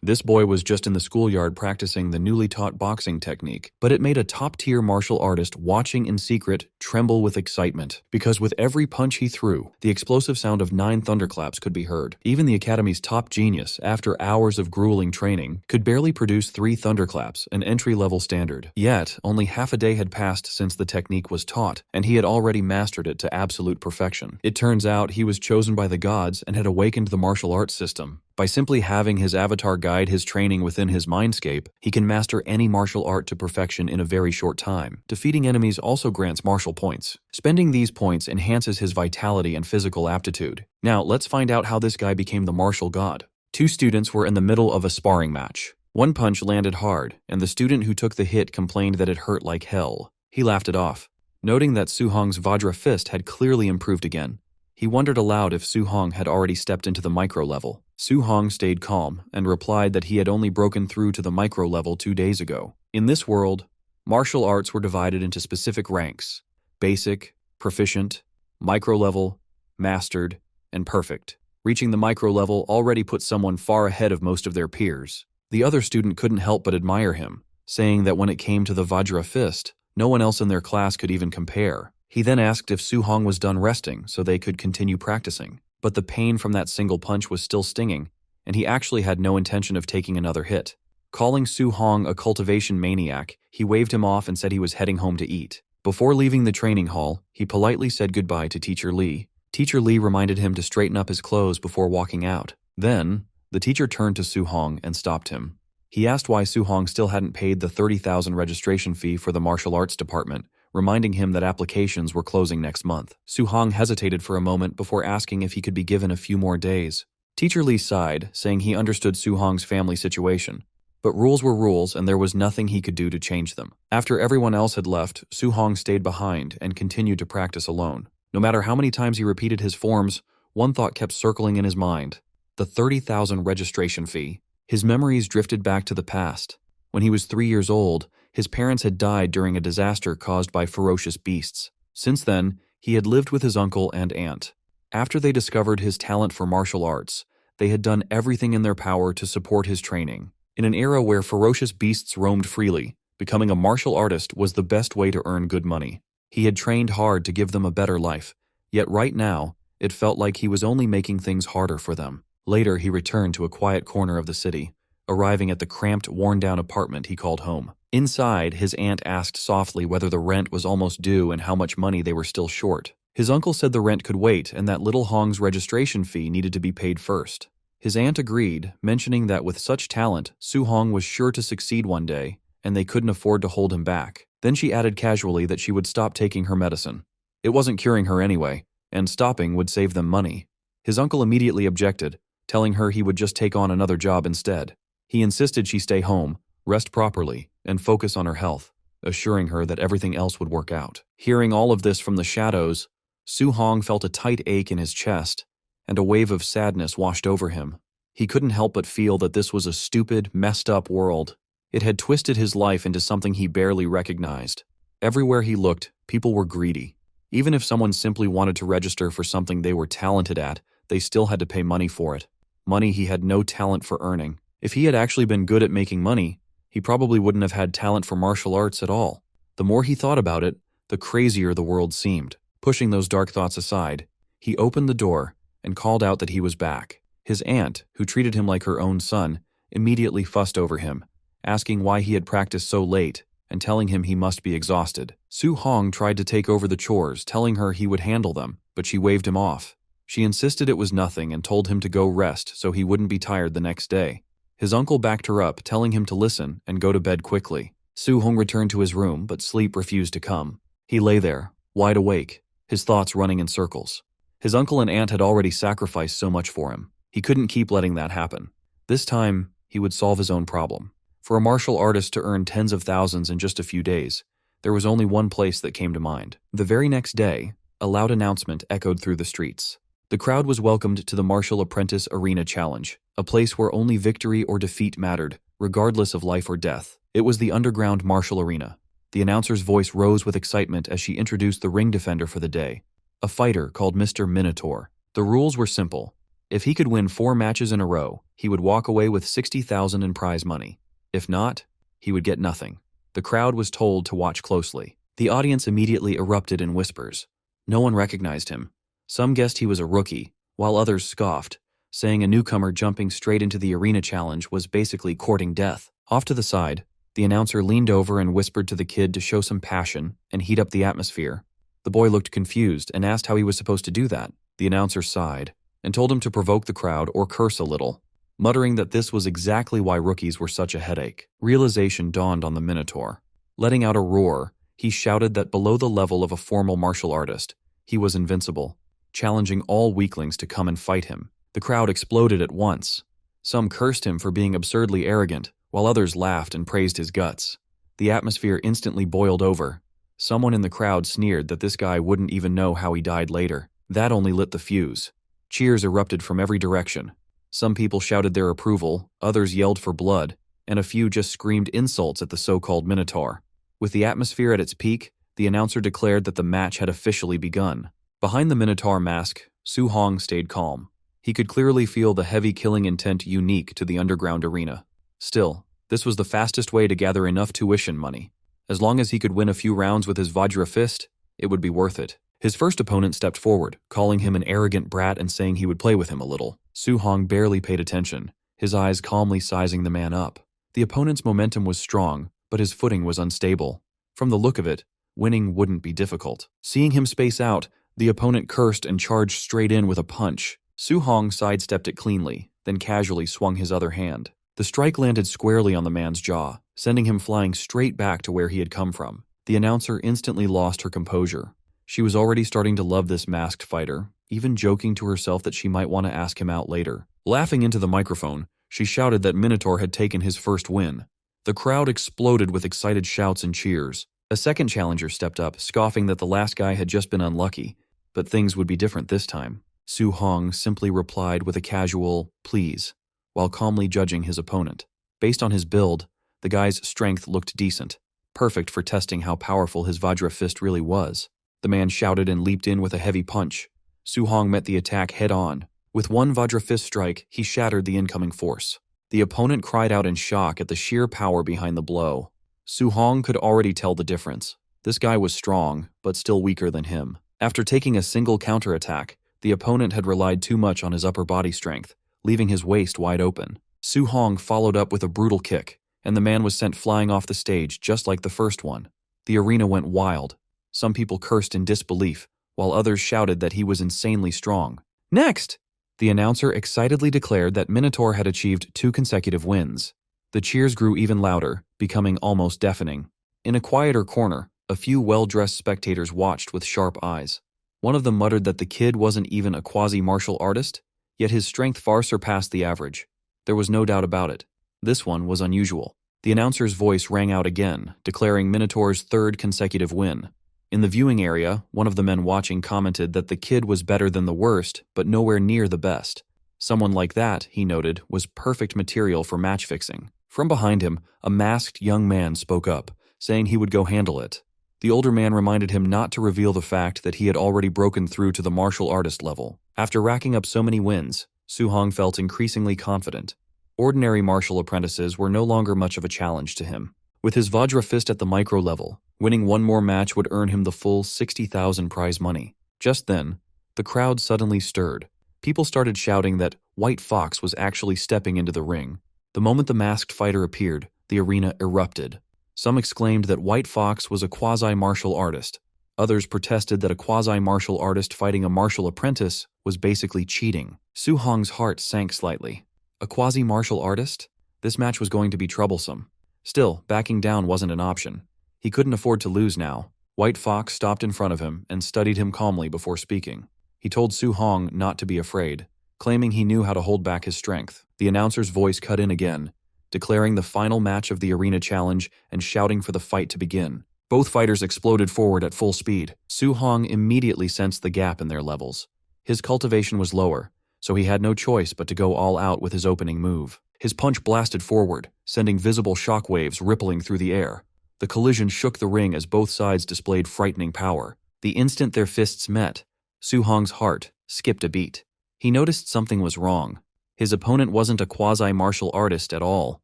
This boy was just in the schoolyard practicing the newly taught boxing technique, but it made a top-tier martial artist watching in secret tremble with excitement, because with every punch he threw, the explosive sound of 9 thunderclaps could be heard. Even the academy's top genius, after hours of grueling training, could barely produce 3 thunderclaps, an entry-level standard. Yet, only half a day had passed since the technique was taught, and he had already mastered it to absolute perfection. It turns out he was chosen by the gods and had awakened the martial arts system. By simply having his avatar guide his training within his mindscape, he can master any martial art to perfection in a very short time. Defeating enemies also grants martial points. Spending these points enhances his vitality and physical aptitude. Now, let's find out how this guy became the martial god. 2 students were in the middle of a sparring match. One punch landed hard, and the student who took the hit complained that it hurt like hell. He laughed it off, noting that Su-hong's Vajra fist had clearly improved again. He wondered aloud if Su-hong had already stepped into the micro level. Su-hong stayed calm and replied that he had only broken through to the micro level 2 days ago. In this world, martial arts were divided into specific ranks: basic, proficient, micro level, mastered, and perfect. Reaching the micro level already put someone far ahead of most of their peers. The other student couldn't help but admire him, saying that when it came to the Vajra fist, no one else in their class could even compare. He then asked if Su-hong was done resting so they could continue practicing. But the pain from that single punch was still stinging, and he actually had no intention of taking another hit. Calling Su-hong a cultivation maniac, he waved him off and said he was heading home to eat. Before leaving the training hall, he politely said goodbye to Teacher Lee. Teacher Lee reminded him to straighten up his clothes before walking out. Then, the teacher turned to Su-hong and stopped him. He asked why Su-hong still hadn't paid the 30,000 registration fee for the martial arts department, reminding him that applications were closing next month. Su-hong hesitated for a moment before asking if he could be given a few more days. Teacher Lee sighed, saying he understood Su-hong's family situation. But rules were rules, and there was nothing he could do to change them. After everyone else had left, Su-hong stayed behind and continued to practice alone. No matter how many times he repeated his forms, one thought kept circling in his mind: the 30,000 registration fee. His memories drifted back to the past. When he was 3 years old, his parents had died during a disaster caused by ferocious beasts. Since then, he had lived with his uncle and aunt. After they discovered his talent for martial arts, they had done everything in their power to support his training. In an era where ferocious beasts roamed freely, becoming a martial artist was the best way to earn good money. He had trained hard to give them a better life, yet right now, it felt like he was only making things harder for them. Later, he returned to a quiet corner of the city, arriving at the cramped, worn-down apartment he called home. Inside, his aunt asked softly whether the rent was almost due and how much money they were still short. His uncle said the rent could wait and that little Hong's registration fee needed to be paid first. His aunt agreed, mentioning that with such talent, Su-hong was sure to succeed one day, and they couldn't afford to hold him back. Then she added casually that she would stop taking her medicine. It wasn't curing her anyway, and stopping would save them money. His uncle immediately objected, telling her he would just take on another job instead. He insisted she stay home, rest properly, and focus on her health, assuring her that everything else would work out. Hearing all of this from the shadows, Su-hong felt a tight ache in his chest, and a wave of sadness washed over him. He couldn't help but feel that this was a stupid, messed up world. It had twisted his life into something he barely recognized. Everywhere he looked, people were greedy. Even if someone simply wanted to register for something they were talented at, they still had to pay money for it. Money he had no talent for earning. If he had actually been good at making money, he probably wouldn't have had talent for martial arts at all. The more he thought about it, the crazier the world seemed. Pushing those dark thoughts aside, he opened the door and called out that he was back. His aunt, who treated him like her own son, immediately fussed over him, asking why he had practiced so late and telling him he must be exhausted. Su-hong tried to take over the chores, telling her he would handle them, but she waved him off. She insisted it was nothing and told him to go rest so he wouldn't be tired the next day. His uncle backed her up, telling him to listen and go to bed quickly. Su-hong returned to his room, but sleep refused to come. He lay there, wide awake, his thoughts running in circles. His uncle and aunt had already sacrificed so much for him. He couldn't keep letting that happen. This time, he would solve his own problem. For a martial artist to earn tens of thousands in just a few days, there was only one place that came to mind. The very next day, a loud announcement echoed through the streets. The crowd was welcomed to the Martial Apprentice Arena Challenge, a place where only victory or defeat mattered, regardless of life or death. It was the underground martial arena. The announcer's voice rose with excitement as she introduced the ring defender for the day, a fighter called Mr. Minotaur. The rules were simple. If he could win 4 matches in a row, he would walk away with 60,000 in prize money. If not, he would get nothing. The crowd was told to watch closely. The audience immediately erupted in whispers. No one recognized him. Some guessed he was a rookie, while others scoffed, saying a newcomer jumping straight into the arena challenge was basically courting death. Off to the side, the announcer leaned over and whispered to the kid to show some passion and heat up the atmosphere. The boy looked confused and asked how he was supposed to do that. The announcer sighed and told him to provoke the crowd or curse a little, muttering that this was exactly why rookies were such a headache. Realization dawned on the Minotaur. Letting out a roar, he shouted that below the level of a formal martial artist, he was invincible, challenging all weaklings to come and fight him. The crowd exploded at once. Some cursed him for being absurdly arrogant, while others laughed and praised his guts. The atmosphere instantly boiled over. Someone in the crowd sneered that this guy wouldn't even know how he died later. That only lit the fuse. Cheers erupted from every direction. Some people shouted their approval, others yelled for blood, and a few just screamed insults at the so-called Minotaur. With the atmosphere at its peak, the announcer declared that the match had officially begun. Behind the Minotaur mask, Su Hong stayed calm. He could clearly feel the heavy killing intent unique to the underground arena. Still, this was the fastest way to gather enough tuition money. As long as he could win a few rounds with his Vajra fist, it would be worth it. His first opponent stepped forward, calling him an arrogant brat and saying he would play with him a little. Su Hong barely paid attention, his eyes calmly sizing the man up. The opponent's momentum was strong, but his footing was unstable. From the look of it, winning wouldn't be difficult. Seeing him space out, the opponent cursed and charged straight in with a punch. Su Hong sidestepped it cleanly, then casually swung his other hand. The strike landed squarely on the man's jaw, sending him flying straight back to where he had come from. The announcer instantly lost her composure. She was already starting to love this masked fighter, even joking to herself that she might want to ask him out later. Laughing into the microphone, she shouted that Minotaur had taken his first win. The crowd exploded with excited shouts and cheers. A second challenger stepped up, scoffing that the last guy had just been unlucky, but things would be different this time. Su Hong simply replied with a casual, "please," while calmly judging his opponent. Based on his build, the guy's strength looked decent, perfect for testing how powerful his Vajra fist really was. The man shouted and leaped in with a heavy punch. Su Hong met the attack head-on. With one Vajra fist strike, he shattered the incoming force. The opponent cried out in shock at the sheer power behind the blow. Su Hong could already tell the difference. This guy was strong, but still weaker than him. After taking a single counterattack, the opponent had relied too much on his upper body strength, leaving his waist wide open. Su Hong followed up with a brutal kick, and the man was sent flying off the stage just like the first one. The arena went wild. Some people cursed in disbelief, while others shouted that he was insanely strong. Next! The announcer excitedly declared that Minotaur had achieved 2 consecutive wins. The cheers grew even louder, becoming almost deafening. In a quieter corner, a few well-dressed spectators watched with sharp eyes. One of them muttered that the kid wasn't even a quasi-martial artist, yet his strength far surpassed the average. There was no doubt about it. This one was unusual. The announcer's voice rang out again, declaring Minotaur's 3rd consecutive win. In the viewing area, one of the men watching commented that the kid was better than the worst, but nowhere near the best. Someone like that, he noted, was perfect material for match fixing. From behind him, a masked young man spoke up, saying he would go handle it. The older man reminded him not to reveal the fact that he had already broken through to the martial artist level. After racking up so many wins, Su Hong felt increasingly confident. Ordinary martial apprentices were no longer much of a challenge to him. With his Vajra fist at the micro level, winning one more match would earn him the full 60,000 prize money. Just then, the crowd suddenly stirred. People started shouting that White Fox was actually stepping into the ring. The moment the masked fighter appeared, the arena erupted. Some exclaimed that White Fox was a quasi-martial artist. Others protested that a quasi-martial artist fighting a martial apprentice was basically cheating. Su Hong's heart sank slightly. A quasi-martial artist? This match was going to be troublesome. Still, backing down wasn't an option. He couldn't afford to lose now. White Fox stopped in front of him and studied him calmly before speaking. He told Su Hong not to be afraid, claiming he knew how to hold back his strength. The announcer's voice cut in again, declaring the final match of the arena challenge and shouting for the fight to begin. Both fighters exploded forward at full speed. Su Hong immediately sensed the gap in their levels. His cultivation was lower, so he had no choice but to go all out with his opening move. His punch blasted forward, sending visible shockwaves rippling through the air. The collision shook the ring as both sides displayed frightening power. The instant their fists met, Su Hong's heart skipped a beat. He noticed something was wrong. His opponent wasn't a quasi-martial artist at all.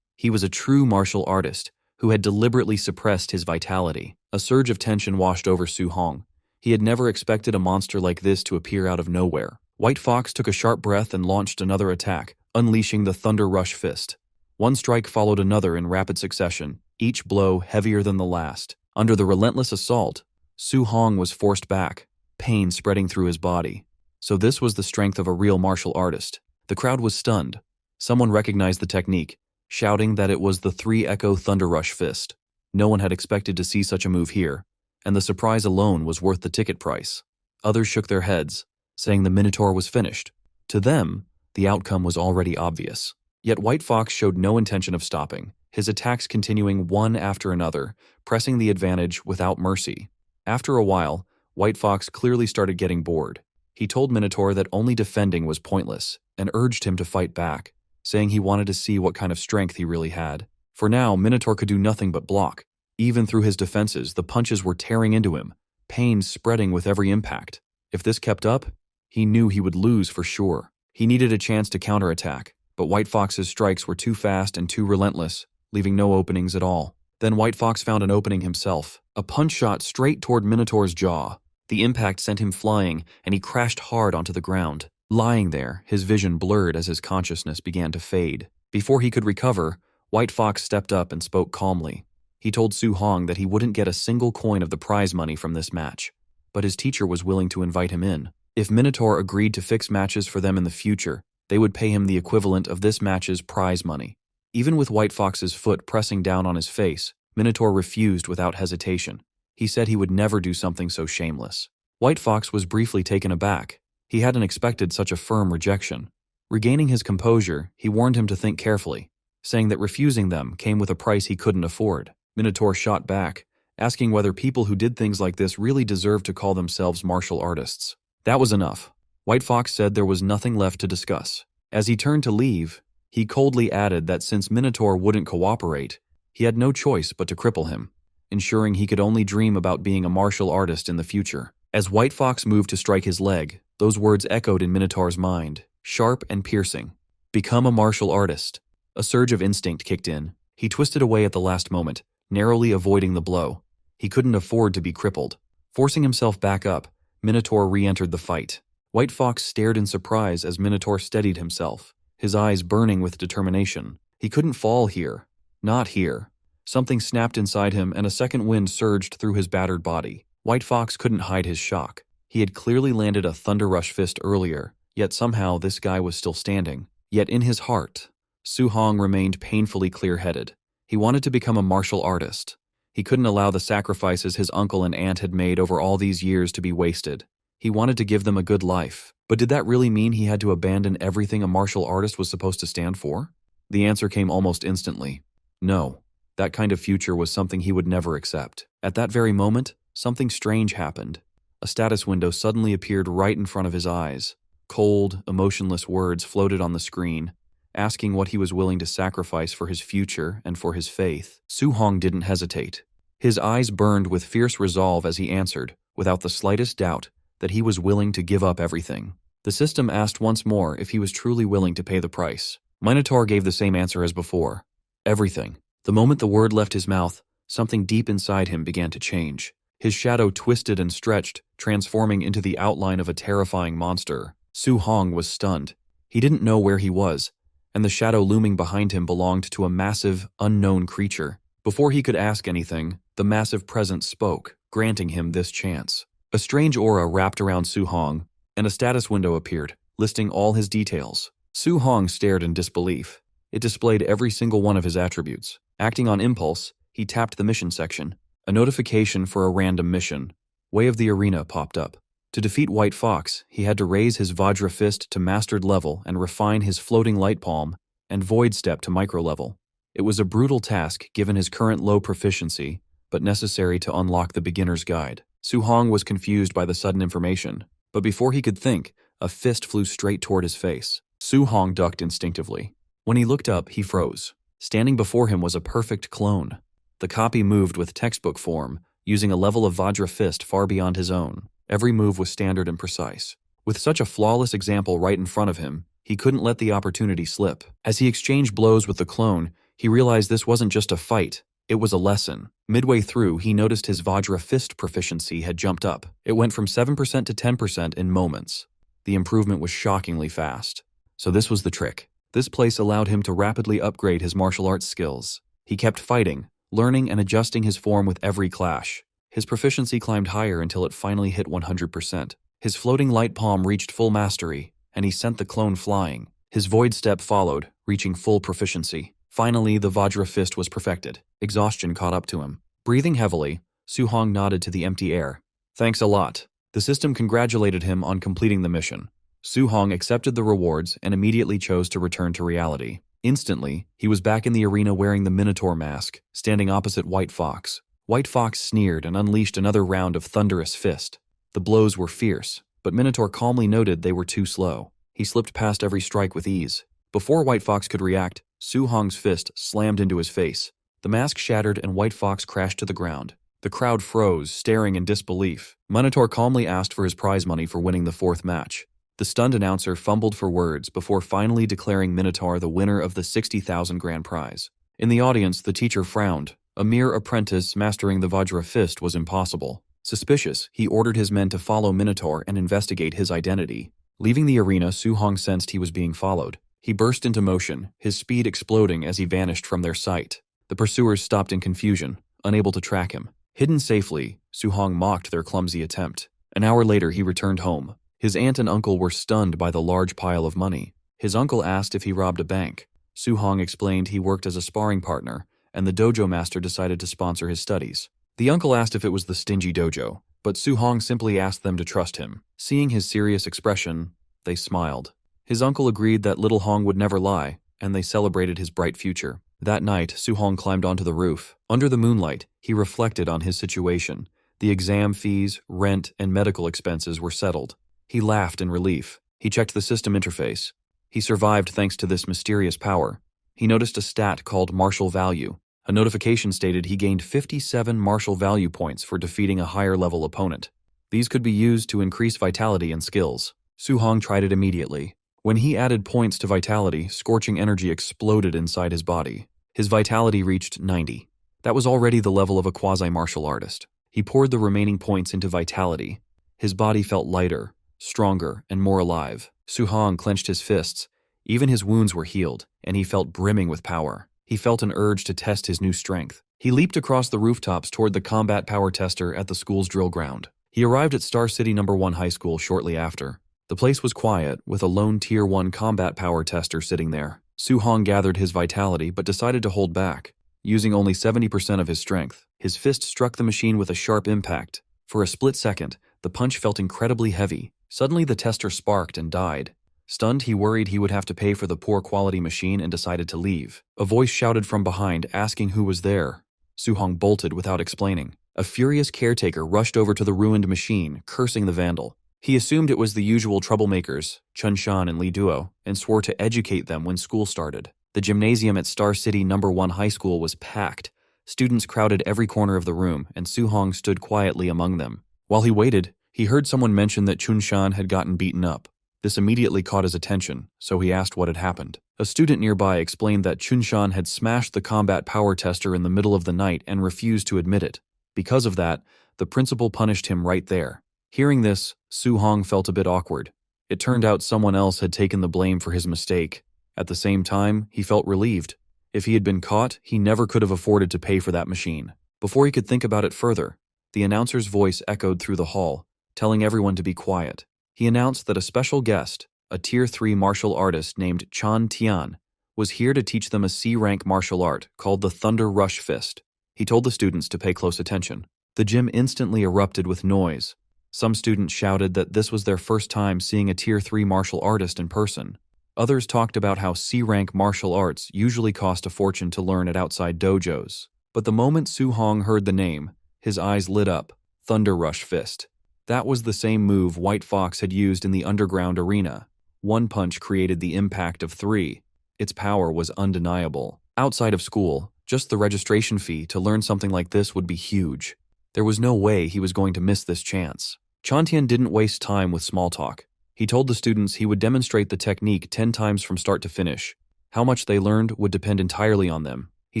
He was a true martial artist who had deliberately suppressed his vitality. A surge of tension washed over Su Hong. He had never expected a monster like this to appear out of nowhere. White Fox took a sharp breath and launched another attack, unleashing the Thunder Rush Fist. One strike followed another in rapid succession, each blow heavier than the last. Under the relentless assault, Su Hong was forced back, pain spreading through his body. So this was the strength of a real martial artist. The crowd was stunned. Someone recognized the technique, shouting that it was the 3-Echo Thunder Rush Fist. No one had expected to see such a move here, and the surprise alone was worth the ticket price. Others shook their heads, saying the Minotaur was finished. To them, the outcome was already obvious. Yet White Fox showed no intention of stopping, his attacks continuing one after another, pressing the advantage without mercy. After a while, White Fox clearly started getting bored. He told Minotaur that only defending was pointless, and urged him to fight back, saying he wanted to see what kind of strength he really had. For now, Minotaur could do nothing but block. Even through his defenses, the punches were tearing into him, pain spreading with every impact. If this kept up, he knew he would lose for sure. He needed a chance to counterattack, but White Fox's strikes were too fast and too relentless, leaving no openings at all. Then White Fox found an opening himself, a punch shot straight toward Minotaur's jaw. The impact sent him flying, and he crashed hard onto the ground. Lying there, his vision blurred as his consciousness began to fade. Before he could recover, White Fox stepped up and spoke calmly. He told Su Hong that he wouldn't get a single coin of the prize money from this match, but his teacher was willing to invite him in. If Minotaur agreed to fix matches for them in the future, they would pay him the equivalent of this match's prize money. Even with White Fox's foot pressing down on his face, Minotaur refused without hesitation. He said he would never do something so shameless. White Fox was briefly taken aback. He hadn't expected such a firm rejection. Regaining his composure, he warned him to think carefully, saying that refusing them came with a price he couldn't afford. Minotaur shot back, asking whether people who did things like this really deserved to call themselves martial artists. That was enough. White Fox said there was nothing left to discuss. As he turned to leave, he coldly added that since Minotaur wouldn't cooperate, he had no choice but to cripple him, ensuring he could only dream about being a martial artist in the future. As White Fox moved to strike his leg, those words echoed in Minotaur's mind, sharp and piercing. Become a martial artist. A surge of instinct kicked in. He twisted away at the last moment, narrowly avoiding the blow. He couldn't afford to be crippled. Forcing himself back up, Minotaur re-entered the fight. White Fox stared in surprise as Minotaur steadied himself, his eyes burning with determination. He couldn't fall here. Not here. Something snapped inside him and a second wind surged through his battered body. White Fox couldn't hide his shock. He had clearly landed a Thunder Rush Fist earlier, yet somehow this guy was still standing. Yet in his heart, Su Hong remained painfully clear-headed. He wanted to become a martial artist. He couldn't allow the sacrifices his uncle and aunt had made over all these years to be wasted. He wanted to give them a good life. But did that really mean he had to abandon everything a martial artist was supposed to stand for? The answer came almost instantly. No. That kind of future was something he would never accept. At that very moment, something strange happened. A status window suddenly appeared right in front of his eyes. Cold, emotionless words floated on the screen, asking what he was willing to sacrifice for his future and for his faith. Su Hong didn't hesitate. His eyes burned with fierce resolve as he answered, without the slightest doubt, that he was willing to give up everything. The system asked once more if he was truly willing to pay the price. Minotaur gave the same answer as before. Everything. The moment the word left his mouth, something deep inside him began to change. His shadow twisted and stretched, transforming into the outline of a terrifying monster. Su Hong was stunned. He didn't know where he was, and the shadow looming behind him belonged to a massive, unknown creature. Before he could ask anything, the massive presence spoke, granting him this chance. A strange aura wrapped around Su Hong, and a status window appeared, listing all his details. Su Hong stared in disbelief. It displayed every single one of his attributes. Acting on impulse, he tapped the mission section. A notification for a random mission. Way of the Arena popped up. To defeat White Fox, he had to raise his Vajra Fist to mastered level and refine his floating light palm and void step to micro level. It was a brutal task given his current low proficiency, but necessary to unlock the beginner's guide. Su Hong was confused by the sudden information, but before he could think, a fist flew straight toward his face. Su Hong ducked instinctively. When he looked up, he froze. Standing before him was a perfect clone. The copy moved with textbook form, using a level of Vajra Fist far beyond his own. Every move was standard and precise. With such a flawless example right in front of him, he couldn't let the opportunity slip. As he exchanged blows with the clone, he realized this wasn't just a fight, it was a lesson. Midway through, he noticed his Vajra fist proficiency had jumped up. It went from 7% to 10% in moments. The improvement was shockingly fast. So this was the trick. This place allowed him to rapidly upgrade his martial arts skills. He kept fighting, learning and adjusting his form with every clash. His proficiency climbed higher until it finally hit 100%. His floating light palm reached full mastery, and he sent the clone flying. His void step followed, reaching full proficiency. Finally, the Vajra fist was perfected. Exhaustion caught up to him. Breathing heavily, Su-hong nodded to the empty air. Thanks a lot. The system congratulated him on completing the mission. Su-hong accepted the rewards and immediately chose to return to reality. Instantly, he was back in the arena wearing the Minotaur mask, standing opposite White Fox. White Fox sneered and unleashed another round of thunderous fist. The blows were fierce, but Minotaur calmly noted they were too slow. He slipped past every strike with ease. Before White Fox could react, Su-hong's fist slammed into his face. The mask shattered and White Fox crashed to the ground. The crowd froze, staring in disbelief. Minotaur calmly asked for his prize money for winning the fourth match. The stunned announcer fumbled for words before finally declaring Minotaur the winner of the 60,000 grand prize. In the audience, the teacher frowned. A mere apprentice mastering the Vajra fist was impossible. Suspicious, he ordered his men to follow Minotaur and investigate his identity. Leaving the arena, Su-hong sensed he was being followed. He burst into motion, his speed exploding as he vanished from their sight. The pursuers stopped in confusion, unable to track him. Hidden safely, Su-hong mocked their clumsy attempt. An hour later, he returned home. His aunt and uncle were stunned by the large pile of money. His uncle asked if he robbed a bank. Su-hong explained he worked as a sparring partner, and the dojo master decided to sponsor his studies. The uncle asked if it was the stingy dojo, but Su-hong simply asked them to trust him. Seeing his serious expression, they smiled. His uncle agreed that little Hong would never lie, and they celebrated his bright future. That night, Su-hong climbed onto the roof. Under the moonlight, he reflected on his situation. The exam fees, rent, and medical expenses were settled. He laughed in relief. He checked the system interface. He survived thanks to this mysterious power. He noticed a stat called martial value. A notification stated he gained 57 martial value points for defeating a higher-level opponent. These could be used to increase vitality and skills. Su-hong tried it immediately. When he added points to vitality, scorching energy exploded inside his body. His vitality reached 90. That was already the level of a quasi-martial artist. He poured the remaining points into vitality. His body felt lighter, stronger, and more alive. Su-hong clenched his fists. Even his wounds were healed, and he felt brimming with power. He felt an urge to test his new strength. He leaped across the rooftops toward the combat power tester at the school's drill ground. He arrived at Star City No. 1 High School shortly after. The place was quiet, with a lone Tier 1 combat power tester sitting there. Su-hong gathered his vitality but decided to hold back. Using only 70% of his strength, his fist struck the machine with a sharp impact. For a split second, the punch felt incredibly heavy. Suddenly the tester sparked and died. Stunned, he worried he would have to pay for the poor quality machine and decided to leave. A voice shouted from behind, asking who was there. Su-hong bolted without explaining. A furious caretaker rushed over to the ruined machine, cursing the vandal. He assumed it was the usual troublemakers, Chun Shan and Li Duo, and swore to educate them when school started. The gymnasium at Star City No. 1 High School was packed. Students crowded every corner of the room, and Su-hong stood quietly among them. While he waited, he heard someone mention that Chun Shan had gotten beaten up. This immediately caught his attention, so he asked what had happened. A student nearby explained that Chun Shan had smashed the combat power tester in the middle of the night and refused to admit it. Because of that, the principal punished him right there. Hearing this, Su-hong felt a bit awkward. It turned out someone else had taken the blame for his mistake. At the same time, he felt relieved. If he had been caught, he never could have afforded to pay for that machine. Before he could think about it further, the announcer's voice echoed through the hall, telling everyone to be quiet. He announced that a special guest, a Tier 3 martial artist named Chan Tian, was here to teach them a C-rank martial art called the Thunder Rush Fist. He told the students to pay close attention. The gym instantly erupted with noise. Some students shouted that this was their first time seeing a Tier 3 martial artist in person. Others talked about how C-rank martial arts usually cost a fortune to learn at outside dojos. But the moment Su-hong heard the name, his eyes lit up. Thunder Rush Fist. That was the same move White Fox had used in the underground arena. One punch created the impact of 3. Its power was undeniable. Outside of school, just the registration fee to learn something like this would be huge. There was no way he was going to miss this chance. Chantian didn't waste time with small talk. He told the students he would demonstrate the technique 10 times from start to finish. How much they learned would depend entirely on them. He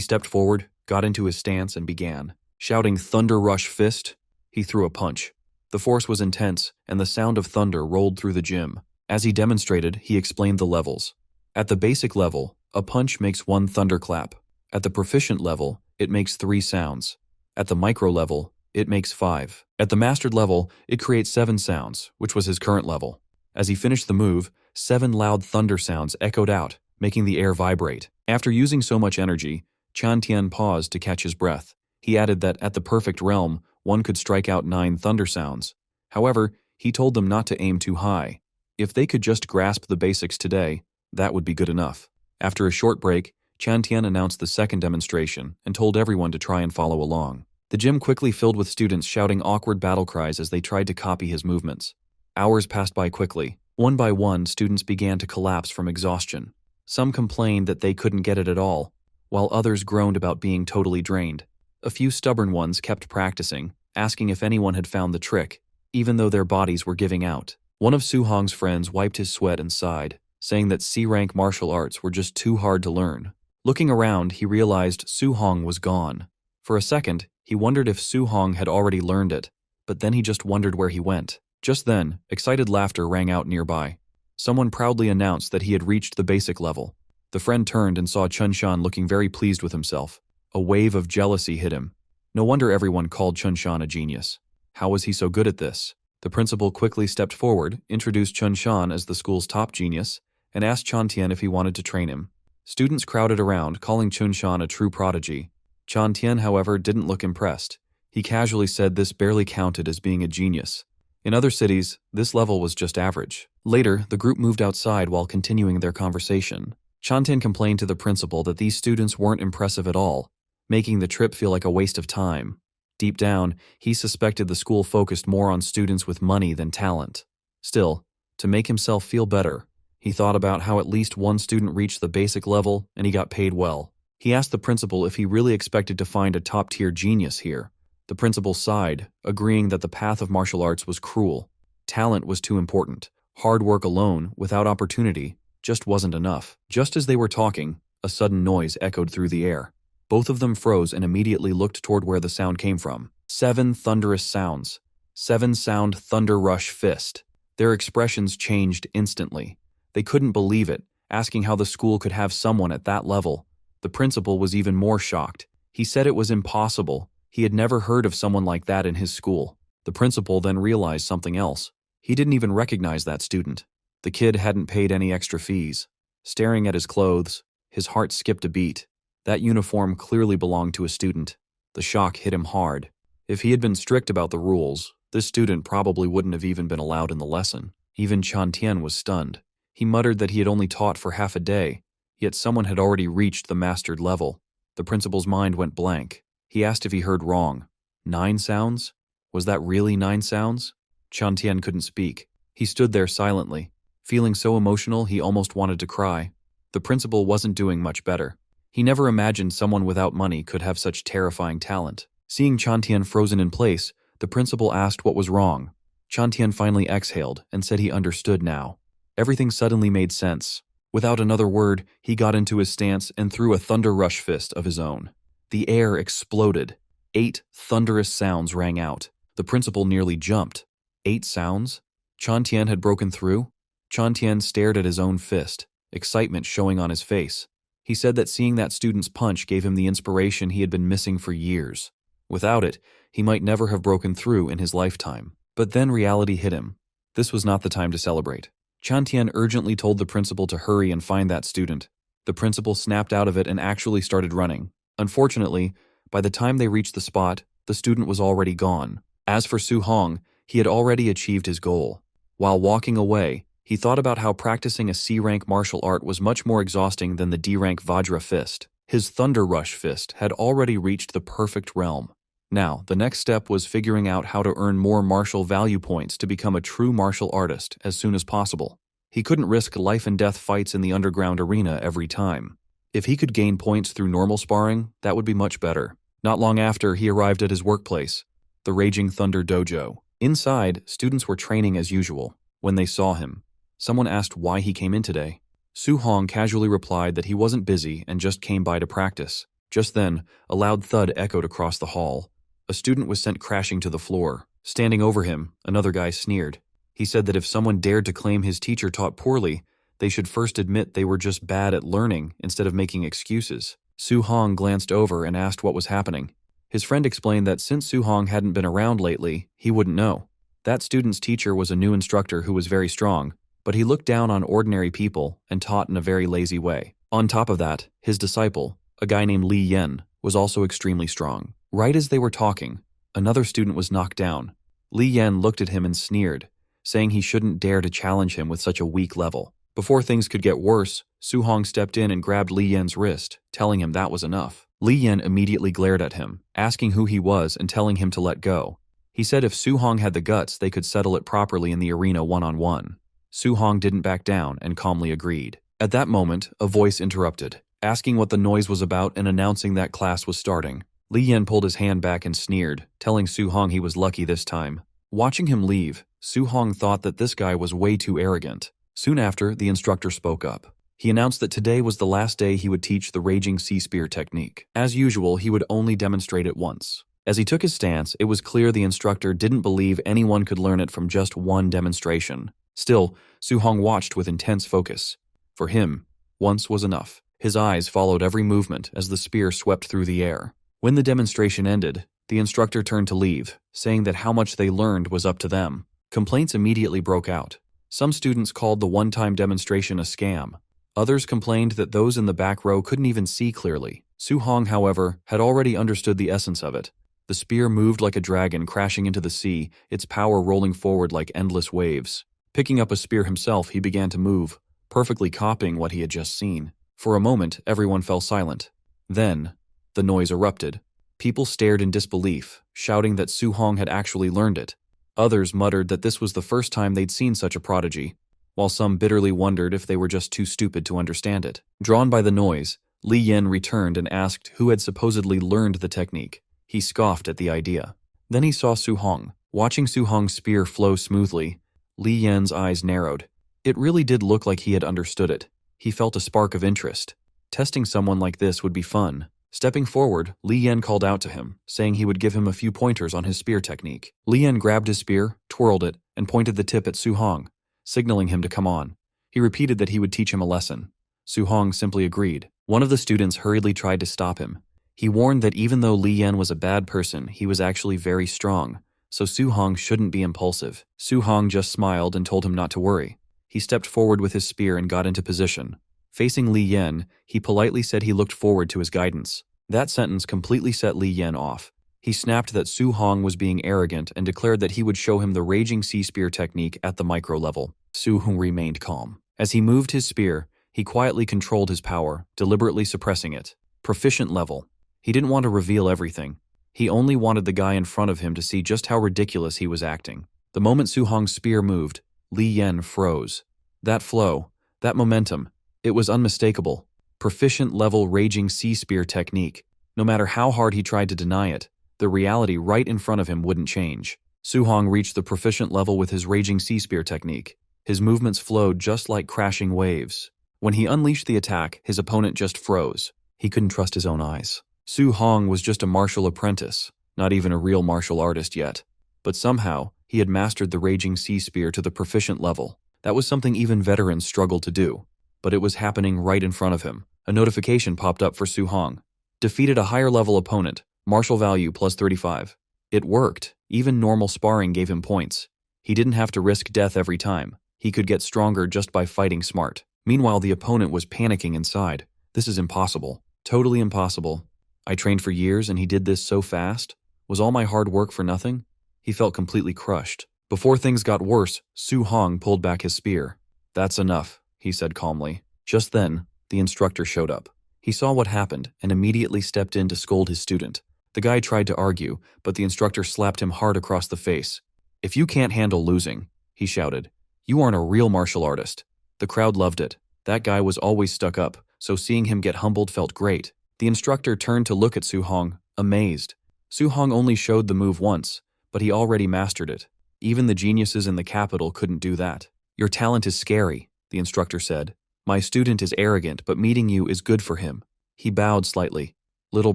stepped forward, got into his stance, and began. Shouting "Thunder Rush Fist," he threw a punch. The force was intense, and the sound of thunder rolled through the gym. As he demonstrated, he explained the levels. At the basic level, a punch makes 1 thunderclap. At the proficient level, it makes 3 sounds. At the micro level, it makes 5. At the mastered level, it creates 7 sounds, which was his current level. As he finished the move, 7 loud thunder sounds echoed out, making the air vibrate. After using so much energy, Chan Tian paused to catch his breath. He added that at the perfect realm, one could strike out 9 thunder sounds. However, he told them not to aim too high. If they could just grasp the basics today, that would be good enough. After a short break, Chan Tian announced the second demonstration and told everyone to try and follow along. The gym quickly filled with students shouting awkward battle cries as they tried to copy his movements. Hours passed by quickly. One by one, students began to collapse from exhaustion. Some complained that they couldn't get it at all, while others groaned about being totally drained. A few stubborn ones kept practicing, asking if anyone had found the trick, even though their bodies were giving out. One of Su Hong's friends wiped his sweat and sighed, saying that C-rank martial arts were just too hard to learn. Looking around, he realized Su Hong was gone. For a second, he wondered if Su Hong had already learned it, but then he just wondered where he went. Just then, excited laughter rang out nearby. Someone proudly announced that he had reached the basic level. The friend turned and saw Chun Shan looking very pleased with himself. A wave of jealousy hit him. No wonder everyone called Chun Shan a genius. How was he so good at this? The principal quickly stepped forward, introduced Chun Shan as the school's top genius, and asked Chan Tian if he wanted to train him. Students crowded around, calling Chun Shan a true prodigy. Chan Tian, however, didn't look impressed. He casually said this barely counted as being a genius. In other cities, this level was just average. Later, the group moved outside while continuing their conversation. Chan Tian complained to the principal that these students weren't impressive at all, making the trip feel like a waste of time. Deep down, he suspected the school focused more on students with money than talent. Still, to make himself feel better, he thought about how at least one student reached the basic level and he got paid well. He asked the principal if he really expected to find a top-tier genius here. The principal sighed, agreeing that the path of martial arts was cruel. Talent was too important. Hard work alone, without opportunity, just wasn't enough. Just as they were talking, a sudden noise echoed through the air. Both of them froze and immediately looked toward where the sound came from. 7 thunderous sounds. 7 sound thunder rush fist. Their expressions changed instantly. They couldn't believe it, asking how the school could have someone at that level. The principal was even more shocked. He said it was impossible. He had never heard of someone like that in his school. The principal then realized something else. He didn't even recognize that student. The kid hadn't paid any extra fees. Staring at his clothes, his heart skipped a beat. That uniform clearly belonged to a student. The shock hit him hard. If he had been strict about the rules, this student probably wouldn't have even been allowed in the lesson. Even Chan Tian was stunned. He muttered that he had only taught for half a day, yet someone had already reached the mastered level. The principal's mind went blank. He asked if he heard wrong. 9 sounds? Was that really 9 sounds? Chan Tian couldn't speak. He stood there silently, feeling so emotional he almost wanted to cry. The principal wasn't doing much better. He never imagined someone without money could have such terrifying talent. Seeing Chan Tian frozen in place, the principal asked what was wrong. Chan Tian finally exhaled and said he understood now. Everything suddenly made sense. Without another word, he got into his stance and threw a thunder rush fist of his own. The air exploded. 8 thunderous sounds rang out. The principal nearly jumped. 8 sounds? Chan Tian had broken through? Chan Tian stared at his own fist, excitement showing on his face. He said that seeing that student's punch gave him the inspiration he had been missing for years. Without it, he might never have broken through in his lifetime. But then reality hit him. This was not the time to celebrate. Chan Tian urgently told the principal to hurry and find that student. The principal snapped out of it and actually started running. Unfortunately, by the time they reached the spot, the student was already gone. As for Su Hong, he had already achieved his goal. While walking away, he thought about how practicing a C-rank martial art was much more exhausting than the D-rank Vajra fist. His Thunder Rush fist had already reached the perfect realm. Now, the next step was figuring out how to earn more martial value points to become a true martial artist as soon as possible. He couldn't risk life-and-death fights in the underground arena every time. If he could gain points through normal sparring, that would be much better. Not long after, he arrived at his workplace, the Raging Thunder Dojo. Inside, students were training as usual. When they saw him, Someone asked why he came in today. Su Hong casually replied that he wasn't busy and just came by to practice. Just then, a loud thud echoed across the hall. A student was sent crashing to the floor. Standing over him, another guy sneered. He said that if someone dared to claim his teacher taught poorly, they should first admit they were just bad at learning instead of making excuses. Su Hong glanced over and asked what was happening. His friend explained that since Su Hong hadn't been around lately, he wouldn't know. That student's teacher was a new instructor who was very strong, but he looked down on ordinary people and taught in a very lazy way. On top of that, his disciple, a guy named Li Yen, was also extremely strong. Right as they were talking, another student was knocked down. Li Yen looked at him and sneered, saying he shouldn't dare to challenge him with such a weak level. Before things could get worse, Su Hong stepped in and grabbed Li Yen's wrist, telling him that was enough. Li Yen immediately glared at him, asking who he was and telling him to let go. He said if Su Hong had the guts, they could settle it properly in the arena one-on-one. Su Hong didn't back down and calmly agreed. At that moment, a voice interrupted, asking what the noise was about and announcing that class was starting. Li Yen pulled his hand back and sneered, telling Su Hong he was lucky this time. Watching him leave, Su Hong thought that this guy was way too arrogant. Soon after, the instructor spoke up. He announced that today was the last day he would teach the Raging Sea Spear technique. As usual, he would only demonstrate it once. As he took his stance, it was clear the instructor didn't believe anyone could learn it from just one demonstration. Still, Su Hong watched with intense focus. For him, once was enough. His eyes followed every movement as the spear swept through the air. When the demonstration ended, the instructor turned to leave, saying that how much they learned was up to them. Complaints immediately broke out. Some students called the one-time demonstration a scam. Others complained that those in the back row couldn't even see clearly. Su Hong, however, had already understood the essence of it. The spear moved like a dragon crashing into the sea, its power rolling forward like endless waves. Picking up a spear himself, he began to move, perfectly copying what he had just seen. For a moment, everyone fell silent. Then, the noise erupted. People stared in disbelief, shouting that Su Hong had actually learned it. Others muttered that this was the first time they'd seen such a prodigy, while some bitterly wondered if they were just too stupid to understand it. Drawn by the noise, Li Yen returned and asked who had supposedly learned the technique. He scoffed at the idea. Then he saw Su Hong. Watching Su Hong's spear flow smoothly, Li Yen's eyes narrowed. It really did look like he had understood it. He felt a spark of interest. Testing someone like this would be fun. Stepping forward, Li Yen called out to him, saying he would give him a few pointers on his spear technique. Li Yen grabbed his spear, twirled it, and pointed the tip at Su Hong, signaling him to come on. He repeated that he would teach him a lesson. Su Hong simply agreed. One of the students hurriedly tried to stop him. He warned that even though Li Yen was a bad person, he was actually very strong, so Su Hong shouldn't be impulsive. Su Hong just smiled and told him not to worry. He stepped forward with his spear and got into position. Facing Li Yen, he politely said he looked forward to his guidance. That sentence completely set Li Yen off. He snapped that Su Hong was being arrogant and declared that he would show him the Raging Sea Spear technique at the micro level. Su Hong remained calm. As he moved his spear, he quietly controlled his power, deliberately suppressing it. Proficient level. He didn't want to reveal everything. He only wanted the guy in front of him to see just how ridiculous he was acting. The moment Su Hong's spear moved, Li Yen froze. That flow, that momentum, it was unmistakable. Proficient level Raging Sea Spear technique. No matter how hard he tried to deny it, the reality right in front of him wouldn't change. Su Hong reached the proficient level with his Raging Sea Spear technique. His movements flowed just like crashing waves. When he unleashed the attack, his opponent just froze. He couldn't trust his own eyes. Su Hong was just a martial apprentice, not even a real martial artist yet. But somehow, he had mastered the Raging Sea Spear to the proficient level. That was something even veterans struggled to do. But it was happening right in front of him. A notification popped up for Su Hong. Defeated a higher level opponent, martial value plus 35. It worked. Even normal sparring gave him points. He didn't have to risk death every time. He could get stronger just by fighting smart. Meanwhile, the opponent was panicking inside. This is impossible. Totally impossible. I trained for years and he did this so fast? Was all my hard work for nothing? He felt completely crushed. Before things got worse, Su Hong pulled back his spear. That's enough, he said calmly. Just then, the instructor showed up. He saw what happened and immediately stepped in to scold his student. The guy tried to argue, but the instructor slapped him hard across the face. If you can't handle losing, he shouted, you aren't a real martial artist. The crowd loved it. That guy was always stuck up, so seeing him get humbled felt great. The instructor turned to look at Su Hong, amazed. Su Hong only showed the move once, but he already mastered it. Even the geniuses in the capital couldn't do that. Your talent is scary, the instructor said. My student is arrogant, but meeting you is good for him. He bowed slightly. Little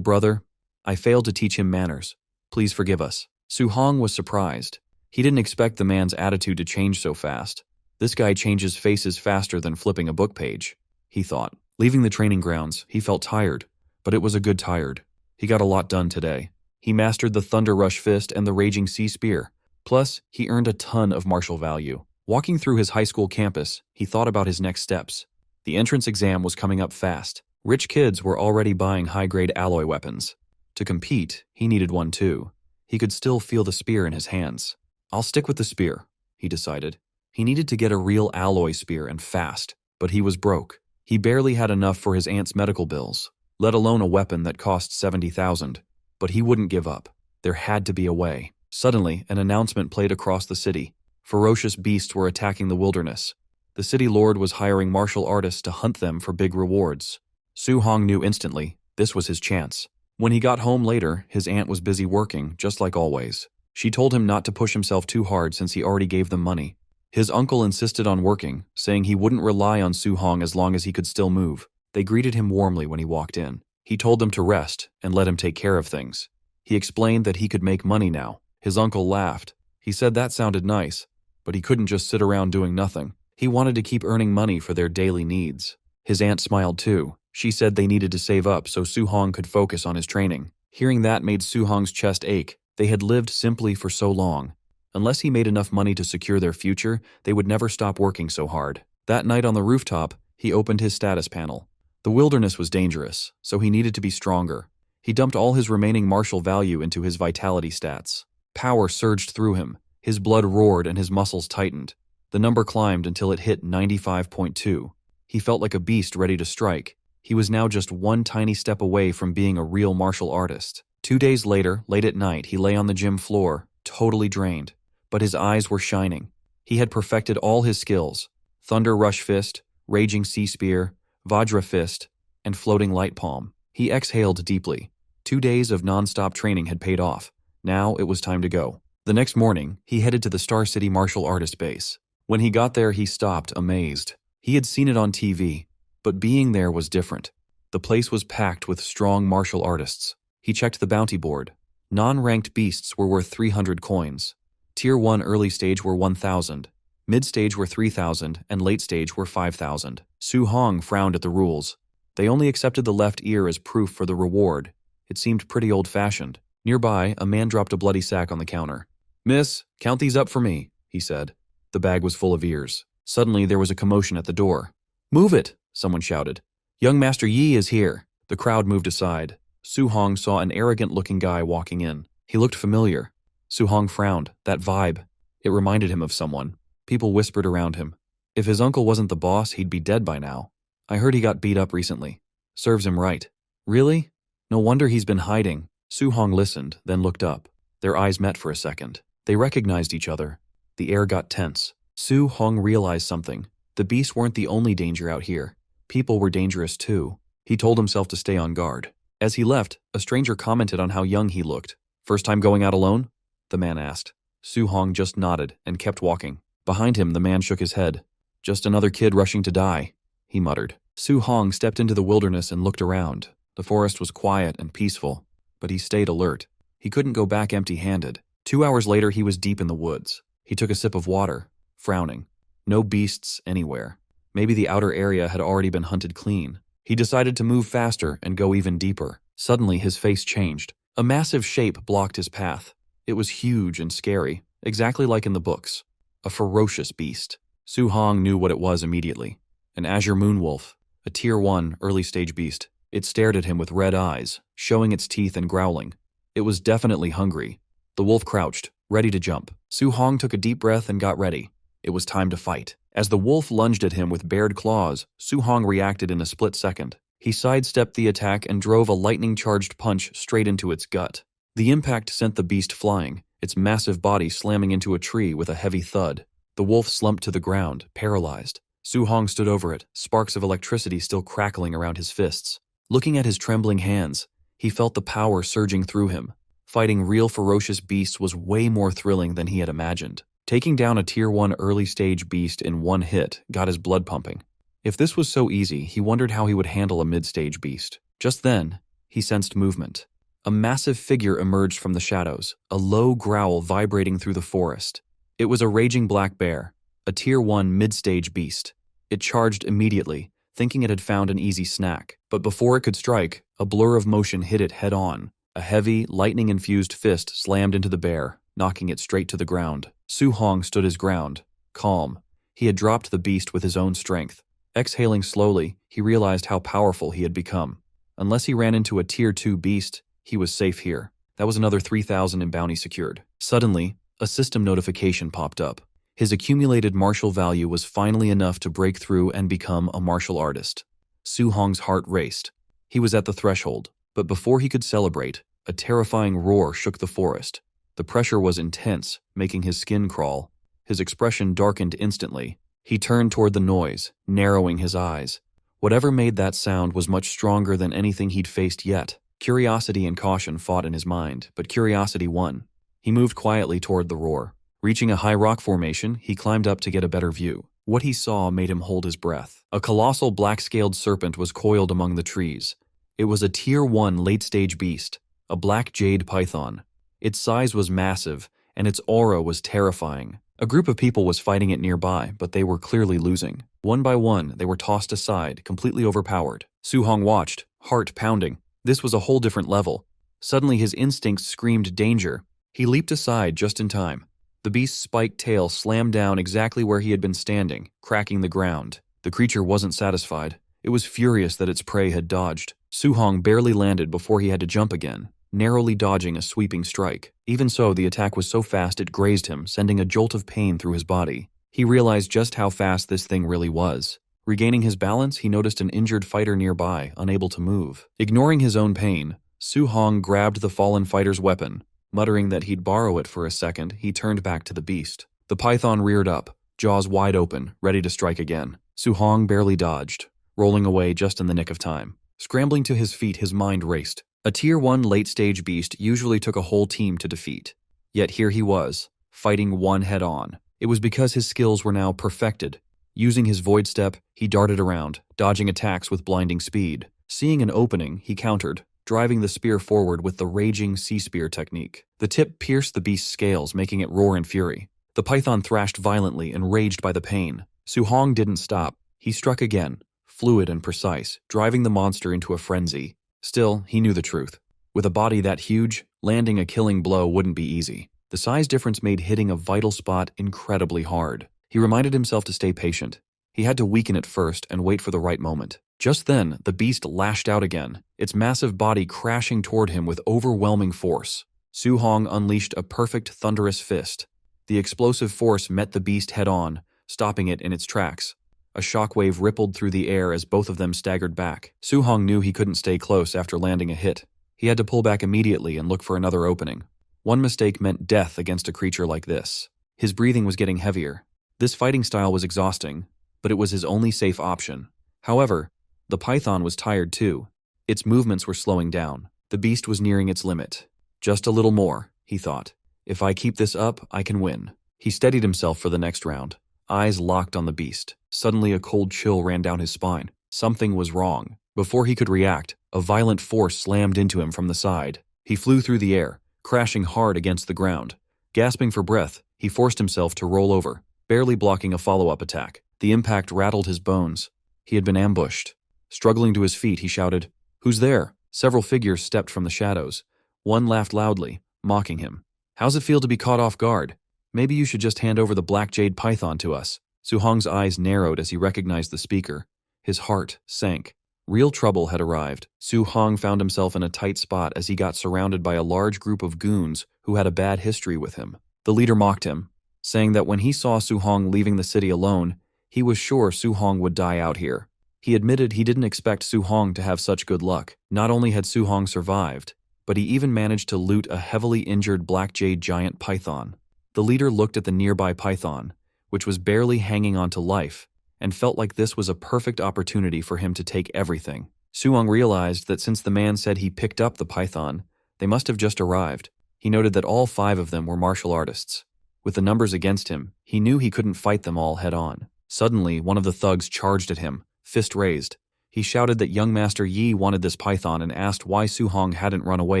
brother, I failed to teach him manners. Please forgive us. Su-hong was surprised. He didn't expect the man's attitude to change so fast. This guy changes faces faster than flipping a book page, he thought. Leaving the training grounds, he felt tired, but it was a good tired. He got a lot done today. He mastered the Thunder Rush Fist and the Raging Sea Spear. Plus, he earned a ton of martial value. Walking through his high school campus, he thought about his next steps. The entrance exam was coming up fast. Rich kids were already buying high-grade alloy weapons. To compete, he needed one too. He could still feel the spear in his hands. I'll stick with the spear, he decided. He needed to get a real alloy spear and fast, but he was broke. He barely had enough for his aunt's medical bills, let alone a weapon that cost $70,000. But he wouldn't give up. There had to be a way. Suddenly, an announcement played across the city. Ferocious beasts were attacking the wilderness. The city lord was hiring martial artists to hunt them for big rewards. Su-hong knew instantly this was his chance. When he got home later, his aunt was busy working, just like always. She told him not to push himself too hard since he already gave them money. His uncle insisted on working, saying he wouldn't rely on Su-hong as long as he could still move. They greeted him warmly when he walked in. He told them to rest and let him take care of things. He explained that he could make money now. His uncle laughed. He said that sounded nice, but he couldn't just sit around doing nothing. He wanted to keep earning money for their daily needs. His aunt smiled too. She said they needed to save up so Su-hong could focus on his training. Hearing that made Su-hong's chest ache. They had lived simply for so long. Unless he made enough money to secure their future, they would never stop working so hard. That night on the rooftop, he opened his status panel. The wilderness was dangerous, so he needed to be stronger. He dumped all his remaining martial value into his vitality stats. Power surged through him. His blood roared and his muscles tightened. The number climbed until it hit 95.2. He felt like a beast ready to strike. He was now just one tiny step away from being a real martial artist. 2 days later, late at night, he lay on the gym floor, totally drained. But his eyes were shining. He had perfected all his skills: Thunder Rush Fist, Raging Sea Spear, Vajra Fist, and Floating Light Palm. He exhaled deeply. 2 days of non-stop training had paid off. Now it was time to go. The next morning, he headed to the Star City martial artist base. When he got there, he stopped, amazed. He had seen it on TV, but being there was different. The place was packed with strong martial artists. He checked the bounty board. Non-ranked beasts were worth 300 coins. Tier 1 early stage were 1,000. Mid-stage were 3,000, and late stage were 5,000. Su-hong frowned at the rules. They only accepted the left ear as proof for the reward. It seemed pretty old-fashioned. Nearby, a man dropped a bloody sack on the counter. "Miss, count these up for me," he said. The bag was full of ears. Suddenly, there was a commotion at the door. "Move it!" someone shouted. "Young Master Yi is here." The crowd moved aside. Su-hong saw an arrogant-looking guy walking in. He looked familiar. Su-hong frowned. That vibe. It reminded him of someone. People whispered around him. If his uncle wasn't the boss, he'd be dead by now. I heard he got beat up recently. Serves him right. Really? No wonder he's been hiding. Su-hong listened, then looked up. Their eyes met for a second. They recognized each other. The air got tense. Su-hong realized something. The beasts weren't the only danger out here. People were dangerous too. He told himself to stay on guard. As he left, a stranger commented on how young he looked. "First time going out alone?" the man asked. Su-hong just nodded and kept walking. Behind him, the man shook his head. "Just another kid rushing to die," he muttered. Su-hong stepped into the wilderness and looked around. The forest was quiet and peaceful, but he stayed alert. He couldn't go back empty-handed. 2 hours later, he was deep in the woods. He took a sip of water, frowning. No beasts anywhere. Maybe the outer area had already been hunted clean. He decided to move faster and go even deeper. Suddenly, his face changed. A massive shape blocked his path. It was huge and scary, exactly like in the books. A ferocious beast. Su-hong knew what it was immediately. An azure moonwolf, a Tier 1 early-stage beast. It stared at him with red eyes, showing its teeth and growling. It was definitely hungry. The wolf crouched, ready to jump. Su-hong took a deep breath and got ready. It was time to fight. As the wolf lunged at him with bared claws, Su-hong reacted in a split second. He sidestepped the attack and drove a lightning-charged punch straight into its gut. The impact sent the beast flying, its massive body slamming into a tree with a heavy thud. The wolf slumped to the ground, paralyzed. Su-hong stood over it, sparks of electricity still crackling around his fists. Looking at his trembling hands, he felt the power surging through him. Fighting real ferocious beasts was way more thrilling than he had imagined. Taking down a Tier 1 early-stage beast in one hit got his blood pumping. If this was so easy, he wondered how he would handle a mid-stage beast. Just then, he sensed movement. A massive figure emerged from the shadows, a low growl vibrating through the forest. It was a raging black bear, a Tier 1 mid-stage beast. It charged immediately, thinking it had found an easy snack. But before it could strike, a blur of motion hit it head-on. A heavy, lightning-infused fist slammed into the bear, knocking it straight to the ground. Su Hong stood his ground, calm. He had dropped the beast with his own strength. Exhaling slowly, he realized how powerful he had become. Unless he ran into a Tier 2 beast, he was safe here. That was another 3,000 in bounty secured. Suddenly, a system notification popped up. His accumulated martial value was finally enough to break through and become a martial artist. Su Hong's heart raced. He was at the threshold, but before he could celebrate, a terrifying roar shook the forest. The pressure was intense, making his skin crawl. His expression darkened instantly. He turned toward the noise, narrowing his eyes. Whatever made that sound was much stronger than anything he'd faced yet. Curiosity and caution fought in his mind, but curiosity won. He moved quietly toward the roar. Reaching a high rock formation, he climbed up to get a better view. What he saw made him hold his breath. A colossal black-scaled serpent was coiled among the trees. It was a Tier 1 late-stage beast, a black jade python. Its size was massive, and its aura was terrifying. A group of people was fighting it nearby, but they were clearly losing. One by one, they were tossed aside, completely overpowered. Su Hong watched, heart pounding. This was a whole different level. Suddenly his instincts screamed danger. He leaped aside just in time. The beast's spiked tail slammed down exactly where he had been standing, cracking the ground. The creature wasn't satisfied. It was furious that its prey had dodged. Su Hong barely landed before he had to jump again, narrowly dodging a sweeping strike. Even so, the attack was so fast it grazed him, sending a jolt of pain through his body. He realized just how fast this thing really was. Regaining his balance, he noticed an injured fighter nearby, unable to move. Ignoring his own pain, Su Hong grabbed the fallen fighter's weapon. Muttering that he'd borrow it for a second, he turned back to the beast. The python reared up, jaws wide open, ready to strike again. Su Hong barely dodged, rolling away just in the nick of time. Scrambling to his feet, his mind raced. A Tier 1 late-stage beast usually took a whole team to defeat. Yet here he was, fighting one head-on. It was because his skills were now perfected. Using his void step, he darted around, dodging attacks with blinding speed. Seeing an opening, he countered, driving the spear forward with the raging sea spear technique. The tip pierced the beast's scales, making it roar in fury. The python thrashed violently, enraged by the pain. Su Hong didn't stop. He struck again, fluid and precise, driving the monster into a frenzy. Still, he knew the truth. With a body that huge, landing a killing blow wouldn't be easy. The size difference made hitting a vital spot incredibly hard. He reminded himself to stay patient. He had to weaken it first and wait for the right moment. Just then, the beast lashed out again, its massive body crashing toward him with overwhelming force. Su Hong unleashed a perfect thunderous fist. The explosive force met the beast head-on, stopping it in its tracks. A shockwave rippled through the air as both of them staggered back. Su Hong knew he couldn't stay close after landing a hit. He had to pull back immediately and look for another opening. One mistake meant death against a creature like this. His breathing was getting heavier. This fighting style was exhausting, but it was his only safe option. However, the python was tired too. Its movements were slowing down. The beast was nearing its limit. Just a little more, he thought. If I keep this up, I can win. He steadied himself for the next round, eyes locked on the beast. Suddenly a cold chill ran down his spine. Something was wrong. Before he could react, a violent force slammed into him from the side. He flew through the air, crashing hard against the ground. Gasping for breath, he forced himself to roll over, barely blocking a follow-up attack. The impact rattled his bones. He had been ambushed. Struggling to his feet, he shouted, "Who's there?" Several figures stepped from the shadows. One laughed loudly, mocking him. "How's it feel to be caught off guard? Maybe you should just hand over the black jade python to us." Su Hong's eyes narrowed as he recognized the speaker. His heart sank. Real trouble had arrived. Su Hong found himself in a tight spot as he got surrounded by a large group of goons who had a bad history with him. The leader mocked him, saying that when he saw Su Hong leaving the city alone, he was sure Su Hong would die out here. He admitted he didn't expect Su Hong to have such good luck. Not only had Su Hong survived, but he even managed to loot a heavily injured black jade giant python. The leader looked at the nearby python, which was barely hanging on to life, and felt like this was a perfect opportunity for him to take everything. Su Hong realized that since the man said he picked up the python, they must have just arrived. He noted that all 5 of them were martial artists. With the numbers against him, he knew he couldn't fight them all head-on. Suddenly, one of the thugs charged at him, fist raised. He shouted that young Master Yi wanted this python and asked why Su Hong hadn't run away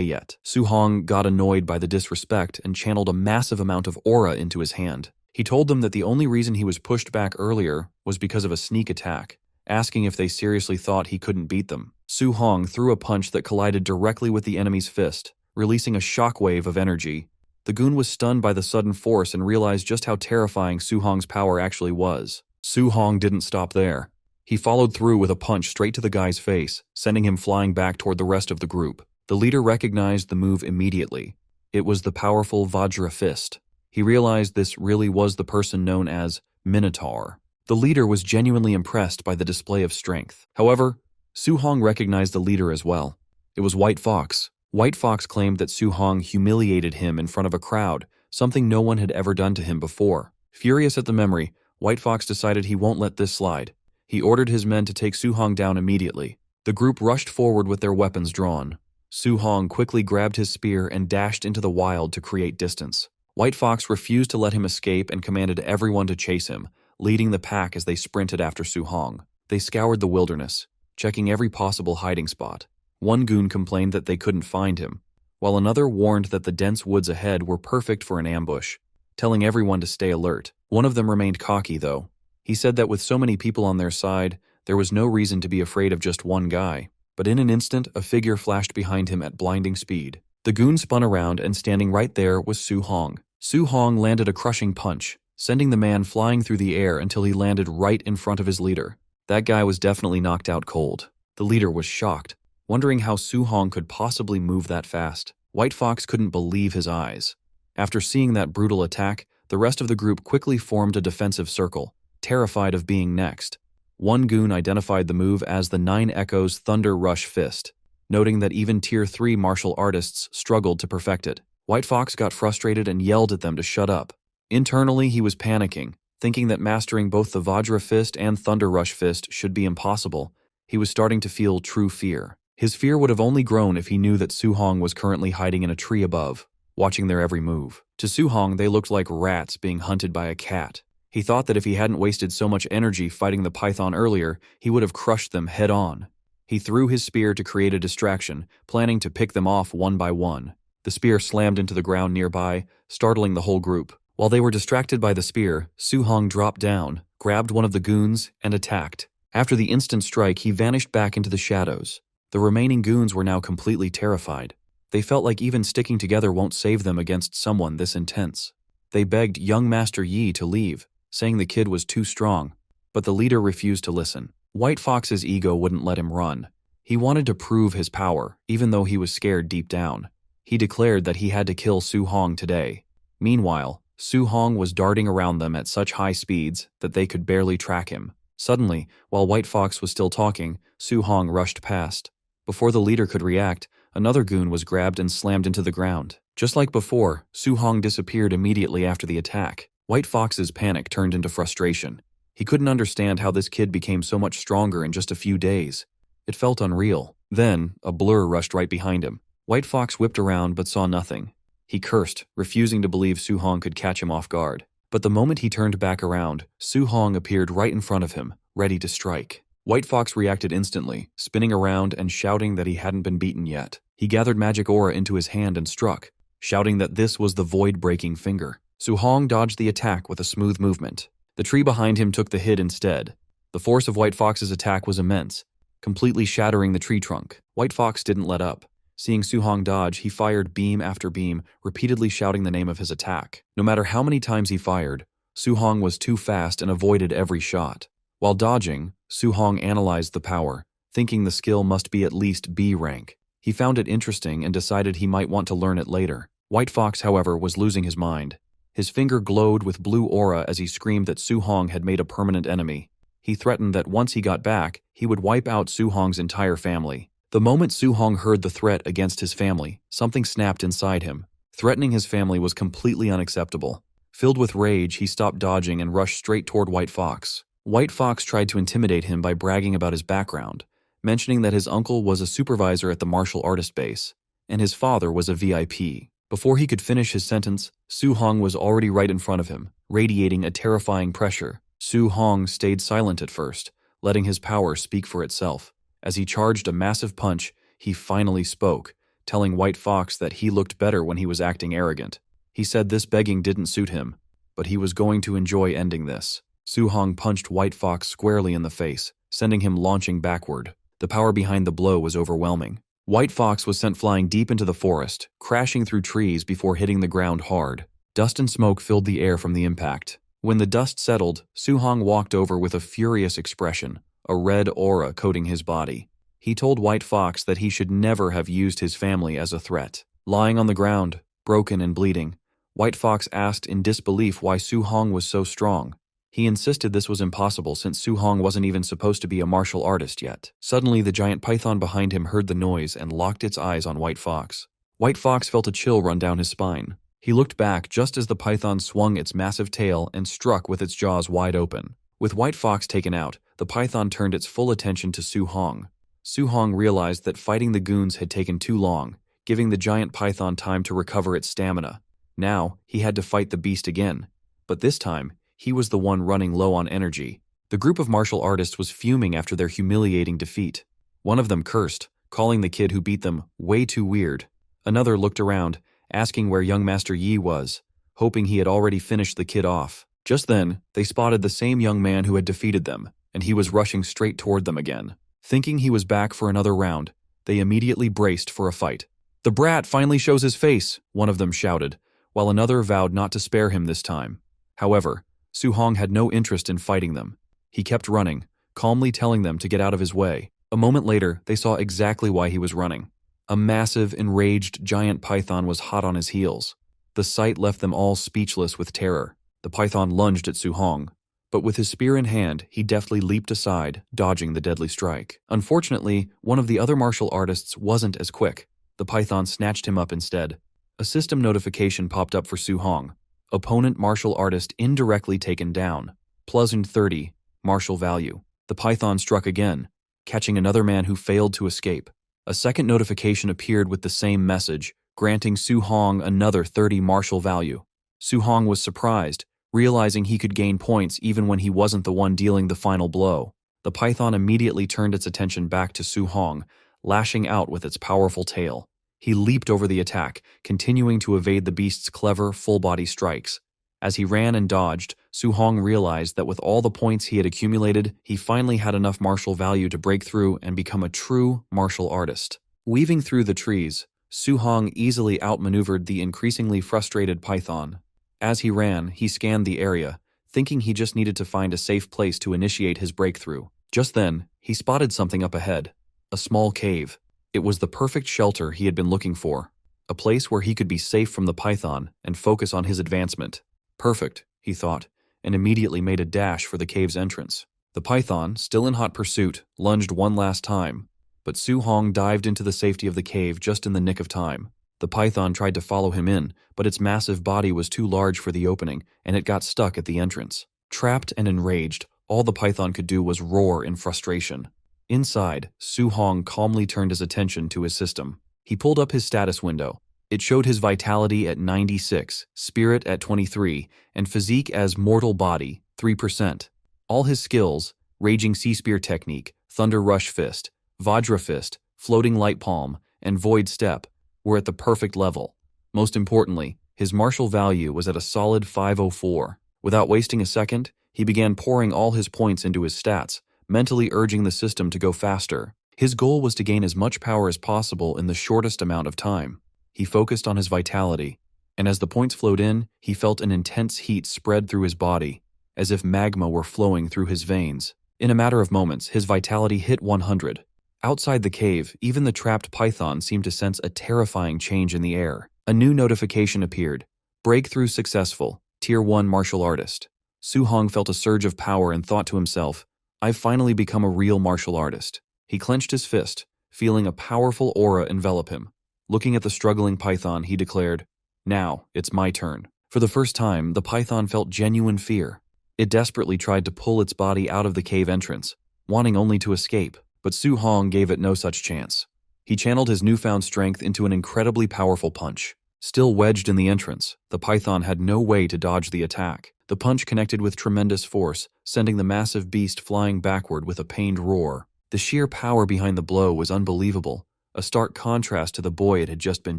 yet. Su Hong got annoyed by the disrespect and channeled a massive amount of aura into his hand. He told them that the only reason he was pushed back earlier was because of a sneak attack, asking if they seriously thought he couldn't beat them. Su Hong threw a punch that collided directly with the enemy's fist, releasing a shockwave of energy. The goon was stunned by the sudden force and realized just how terrifying Su Hong's power actually was. Su Hong didn't stop there. He followed through with a punch straight to the guy's face, sending him flying back toward the rest of the group. The leader recognized the move immediately. It was the powerful Vajra fist. He realized this really was the person known as Minotaur. The leader was genuinely impressed by the display of strength. However, Su Hong recognized the leader as well. It was White Fox. White Fox claimed that Su Hong humiliated him in front of a crowd, something no one had ever done to him before. Furious at the memory, White Fox decided he won't let this slide. He ordered his men to take Su Hong down immediately. The group rushed forward with their weapons drawn. Su Hong quickly grabbed his spear and dashed into the wild to create distance. White Fox refused to let him escape and commanded everyone to chase him, leading the pack as they sprinted after Su Hong. They scoured the wilderness, checking every possible hiding spot. One goon complained that they couldn't find him, while another warned that the dense woods ahead were perfect for an ambush, telling everyone to stay alert. One of them remained cocky, though. He said that with so many people on their side, there was no reason to be afraid of just one guy. But in an instant, a figure flashed behind him at blinding speed. The goon spun around, and standing right there was Su Hong. Su Hong landed a crushing punch, sending the man flying through the air until he landed right in front of his leader. That guy was definitely knocked out cold. The leader was shocked, wondering how Su Hong could possibly move that fast. White Fox couldn't believe his eyes. After seeing that brutal attack, the rest of the group quickly formed a defensive circle, terrified of being next. One goon identified the move as the Nine Echoes Thunder Rush Fist, noting that even Tier 3 martial artists struggled to perfect it. White Fox got frustrated and yelled at them to shut up. Internally, he was panicking, thinking that mastering both the Vajra Fist and Thunder Rush Fist should be impossible. He was starting to feel true fear. His fear would have only grown if he knew that Su Hong was currently hiding in a tree above, watching their every move. To Su Hong, they looked like rats being hunted by a cat. He thought that if he hadn't wasted so much energy fighting the python earlier, he would have crushed them head-on. He threw his spear to create a distraction, planning to pick them off one by one. The spear slammed into the ground nearby, startling the whole group. While they were distracted by the spear, Su Hong dropped down, grabbed one of the goons, and attacked. After the instant strike, he vanished back into the shadows. The remaining goons were now completely terrified. They felt like even sticking together won't save them against someone this intense. They begged young Master Yi to leave, saying the kid was too strong, but the leader refused to listen. White Fox's ego wouldn't let him run. He wanted to prove his power, even though he was scared deep down. He declared that he had to kill Su Hong today. Meanwhile, Su Hong was darting around them at such high speeds that they could barely track him. Suddenly, while White Fox was still talking, Su Hong rushed past. Before the leader could react, another goon was grabbed and slammed into the ground. Just like before, Su Hong disappeared immediately after the attack. White Fox's panic turned into frustration. He couldn't understand how this kid became so much stronger in just a few days. It felt unreal. Then, a blur rushed right behind him. White Fox whipped around but saw nothing. He cursed, refusing to believe Su Hong could catch him off guard. But the moment he turned back around, Su Hong appeared right in front of him, ready to strike. White Fox reacted instantly, spinning around and shouting that he hadn't been beaten yet. He gathered magic aura into his hand and struck, shouting that this was the void-breaking finger. Su Hong dodged the attack with a smooth movement. The tree behind him took the hit instead. The force of White Fox's attack was immense, completely shattering the tree trunk. White Fox didn't let up. Seeing Su Hong dodge, he fired beam after beam, repeatedly shouting the name of his attack. No matter how many times he fired, Su Hong was too fast and avoided every shot. While dodging, Su Hong analyzed the power, thinking the skill must be at least B rank. He found it interesting and decided he might want to learn it later. White Fox, however, was losing his mind. His finger glowed with blue aura as he screamed that Su Hong had made a permanent enemy. He threatened that once he got back, he would wipe out Su Hong's entire family. The moment Su Hong heard the threat against his family, something snapped inside him. Threatening his family was completely unacceptable. Filled with rage, he stopped dodging and rushed straight toward White Fox. White Fox tried to intimidate him by bragging about his background, mentioning that his uncle was a supervisor at the martial artist base, and his father was a VIP. Before he could finish his sentence, Su Hong was already right in front of him, radiating a terrifying pressure. Su Hong stayed silent at first, letting his power speak for itself. As he charged a massive punch, he finally spoke, telling White Fox that he looked better when he was acting arrogant. He said this begging didn't suit him, but he was going to enjoy ending this. Su Hong punched White Fox squarely in the face, sending him launching backward. The power behind the blow was overwhelming. White Fox was sent flying deep into the forest, crashing through trees before hitting the ground hard. Dust and smoke filled the air from the impact. When the dust settled, Su Hong walked over with a furious expression, a red aura coating his body. He told White Fox that he should never have used his family as a threat. Lying on the ground, broken and bleeding, White Fox asked in disbelief why Su Hong was so strong. He insisted this was impossible since Su Hong wasn't even supposed to be a martial artist yet. Suddenly, the giant python behind him heard the noise and locked its eyes on White Fox. White Fox felt a chill run down his spine. He looked back just as the python swung its massive tail and struck with its jaws wide open. With White Fox taken out, the python turned its full attention to Su Hong. Su Hong realized that fighting the goons had taken too long, giving the giant python time to recover its stamina. Now, he had to fight the beast again. But this time, he was the one running low on energy. The group of martial artists was fuming after their humiliating defeat. One of them cursed, calling the kid who beat them way too weird. Another looked around, asking where young Master Yi was, hoping he had already finished the kid off. Just then, they spotted the same young man who had defeated them, and he was rushing straight toward them again. Thinking he was back for another round, they immediately braced for a fight. "The brat finally shows his face," one of them shouted, while another vowed not to spare him this time. However, Su Hong had no interest in fighting them. He kept running, calmly telling them to get out of his way. A moment later, they saw exactly why he was running. A massive, enraged giant python was hot on his heels. The sight left them all speechless with terror. The python lunged at Su Hong, but with his spear in hand, he deftly leaped aside, dodging the deadly strike. Unfortunately, one of the other martial artists wasn't as quick. The python snatched him up instead. A system notification popped up for Su Hong. Opponent martial artist indirectly taken down. +30, martial value. The python struck again, catching another man who failed to escape. A second notification appeared with the same message, granting Su Hong another 30 martial value. Su Hong was surprised, realizing he could gain points even when he wasn't the one dealing the final blow. The python immediately turned its attention back to Su Hong, lashing out with its powerful tail. He leaped over the attack, continuing to evade the beast's clever, full-body strikes. As he ran and dodged, Su Hong realized that with all the points he had accumulated, he finally had enough martial value to break through and become a true martial artist. Weaving through the trees, Su Hong easily outmaneuvered the increasingly frustrated python. As he ran, he scanned the area, thinking he just needed to find a safe place to initiate his breakthrough. Just then, he spotted something up ahead, a small cave. It was the perfect shelter he had been looking for, a place where he could be safe from the python and focus on his advancement. Perfect, he thought, and immediately made a dash for the cave's entrance. The python, still in hot pursuit, lunged one last time, but Su Hong dived into the safety of the cave just in the nick of time. The python tried to follow him in, but its massive body was too large for the opening, and it got stuck at the entrance. Trapped and enraged, all the python could do was roar in frustration. Inside, Su Hong calmly turned his attention to his system. He pulled up his status window. It showed his vitality at 96, spirit at 23, and physique as mortal body, 3%. All his skills, Raging Sea Spear Technique, Thunder Rush Fist, Vajra Fist, Floating Light Palm, and Void Step, were at the perfect level. Most importantly, his martial value was at a solid 504. Without wasting a second, he began pouring all his points into his stats, mentally urging the system to go faster. His goal was to gain as much power as possible in the shortest amount of time. He focused on his vitality, and as the points flowed in, he felt an intense heat spread through his body, as if magma were flowing through his veins. In a matter of moments, his vitality hit 100. Outside the cave, even the trapped python seemed to sense a terrifying change in the air. A new notification appeared. Breakthrough successful, Tier 1 martial artist. Su Hong felt a surge of power and thought to himself, "I've finally become a real martial artist." He clenched his fist, feeling a powerful aura envelop him. Looking at the struggling python, he declared, "Now, it's my turn." For the first time, the python felt genuine fear. It desperately tried to pull its body out of the cave entrance, wanting only to escape, but Su Hong gave it no such chance. He channeled his newfound strength into an incredibly powerful punch. Still wedged in the entrance, the python had no way to dodge the attack. The punch connected with tremendous force, sending the massive beast flying backward with a pained roar. The sheer power behind the blow was unbelievable, a stark contrast to the boy it had just been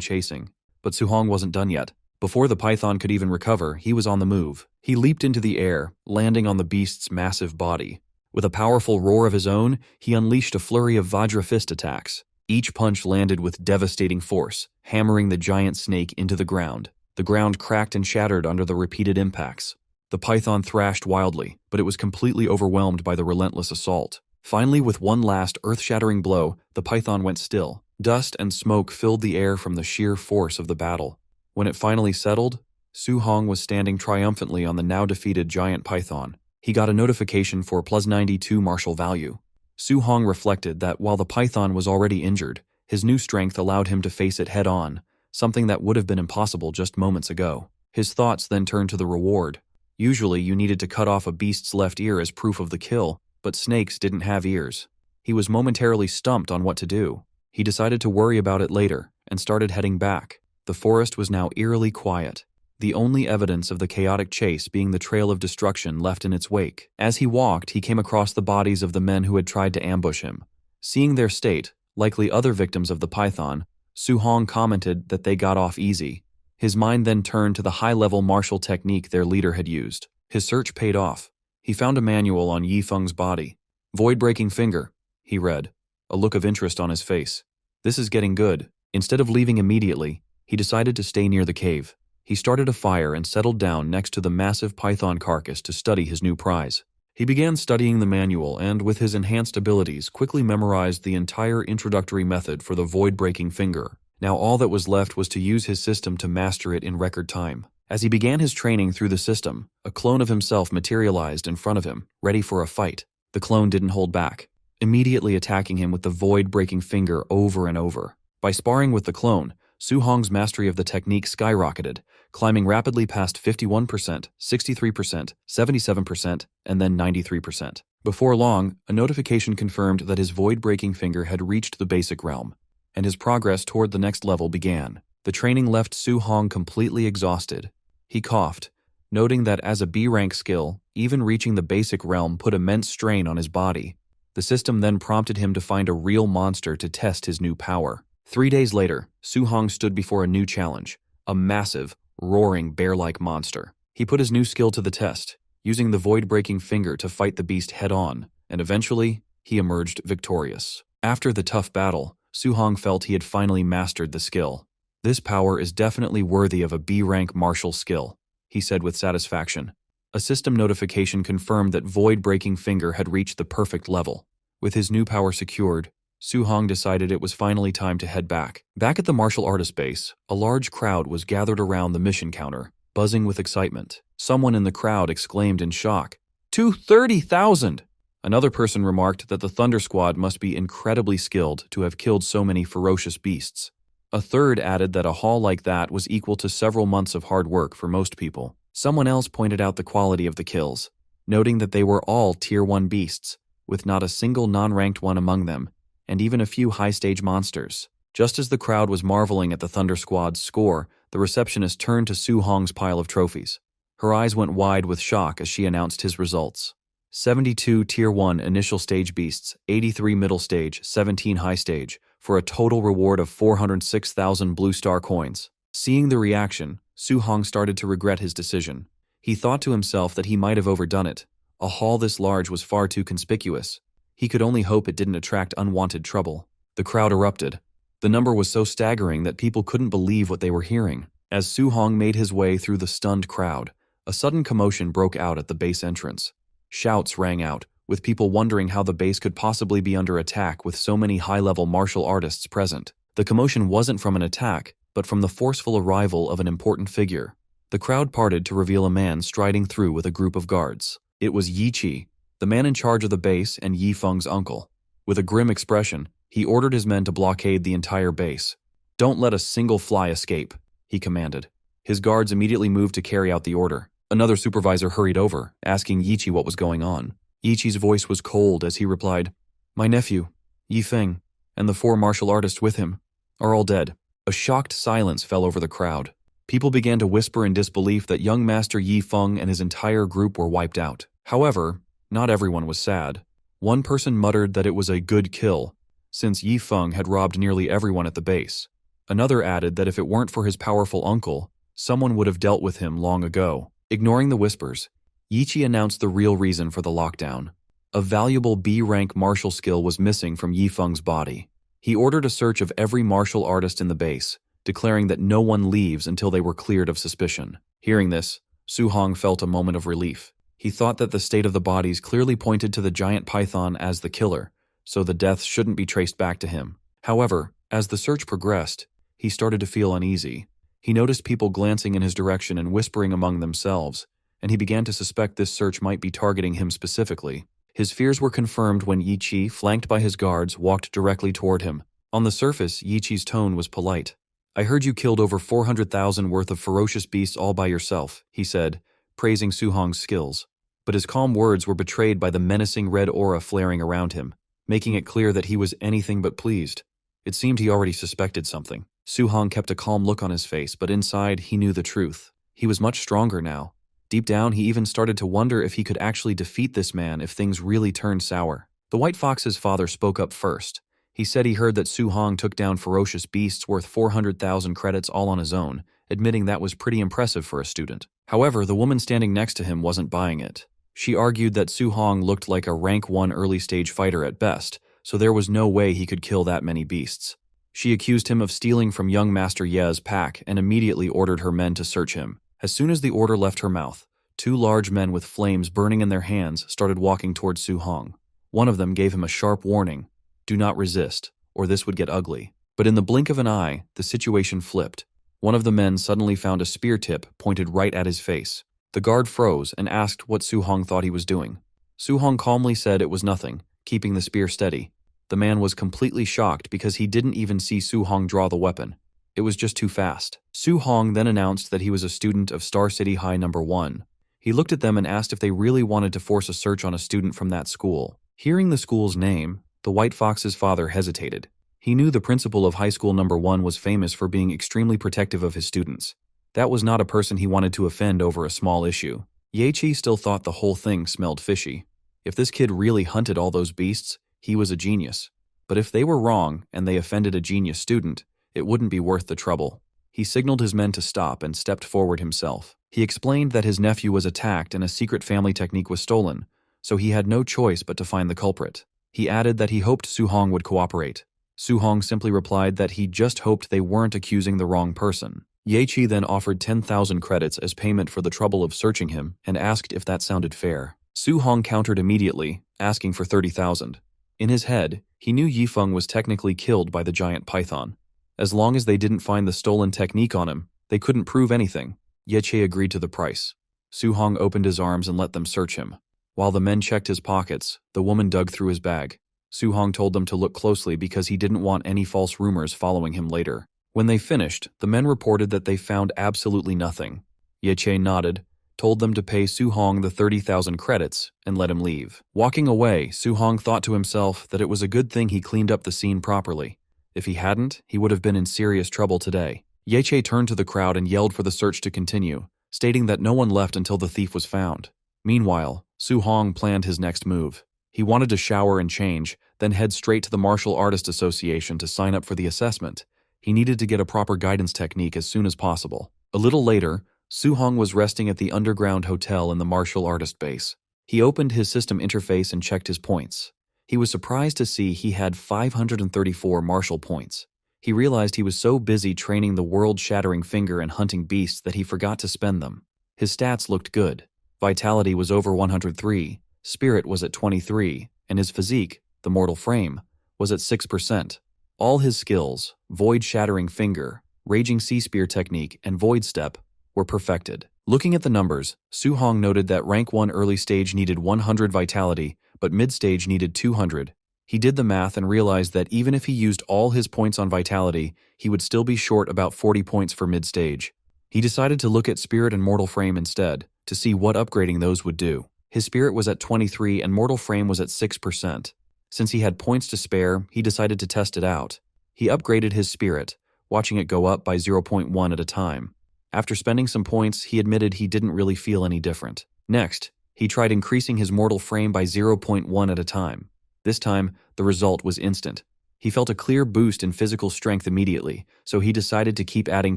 chasing. But Su-hong wasn't done yet. Before the python could even recover, he was on the move. He leaped into the air, landing on the beast's massive body. With a powerful roar of his own, he unleashed a flurry of Vajra fist attacks. Each punch landed with devastating force, hammering the giant snake into the ground. The ground cracked and shattered under the repeated impacts. The python thrashed wildly, but it was completely overwhelmed by the relentless assault. Finally, with one last earth-shattering blow, the python went still. Dust and smoke filled the air from the sheer force of the battle. When it finally settled, Su-hong was standing triumphantly on the now-defeated giant python. He got a notification for +92 martial value. Su-hong reflected that while the python was already injured, his new strength allowed him to face it head-on, something that would have been impossible just moments ago. His thoughts then turned to the reward. Usually, you needed to cut off a beast's left ear as proof of the kill, but snakes didn't have ears. He was momentarily stumped on what to do. He decided to worry about it later, and started heading back. The forest was now eerily quiet, the only evidence of the chaotic chase being the trail of destruction left in its wake. As he walked, he came across the bodies of the men who had tried to ambush him. Seeing their state, likely other victims of the python, Su-hong commented that they got off easy. His mind then turned to the high-level martial technique their leader had used. His search paid off. He found a manual on Yi Feng's body. "Void-breaking finger," he read, a look of interest on his face. "This is getting good." Instead of leaving immediately, he decided to stay near the cave. He started a fire and settled down next to the massive python carcass to study his new prize. He began studying the manual and, with his enhanced abilities, quickly memorized the entire introductory method for the void-breaking finger. Now all that was left was to use his system to master it in record time. As he began his training through the system, a clone of himself materialized in front of him, ready for a fight. The clone didn't hold back, immediately attacking him with the void-breaking finger over and over. By sparring with the clone, Su-hong's mastery of the technique skyrocketed, climbing rapidly past 51%, 63%, 77%, and then 93%. Before long, a notification confirmed that his void-breaking finger had reached the basic realm, and his progress toward the next level began. The training left Su-hong completely exhausted. He coughed, noting that as a B-rank skill, even reaching the basic realm put immense strain on his body. The system then prompted him to find a real monster to test his new power. 3 days later, Su-hong stood before a new challenge, a massive, roaring bear-like monster. He put his new skill to the test, using the void-breaking finger to fight the beast head-on, and eventually, he emerged victorious. After the tough battle, Su-hong felt he had finally mastered the skill. "This power is definitely worthy of a B-rank martial skill," he said with satisfaction. A system notification confirmed that void-breaking finger had reached the perfect level. With his new power secured, Su-hong decided it was finally time to head back. Back at the martial artist base, a large crowd was gathered around the mission counter, buzzing with excitement. Someone in the crowd exclaimed in shock, "230,000!" Another person remarked that the Thunder Squad must be incredibly skilled to have killed so many ferocious beasts. A third added that a haul like that was equal to several months of hard work for most people. Someone else pointed out the quality of the kills, noting that they were all Tier 1 beasts, with not a single non-ranked one among them, and even a few high-stage monsters. Just as the crowd was marveling at the Thunder Squad's score, the receptionist turned to Su-hong's pile of trophies. Her eyes went wide with shock as she announced his results. 72 Tier 1 initial stage beasts, 83 middle stage, 17 high stage, for a total reward of 406,000 blue star coins. Seeing the reaction, Su-hong started to regret his decision. He thought to himself that he might have overdone it. A haul this large was far too conspicuous. He could only hope it didn't attract unwanted trouble. The crowd erupted. The number was so staggering that people couldn't believe what they were hearing. As Su-hong made his way through the stunned crowd, a sudden commotion broke out at the base entrance. Shouts rang out, with people wondering how the base could possibly be under attack with so many high-level martial artists present. The commotion wasn't from an attack, but from the forceful arrival of an important figure. The crowd parted to reveal a man striding through with a group of guards. It was Yi Chi, the man in charge of the base and Yi Feng's uncle. With a grim expression, he ordered his men to blockade the entire base. "Don't let a single fly escape," he commanded. His guards immediately moved to carry out the order. Another supervisor hurried over, asking Yi Chi what was going on. Yi Chi's voice was cold as he replied, "My nephew, Yi Feng, and the 4 martial artists with him are all dead." A shocked silence fell over the crowd. People began to whisper in disbelief that young Master Yi Feng and his entire group were wiped out. However, not everyone was sad. One person muttered that it was a good kill, since Yi Feng had robbed nearly everyone at the base. Another added that if it weren't for his powerful uncle, someone would have dealt with him long ago. Ignoring the whispers, Yichi announced the real reason for the lockdown. A valuable B-rank martial skill was missing from Yi Feng's body. He ordered a search of every martial artist in the base, declaring that no one leaves until they were cleared of suspicion. Hearing this, Su Hong felt a moment of relief. He thought that the state of the bodies clearly pointed to the giant python as the killer, so the deaths shouldn't be traced back to him. However, as the search progressed, he started to feel uneasy. He noticed people glancing in his direction and whispering among themselves, and he began to suspect this search might be targeting him specifically. His fears were confirmed when Yi Chi, flanked by his guards, walked directly toward him. On the surface, Yi Chi's tone was polite. "I heard you killed over 400,000 worth of ferocious beasts all by yourself," he said, praising Su Hong's skills. But his calm words were betrayed by the menacing red aura flaring around him, making it clear that he was anything but pleased. It seemed he already suspected something. Su Hong kept a calm look on his face, but inside he knew the truth. He was much stronger now. Deep down, he even started to wonder if he could actually defeat this man if things really turned sour. The White Fox's father spoke up first. He said he heard that Su Hong took down ferocious beasts worth 400,000 credits all on his own, admitting that was pretty impressive for a student. However, the woman standing next to him wasn't buying it. She argued that Su Hong looked like a rank 1 early-stage fighter at best, so there was no way he could kill that many beasts. She accused him of stealing from young Master Ye's pack and immediately ordered her men to search him. As soon as the order left her mouth, 2 large men with flames burning in their hands started walking towards Su Hong. One of them gave him a sharp warning: "Do not resist, or this would get ugly." But in the blink of an eye, the situation flipped. One of the men suddenly found a spear tip pointed right at his face. The guard froze and asked what Su Hong thought he was doing. Su Hong calmly said it was nothing, keeping the spear steady. The man was completely shocked because he didn't even see Su Hong draw the weapon. It was just too fast. Su Hong then announced that he was a student of Star City High No. 1. He looked at them and asked if they really wanted to force a search on a student from that school. Hearing the school's name, the White Fox's father hesitated. He knew the principal of High School No. 1 was famous for being extremely protective of his students. That was not a person he wanted to offend over a small issue. Ye Chi still thought the whole thing smelled fishy. If this kid really hunted all those beasts, he was a genius. But if they were wrong and they offended a genius student, it wouldn't be worth the trouble. He signaled his men to stop and stepped forward himself. He explained that his nephew was attacked and a secret family technique was stolen, so he had no choice but to find the culprit. He added that he hoped Su Hong would cooperate. Su Hong simply replied that he just hoped they weren't accusing the wrong person. Ye Chi then offered 10,000 credits as payment for the trouble of searching him and asked if that sounded fair. Su Hong countered immediately, asking for 30,000. In his head, he knew Yi Feng was technically killed by the giant python. As long as they didn't find the stolen technique on him, they couldn't prove anything. Ye Chi agreed to the price. Su Hong opened his arms and let them search him. While the men checked his pockets, the woman dug through his bag. Su Hong told them to look closely because he didn't want any false rumors following him later. When they finished, the men reported that they found absolutely nothing. Ye Chi nodded, told them to pay Su Hong the 30,000 credits, and let him leave. Walking away, Su Hong thought to himself that it was a good thing he cleaned up the scene properly. If he hadn't, he would have been in serious trouble today. Ye Chi turned to the crowd and yelled for the search to continue, stating that no one left until the thief was found. Meanwhile, Su Hong planned his next move. He wanted to shower and change, then head straight to the Martial Artist Association to sign up for the assessment. He needed to get a proper guidance technique as soon as possible. A little later, Su Hong was resting at the underground hotel in the martial artist base. He opened his system interface and checked his points. He was surprised to see he had 534 martial points. He realized he was so busy training the world-shattering finger and hunting beasts that he forgot to spend them. His stats looked good. Vitality was over 103, Spirit was at 23, and his physique, the mortal frame, was at 6%. All his skills, Void-Shattering Finger, Raging Sea Spear Technique, and Void Step, were perfected. Looking at the numbers, Su Hong noted that Rank 1 early stage needed 100 Vitality, but mid-stage needed 200. He did the math and realized that even if he used all his points on Vitality, he would still be short about 40 points for mid-stage. He decided to look at Spirit and Mortal Frame instead, to see what upgrading those would do. His Spirit was at 23 and Mortal Frame was at 6%. Since he had points to spare, he decided to test it out. He upgraded his Spirit, watching it go up by 0.1 at a time. After spending some points, he admitted he didn't really feel any different. Next, he tried increasing his mortal frame by 0.1 at a time. This time, the result was instant. He felt a clear boost in physical strength immediately, so he decided to keep adding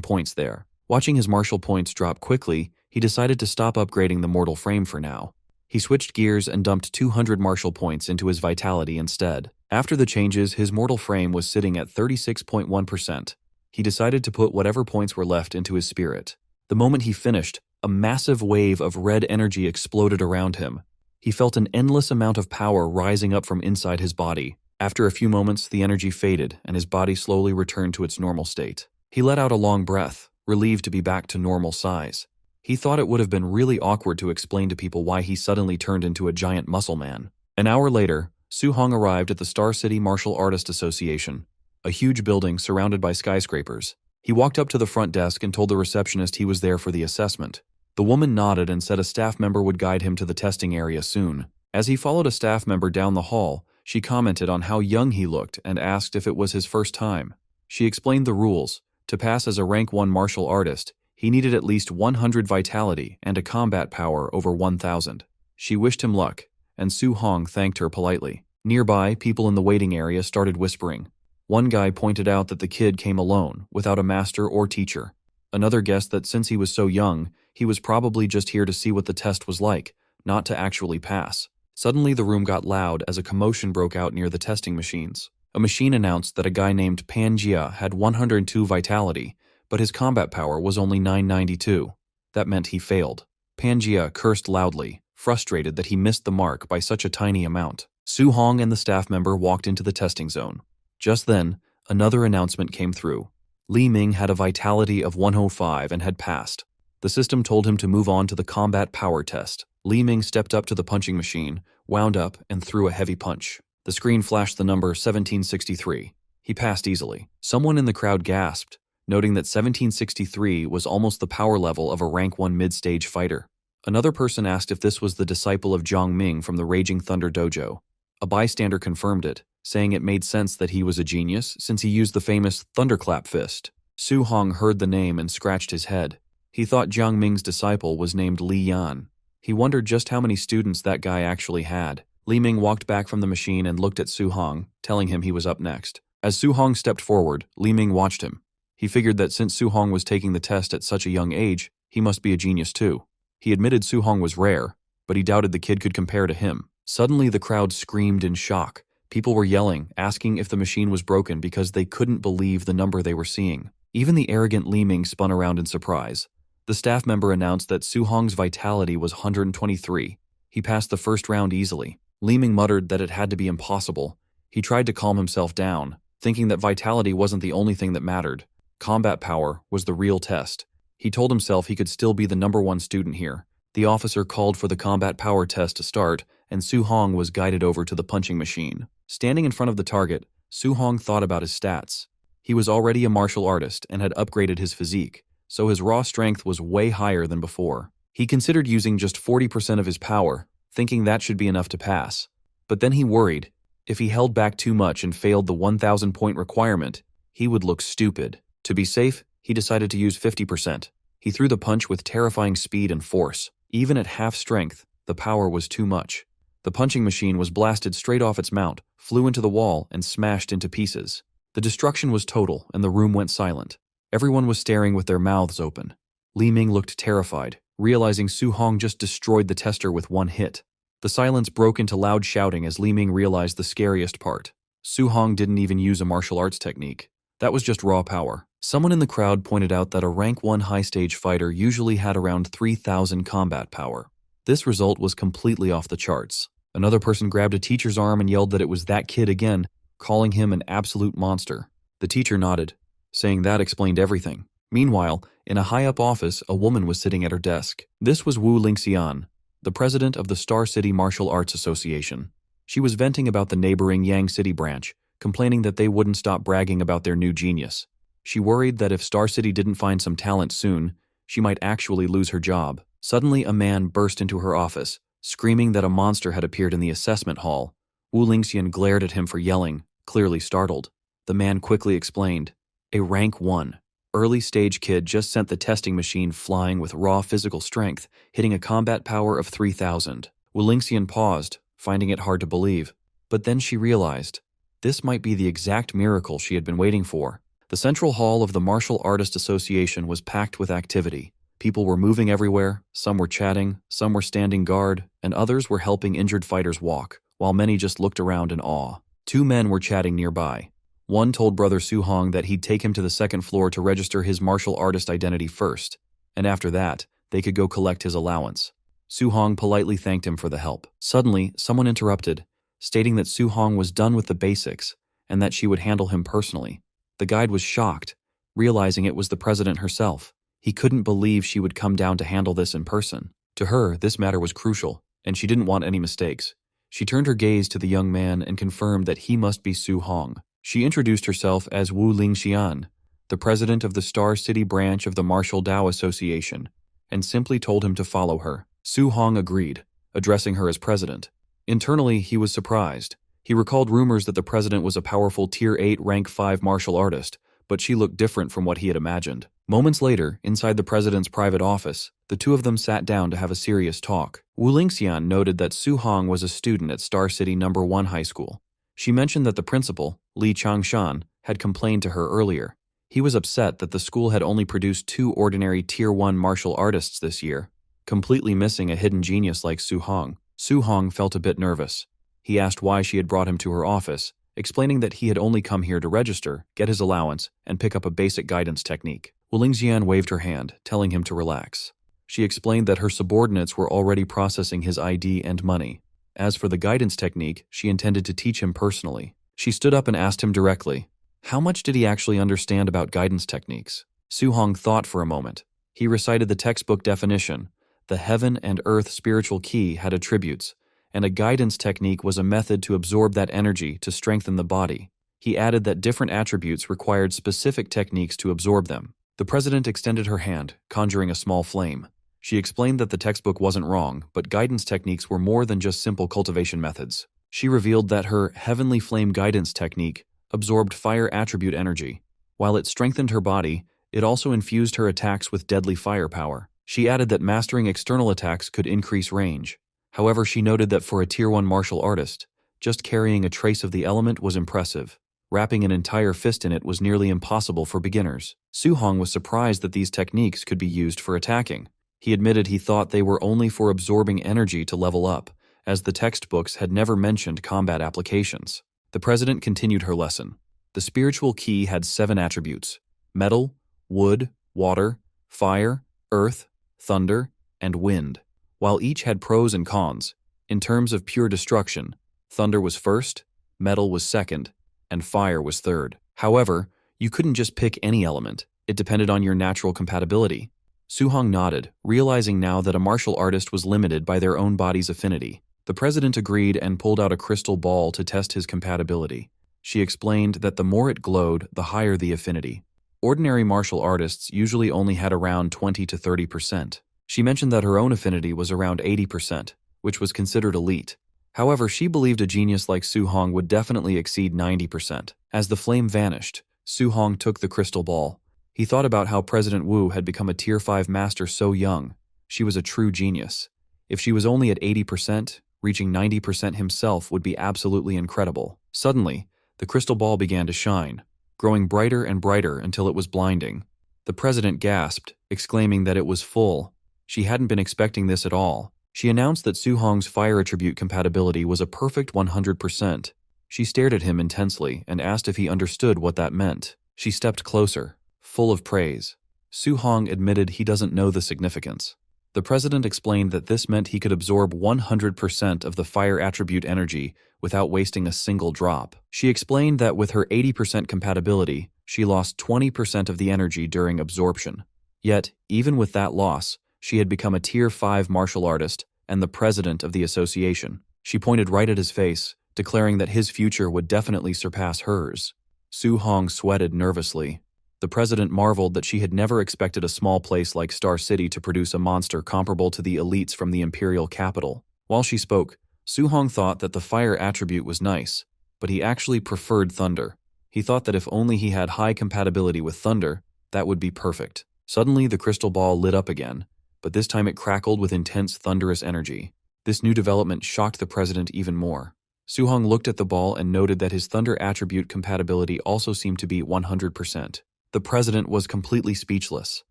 points there. Watching his martial points drop quickly, he decided to stop upgrading the mortal frame for now. He switched gears and dumped 200 martial points into his vitality instead. After the changes, his mortal frame was sitting at 36.1%. He decided to put whatever points were left into his spirit. The moment he finished, a massive wave of red energy exploded around him. He felt an endless amount of power rising up from inside his body. After a few moments, the energy faded and his body slowly returned to its normal state. He let out a long breath, relieved to be back to normal size. He thought it would have been really awkward to explain to people why he suddenly turned into a giant muscle man. An hour later, Su Hong arrived at the Star City Martial Artist Association, a huge building surrounded by skyscrapers. He walked up to the front desk and told the receptionist he was there for the assessment. The woman nodded and said a staff member would guide him to the testing area soon. As he followed a staff member down the hall, she commented on how young he looked and asked if it was his first time. She explained the rules. To pass as a rank 1 martial artist, he needed at least 100 vitality and a combat power over 1,000. She wished him luck, and Su Hong thanked her politely. Nearby, people in the waiting area started whispering. One guy pointed out that the kid came alone, without a master or teacher. Another guessed that since he was so young, he was probably just here to see what the test was like, not to actually pass. Suddenly the room got loud as a commotion broke out near the testing machines. A machine announced that a guy named Panjia had 102 vitality, but his combat power was only 992. That meant he failed. Panjia cursed loudly, frustrated that he missed the mark by such a tiny amount. Su Hong and the staff member walked into the testing zone. Just then, another announcement came through. Li Ming had a vitality of 105 and had passed. The system told him to move on to the combat power test. Li Ming stepped up to the punching machine, wound up, and threw a heavy punch. The screen flashed the number 1763. He passed easily. Someone in the crowd gasped, noting that 1763 was almost the power level of a rank 1 mid-stage fighter. Another person asked if this was the disciple of Zhang Ming from the Raging Thunder Dojo. A bystander confirmed it, saying it made sense that he was a genius since he used the famous thunderclap fist. Su Hong heard the name and scratched his head. He thought Zhang Ming's disciple was named Li Yan. He wondered just how many students that guy actually had. Li Ming walked back from the machine and looked at Su Hong, telling him he was up next. As Su Hong stepped forward, Li Ming watched him. He figured that since Su Hong was taking the test at such a young age, he must be a genius too. He admitted Su Hong was rare, but he doubted the kid could compare to him. Suddenly the crowd screamed in shock. People were yelling, asking if the machine was broken because they couldn't believe the number they were seeing. Even the arrogant Li Ming spun around in surprise. The staff member announced that Su Hong's vitality was 123. He passed the first round easily. Li Ming muttered that it had to be impossible. He tried to calm himself down, thinking that vitality wasn't the only thing that mattered. Combat power was the real test. He told himself he could still be the number 1 student here. The officer called for the combat power test to start, and Su Hong was guided over to the punching machine. Standing in front of the target, Su Hong thought about his stats. He was already a martial artist and had upgraded his physique, so his raw strength was way higher than before. He considered using just 40% of his power, thinking that should be enough to pass. But then he worried. If he held back too much and failed the 1,000-point requirement, he would look stupid. To be safe, he decided to use 50%. He threw the punch with terrifying speed and force. Even at half strength, the power was too much. The punching machine was blasted straight off its mount, flew into the wall, and smashed into pieces. The destruction was total, and the room went silent. Everyone was staring with their mouths open. Li Ming looked terrified, realizing Su Hong just destroyed the tester with one hit. The silence broke into loud shouting as Li Ming realized the scariest part. Su Hong didn't even use a martial arts technique. That was just raw power. Someone in the crowd pointed out that a rank 1 high-stage fighter usually had around 3,000 combat power. This result was completely off the charts. Another person grabbed a teacher's arm and yelled that it was that kid again, calling him an absolute monster. The teacher nodded, saying that explained everything. Meanwhile, in a high-up office, a woman was sitting at her desk. This was Wu Lingxian, the president of the Star City Martial Arts Association. She was venting about the neighboring Yang City branch, complaining that they wouldn't stop bragging about their new genius. She worried that if Star City didn't find some talent soon, she might actually lose her job. Suddenly, a man burst into her office, screaming that a monster had appeared in the assessment hall. Wu Lingxian glared at him for yelling, clearly startled. The man quickly explained, A rank 1. Early stage kid just sent the testing machine flying with raw physical strength, hitting a combat power of 3,000. Wulingshan paused, finding it hard to believe. But then she realized, this might be the exact miracle she had been waiting for. The central hall of the Martial Artist Association was packed with activity. People were moving everywhere, some were chatting, some were standing guard, and others were helping injured fighters walk, while many just looked around in awe. 2 men were chatting nearby. One told Brother Su-hong that he'd take him to the second floor to register his martial artist identity first, and after that, they could go collect his allowance. Su-hong politely thanked him for the help. Suddenly, someone interrupted, stating that Su-hong was done with the basics and that she would handle him personally. The guide was shocked, realizing it was the president herself. He couldn't believe she would come down to handle this in person. To her, this matter was crucial, and she didn't want any mistakes. She turned her gaze to the young man and confirmed that he must be Su-hong. She introduced herself as Wu Lingxian, the president of the Star City branch of the Martial Dao Association, and simply told him to follow her. Su-hong agreed, addressing her as president. Internally, he was surprised. He recalled rumors that the president was a powerful Tier 8 Rank 5 martial artist, but she looked different from what he had imagined. Moments later, inside the president's private office, the two of them sat down to have a serious talk. Wu Lingxian noted that Su-hong was a student at Star City No. 1 High School. She mentioned that the principal, Li Changshan, had complained to her earlier. He was upset that the school had only produced 2 ordinary Tier 1 martial artists this year, completely missing a hidden genius like Su-hong. Su-hong felt a bit nervous. He asked why she had brought him to her office, explaining that he had only come here to register, get his allowance, and pick up a basic guidance technique. Wu Lingxian waved her hand, telling him to relax. She explained that her subordinates were already processing his ID and money. As for the guidance technique, she intended to teach him personally. She stood up and asked him directly, how much did he actually understand about guidance techniques? Su-hong thought for a moment. He recited the textbook definition. The heaven and earth spiritual key had attributes, and a guidance technique was a method to absorb that energy to strengthen the body. He added that different attributes required specific techniques to absorb them. The president extended her hand, conjuring a small flame. She explained that the textbook wasn't wrong, but guidance techniques were more than just simple cultivation methods. She revealed that her heavenly flame guidance technique absorbed fire attribute energy. While it strengthened her body, it also infused her attacks with deadly firepower. She added that mastering external attacks could increase range. However, she noted that for a Tier 1 martial artist, just carrying a trace of the element was impressive. Wrapping an entire fist in it was nearly impossible for beginners. Su-hong was surprised that these techniques could be used for attacking. He admitted he thought they were only for absorbing energy to level up, as the textbooks had never mentioned combat applications. The president continued her lesson. The spiritual key had 7 attributes: metal, wood, water, fire, earth, thunder, and wind. While each had pros and cons, in terms of pure destruction, thunder was first, metal was second, and fire was third. However, you couldn't just pick any element. It depended on your natural compatibility. Su-hong nodded, realizing now that a martial artist was limited by their own body's affinity. The president agreed and pulled out a crystal ball to test his compatibility. She explained that the more it glowed, the higher the affinity. Ordinary martial artists usually only had around 20 to 30%. She mentioned that her own affinity was around 80%, which was considered elite. However, she believed a genius like Su-hong would definitely exceed 90%. As the flame vanished, Su-hong took the crystal ball. He thought about how President Wu had become a Tier 5 master so young. She was a true genius. If she was only at 80%, reaching 90% himself would be absolutely incredible. Suddenly, the crystal ball began to shine, growing brighter and brighter until it was blinding. The president gasped, exclaiming that it was full. She hadn't been expecting this at all. She announced that Su-hong's fire attribute compatibility was a perfect 100%. She stared at him intensely and asked if he understood what that meant. She stepped closer, full of praise. Su-hong admitted he doesn't know the significance. The president explained that this meant he could absorb 100% of the fire attribute energy without wasting a single drop. She explained that with her 80% compatibility, she lost 20% of the energy during absorption. Yet, even with that loss, she had become a Tier 5 martial artist and the president of the association. She pointed right at his face, declaring that his future would definitely surpass hers. Su-hong sweated nervously. The president marveled that she had never expected a small place like Star City to produce a monster comparable to the elites from the imperial capital. While she spoke, Su-hong thought that the fire attribute was nice, but he actually preferred thunder. He thought that if only he had high compatibility with thunder, that would be perfect. Suddenly, the crystal ball lit up again, but this time it crackled with intense thunderous energy. This new development shocked the president even more. Su-hong looked at the ball and noted that his thunder attribute compatibility also seemed to be 100%. The president was completely speechless.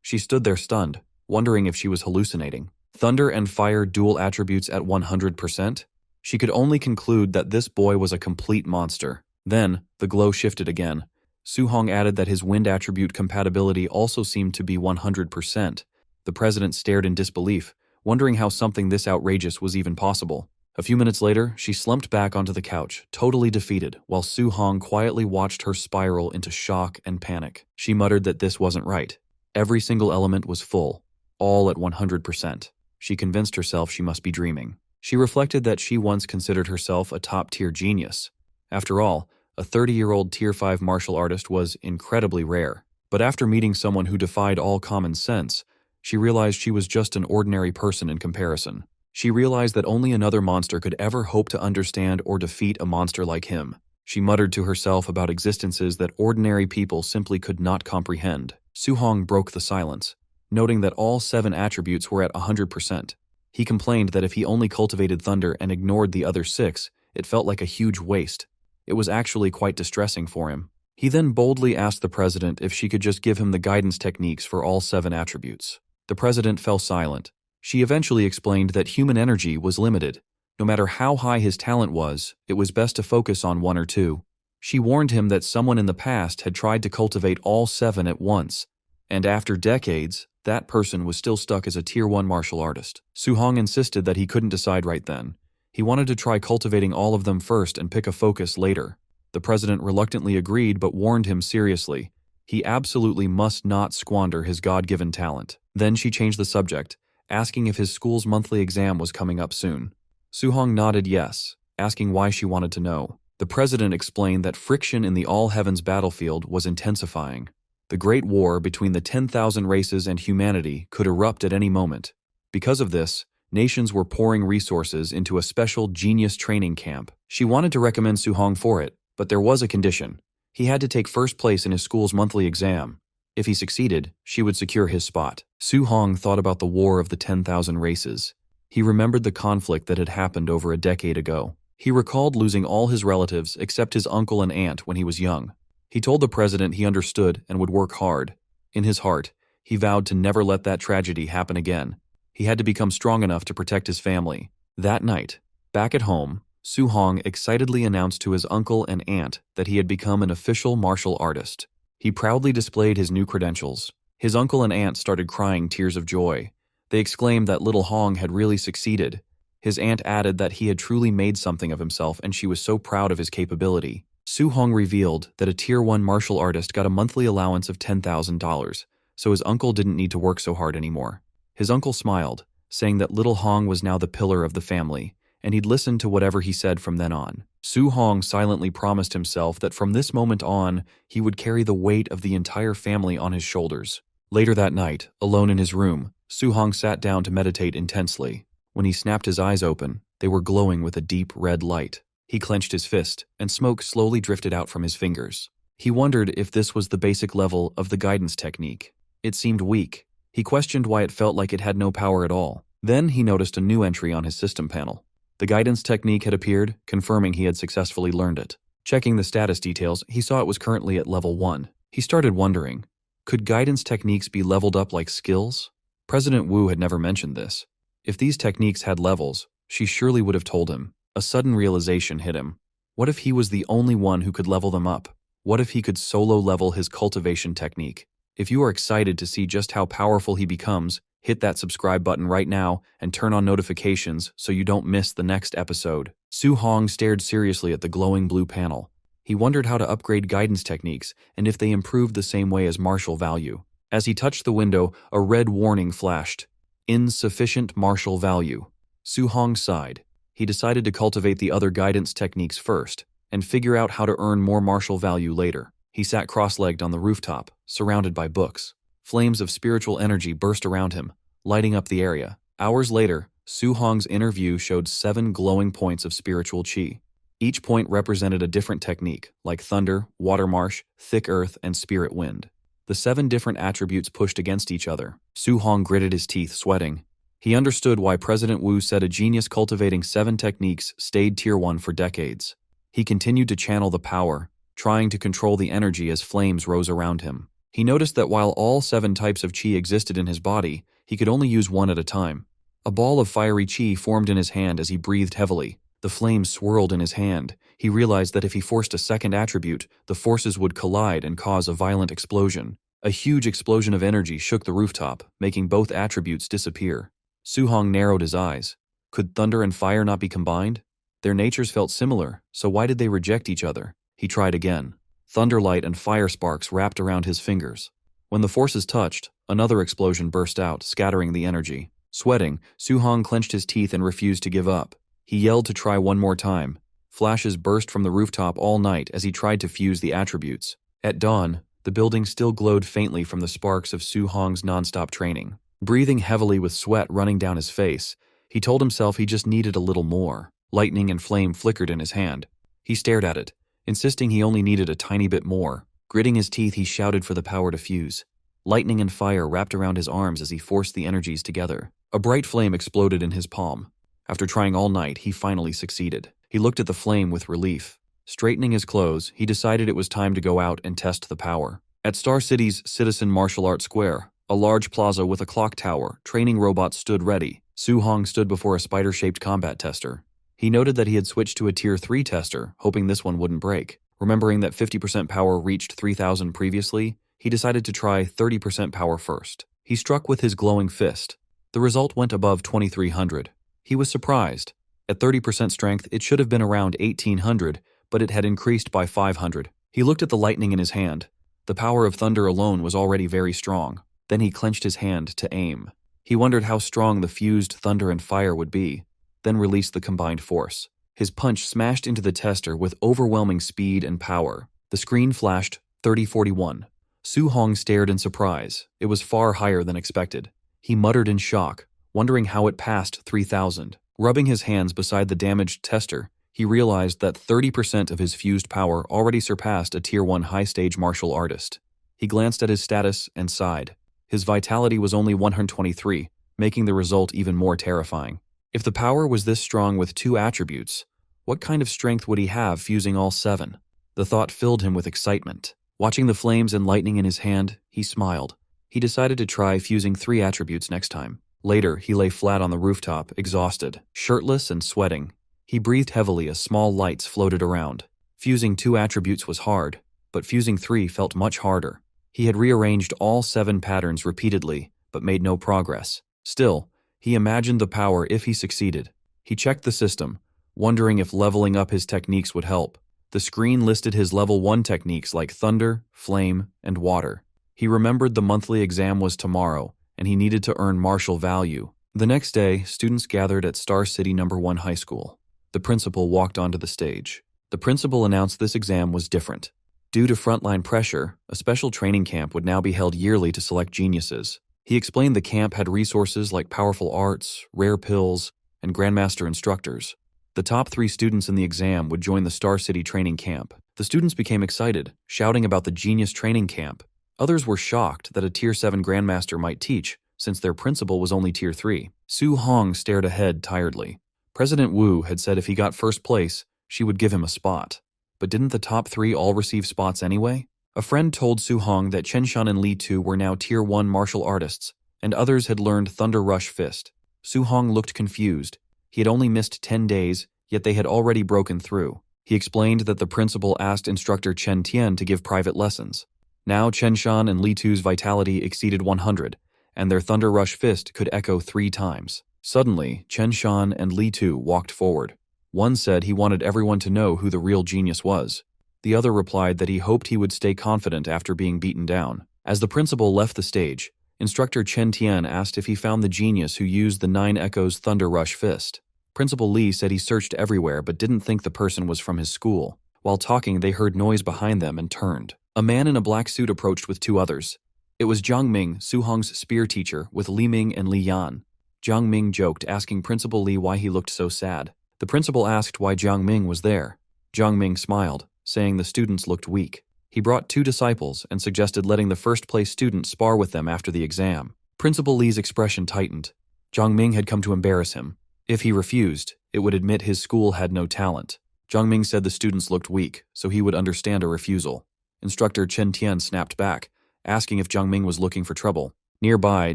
She stood there stunned, wondering if she was hallucinating. Thunder and fire dual attributes at 100%? She could only conclude that this boy was a complete monster. Then, the glow shifted again. Su-hong added that his wind attribute compatibility also seemed to be 100%. The president stared in disbelief, wondering how something this outrageous was even possible. A few minutes later, she slumped back onto the couch, totally defeated, while Su-hong quietly watched her spiral into shock and panic. She muttered that this wasn't right. Every single element was full, all at 100%. She convinced herself she must be dreaming. She reflected that she once considered herself a top-tier genius. After all, a 30-year-old Tier 5 martial artist was incredibly rare. But after meeting someone who defied all common sense, she realized she was just an ordinary person in comparison. She realized that only another monster could ever hope to understand or defeat a monster like him. She muttered to herself about existences that ordinary people simply could not comprehend. Su-hong broke the silence, noting that all 7 attributes were at 100%. He complained that if he only cultivated thunder and ignored the other 6, it felt like a huge waste. It was actually quite distressing for him. He then boldly asked the president if she could just give him the guidance techniques for all 7 attributes. The president fell silent. She eventually explained that human energy was limited. No matter how high his talent was, it was best to focus on 1 or 2. She warned him that someone in the past had tried to cultivate all 7 at once, and after decades, that person was still stuck as a Tier 1 martial artist. Su-hong insisted that he couldn't decide right then. He wanted to try cultivating all of them first and pick a focus later. The president reluctantly agreed but warned him seriously. He absolutely must not squander his God-given talent. Then she changed the subject, asking if his school's monthly exam was coming up soon. Su-hong nodded yes, asking why she wanted to know. The president explained that friction in the all-heavens battlefield was intensifying. The Great War between the 10,000 races and humanity could erupt at any moment. Because of this, nations were pouring resources into a special genius training camp. She wanted to recommend Su-hong for it, but there was a condition. He had to take first place in his school's monthly exam. If he succeeded, she would secure his spot. Su-hong thought about the War of the 10,000 Races. He remembered the conflict that had happened over a decade ago. He recalled losing all his relatives except his uncle and aunt when he was young. He told the president he understood and would work hard. In his heart, he vowed to never let that tragedy happen again. He had to become strong enough to protect his family. That night, back at home, Su-hong excitedly announced to his uncle and aunt that he had become an official martial artist. He proudly displayed his new credentials. His uncle and aunt started crying tears of joy. They exclaimed that little Hong had really succeeded. His aunt added that he had truly made something of himself and she was so proud of his capability. Su-hong revealed that a Tier 1 martial artist got a monthly allowance of $10,000, so his uncle didn't need to work so hard anymore. His uncle smiled, saying that little Hong was now the pillar of the family, and he'd listen to whatever he said from then on. Su-hong silently promised himself that from this moment on, he would carry the weight of the entire family on his shoulders. Later that night, alone in his room, Su-hong sat down to meditate intensely. When he snapped his eyes open, they were glowing with a deep red light. He clenched his fist, and smoke slowly drifted out from his fingers. He wondered if this was the basic level of the guidance technique. It seemed weak. He questioned why it felt like it had no power at all. Then he noticed a new entry on his system panel. The guidance technique had appeared, confirming he had successfully learned it. Checking the status details, he saw it was currently at level 1. He started wondering, could guidance techniques be leveled up like skills? President Wu had never mentioned this. If these techniques had levels, she surely would have told him. A sudden realization hit him. What if he was the only one who could level them up? What if he could solo level his cultivation technique? If you are excited to see just how powerful he becomes, hit that subscribe button right now and turn on notifications so you don't miss the next episode. Su-hong stared seriously at the glowing blue panel. He wondered how to upgrade guidance techniques and if they improved the same way as martial value. As he touched the window, a red warning flashed. Insufficient martial value. Su-hong sighed. He decided to cultivate the other guidance techniques first and figure out how to earn more martial value later. He sat cross-legged on the rooftop, surrounded by books. Flames of spiritual energy burst around him, lighting up the area. Hours later, Su-hong's inner view showed 7 glowing points of spiritual qi. Each point represented a different technique, like thunder, water marsh, thick earth, and spirit wind. The 7 different attributes pushed against each other. Su Hong gritted his teeth, sweating. He understood why President Wu said a genius cultivating 7 techniques stayed Tier 1 for decades. He continued to channel the power, trying to control the energy as flames rose around him. He noticed that while all 7 types of qi existed in his body, he could only use one at a time. A ball of fiery qi formed in his hand as he breathed heavily. The flames swirled in his hand. He realized that if he forced a second attribute, the forces would collide and cause a violent explosion. A huge explosion of energy shook the rooftop, making both attributes disappear. Su Hong narrowed his eyes. Could thunder and fire not be combined? Their natures felt similar, so why did they reject each other? He tried again. Thunderlight and fire sparks wrapped around his fingers. When the forces touched, another explosion burst out, scattering the energy. Sweating, Su Hong clenched his teeth and refused to give up. He yelled to try one more time. Flashes burst from the rooftop all night as he tried to fuse the attributes. At dawn, the building still glowed faintly from the sparks of Su Hong's nonstop training. Breathing heavily with sweat running down his face, he told himself he just needed a little more. Lightning and flame flickered in his hand. He stared at it, insisting he only needed a tiny bit more. Gritting his teeth, he shouted for the power to fuse. Lightning and fire wrapped around his arms as he forced the energies together. A bright flame exploded in his palm. After trying all night, he finally succeeded. He looked at the flame with relief. Straightening his clothes, he decided it was time to go out and test the power. At Star City's Citizen Martial Arts Square, a large plaza with a clock tower, training robots stood ready. Su Hong stood before a spider-shaped combat tester. He noted that he had switched to a Tier 3 tester, hoping this one wouldn't break. Remembering that 50% power reached 3,000 previously, he decided to try 30% power first. He struck with his glowing fist. The result went above 2,300. He was surprised. At 30% strength, it should have been around 1,800, but it had increased by 500. He looked at the lightning in his hand. The power of thunder alone was already very strong. Then he clenched his hand to aim. He wondered how strong the fused thunder and fire would be, then released the combined force. His punch smashed into the tester with overwhelming speed and power. The screen flashed 3041. Su Hong stared in surprise. It was far higher than expected. He muttered in shock, wondering how it passed 3,000. Rubbing his hands beside the damaged tester, he realized that 30% of his fused power already surpassed a Tier 1 high-stage martial artist. He glanced at his status and sighed. His vitality was only 123, making the result even more terrifying. If the power was this strong with 2 attributes, what kind of strength would he have fusing all 7? The thought filled him with excitement. Watching the flames and lightning in his hand, he smiled. He decided to try fusing 3 attributes next time. Later, he lay flat on the rooftop, exhausted, shirtless and sweating. He breathed heavily as small lights floated around. Fusing 2 attributes was hard, but fusing 3 felt much harder. He had rearranged all 7 patterns repeatedly, but made no progress. Still, he imagined the power if he succeeded. He checked the system, wondering if leveling up his techniques would help. The screen listed his level 1 techniques like thunder, flame, and water. He remembered the monthly exam was tomorrow, and he needed to earn martial value. The next day, students gathered at Star City No. 1 High School. The principal walked onto the stage. The principal announced this exam was different. Due to frontline pressure, a special training camp would now be held yearly to select geniuses. He explained the camp had resources like powerful arts, rare pills, and grandmaster instructors. The top 3 students in the exam would join the Star City training camp. The students became excited, shouting about the genius training camp. Others were shocked that a Tier 7 grandmaster might teach, since their principal was only Tier 3. Su Hong stared ahead tiredly. President Wu had said if he got first place, she would give him a spot. But didn't the top 3 all receive spots anyway? A friend told Su Hong that Chen Shan and Li Tu were now Tier 1 martial artists, and others had learned Thunder Rush Fist. Su Hong looked confused. He had only missed 10 days, yet they had already broken through. He explained that the principal asked instructor Chen Tian to give private lessons. Now Chen Shan and Li Tu's vitality exceeded 100, and their Thunder Rush Fist could echo 3 times. Suddenly, Chen Shan and Li Tu walked forward. One said he wanted everyone to know who the real genius was. The other replied that he hoped he would stay confident after being beaten down. As the principal left the stage, instructor Chen Tian asked if he found the genius who used the 9 Echoes Thunder Rush Fist. Principal Li said he searched everywhere but didn't think the person was from his school. While talking, they heard noise behind them and turned. A man in a black suit approached with 2 others. It was Jiang Ming, Su Hong's spear teacher, with Li Ming and Li Yan. Jiang Ming joked, asking Principal Li why he looked so sad. The principal asked why Jiang Ming was there. Jiang Ming smiled, saying the students looked weak. He brought 2 disciples and suggested letting the first-place student spar with them after the exam. Principal Li's expression tightened. Jiang Ming had come to embarrass him. If he refused, it would admit his school had no talent. Jiang Ming said the students looked weak, so he would understand a refusal. Instructor Chen Tian snapped back, asking if Jiang Ming was looking for trouble. Nearby,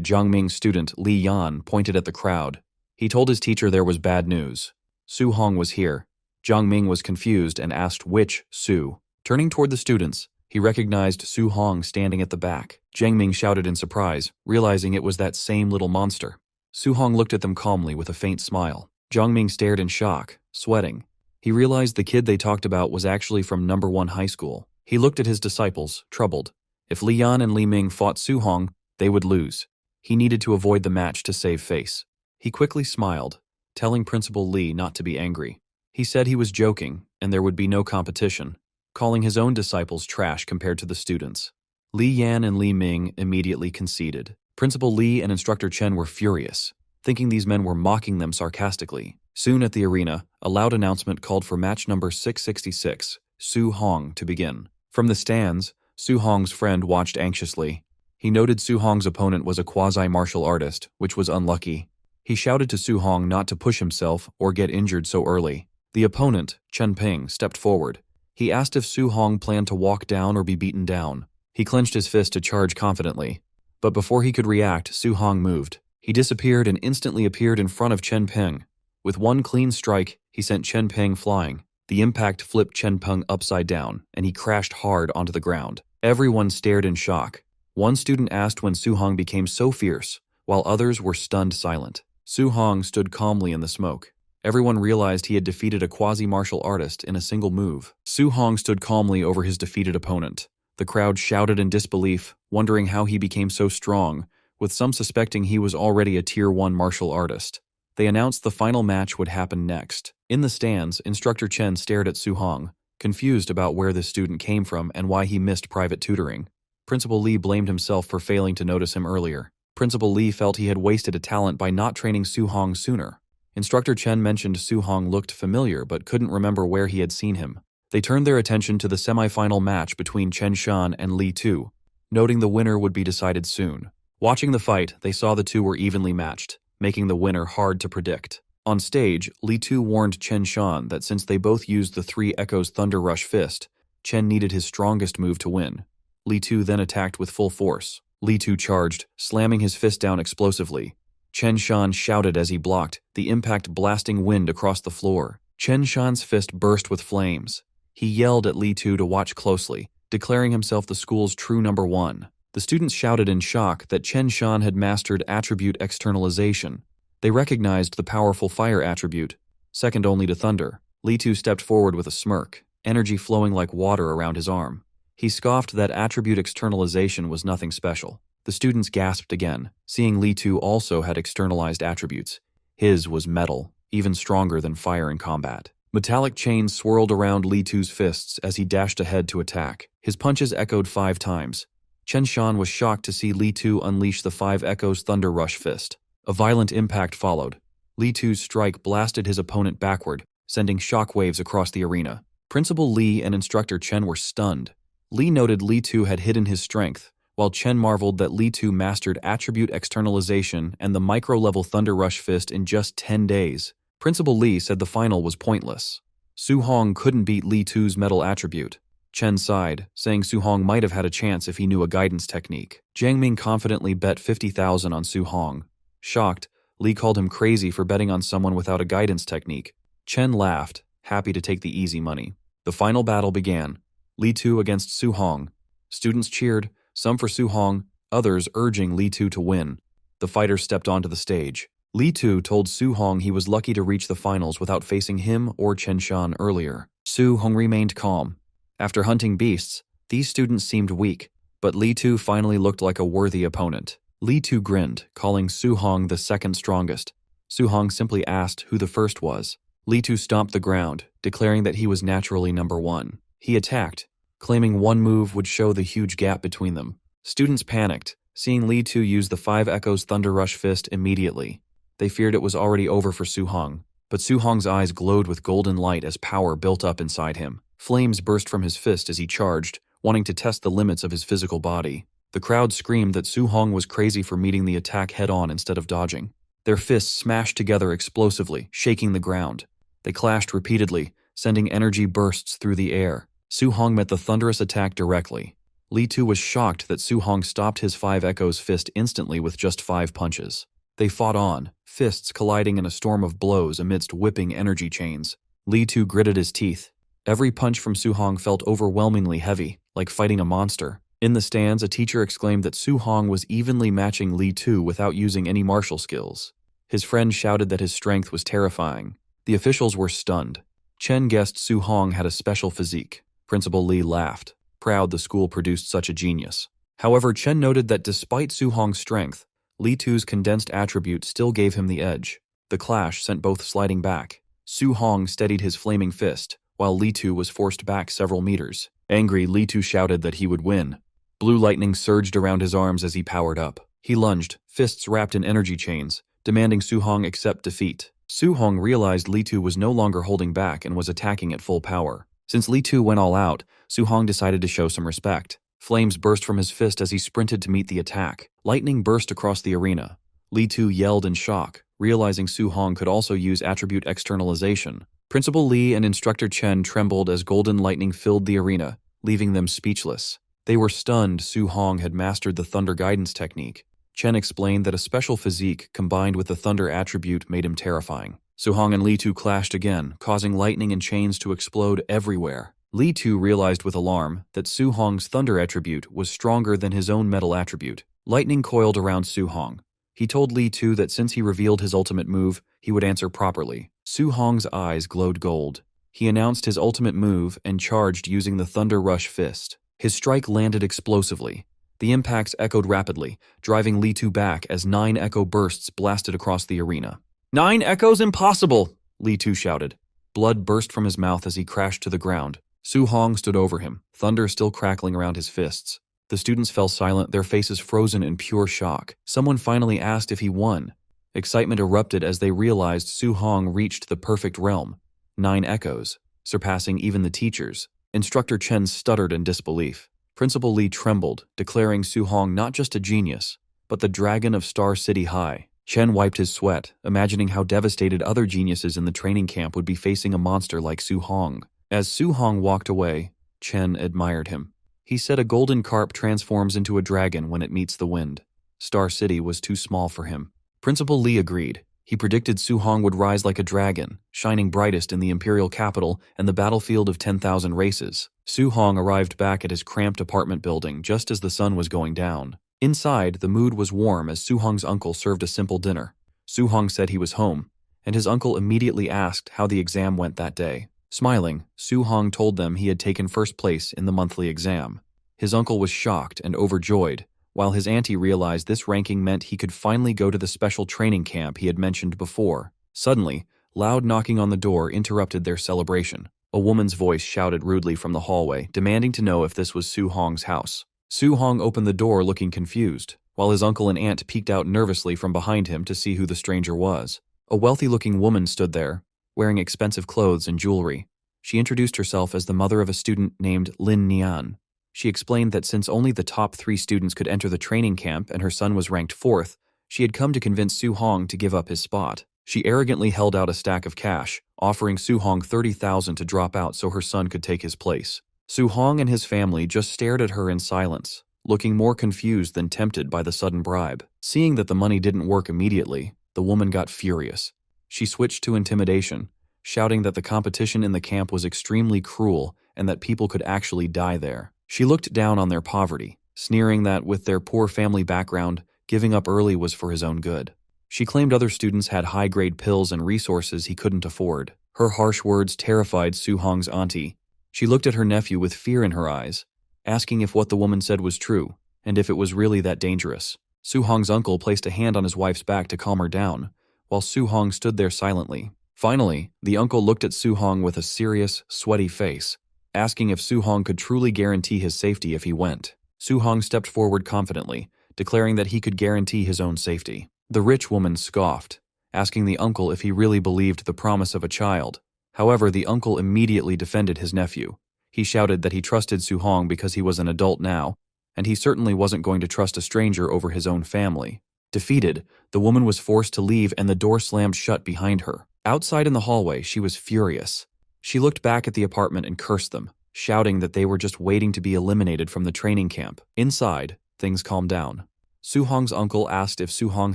Jiang Ming's student Li Yan pointed at the crowd. He told his teacher there was bad news. Su Hong was here. Jiang Ming was confused and asked which Su. Turning toward the students, he recognized Su Hong standing at the back. Jiang Ming shouted in surprise, realizing it was that same little monster. Su Hong looked at them calmly with a faint smile. Jiang Ming stared in shock, sweating. He realized the kid they talked about was actually from No. 1 high school. He looked at his disciples, troubled. If Li Yan and Li Ming fought Su Hong, they would lose. He needed to avoid the match to save face. He quickly smiled, telling Principal Li not to be angry. He said he was joking, and there would be no competition, calling his own disciples trash compared to the students. Li Yan and Li Ming immediately conceded. Principal Li and Instructor Chen were furious, thinking these men were mocking them sarcastically. Soon at the arena, a loud announcement called for match number 666, Su Hong, to begin. From the stands, Su Hong's friend watched anxiously. He noted Su Hong's opponent was a quasi-martial artist, which was unlucky. He shouted to Su Hong not to push himself or get injured so early. The opponent, Chen Ping, stepped forward. He asked if Su Hong planned to walk down or be beaten down. He clenched his fist to charge confidently. But before he could react, Su Hong moved. He disappeared and instantly appeared in front of Chen Ping. With one clean strike, he sent Chen Ping flying. The impact flipped Chen Ping upside down, and he crashed hard onto the ground. Everyone stared in shock. One student asked when Su Hong became so fierce, while others were stunned silent. Su Hong stood calmly in the smoke. Everyone realized he had defeated a quasi-martial artist in a single move. Su Hong stood calmly over his defeated opponent. The crowd shouted in disbelief, wondering how he became so strong, with some suspecting he was already a Tier 1 martial artist. They announced the final match would happen next. In the stands, Instructor Chen stared at Su Hong, confused about where this student came from and why he missed private tutoring. Principal Li blamed himself for failing to notice him earlier. Principal Li felt he had wasted a talent by not training Su Hong sooner. Instructor Chen mentioned Su Hong looked familiar but couldn't remember where he had seen him. They turned their attention to the semi-final match between Chen Shan and Li Tu, noting the winner would be decided soon. Watching the fight, they saw the two were evenly matched, making the winner hard to predict. On stage, Li Tu warned Chen Shan that since they both used the 3 Echoes Thunder Rush Fist, Chen needed his strongest move to win. Li Tu then attacked with full force. Li Tu charged, slamming his fist down explosively. Chen Shan shouted as he blocked, the impact blasting wind across the floor. Chen Shan's fist burst with flames. He yelled at Li Tu to watch closely, declaring himself the school's true number 1. The students shouted in shock that Chen Shan had mastered attribute externalization. They recognized the powerful fire attribute, second only to thunder. Li Tu stepped forward with a smirk, energy flowing like water around his arm. He scoffed that attribute externalization was nothing special. The students gasped again, seeing Li Tu also had externalized attributes. His was metal, even stronger than fire in combat. Metallic chains swirled around Li Tu's fists as he dashed ahead to attack. His punches echoed 5 times. Chen Shan was shocked to see Li Tu unleash the 5 Echoes Thunder Rush Fist. A violent impact followed. Li Tu's strike blasted his opponent backward, sending shockwaves across the arena. Principal Li and Instructor Chen were stunned. Li noted Li Tu had hidden his strength, while Chen marveled that Li Tu mastered attribute externalization and the micro-level Thunder Rush Fist in just 10 days. Principal Li said the final was pointless. Su Hong couldn't beat Li Tu's metal attribute. Chen sighed, saying Su Hong might have had a chance if he knew a guidance technique. Jiang Ming confidently bet 50,000 on Su Hong. Shocked, Li called him crazy for betting on someone without a guidance technique. Chen laughed, happy to take the easy money. The final battle began. Li Tu against Su Hong. Students cheered, some for Su Hong, others urging Li Tu to win. The fighters stepped onto the stage. Li Tu told Su Hong he was lucky to reach the finals without facing him or Chen Shan earlier. Su Hong remained calm. After hunting beasts, these students seemed weak, but Li Tu finally looked like a worthy opponent. Li Tu grinned, calling Su Hong the second strongest. Su Hong simply asked who the first was. Li Tu stomped the ground, declaring that he was naturally number 1. He attacked, claiming one move would show the huge gap between them. Students panicked, seeing Li Tu use the 5 Echoes Thunder Rush Fist immediately. They feared it was already over for Su Hong. But Su Hong's eyes glowed with golden light as power built up inside him. Flames burst from his fist as he charged, wanting to test the limits of his physical body. The crowd screamed that Su Hong was crazy for meeting the attack head-on instead of dodging. Their fists smashed together explosively, shaking the ground. They clashed repeatedly, sending energy bursts through the air. Su Hong met the thunderous attack directly. Li Tu was shocked that Su Hong stopped his 5 Echoes fist instantly with just 5 punches. They fought on, fists colliding in a storm of blows amidst whipping energy chains. Li Tu gritted his teeth. Every punch from Su Hong felt overwhelmingly heavy, like fighting a monster. In the stands, a teacher exclaimed that Su Hong was evenly matching Li Tu without using any martial skills. His friend shouted that his strength was terrifying. The officials were stunned. Chen guessed Su Hong had a special physique. Principal Li laughed, proud the school produced such a genius. However, Chen noted that despite Su Hong's strength, Li Tu's condensed attribute still gave him the edge. The clash sent both sliding back. Su Hong steadied his flaming fist, while Li Tu was forced back several meters. Angry, Li Tu shouted that he would win. Blue lightning surged around his arms as he powered up. He lunged, fists wrapped in energy chains, demanding Su Hong accept defeat. Su Hong realized Li Tu was no longer holding back and was attacking at full power. Since Li Tu went all out, Su Hong decided to show some respect. Flames burst from his fist as he sprinted to meet the attack. Lightning burst across the arena. Li Tu yelled in shock, realizing Su Hong could also use attribute externalization. Principal Li and Instructor Chen trembled as golden lightning filled the arena, leaving them speechless. They were stunned Su Hong had mastered the Thunder Guidance technique. Chen explained that a special physique combined with the Thunder attribute made him terrifying. Su Hong and Li Tu clashed again, causing lightning and chains to explode everywhere. Li Tu realized with alarm that Su Hong's Thunder attribute was stronger than his own metal attribute. Lightning coiled around Su Hong. He told Li Tu that since he revealed his ultimate move, he would answer properly. Su Hong's eyes glowed gold. He announced his ultimate move and charged using the Thunder Rush Fist. His strike landed explosively. The impacts echoed rapidly, driving Li Tu back as 9 echo bursts blasted across the arena. 9 echoes impossible! Li Tu shouted. Blood burst from his mouth as he crashed to the ground. Su Hong stood over him, thunder still crackling around his fists. The students fell silent, their faces frozen in pure shock. Someone finally asked if he won. Excitement erupted as they realized Su Hong reached the perfect realm. 9 echoes, surpassing even the teachers. Instructor Chen stuttered in disbelief. Principal Li trembled, declaring Su Hong not just a genius, but the dragon of Star City High. Chen wiped his sweat, imagining how devastated other geniuses in the training camp would be facing a monster like Su Hong. As Su Hong walked away, Chen admired him. He said a golden carp transforms into a dragon when it meets the wind. Star City was too small for him. Principal Li agreed. He predicted Su Hong would rise like a dragon, shining brightest in the imperial capital and the battlefield of 10,000 races. Su Hong arrived back at his cramped apartment building just as the sun was going down. Inside, the mood was warm as Su Hong's uncle served a simple dinner. Su Hong said he was home, and his uncle immediately asked how the exam went that day. Smiling, Su Hong told them he had taken first place in the monthly exam. His uncle was shocked and overjoyed, while his auntie realized this ranking meant he could finally go to the special training camp he had mentioned before. Suddenly, loud knocking on the door interrupted their celebration. A woman's voice shouted rudely from the hallway, demanding to know if this was Su Hong's house. Su Hong opened the door looking confused, while his uncle and aunt peeked out nervously from behind him to see who the stranger was. A wealthy-looking woman stood there, wearing expensive clothes and jewelry. She introduced herself as the mother of a student named Lin Nian. She explained that since only the top 3 students could enter the training camp and her son was ranked 4th, she had come to convince Su Hong to give up his spot. She arrogantly held out a stack of cash, offering Su Hong 30,000 to drop out so her son could take his place. Su Hong and his family just stared at her in silence, looking more confused than tempted by the sudden bribe. Seeing that the money didn't work immediately, the woman got furious. She switched to intimidation, shouting that the competition in the camp was extremely cruel and that people could actually die there. She looked down on their poverty, sneering that with their poor family background, giving up early was for his own good. She claimed other students had high-grade pills and resources he couldn't afford. Her harsh words terrified Su Hong's auntie. She looked at her nephew with fear in her eyes, asking if what the woman said was true, and if it was really that dangerous. Su Hong's uncle placed a hand on his wife's back to calm her down, while Su Hong stood there silently. Finally, the uncle looked at Su Hong with a serious, sweaty face, asking if Su Hong could truly guarantee his safety if he went. Su Hong stepped forward confidently, declaring that he could guarantee his own safety. The rich woman scoffed, asking the uncle if he really believed the promise of a child. However, the uncle immediately defended his nephew. He shouted that he trusted Su-hong because he was an adult now, and he certainly wasn't going to trust a stranger over his own family. Defeated, the woman was forced to leave and the door slammed shut behind her. Outside in the hallway, she was furious. She looked back at the apartment and cursed them, shouting that they were just waiting to be eliminated from the training camp. Inside, things calmed down. Su-hong's uncle asked if Su-hong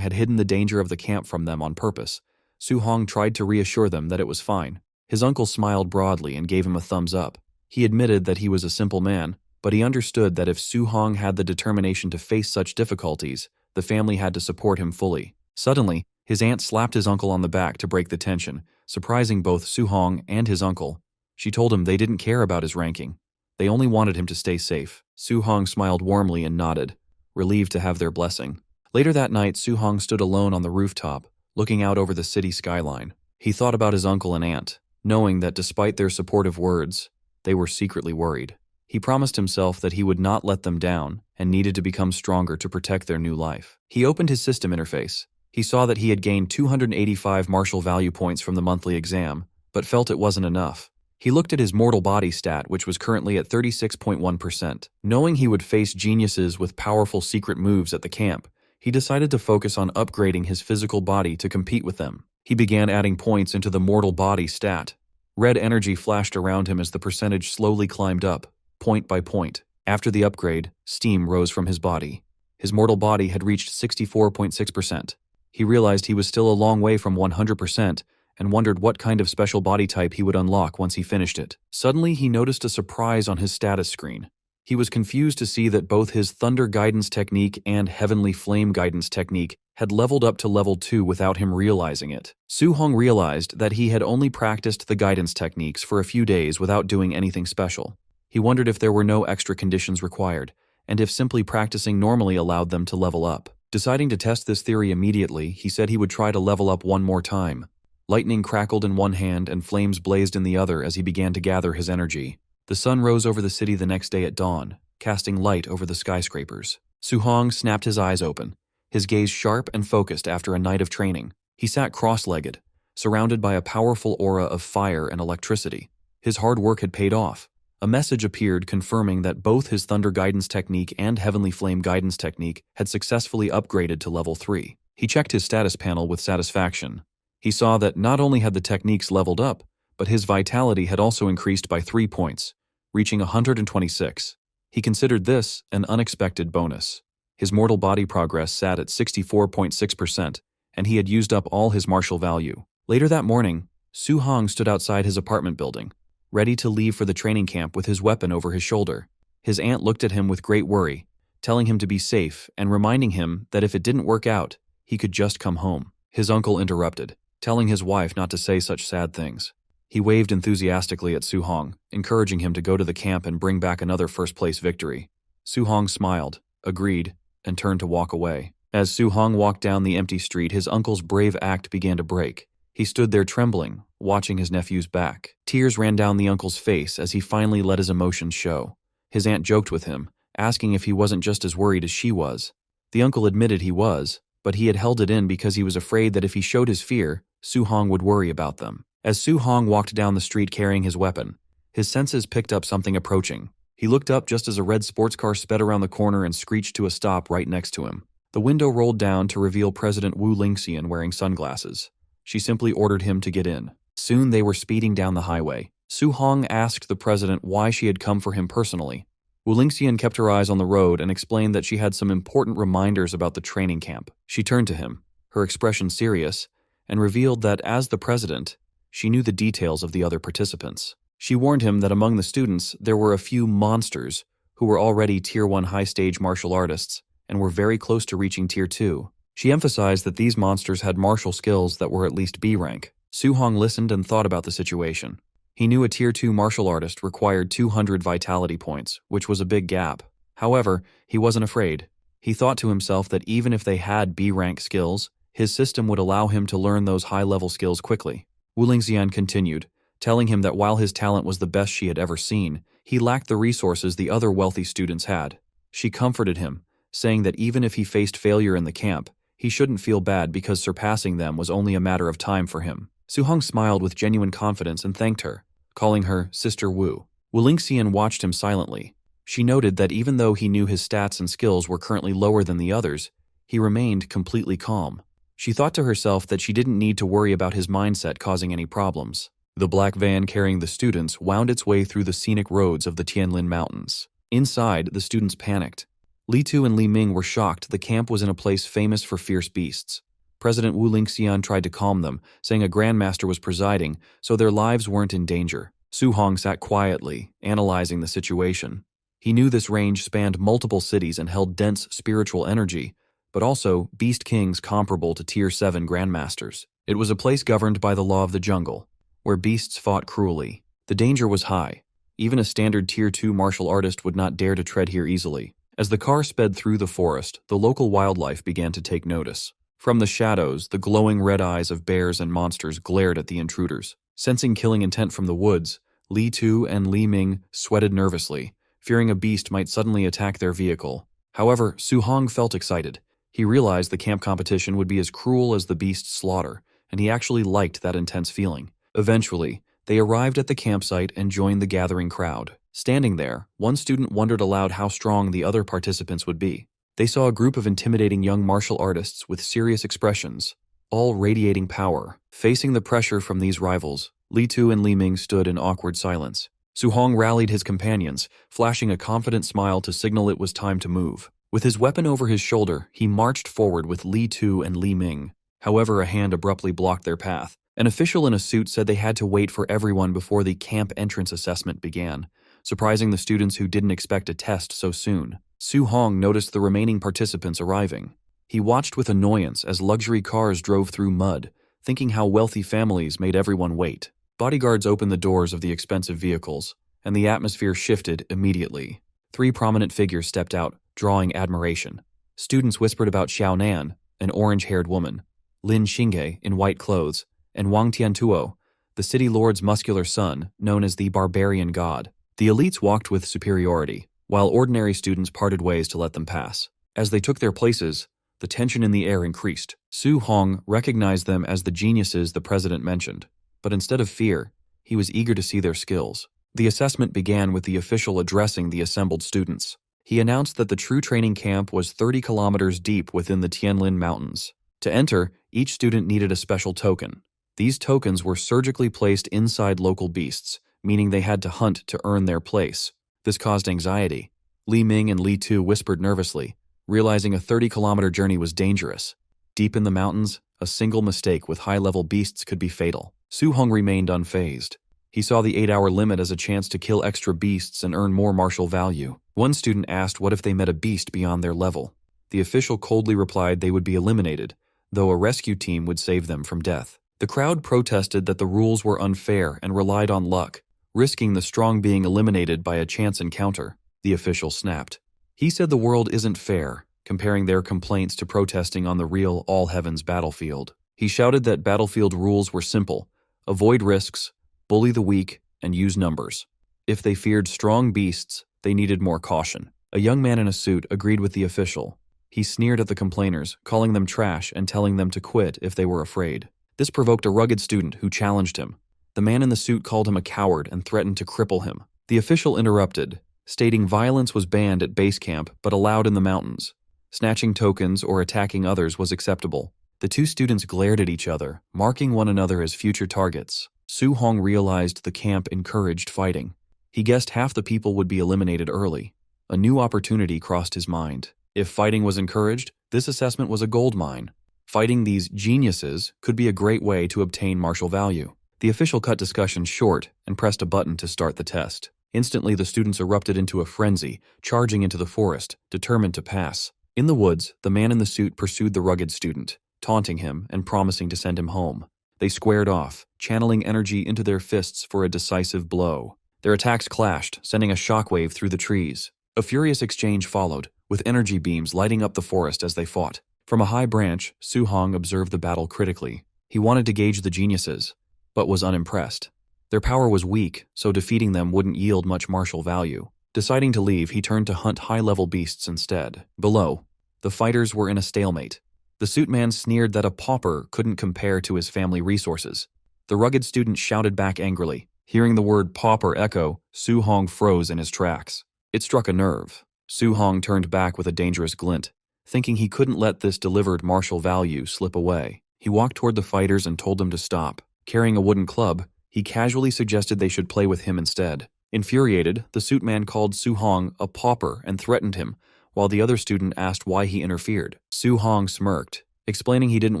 had hidden the danger of the camp from them on purpose. Su-hong tried to reassure them that it was fine. His uncle smiled broadly and gave him a thumbs up. He admitted that he was a simple man, but he understood that if Su-hong had the determination to face such difficulties, the family had to support him fully. Suddenly, his aunt slapped his uncle on the back to break the tension, surprising both Su-hong and his uncle. She told him they didn't care about his ranking. They only wanted him to stay safe. Su-hong smiled warmly and nodded, relieved to have their blessing. Later that night, Su-hong stood alone on the rooftop, looking out over the city skyline. He thought about his uncle and aunt, knowing that despite their supportive words, they were secretly worried. He promised himself that he would not let them down and needed to become stronger to protect their new life. He opened his system interface. He saw that he had gained 285 martial value points from the monthly exam, but felt it wasn't enough. He looked at his mortal body stat, which was currently at 36.1%. Knowing he would face geniuses with powerful secret moves at the camp, he decided to focus on upgrading his physical body to compete with them. He began adding points into the mortal body stat. Red energy flashed around him as the percentage slowly climbed up, point by point. After the upgrade, steam rose from his body. His mortal body had reached 64.6%. He realized he was still a long way from 100% and wondered what kind of special body type he would unlock once he finished it. Suddenly, he noticed a surprise on his status screen. He was confused to see that both his Thunder Guidance Technique and Heavenly Flame Guidance Technique had leveled up to level 2 without him realizing it. Su-hong realized that he had only practiced the guidance techniques for a few days without doing anything special. He wondered if there were no extra conditions required, and if simply practicing normally allowed them to level up. Deciding to test this theory immediately, he said he would try to level up one more time. Lightning crackled in one hand and flames blazed in the other as he began to gather his energy. The sun rose over the city the next day at dawn, casting light over the skyscrapers. Su-hong snapped his eyes open, his gaze sharp and focused after a night of training. He sat cross-legged, surrounded by a powerful aura of fire and electricity. His hard work had paid off. A message appeared confirming that both his Thunder Guidance Technique and Heavenly Flame Guidance Technique had successfully upgraded to level 3. He checked his status panel with satisfaction. He saw that not only had the techniques leveled up, but his vitality had also increased by 3 points, reaching 126. He considered this an unexpected bonus. His mortal body progress sat at 64.6%, and he had used up all his martial value. Later that morning, Su-hong stood outside his apartment building, ready to leave for the training camp with his weapon over his shoulder. His aunt looked at him with great worry, telling him to be safe and reminding him that if it didn't work out, he could just come home. His uncle interrupted, telling his wife not to say such sad things. He waved enthusiastically at Su-hong, encouraging him to go to the camp and bring back another first-place victory. Su-hong smiled, agreed, and turned to walk away. As Su-hong walked down the empty street, his uncle's brave act began to break. He stood there trembling, watching his nephew's back. Tears ran down the uncle's face as he finally let his emotions show. His aunt joked with him, asking if he wasn't just as worried as she was. The uncle admitted he was, but he had held it in because he was afraid that if he showed his fear, Su-hong would worry about them. As Su-hong walked down the street carrying his weapon, his senses picked up something approaching. He looked up just as a red sports car sped around the corner and screeched to a stop right next to him. The window rolled down to reveal President Wu Lingxian wearing sunglasses. She simply ordered him to get in. Soon they were speeding down the highway. Su-hong asked the president why she had come for him personally. Wu Lingxian kept her eyes on the road and explained that she had some important reminders about the training camp. She turned to him, her expression serious, and revealed that as the president, she knew the details of the other participants. She warned him that among the students there were a few monsters who were already Tier 1 high-stage martial artists and were very close to reaching Tier 2. She emphasized that these monsters had martial skills that were at least B rank. Su-hong listened and thought about the situation. He knew a Tier 2 martial artist required 200 vitality points, which was a big gap. However, he wasn't afraid. He thought to himself that even if they had B rank skills, his system would allow him to learn those high-level skills quickly. Wu Lingxian continued, telling him that while his talent was the best she had ever seen, he lacked the resources the other wealthy students had. She comforted him, saying that even if he faced failure in the camp, He shouldn't feel bad because surpassing them was only a matter of time for him. Su-hong smiled with genuine confidence and thanked her, calling her Sister Wu. Wu Lingxian watched him silently. She noted that even though he knew his stats and skills were currently lower than the others, he remained completely calm. She thought to herself that she didn't need to worry about his mindset causing any problems. The black van carrying the students wound its way through the scenic roads of the Tianlin Mountains. Inside, the students panicked. Li Tu and Li Ming were shocked the camp was in a place famous for fierce beasts. President Wu Lingxian tried to calm them, saying a grandmaster was presiding, so their lives weren't in danger. Su-hong sat quietly, analyzing the situation. He knew this range spanned multiple cities and held dense spiritual energy, but also beast kings comparable to Tier 7 grandmasters. It was a place governed by the law of the jungle, where beasts fought cruelly. The danger was high. Even a standard Tier 2 martial artist would not dare to tread here easily. As the car sped through the forest, the local wildlife began to take notice. From the shadows, the glowing red eyes of bears and monsters glared at the intruders. Sensing killing intent from the woods, Li Tu and Li Ming sweated nervously, fearing a beast might suddenly attack their vehicle. However, Su-hong felt excited. He realized the camp competition would be as cruel as the beast's slaughter, and he actually liked that intense feeling. Eventually, they arrived at the campsite and joined the gathering crowd. Standing there, one student wondered aloud how strong the other participants would be. They saw a group of intimidating young martial artists with serious expressions, all radiating power. Facing the pressure from these rivals, Li Tu and Li Ming stood in awkward silence. Su-hong rallied his companions, flashing a confident smile to signal it was time to move. With his weapon over his shoulder, he marched forward with Li Tu and Li Ming. However, a hand abruptly blocked their path. An official in a suit said they had to wait for everyone before the camp entrance assessment began, surprising the students who didn't expect a test so soon. Su-hong noticed the remaining participants arriving. He watched with annoyance as luxury cars drove through mud, thinking how wealthy families made everyone wait. Bodyguards opened the doors of the expensive vehicles, and the atmosphere shifted immediately. 3 prominent figures stepped out, drawing admiration. Students whispered about Xiao Nan, an orange-haired woman, Lin Xingge in white clothes, and Wang Tiantuo, the city lord's muscular son, known as the barbarian god. The elites walked with superiority, while ordinary students parted ways to let them pass. As they took their places, the tension in the air increased. Su-hong recognized them as the geniuses the president mentioned, but instead of fear, he was eager to see their skills. The assessment began with the official addressing the assembled students. He announced that the true training camp was 30 kilometers deep within the Tianlin Mountains. To enter, each student needed a special token. These tokens were surgically placed inside local beasts, meaning they had to hunt to earn their place. This caused anxiety. Li Ming and Li Tu whispered nervously, realizing a 30-kilometer journey was dangerous. Deep in the mountains, a single mistake with high-level beasts could be fatal. Su-hong remained unfazed. He saw the 8-hour limit as a chance to kill extra beasts and earn more martial value. One student asked what if they met a beast beyond their level. The official coldly replied they would be eliminated, though a rescue team would save them from death. The crowd protested that the rules were unfair and relied on luck, risking the strong being eliminated by a chance encounter. The official snapped. He said the world isn't fair, comparing their complaints to protesting on the real all-heavens battlefield. He shouted that battlefield rules were simple: avoid risks, bully the weak, and use numbers. If they feared strong beasts, they needed more caution. A young man in a suit agreed with the official. He sneered at the complainers, calling them trash and telling them to quit if they were afraid. This provoked a rugged student who challenged him. The man in the suit called him a coward and threatened to cripple him. The official interrupted, stating violence was banned at base camp but allowed in the mountains. Snatching tokens or attacking others was acceptable. The 2 students glared at each other, marking one another as future targets. Su-hong realized the camp encouraged fighting. He guessed half the people would be eliminated early. A new opportunity crossed his mind. If fighting was encouraged, this assessment was a gold mine. Fighting these geniuses could be a great way to obtain martial value. The official cut discussion short and pressed a button to start the test. Instantly, the students erupted into a frenzy, charging into the forest, determined to pass. In the woods, the man in the suit pursued the rugged student, taunting him and promising to send him home. They squared off, channeling energy into their fists for a decisive blow. Their attacks clashed, sending a shockwave through the trees. A furious exchange followed, with energy beams lighting up the forest as they fought. From a high branch, Su-hong observed the battle critically. He wanted to gauge the geniuses, but was unimpressed. Their power was weak, so defeating them wouldn't yield much martial value. Deciding to leave, he turned to hunt high-level beasts instead. Below, the fighters were in a stalemate. The suit man sneered that a pauper couldn't compare to his family resources. The rugged student shouted back angrily. Hearing the word pauper echo, Su Hong froze in his tracks. It struck a nerve. Su Hong turned back with a dangerous glint, thinking he couldn't let this delivered martial value slip away. He walked toward the fighters and told them to stop. Carrying a wooden club, he casually suggested they should play with him instead. Infuriated, the suit man called Su Hong a pauper and threatened him, while the other student asked why he interfered. Su Hong smirked, explaining he didn't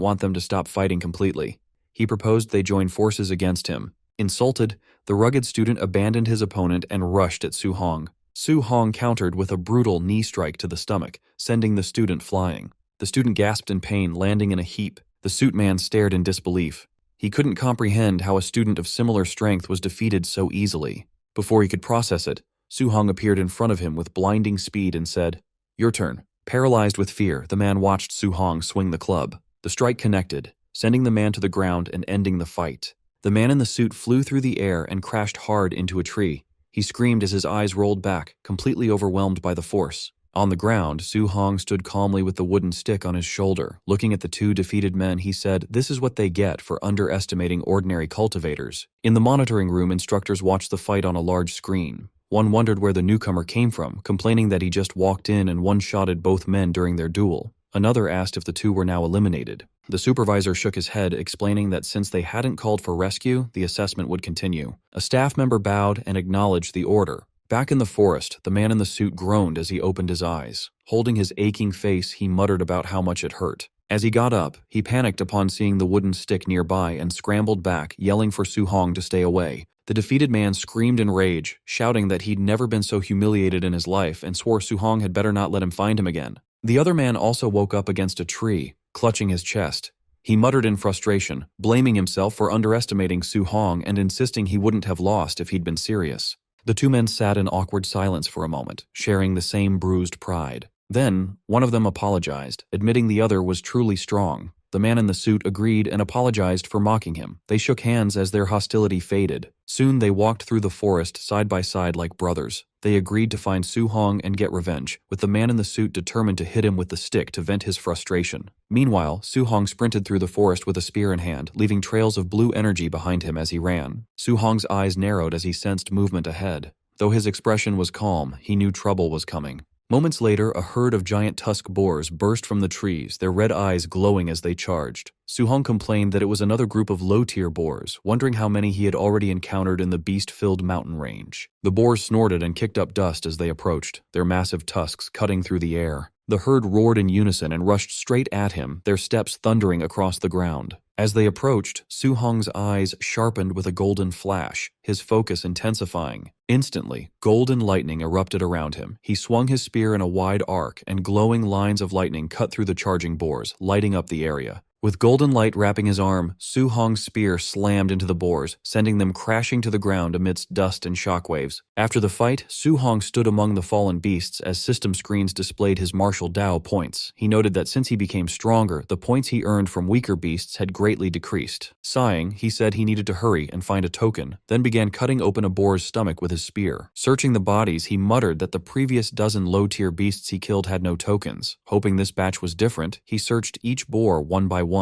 want them to stop fighting completely. He proposed they join forces against him. Insulted, the rugged student abandoned his opponent and rushed at Su Hong. Su Hong countered with a brutal knee strike to the stomach, sending the student flying. The student gasped in pain, landing in a heap. The suit man stared in disbelief. He couldn't comprehend how a student of similar strength was defeated so easily. Before he could process it, Su Hong appeared in front of him with blinding speed and said, "Your turn." Paralyzed with fear, the man watched Su Hong swing the club. The strike connected, sending the man to the ground and ending the fight. The man in the suit flew through the air and crashed hard into a tree. He screamed as his eyes rolled back, completely overwhelmed by the force. On the ground, Su Hong stood calmly with the wooden stick on his shoulder. Looking at the two defeated men, he said, "This is what they get for underestimating ordinary cultivators." In the monitoring room, instructors watched the fight on a large screen. One wondered where the newcomer came from, complaining that he just walked in and one-shotted both men during their duel. Another asked if the two were now eliminated. The supervisor shook his head, explaining that since they hadn't called for rescue, the assessment would continue. A staff member bowed and acknowledged the order. Back in the forest, the man in the suit groaned as he opened his eyes. Holding his aching face, he muttered about how much it hurt. As he got up, he panicked upon seeing the wooden stick nearby and scrambled back, yelling for Su Hong to stay away. The defeated man screamed in rage, shouting that he'd never been so humiliated in his life and swore Su Hong had better not let him find him again. The other man also woke up against a tree, clutching his chest. He muttered in frustration, blaming himself for underestimating Su Hong and insisting he wouldn't have lost if he'd been serious. The two men sat in awkward silence for a moment, sharing the same bruised pride. Then, one of them apologized, admitting the other was truly strong. The man in the suit agreed and apologized for mocking him. They shook hands as their hostility faded. Soon they walked through the forest side by side like brothers. They agreed to find Su Hong and get revenge, with the man in the suit determined to hit him with the stick to vent his frustration. Meanwhile, Su Hong sprinted through the forest with a spear in hand, leaving trails of blue energy behind him as he ran. Su Hong's eyes narrowed as he sensed movement ahead. Though his expression was calm, he knew trouble was coming. Moments later, a herd of giant tusk boars burst from the trees, their red eyes glowing as they charged. Su Hong complained that it was another group of low-tier boars, wondering how many he had already encountered in the beast-filled mountain range. The boars snorted and kicked up dust as they approached, their massive tusks cutting through the air. The herd roared in unison and rushed straight at him, their steps thundering across the ground. As they approached, Su Hong's eyes sharpened with a golden flash, his focus intensifying. Instantly, golden lightning erupted around him. He swung his spear in a wide arc, and glowing lines of lightning cut through the charging boars, lighting up the area. With golden light wrapping his arm, Su Hong's spear slammed into the boars, sending them crashing to the ground amidst dust and shockwaves. After the fight, Su Hong stood among the fallen beasts as system screens displayed his martial Dao points. He noted that since he became stronger, the points he earned from weaker beasts had greatly decreased. Sighing, he said he needed to hurry and find a token, then began cutting open a boar's stomach with his spear. Searching the bodies, he muttered that the previous dozen low-tier beasts he killed had no tokens. Hoping this batch was different, he searched each boar one by one.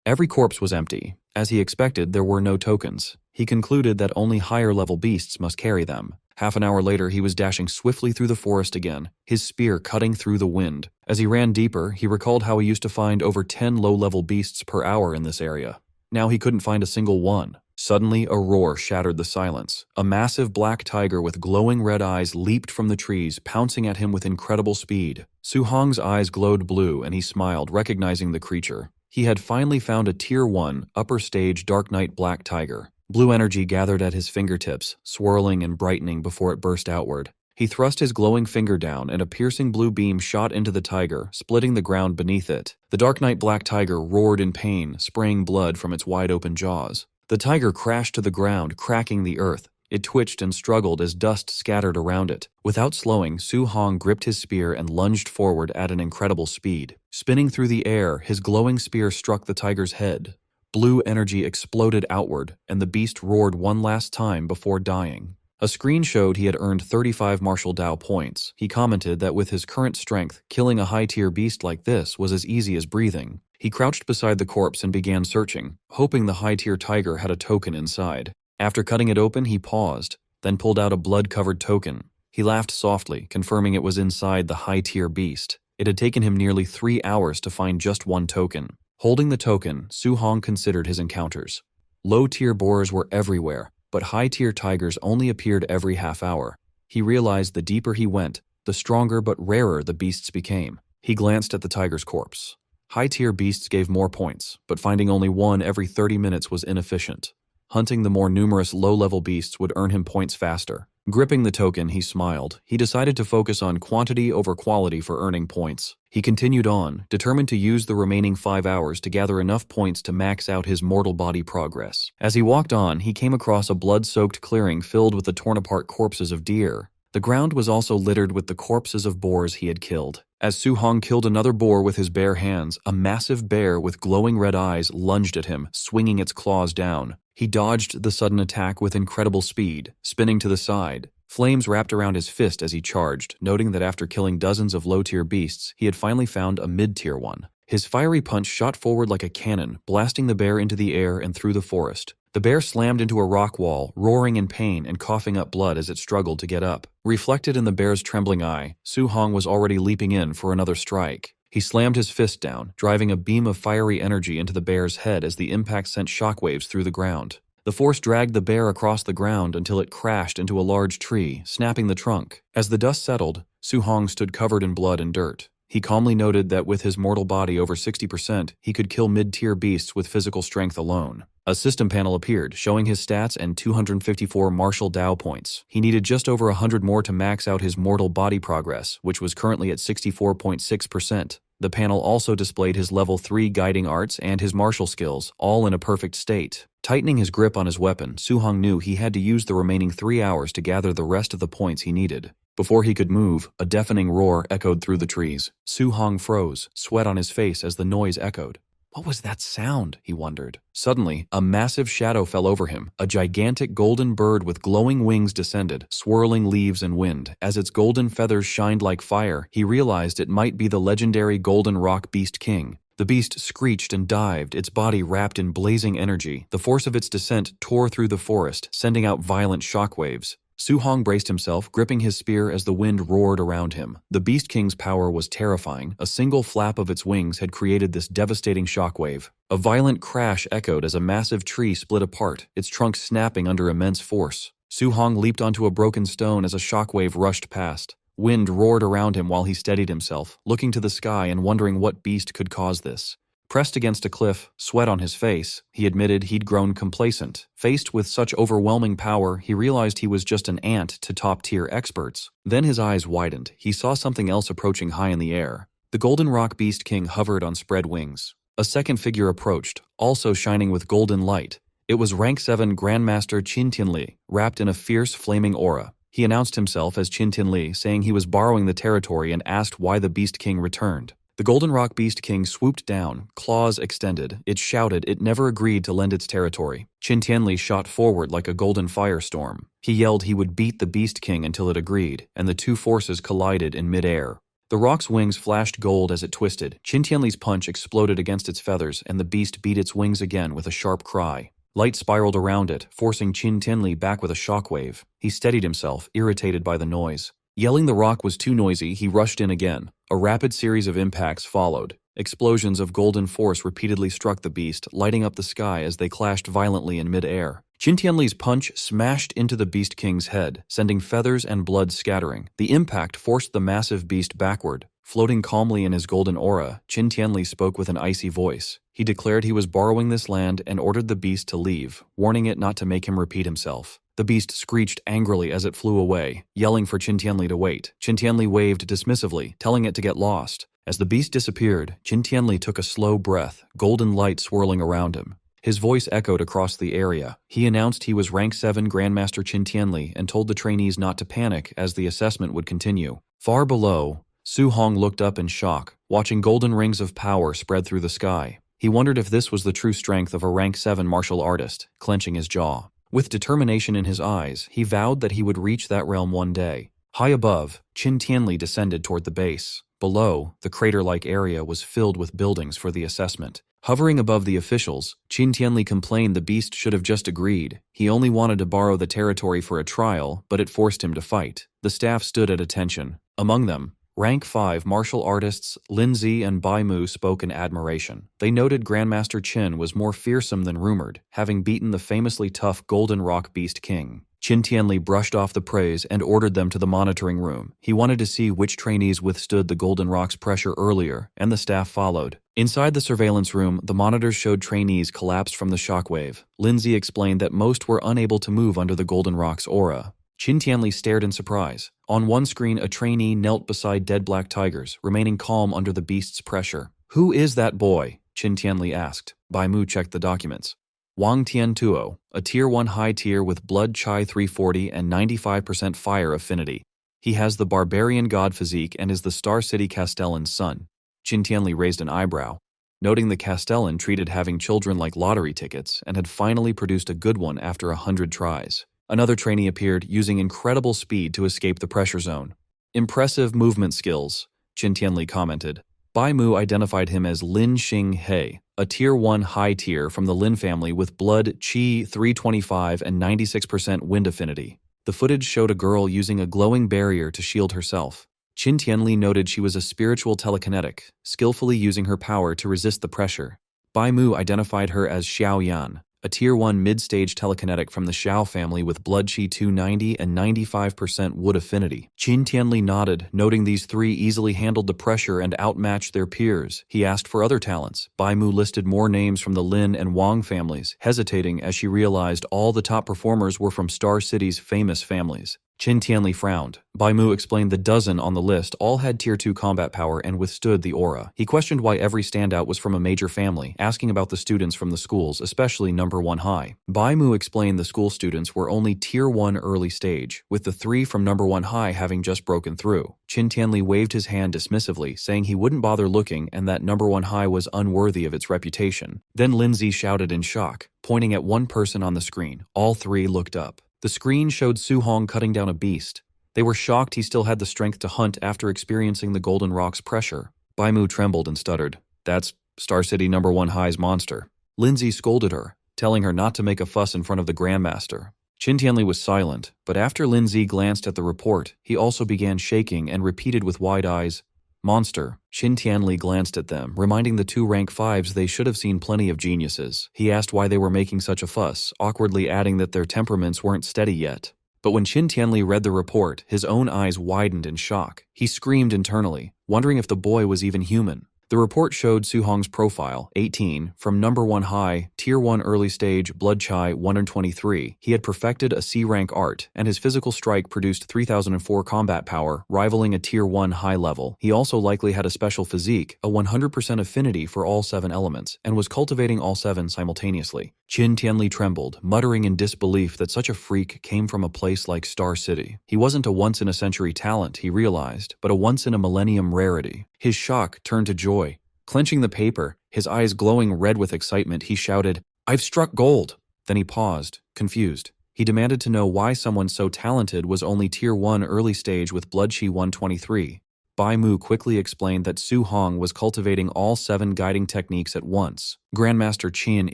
Every corpse was empty. As he expected, there were no tokens. He concluded that only higher-level beasts must carry them. Half an hour later, he was dashing swiftly through the forest again, his spear cutting through the wind. As he ran deeper, he recalled how he used to find over 10 low-level beasts per hour in this area. Now he couldn't find a single one. Suddenly, a roar shattered the silence. A massive black tiger with glowing red eyes leaped from the trees, pouncing at him with incredible speed. Su Hong's eyes glowed blue, and he smiled, recognizing the creature. He had finally found a Tier 1, upper stage Dark Knight black tiger. Blue energy gathered at his fingertips, swirling and brightening before it burst outward. He thrust his glowing finger down, and a piercing blue beam shot into the tiger, splitting the ground beneath it. The Dark Knight black tiger roared in pain, spraying blood from its wide-open jaws. The tiger crashed to the ground, cracking the earth. It twitched and struggled as dust scattered around it. Without slowing, Su Hong gripped his spear and lunged forward at an incredible speed. Spinning through the air, his glowing spear struck the tiger's head. Blue energy exploded outward, and the beast roared one last time before dying. A screen showed he had earned 35 martial Dao points. He commented that with his current strength, killing a high-tier beast like this was as easy as breathing. He crouched beside the corpse and began searching, hoping the high-tier tiger had a token inside. After cutting it open, he paused, then pulled out a blood-covered token. He laughed softly, confirming it was inside the high-tier beast. It had taken him nearly 3 hours to find just one token. Holding the token, Su Hong considered his encounters. Low-tier boars were everywhere, but high-tier tigers only appeared every half hour. He realized the deeper he went, the stronger but rarer the beasts became. He glanced at the tiger's corpse. High-tier beasts gave more points, but finding only one every 30 minutes was inefficient. Hunting the more numerous low-level beasts would earn him points faster. Gripping the token, he smiled. He decided to focus on quantity over quality for earning points. He continued on, determined to use the remaining 5 hours to gather enough points to max out his mortal body progress. As he walked on, he came across a blood-soaked clearing filled with the torn-apart corpses of deer. The ground was also littered with the corpses of boars he had killed. As Su Hong killed another boar with his bare hands, a massive bear with glowing red eyes lunged at him, swinging its claws down. He dodged the sudden attack with incredible speed, spinning to the side. Flames wrapped around his fist as he charged, noting that after killing dozens of low-tier beasts, he had finally found a mid-tier one. His fiery punch shot forward like a cannon, blasting the bear into the air and through the forest. The bear slammed into a rock wall, roaring in pain and coughing up blood as it struggled to get up. Reflected in the bear's trembling eye, Su Hong was already leaping in for another strike. He slammed his fist down, driving a beam of fiery energy into the bear's head as the impact sent shockwaves through the ground. The force dragged the bear across the ground until it crashed into a large tree, snapping the trunk. As the dust settled, Su Hong stood covered in blood and dirt. He calmly noted that with his mortal body over 60%, he could kill mid-tier beasts with physical strength alone. A system panel appeared, showing his stats and 254 martial Dao points. He needed just over 100 more to max out his mortal body progress, which was currently at 64.6%. The panel also displayed his level 3 guiding arts and his martial skills, all in a perfect state. Tightening his grip on his weapon, Su Hong knew he had to use the remaining 3 hours to gather the rest of the points he needed. Before he could move, a deafening roar echoed through the trees. Su Hong froze, sweat on his face as the noise echoed. What was that sound? He wondered. Suddenly, a massive shadow fell over him. A gigantic golden bird with glowing wings descended, swirling leaves and wind. As its golden feathers shined like fire, he realized it might be the legendary Golden Rock Beast King. The beast screeched and dived, its body wrapped in blazing energy. The force of its descent tore through the forest, sending out violent shockwaves. Su Hong braced himself, gripping his spear as the wind roared around him. The Beast King's power was terrifying. A single flap of its wings had created this devastating shockwave. A violent crash echoed as a massive tree split apart, its trunk snapping under immense force. Su Hong leaped onto a broken stone as a shockwave rushed past. Wind roared around him while he steadied himself, looking to the sky and wondering what beast could cause this. Pressed against a cliff, sweat on his face, he admitted he'd grown complacent. Faced with such overwhelming power, he realized he was just an ant to top-tier experts. Then his eyes widened. He saw something else approaching high in the air. The Golden Rock Beast King hovered on spread wings. A second figure approached, also shining with golden light. It was Rank 7 Grandmaster Qin Tianli, wrapped in a fierce, flaming aura. He announced himself as Qin Tianli, saying he was borrowing the territory and asked why the Beast King returned. The Golden Rock Beast King swooped down, claws extended. It shouted it never agreed to lend its territory. Qin Tianli shot forward like a golden firestorm. He yelled he would beat the Beast King until it agreed, and the two forces collided in midair. The rock's wings flashed gold as it twisted. Qin Tianli's punch exploded against its feathers, and the beast beat its wings again with a sharp cry. Light spiraled around it, forcing Qin Tianli back with a shockwave. He steadied himself, irritated by the noise. Yelling the rock was too noisy, he rushed in again. A rapid series of impacts followed. Explosions of golden force repeatedly struck the beast, lighting up the sky as they clashed violently in mid-air. Qin Tianli's punch smashed into the Beast King's head, sending feathers and blood scattering. The impact forced the massive beast backward. Floating calmly in his golden aura, Qin Tianli spoke with an icy voice. He declared he was borrowing this land and ordered the beast to leave, warning it not to make him repeat himself. The beast screeched angrily as it flew away, yelling for Qin Tianli to wait. Qin Tianli waved dismissively, telling it to get lost. As the beast disappeared, Qin Tianli took a slow breath, golden light swirling around him. His voice echoed across the area. He announced he was Rank 7 Grandmaster Qin Tianli and told the trainees not to panic as the assessment would continue. Far below, Su Hong looked up in shock, watching golden rings of power spread through the sky. He wondered if this was the true strength of a Rank 7 martial artist, clenching his jaw. With determination in his eyes, he vowed that he would reach that realm one day. High above, Qin Tianli descended toward the base. Below, the crater-like area was filled with buildings for the assessment. Hovering above the officials, Qin Tianli complained the beast should have just agreed. He only wanted to borrow the territory for a trial, but it forced him to fight. The staff stood at attention. Among them, Rank 5 martial artists Lin Zi and Bai Mu spoke in admiration. They noted Grandmaster Qin was more fearsome than rumored, having beaten the famously tough Golden Rock Beast King. Qin Tianli brushed off the praise and ordered them to the monitoring room. He wanted to see which trainees withstood the Golden Rock's pressure earlier, and the staff followed. Inside the surveillance room, the monitors showed trainees collapsed from the shockwave. Lin Zi explained that most were unable to move under the Golden Rock's aura. Qin Tianli stared in surprise. On one screen, a trainee knelt beside dead black tigers, remaining calm under the beast's pressure. "Who is that boy?" Qin Tianli asked. Bai Mu checked the documents. Wang Tiantuo, a Tier 1 high tier with Blood Chai 340 and 95% fire affinity. He has the barbarian god physique and is the Star City Castellan's son. Qin Tianli raised an eyebrow, noting the Castellan treated having children like lottery tickets and had finally produced a good one after 100 tries. Another trainee appeared, using incredible speed to escape the pressure zone. "Impressive movement skills," Qin Tianli commented. Bai Mu identified him as Lin Xing He, a Tier 1 high tier from the Lin family with Blood Qi 325 and 96% wind affinity. The footage showed a girl using a glowing barrier to shield herself. Qin Tianli noted she was a spiritual telekinetic, skillfully using her power to resist the pressure. Bai Mu identified her as Xiao Yan, a Tier 1 mid-stage telekinetic from the Xiao family with Blood Qi 290 and 95% wood affinity. Qin Tianli nodded, noting these three easily handled the pressure and outmatched their peers. He asked for other talents. Bai Mu listed more names from the Lin and Wang families, hesitating as she realized all the top performers were from Star City's famous families. Qin Tianli frowned. Bai Mu explained the dozen on the list all had Tier 2 combat power and withstood the aura. He questioned why every standout was from a major family, asking about the students from the schools, especially number 1 high. Bai Mu explained the school students were only Tier 1 early stage, with the 3 from number 1 high having just broken through. Qin Tianli waved his hand dismissively, saying he wouldn't bother looking and that number 1 high was unworthy of its reputation. Then Lin Zi shouted in shock, pointing at one person on the screen. All three looked up. The screen showed Su Hong cutting down a beast. They were shocked he still had the strength to hunt after experiencing the Golden Rock's pressure. Bai Mu trembled and stuttered. "That's Star City number 1 high's monster." Lin Zi scolded her, telling her not to make a fuss in front of the Grandmaster. Qin Tianli was silent, but after Lin Zi glanced at the report, he also began shaking and repeated with wide eyes, "Monster." Qin Tianli glanced at them, reminding the two rank 5s they should have seen plenty of geniuses. He asked why they were making such a fuss, awkwardly adding that their temperaments weren't steady yet. But when Qin Tianli read the report, his own eyes widened in shock. He screamed internally, wondering if the boy was even human. The report showed Su Hong's profile, 18, from number 1 high, Tier 1 early stage, Blood Chai 123. He had perfected a C-rank art, and his physical strike produced 3004 combat power, rivaling a Tier 1 high level. He also likely had a special physique, a 100% affinity for all 7 elements, and was cultivating all 7 simultaneously. Qin Tianli trembled, muttering in disbelief that such a freak came from a place like Star City. He wasn't a once-in-a-century talent, he realized, but a once-in-a-millennium rarity. His shock turned to joy. Clenching the paper, his eyes glowing red with excitement, he shouted, "I've struck gold!" Then he paused, confused. He demanded to know why someone so talented was only Tier 1 early stage with Blood Qi 123. Bai Mu quickly explained that Su Hong was cultivating all 7 guiding techniques at once. Grandmaster Qin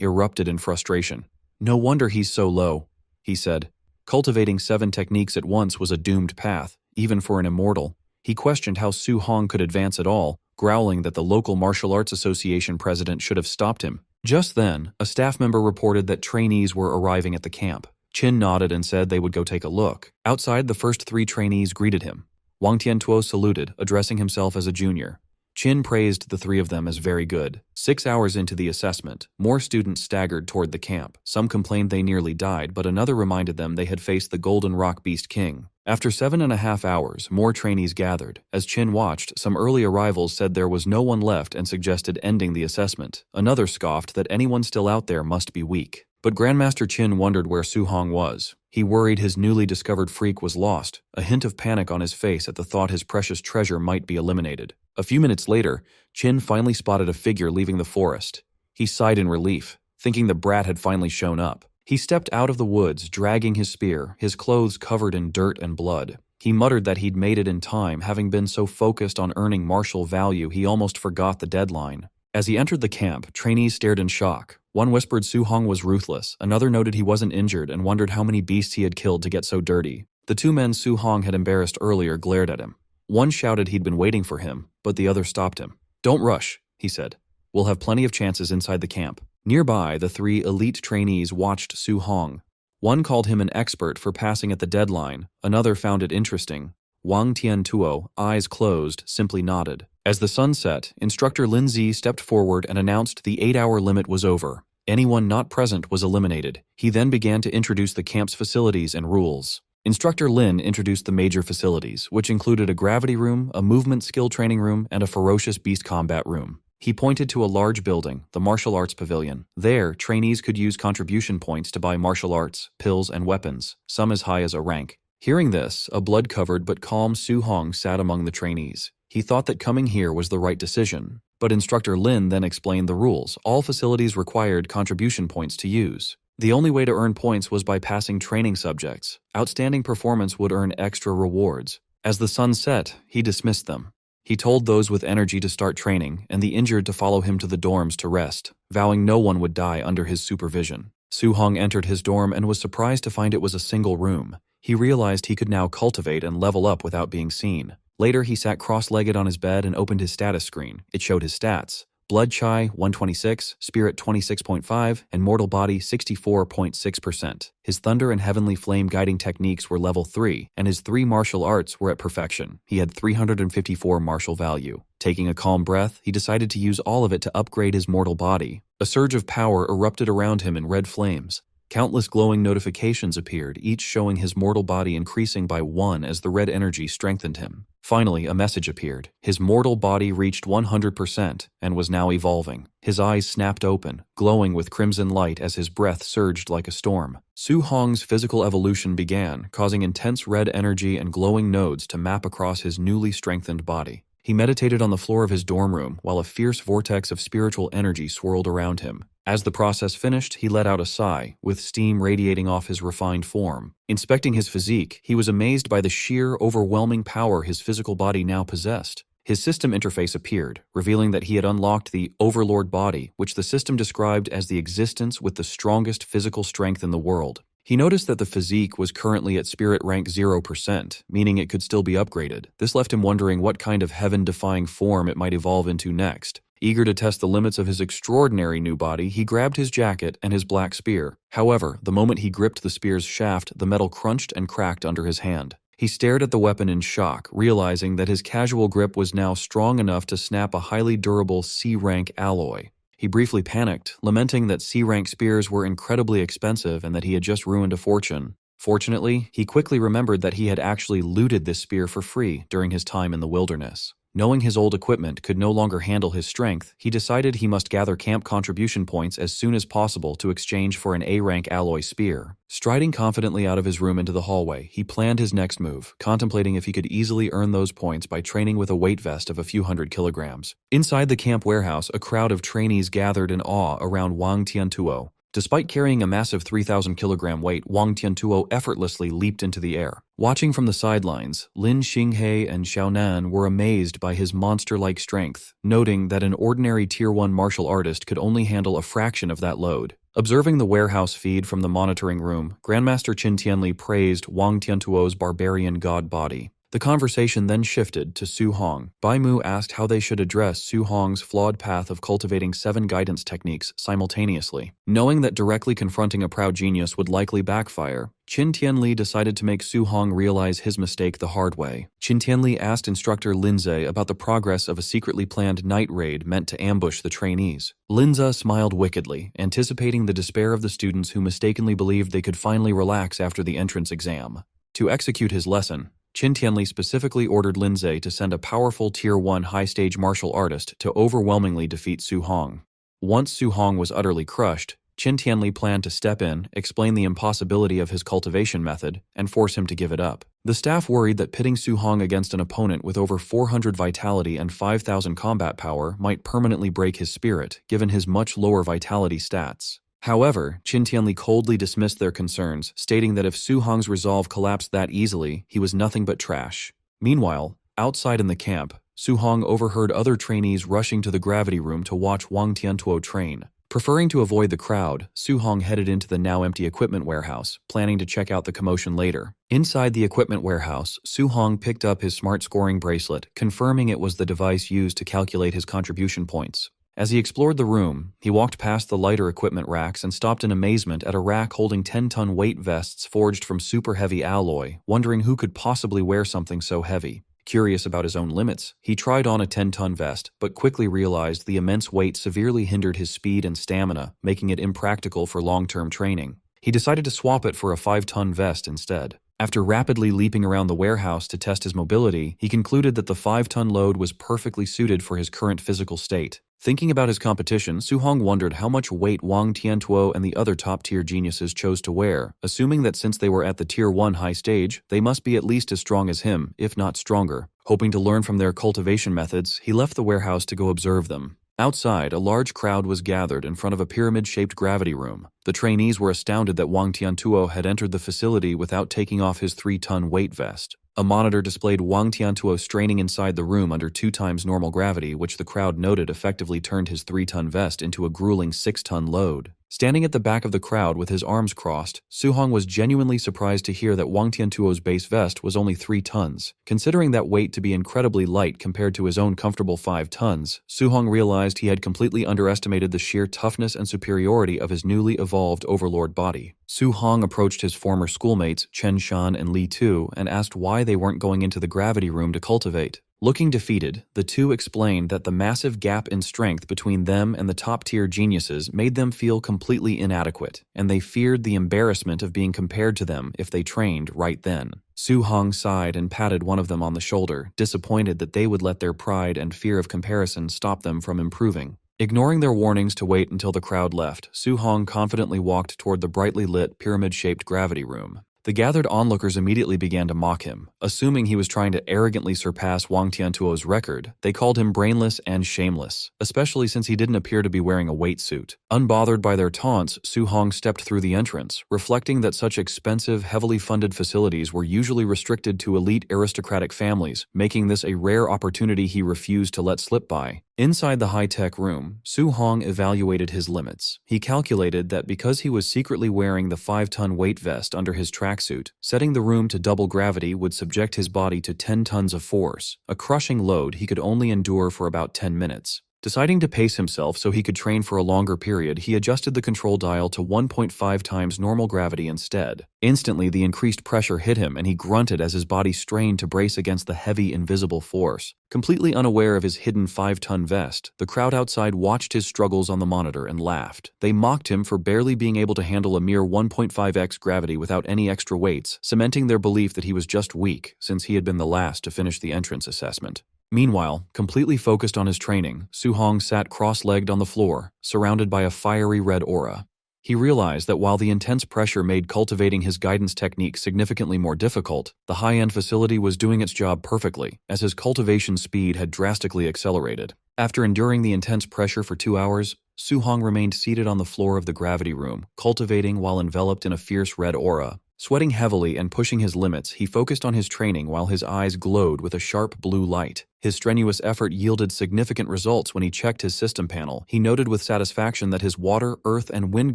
erupted in frustration. "No wonder he's so low," he said. Cultivating 7 techniques at once was a doomed path, even for an immortal. He questioned how Su Hong could advance at all, growling that the local martial arts association president should have stopped him. Just then, a staff member reported that trainees were arriving at the camp. Qin nodded and said they would go take a look. Outside, the first 3 trainees greeted him. Wang Tiantuo saluted, addressing himself as a junior. Qin praised the 3 of them as very good. 6 hours into the assessment, more students staggered toward the camp. Some complained they nearly died, but another reminded them they had faced the Golden Rock Beast King. After 7.5 hours, more trainees gathered. As Qin watched, some early arrivals said there was no one left and suggested ending the assessment. Another scoffed that anyone still out there must be weak. But Grandmaster Qin wondered where Su Hong was. He worried his newly discovered freak was lost, a hint of panic on his face at the thought his precious treasure might be eliminated. A few minutes later, Qin finally spotted a figure leaving the forest. He sighed in relief, thinking the brat had finally shown up. He stepped out of the woods, dragging his spear, his clothes covered in dirt and blood. He muttered that he'd made it in time, having been so focused on earning martial value he almost forgot the deadline. As he entered the camp, trainees stared in shock. One whispered Su Hong was ruthless, another noted he wasn't injured and wondered how many beasts he had killed to get so dirty. The two men Su Hong had embarrassed earlier glared at him. One shouted he'd been waiting for him, but the other stopped him. "Don't rush," he said. "We'll have plenty of chances inside the camp." Nearby, the three elite trainees watched Su Hong. One called him an expert for passing at the deadline, another found it interesting. Wang Tiantuo, eyes closed, simply nodded. As the sun set, Instructor Lin Zi stepped forward and announced the 8-hour limit was over. Anyone not present was eliminated. He then began to introduce the camp's facilities and rules. Instructor Lin introduced the major facilities, which included a gravity room, a movement skill training room, and a ferocious beast combat room. He pointed to a large building, the Martial Arts Pavilion. There, trainees could use contribution points to buy martial arts, pills, and weapons, some as high as a rank. Hearing this, a blood-covered but calm Su Hong sat among the trainees. He thought that coming here was the right decision. But Instructor Lin then explained the rules. All facilities required contribution points to use. The only way to earn points was by passing training subjects. Outstanding performance would earn extra rewards. As the sun set, he dismissed them. He told those with energy to start training, and the injured to follow him to the dorms to rest, vowing no one would die under his supervision. Su Hong entered his dorm and was surprised to find it was a single room. He realized he could now cultivate and level up without being seen. Later, he sat cross-legged on his bed and opened his status screen. It showed his stats. Blood Chi 126, Spirit 26.5, and Mortal Body 64.6%. His Thunder and Heavenly Flame guiding techniques were level 3, and his 3 martial arts were at perfection. He had 354 martial value. Taking a calm breath, he decided to use all of it to upgrade his mortal body. A surge of power erupted around him in red flames. Countless glowing notifications appeared, each showing his mortal body increasing by 1 as the red energy strengthened him. Finally, a message appeared. His mortal body reached 100% and was now evolving. His eyes snapped open, glowing with crimson light as his breath surged like a storm. Su Hong's physical evolution began, causing intense red energy and glowing nodes to map across his newly strengthened body. He meditated on the floor of his dorm room while a fierce vortex of spiritual energy swirled around him. As the process finished, he let out a sigh, with steam radiating off his refined form. Inspecting his physique, he was amazed by the sheer, overwhelming power his physical body now possessed. His system interface appeared, revealing that he had unlocked the Overlord body, which the system described as the existence with the strongest physical strength in the world. He noticed that the physique was currently at spirit rank 0%, meaning it could still be upgraded. This left him wondering what kind of heaven-defying form it might evolve into next. Eager to test the limits of his extraordinary new body, he grabbed his jacket and his black spear. However, the moment he gripped the spear's shaft, the metal crunched and cracked under his hand. He stared at the weapon in shock, realizing that his casual grip was now strong enough to snap a highly durable C-rank alloy. He briefly panicked, lamenting that C-rank spears were incredibly expensive and that he had just ruined a fortune. Fortunately, he quickly remembered that he had actually looted this spear for free during his time in the wilderness. Knowing his old equipment could no longer handle his strength, he decided he must gather camp contribution points as soon as possible to exchange for an A-rank alloy spear. Striding confidently out of his room into the hallway, he planned his next move, contemplating if he could easily earn those points by training with a weight vest of a few hundred kilograms. Inside the camp warehouse, a crowd of trainees gathered in awe around Wang Tiantuo. Despite carrying a massive 3,000-kilogram weight, Wang Tiantuo effortlessly leaped into the air. Watching from the sidelines, Lin Xinghe and Xiaonan were amazed by his monster-like strength, noting that an ordinary Tier 1 martial artist could only handle a fraction of that load. Observing the warehouse feed from the monitoring room, Grandmaster Qin Tianli praised Wang Tiantuo's barbarian god body. The conversation then shifted to Su Hong. Bai Mu asked how they should address Su Hong's flawed path of cultivating 7 guidance techniques simultaneously. Knowing that directly confronting a proud genius would likely backfire, Qin Tianli decided to make Su Hong realize his mistake the hard way. Qin Tianli asked instructor Linze about the progress of a secretly planned night raid meant to ambush the trainees. Linze smiled wickedly, anticipating the despair of the students who mistakenly believed they could finally relax after the entrance exam. To execute his lesson, Qin Tianli specifically ordered Linze to send a powerful Tier 1 high-stage martial artist to overwhelmingly defeat Su Hong. Once Su Hong was utterly crushed, Qin Tianli planned to step in, explain the impossibility of his cultivation method, and force him to give it up. The staff worried that pitting Su Hong against an opponent with over 400 vitality and 5,000 combat power might permanently break his spirit, given his much lower vitality stats. However, Qin Tianli coldly dismissed their concerns, stating that if Su Hong's resolve collapsed that easily, he was nothing but trash. Meanwhile, outside in the camp, Su Hong overheard other trainees rushing to the gravity room to watch Wang Tiantuo train. Preferring to avoid the crowd, Su Hong headed into the now-empty equipment warehouse, planning to check out the commotion later. Inside the equipment warehouse, Su Hong picked up his smart scoring bracelet, confirming it was the device used to calculate his contribution points. As he explored the room, he walked past the lighter equipment racks and stopped in amazement at a rack holding 10-ton weight vests forged from super-heavy alloy, wondering who could possibly wear something so heavy. Curious about his own limits, he tried on a 10-ton vest, but quickly realized the immense weight severely hindered his speed and stamina, making it impractical for long-term training. He decided to swap it for a 5-ton vest instead. After rapidly leaping around the warehouse to test his mobility, he concluded that the 5-ton load was perfectly suited for his current physical state. Thinking about his competition, Su Hong wondered how much weight Wang Tiantuo and the other top-tier geniuses chose to wear, assuming that since they were at the Tier 1 high stage, they must be at least as strong as him, if not stronger. Hoping to learn from their cultivation methods, he left the warehouse to go observe them. Outside, a large crowd was gathered in front of a pyramid-shaped gravity room. The trainees were astounded that Wang Tiantuo had entered the facility without taking off his 3-ton weight vest. A monitor displayed Wang Tiantuo straining inside the room under 2 times normal gravity, which the crowd noted effectively turned his 3-ton vest into a grueling 6-ton load. Standing at the back of the crowd with his arms crossed, Su Hong was genuinely surprised to hear that Wang Tiantuo's base vest was only 3 tons. Considering that weight to be incredibly light compared to his own comfortable 5 tons, Su Hong realized he had completely underestimated the sheer toughness and superiority of his newly evolved overlord body. Su Hong approached his former schoolmates, Chen Shan and Li Tu, and asked why they weren't going into the gravity room to cultivate. Looking defeated, the two explained that the massive gap in strength between them and the top-tier geniuses made them feel completely inadequate, and they feared the embarrassment of being compared to them if they trained right then. Su Hong sighed and patted one of them on the shoulder, disappointed that they would let their pride and fear of comparison stop them from improving. Ignoring their warnings to wait until the crowd left, Su Hong confidently walked toward the brightly lit, pyramid-shaped gravity room. The gathered onlookers immediately began to mock him. Assuming he was trying to arrogantly surpass Wang Tiantuo's record, they called him brainless and shameless, especially since he didn't appear to be wearing a weight suit. Unbothered by their taunts, Su Hong stepped through the entrance, reflecting that such expensive, heavily funded facilities were usually restricted to elite aristocratic families, making this a rare opportunity he refused to let slip by. Inside the high-tech room, Su Hong evaluated his limits. He calculated that because he was secretly wearing the 5-ton weight vest under his tracksuit, setting the room to double gravity would subject his body to 10 tons of force, a crushing load he could only endure for about 10 minutes. Deciding to pace himself so he could train for a longer period, he adjusted the control dial to 1.5 times normal gravity instead. Instantly, the increased pressure hit him and he grunted as his body strained to brace against the heavy, invisible force. Completely unaware of his hidden 5-ton vest, the crowd outside watched his struggles on the monitor and laughed. They mocked him for barely being able to handle a mere 1.5x gravity without any extra weights, cementing their belief that he was just weak, since he had been the last to finish the entrance assessment. Meanwhile, completely focused on his training, Su Hong sat cross-legged on the floor, surrounded by a fiery red aura. He realized that while the intense pressure made cultivating his guidance technique significantly more difficult, the high-end facility was doing its job perfectly, as his cultivation speed had drastically accelerated. After enduring the intense pressure for 2 hours, Su Hong remained seated on the floor of the gravity room, cultivating while enveloped in a fierce red aura. Sweating heavily and pushing his limits, he focused on his training while his eyes glowed with a sharp blue light. His strenuous effort yielded significant results when he checked his system panel. He noted with satisfaction that his water, earth, and wind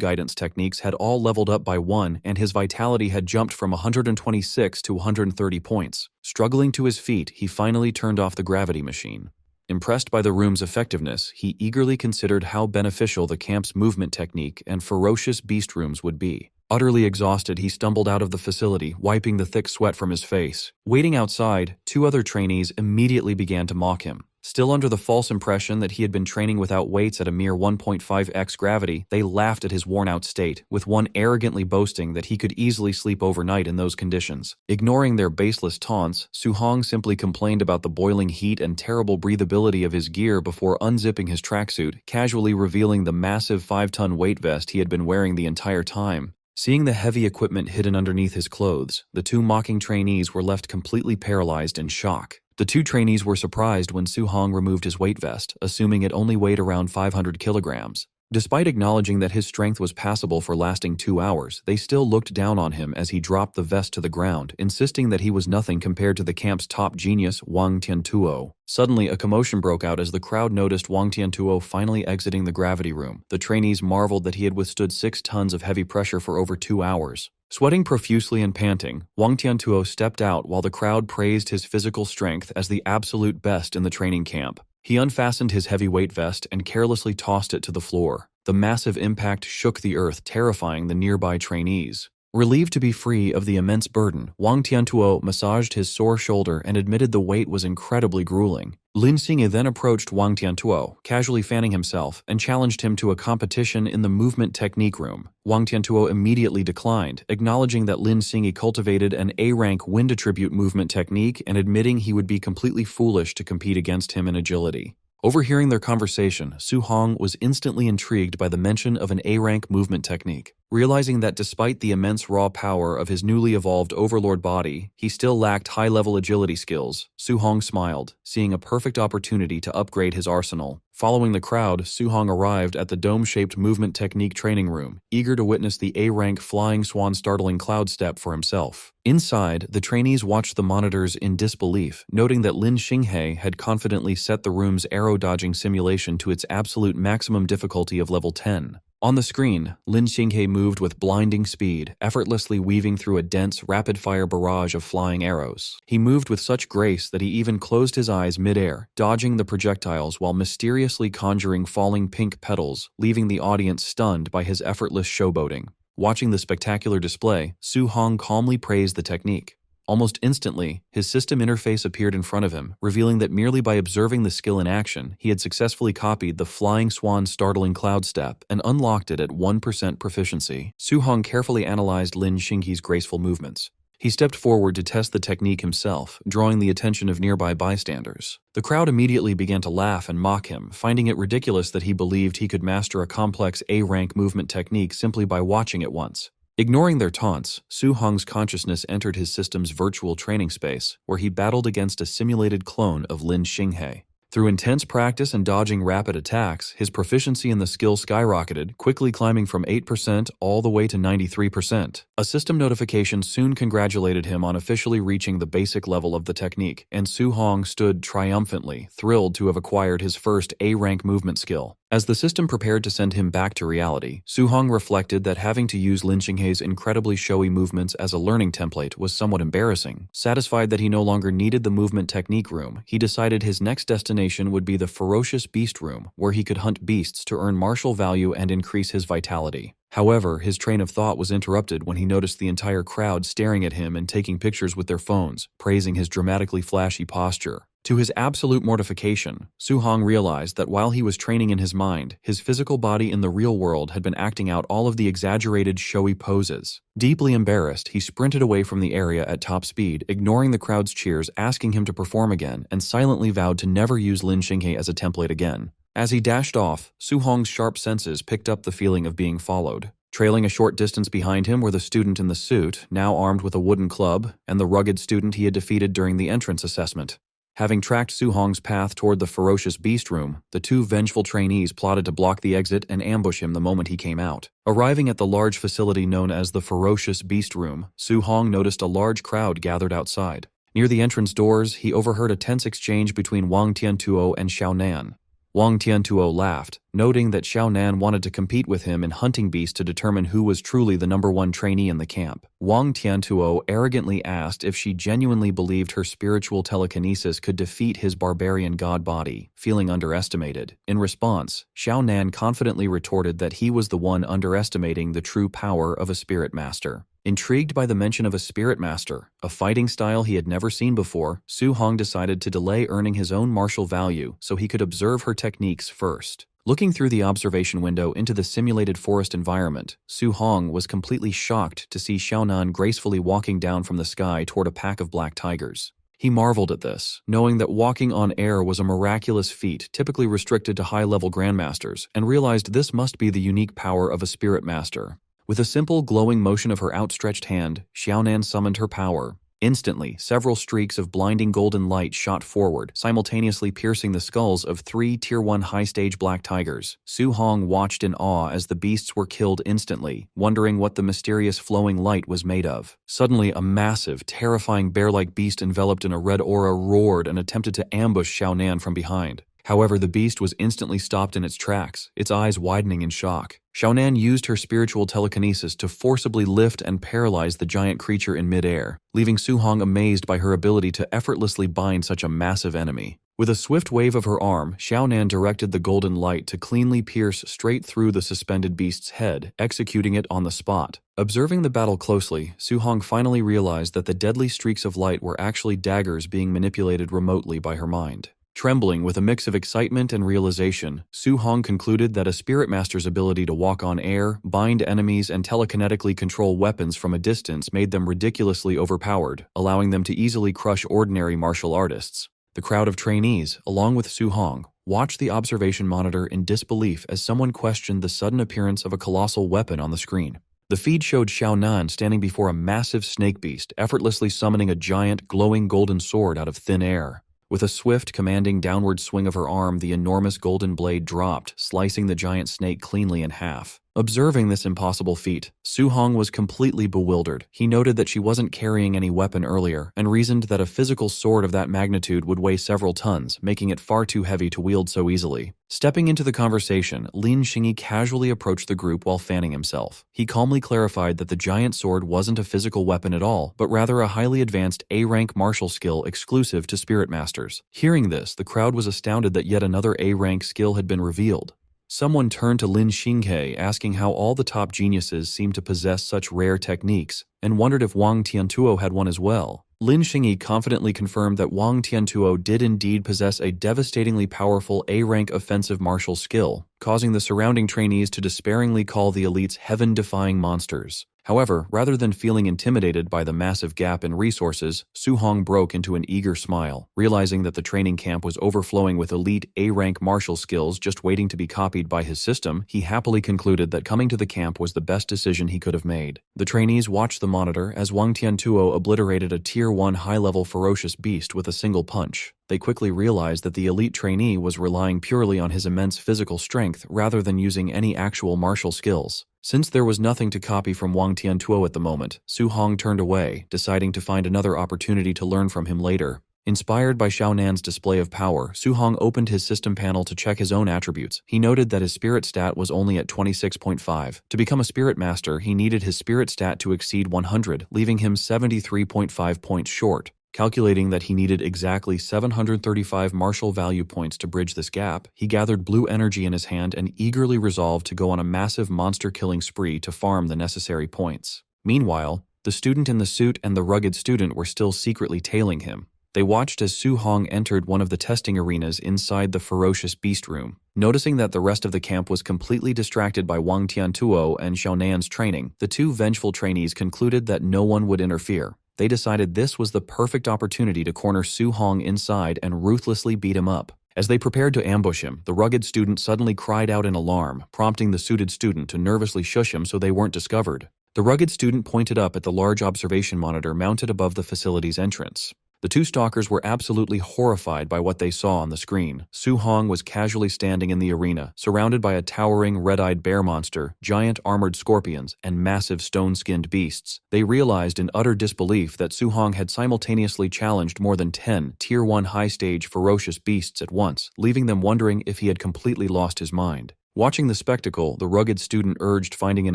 guidance techniques had all leveled up by 1, and his vitality had jumped from 126 to 130 points. Struggling to his feet, he finally turned off the gravity machine. Impressed by the room's effectiveness, he eagerly considered how beneficial the camp's movement technique and ferocious beast rooms would be. Utterly exhausted, he stumbled out of the facility, wiping the thick sweat from his face. Waiting outside, 2 other trainees immediately began to mock him. Still under the false impression that he had been training without weights at a mere 1.5x gravity, they laughed at his worn-out state, with one arrogantly boasting that he could easily sleep overnight in those conditions. Ignoring their baseless taunts, Su Hong simply complained about the boiling heat and terrible breathability of his gear before unzipping his tracksuit, casually revealing the massive 5-ton weight vest he had been wearing the entire time. Seeing the heavy equipment hidden underneath his clothes, the 2 mocking trainees were left completely paralyzed in shock. The 2 trainees were surprised when Su Hong removed his weight vest, assuming it only weighed around 500 kilograms. Despite acknowledging that his strength was passable for lasting 2 hours, they still looked down on him as he dropped the vest to the ground, insisting that he was nothing compared to the camp's top genius, Wang Tiantuo. Suddenly, a commotion broke out as the crowd noticed Wang Tiantuo finally exiting the gravity room. The trainees marveled that he had withstood 6 tons of heavy pressure for over 2 hours. Sweating profusely and panting, Wang Tiantuo stepped out while the crowd praised his physical strength as the absolute best in the training camp. He unfastened his heavy weight vest and carelessly tossed it to the floor. The massive impact shook the earth, terrifying the nearby trainees. Relieved to be free of the immense burden, Wang Tiantuo massaged his sore shoulder and admitted the weight was incredibly grueling. Lin Xinghe then approached Wang Tiantuo, casually fanning himself, and challenged him to a competition in the movement technique room. Wang Tiantuo immediately declined, acknowledging that Lin Xinghe cultivated an A-rank wind attribute movement technique and admitting he would be completely foolish to compete against him in agility. Overhearing their conversation, Su Hong was instantly intrigued by the mention of an A-rank movement technique. Realizing that despite the immense raw power of his newly evolved overlord body, he still lacked high-level agility skills, Su Hong smiled, seeing a perfect opportunity to upgrade his arsenal. Following the crowd, Su Hong arrived at the dome-shaped movement technique training room, eager to witness the A-rank flying swan startling cloud step for himself. Inside, the trainees watched the monitors in disbelief, noting that Lin Xinghe had confidently set the room's arrow-dodging simulation to its absolute maximum difficulty of level 10. On the screen, Lin Xinghe moved with blinding speed, effortlessly weaving through a dense, rapid-fire barrage of flying arrows. He moved with such grace that he even closed his eyes mid-air, dodging the projectiles while mysteriously conjuring falling pink petals, leaving the audience stunned by his effortless showboating. Watching the spectacular display, Su Hong calmly praised the technique. Almost instantly, his system interface appeared in front of him, revealing that merely by observing the skill in action, he had successfully copied the flying swan startling cloud step and unlocked it at 1% proficiency. Su Hong carefully analyzed Lin Xinghe's graceful movements. He stepped forward to test the technique himself, drawing the attention of nearby bystanders. The crowd immediately began to laugh and mock him, finding it ridiculous that he believed he could master a complex A-rank movement technique simply by watching it once. Ignoring their taunts, Su Hong's consciousness entered his system's virtual training space, where he battled against a simulated clone of Lin Xinghe. Through intense practice and dodging rapid attacks, his proficiency in the skill skyrocketed, quickly climbing from 8% all the way to 93%. A system notification soon congratulated him on officially reaching the basic level of the technique, and Su Hong stood triumphantly, thrilled to have acquired his first A-rank movement skill. As the system prepared to send him back to reality, Su Hong reflected that having to use Lin Xinghe's incredibly showy movements as a learning template was somewhat embarrassing. Satisfied that he no longer needed the movement technique room, he decided his next destination would be the ferocious beast room, where he could hunt beasts to earn martial value and increase his vitality. However, his train of thought was interrupted when he noticed the entire crowd staring at him and taking pictures with their phones, praising his dramatically flashy posture. To his absolute mortification, Su Hong realized that while he was training in his mind, his physical body in the real world had been acting out all of the exaggerated, showy poses. Deeply embarrassed, he sprinted away from the area at top speed, ignoring the crowd's cheers asking him to perform again, and silently vowed to never use Lin Xinghe as a template again. As he dashed off, Su Hong's sharp senses picked up the feeling of being followed. Trailing a short distance behind him were the student in the suit, now armed with a wooden club, and the rugged student he had defeated during the entrance assessment. Having tracked Su Hong's path toward the ferocious beast room, the two vengeful trainees plotted to block the exit and ambush him the moment he came out. Arriving at the large facility known as the ferocious beast room, Su Hong noticed a large crowd gathered outside. Near the entrance doors, he overheard a tense exchange between Wang Tiantuo and Xiao Nan. Wang Tiantuo laughed, noting that Xiao Nan wanted to compete with him in hunting beasts to determine who was truly the #1 trainee in the camp. Wang Tiantuo arrogantly asked if she genuinely believed her spiritual telekinesis could defeat his barbarian god body, feeling underestimated. In response, Xiao Nan confidently retorted that he was the one underestimating the true power of a spirit master. Intrigued by the mention of a spirit master, a fighting style he had never seen before, Su Hong decided to delay earning his own martial value so he could observe her techniques first. Looking through the observation window into the simulated forest environment, Su Hong was completely shocked to see Xiaonan gracefully walking down from the sky toward a pack of black tigers. He marveled at this, knowing that walking on air was a miraculous feat typically restricted to high-level grandmasters, and realized this must be the unique power of a spirit master. With a simple, glowing motion of her outstretched hand, Xiaonan summoned her power. Instantly, several streaks of blinding golden light shot forward, simultaneously piercing the skulls of 3 Tier 1 high-stage black tigers. Su Hong watched in awe as the beasts were killed instantly, wondering what the mysterious flowing light was made of. Suddenly, a massive, terrifying bear-like beast enveloped in a red aura roared and attempted to ambush Xiaonan from behind. However, the beast was instantly stopped in its tracks, its eyes widening in shock. Xiaonan used her spiritual telekinesis to forcibly lift and paralyze the giant creature in midair, leaving Su Hong amazed by her ability to effortlessly bind such a massive enemy. With a swift wave of her arm, Xiaonan directed the golden light to cleanly pierce straight through the suspended beast's head, executing it on the spot. Observing the battle closely, Su Hong finally realized that the deadly streaks of light were actually daggers being manipulated remotely by her mind. Trembling with a mix of excitement and realization, Su Hong concluded that a spirit master's ability to walk on air, bind enemies, and telekinetically control weapons from a distance made them ridiculously overpowered, allowing them to easily crush ordinary martial artists. The crowd of trainees, along with Su Hong, watched the observation monitor in disbelief as someone questioned the sudden appearance of a colossal weapon on the screen. The feed showed Xiaonan standing before a massive snake beast, effortlessly summoning a giant, glowing golden sword out of thin air. With a swift, commanding downward swing of her arm, the enormous golden blade dropped, slicing the giant snake cleanly in half. Observing this impossible feat, Su Hong was completely bewildered. He noted that she wasn't carrying any weapon earlier, and reasoned that a physical sword of that magnitude would weigh several tons, making it far too heavy to wield so easily. Stepping into the conversation, Lin Xingyi casually approached the group while fanning himself. He calmly clarified that the giant sword wasn't a physical weapon at all, but rather a highly advanced A-rank martial skill exclusive to spirit masters. Hearing this, the crowd was astounded that yet another A-rank skill had been revealed. Someone turned to Lin Xinghe asking how all the top geniuses seemed to possess such rare techniques, and wondered if Wang Tiantuo had one as well. Lin Xingyi confidently confirmed that Wang Tiantuo did indeed possess a devastatingly powerful A-rank offensive martial skill, causing the surrounding trainees to despairingly call the elites heaven-defying monsters. However, rather than feeling intimidated by the massive gap in resources, Su Hong broke into an eager smile, realizing that the training camp was overflowing with elite A-rank martial skills just waiting to be copied by his system. He happily concluded that coming to the camp was the best decision he could have made. The trainees watched the monitor as Wang Tiantuo obliterated a Tier 1 high-level ferocious beast with a single punch. They quickly realized that the elite trainee was relying purely on his immense physical strength rather than using any actual martial skills. Since there was nothing to copy from Wang Tiantuo at the moment, Su Hong turned away, deciding to find another opportunity to learn from him later. Inspired by Xiaonan's display of power, Su Hong opened his system panel to check his own attributes. He noted that his spirit stat was only at 26.5. To become a spirit master, he needed his spirit stat to exceed 100, leaving him 73.5 points short. Calculating that he needed exactly 735 martial value points to bridge this gap, he gathered blue energy in his hand and eagerly resolved to go on a massive monster-killing spree to farm the necessary points. Meanwhile, the student in the suit and the rugged student were still secretly tailing him. They watched as Su Hong entered one of the testing arenas inside the ferocious beast room. Noticing that the rest of the camp was completely distracted by Wang Tiantuo and Xiaonan's training, the two vengeful trainees concluded that no one would interfere. They decided this was the perfect opportunity to corner Su Hong inside and ruthlessly beat him up. As they prepared to ambush him, the rugged student suddenly cried out in alarm, prompting the suited student to nervously shush him so they weren't discovered. The rugged student pointed up at the large observation monitor mounted above the facility's entrance. The two stalkers were absolutely horrified by what they saw on the screen. Su Hong was casually standing in the arena, surrounded by a towering red-eyed bear monster, giant armored scorpions, and massive stone-skinned beasts. They realized in utter disbelief that Su Hong had simultaneously challenged more than 10 Tier 1 high-stage ferocious beasts at once, leaving them wondering if he had completely lost his mind. Watching the spectacle, the rugged student urged finding an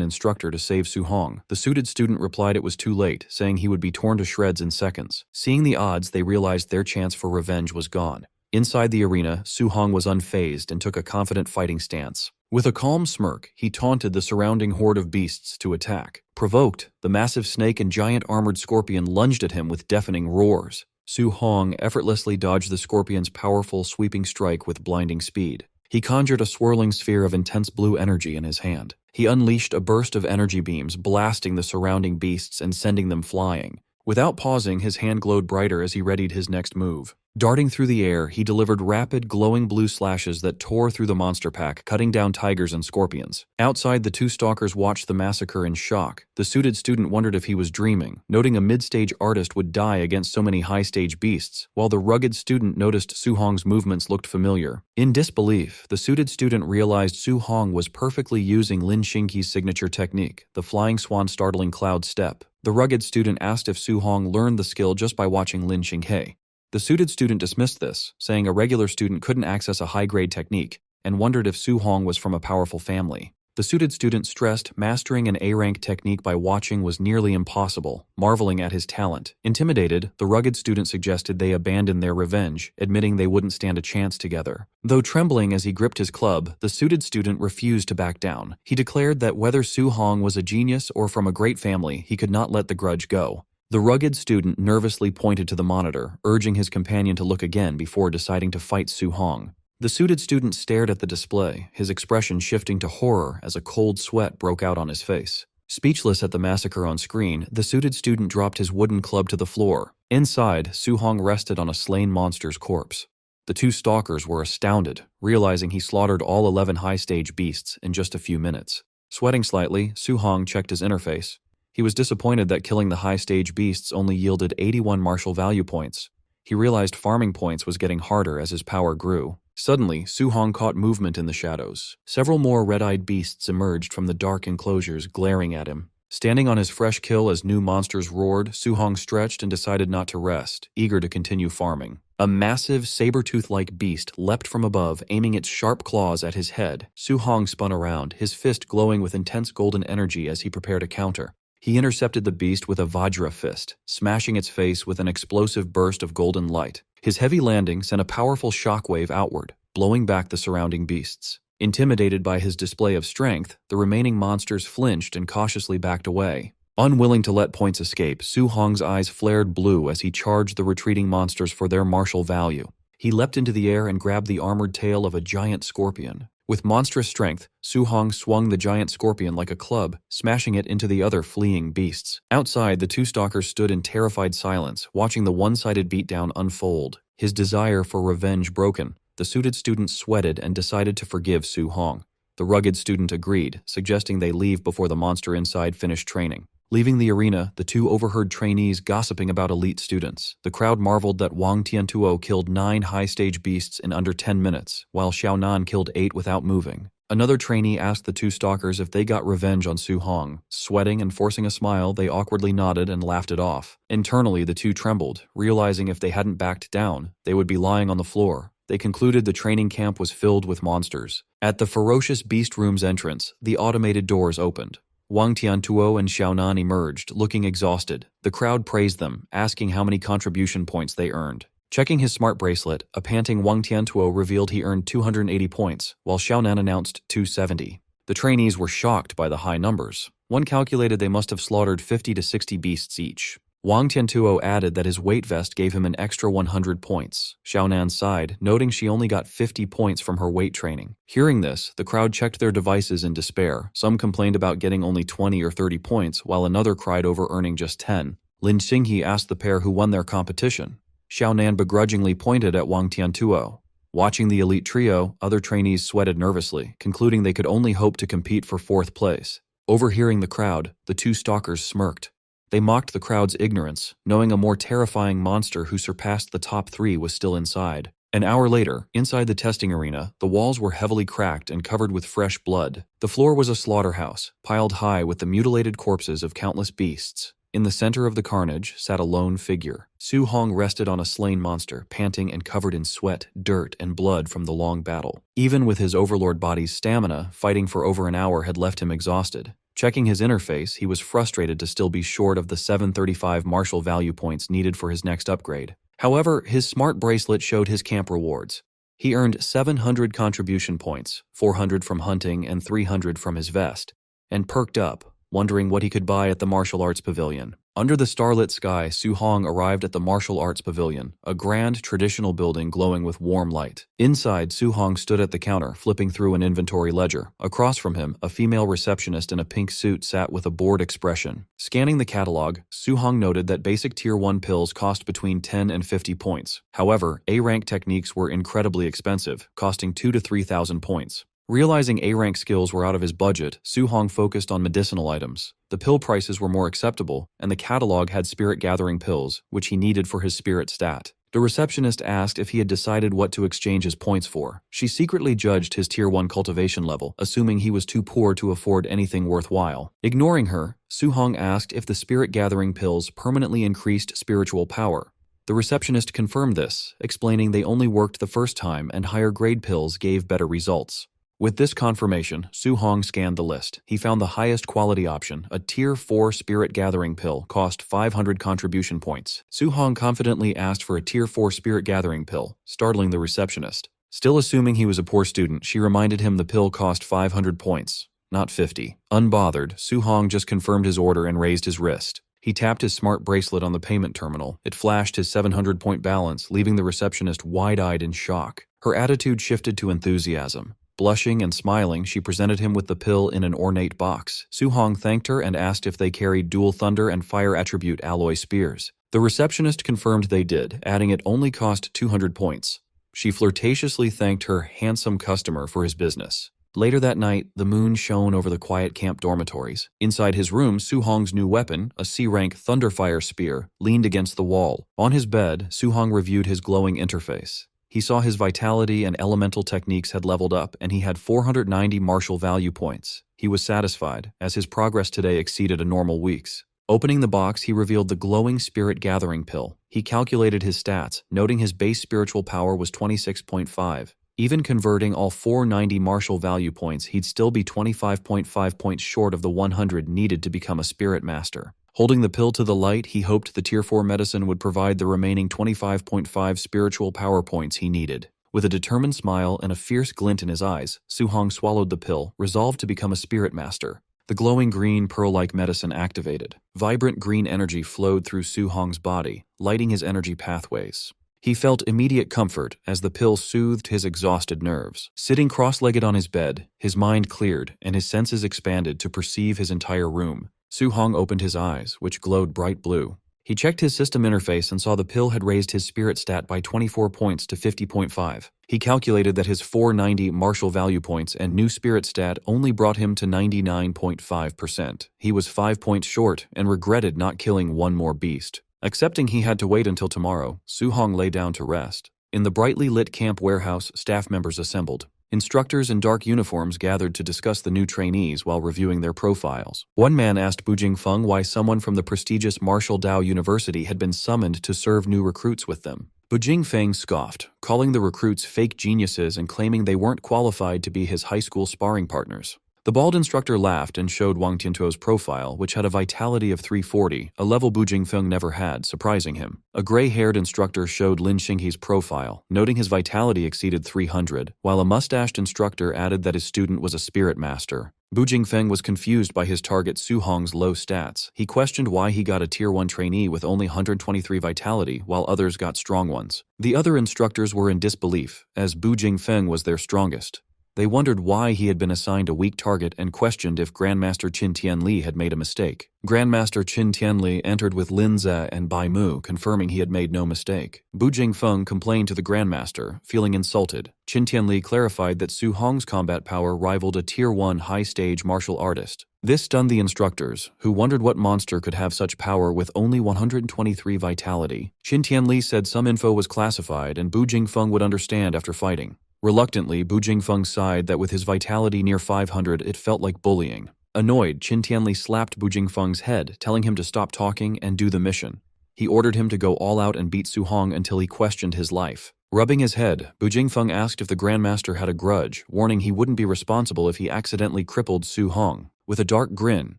instructor to save Su Hong. The suited student replied it was too late, saying he would be torn to shreds in seconds. Seeing the odds, they realized their chance for revenge was gone. Inside the arena, Su Hong was unfazed and took a confident fighting stance. With a calm smirk, he taunted the surrounding horde of beasts to attack. Provoked, the massive snake and giant armored scorpion lunged at him with deafening roars. Su Hong effortlessly dodged the scorpion's powerful, sweeping strike with blinding speed. He conjured a swirling sphere of intense blue energy in his hand. He unleashed a burst of energy beams, blasting the surrounding beasts and sending them flying. Without pausing, his hand glowed brighter as he readied his next move. Darting through the air, he delivered rapid, glowing blue slashes that tore through the monster pack, cutting down tigers and scorpions. Outside, the two stalkers watched the massacre in shock. The suited student wondered if he was dreaming, noting a mid-stage artist would die against so many high-stage beasts, while the rugged student noticed Su Hong's movements looked familiar. In disbelief, the suited student realized Su Hong was perfectly using Lin Xingqi's signature technique, the flying swan startling cloud step. The rugged student asked if Su Hong learned the skill just by watching Lin Xinghe. The suited student dismissed this, saying a regular student couldn't access a high-grade technique, and wondered if Su Hong was from a powerful family. The suited student stressed mastering an A-rank technique by watching was nearly impossible, marveling at his talent. Intimidated, the rugged student suggested they abandon their revenge, admitting they wouldn't stand a chance together. Though trembling as he gripped his club, the suited student refused to back down. He declared that whether Su Hong was a genius or from a great family, he could not let the grudge go. The rugged student nervously pointed to the monitor, urging his companion to look again before deciding to fight Su Hong. The suited student stared at the display, his expression shifting to horror as a cold sweat broke out on his face. Speechless at the massacre on screen, the suited student dropped his wooden club to the floor. Inside, Su Hong rested on a slain monster's corpse. The two stalkers were astounded, realizing he slaughtered all 11 high-stage beasts in just a few minutes. Sweating slightly, Su Hong checked his interface. He was disappointed that killing the high-stage beasts only yielded 81 martial value points. He realized farming points was getting harder as his power grew. Suddenly, Su Hong caught movement in the shadows. Several more red-eyed beasts emerged from the dark enclosures, glaring at him. Standing on his fresh kill as new monsters roared, Su Hong stretched and decided not to rest, eager to continue farming. A massive, saber-tooth-like beast leapt from above, aiming its sharp claws at his head. Su Hong spun around, his fist glowing with intense golden energy as he prepared to counter. He intercepted the beast with a Vajra fist, smashing its face with an explosive burst of golden light. His heavy landing sent a powerful shockwave outward, blowing back the surrounding beasts. Intimidated by his display of strength, the remaining monsters flinched and cautiously backed away. Unwilling to let points escape, Su Hong's eyes flared blue as he charged the retreating monsters for their martial value. He leapt into the air and grabbed the armored tail of a giant scorpion. With monstrous strength, Su Hong swung the giant scorpion like a club, smashing it into the other fleeing beasts. Outside, the two stalkers stood in terrified silence, watching the one-sided beatdown unfold. His desire for revenge broken, the suited student sweated and decided to forgive Su Hong. The rugged student agreed, suggesting they leave before the monster inside finished training. Leaving the arena, the two overheard trainees gossiping about elite students. The crowd marveled that Wang Tiantuo killed 9 high-stage beasts in under 10 minutes, while Xiaonan killed 8 without moving. Another trainee asked the two stalkers if they got revenge on Su Hong. Sweating and forcing a smile, they awkwardly nodded and laughed it off. Internally, the two trembled, realizing if they hadn't backed down, they would be lying on the floor. They concluded the training camp was filled with monsters. At the ferocious beast room's entrance, the automated doors opened. Wang Tiantuo and Xiaonan emerged, looking exhausted. The crowd praised them, asking how many contribution points they earned. Checking his smart bracelet, a panting Wang Tiantuo revealed he earned 280 points, while Xiaonan announced 270. The trainees were shocked by the high numbers. One calculated they must have slaughtered 50 to 60 beasts each. Wang Tiantuo added that his weight vest gave him an extra 100 points. Xiaonan sighed, noting she only got 50 points from her weight training. Hearing this, the crowd checked their devices in despair. Some complained about getting only 20 or 30 points, while another cried over earning just 10. Lin Xinghe asked the pair who won their competition. Xiaonan begrudgingly pointed at Wang Tiantuo. Watching the elite trio, other trainees sweated nervously, concluding they could only hope to compete for 4th place. Overhearing the crowd, the two stalkers smirked. They mocked the crowd's ignorance, knowing a more terrifying monster who surpassed the top 3 was still inside. An hour later, inside the testing arena, the walls were heavily cracked and covered with fresh blood. The floor was a slaughterhouse, piled high with the mutilated corpses of countless beasts. In the center of the carnage sat a lone figure. Su Hong rested on a slain monster, panting and covered in sweat, dirt, and blood from the long battle. Even with his overlord body's stamina, fighting for over an hour had left him exhausted. Checking his interface, he was frustrated to still be short of the 735 martial value points needed for his next upgrade. However, his smart bracelet showed his camp rewards. He earned 700 contribution points, 400 from hunting and 300 from his vest, and perked up, wondering what he could buy at the martial arts pavilion. Under the starlit sky, Su Hong arrived at the martial arts pavilion, a grand traditional building glowing with warm light. Inside, Su Hong stood at the counter, flipping through an inventory ledger. Across from him, a female receptionist in a pink suit sat with a bored expression. Scanning the catalog, Su Hong noted that basic Tier 1 pills cost between 10 and 50 points. However, A-rank techniques were incredibly expensive, costing 2,000 to 3,000 points. Realizing A-rank skills were out of his budget, Su Hong focused on medicinal items. The pill prices were more acceptable, and the catalog had spirit-gathering pills, which he needed for his spirit stat. The receptionist asked if he had decided what to exchange his points for. She secretly judged his Tier 1 cultivation level, assuming he was too poor to afford anything worthwhile. Ignoring her, Su Hong asked if the spirit-gathering pills permanently increased spiritual power. The receptionist confirmed this, explaining they only worked the first time and higher-grade pills gave better results. With this confirmation, Su Hong scanned the list. He found the highest quality option, a Tier 4 Spirit Gathering pill, cost 500 contribution points. Su Hong confidently asked for a Tier 4 Spirit Gathering pill, startling the receptionist. Still assuming he was a poor student, she reminded him the pill cost 500 points, not 50. Unbothered, Su Hong just confirmed his order and raised his wrist. He tapped his smart bracelet on the payment terminal. It flashed his 700-point balance, leaving the receptionist wide-eyed in shock. Her attitude shifted to enthusiasm. Blushing and smiling, she presented him with the pill in an ornate box. Su Hong thanked her and asked if they carried dual thunder and fire attribute alloy spears. The receptionist confirmed they did, adding it only cost 200 points. She flirtatiously thanked her handsome customer for his business. Later that night, the moon shone over the quiet camp dormitories. Inside his room, Su Hong's new weapon, a C-rank Thunderfire spear, leaned against the wall. On his bed, Su Hong reviewed his glowing interface. He saw his vitality and elemental techniques had leveled up, and he had 490 martial value points. He was satisfied, as his progress today exceeded a normal week's. Opening the box, he revealed the glowing spirit gathering pill. He calculated his stats, noting his base spiritual power was 26.5. Even converting all 490 martial value points, he'd still be 25.5 points short of the 100 needed to become a spirit master. Holding the pill to the light, he hoped the Tier 4 medicine would provide the remaining 25.5 spiritual power points he needed. With a determined smile and a fierce glint in his eyes, Su Hong swallowed the pill, resolved to become a spirit master. The glowing green, pearl-like medicine activated. Vibrant green energy flowed through Su Hong's body, lighting his energy pathways. He felt immediate comfort as the pill soothed his exhausted nerves. Sitting cross-legged on his bed, his mind cleared and his senses expanded to perceive his entire room. Su Hong opened his eyes, which glowed bright blue. He checked his system interface and saw the pill had raised his spirit stat by 24 points to 50.5. He calculated that his 490 martial value points and new spirit stat only brought him to 99.5%. He was 5 points short and regretted not killing one more beast. Accepting he had to wait until tomorrow, Su Hong lay down to rest. In the brightly lit camp warehouse, staff members assembled. Instructors in dark uniforms gathered to discuss the new trainees while reviewing their profiles. One man asked Bu Jingfeng why someone from the prestigious Martial Dao University had been summoned to serve new recruits with them. Bu Jingfeng scoffed, calling the recruits fake geniuses and claiming they weren't qualified to be his high school sparring partners. The bald instructor laughed and showed Wang Tiantuo's profile, which had a vitality of 340, a level Bu Jingfeng never had, surprising him. A gray-haired instructor showed Lin Xinghe's profile, noting his vitality exceeded 300, while a mustached instructor added that his student was a spirit master. Bu Jingfeng was confused by his target Su Hong's low stats. He questioned why he got a Tier 1 trainee with only 123 vitality, while others got strong ones. The other instructors were in disbelief, as Bu Jingfeng was their strongest. They wondered why he had been assigned a weak target and questioned if Grandmaster Qin Tianli had made a mistake. Grandmaster Qin Tianli entered with Lin Ze and Bai Mu, confirming he had made no mistake. Bu Jingfeng complained to the Grandmaster, feeling insulted. Qin Tianli clarified that Su Hong's combat power rivaled a Tier 1 high-stage martial artist. This stunned the instructors, who wondered what monster could have such power with only 123 vitality. Qin Tianli said some info was classified and Bu Jingfeng would understand after fighting. Reluctantly, Bu Jingfeng sighed that with his vitality near 500, it felt like bullying. Annoyed, Qin Tianli slapped Bu Jingfeng's head, telling him to stop talking and do the mission. He ordered him to go all out and beat Su Hong until he questioned his life. Rubbing his head, Bu Jingfeng asked if the Grandmaster had a grudge, warning he wouldn't be responsible if he accidentally crippled Su Hong. With a dark grin,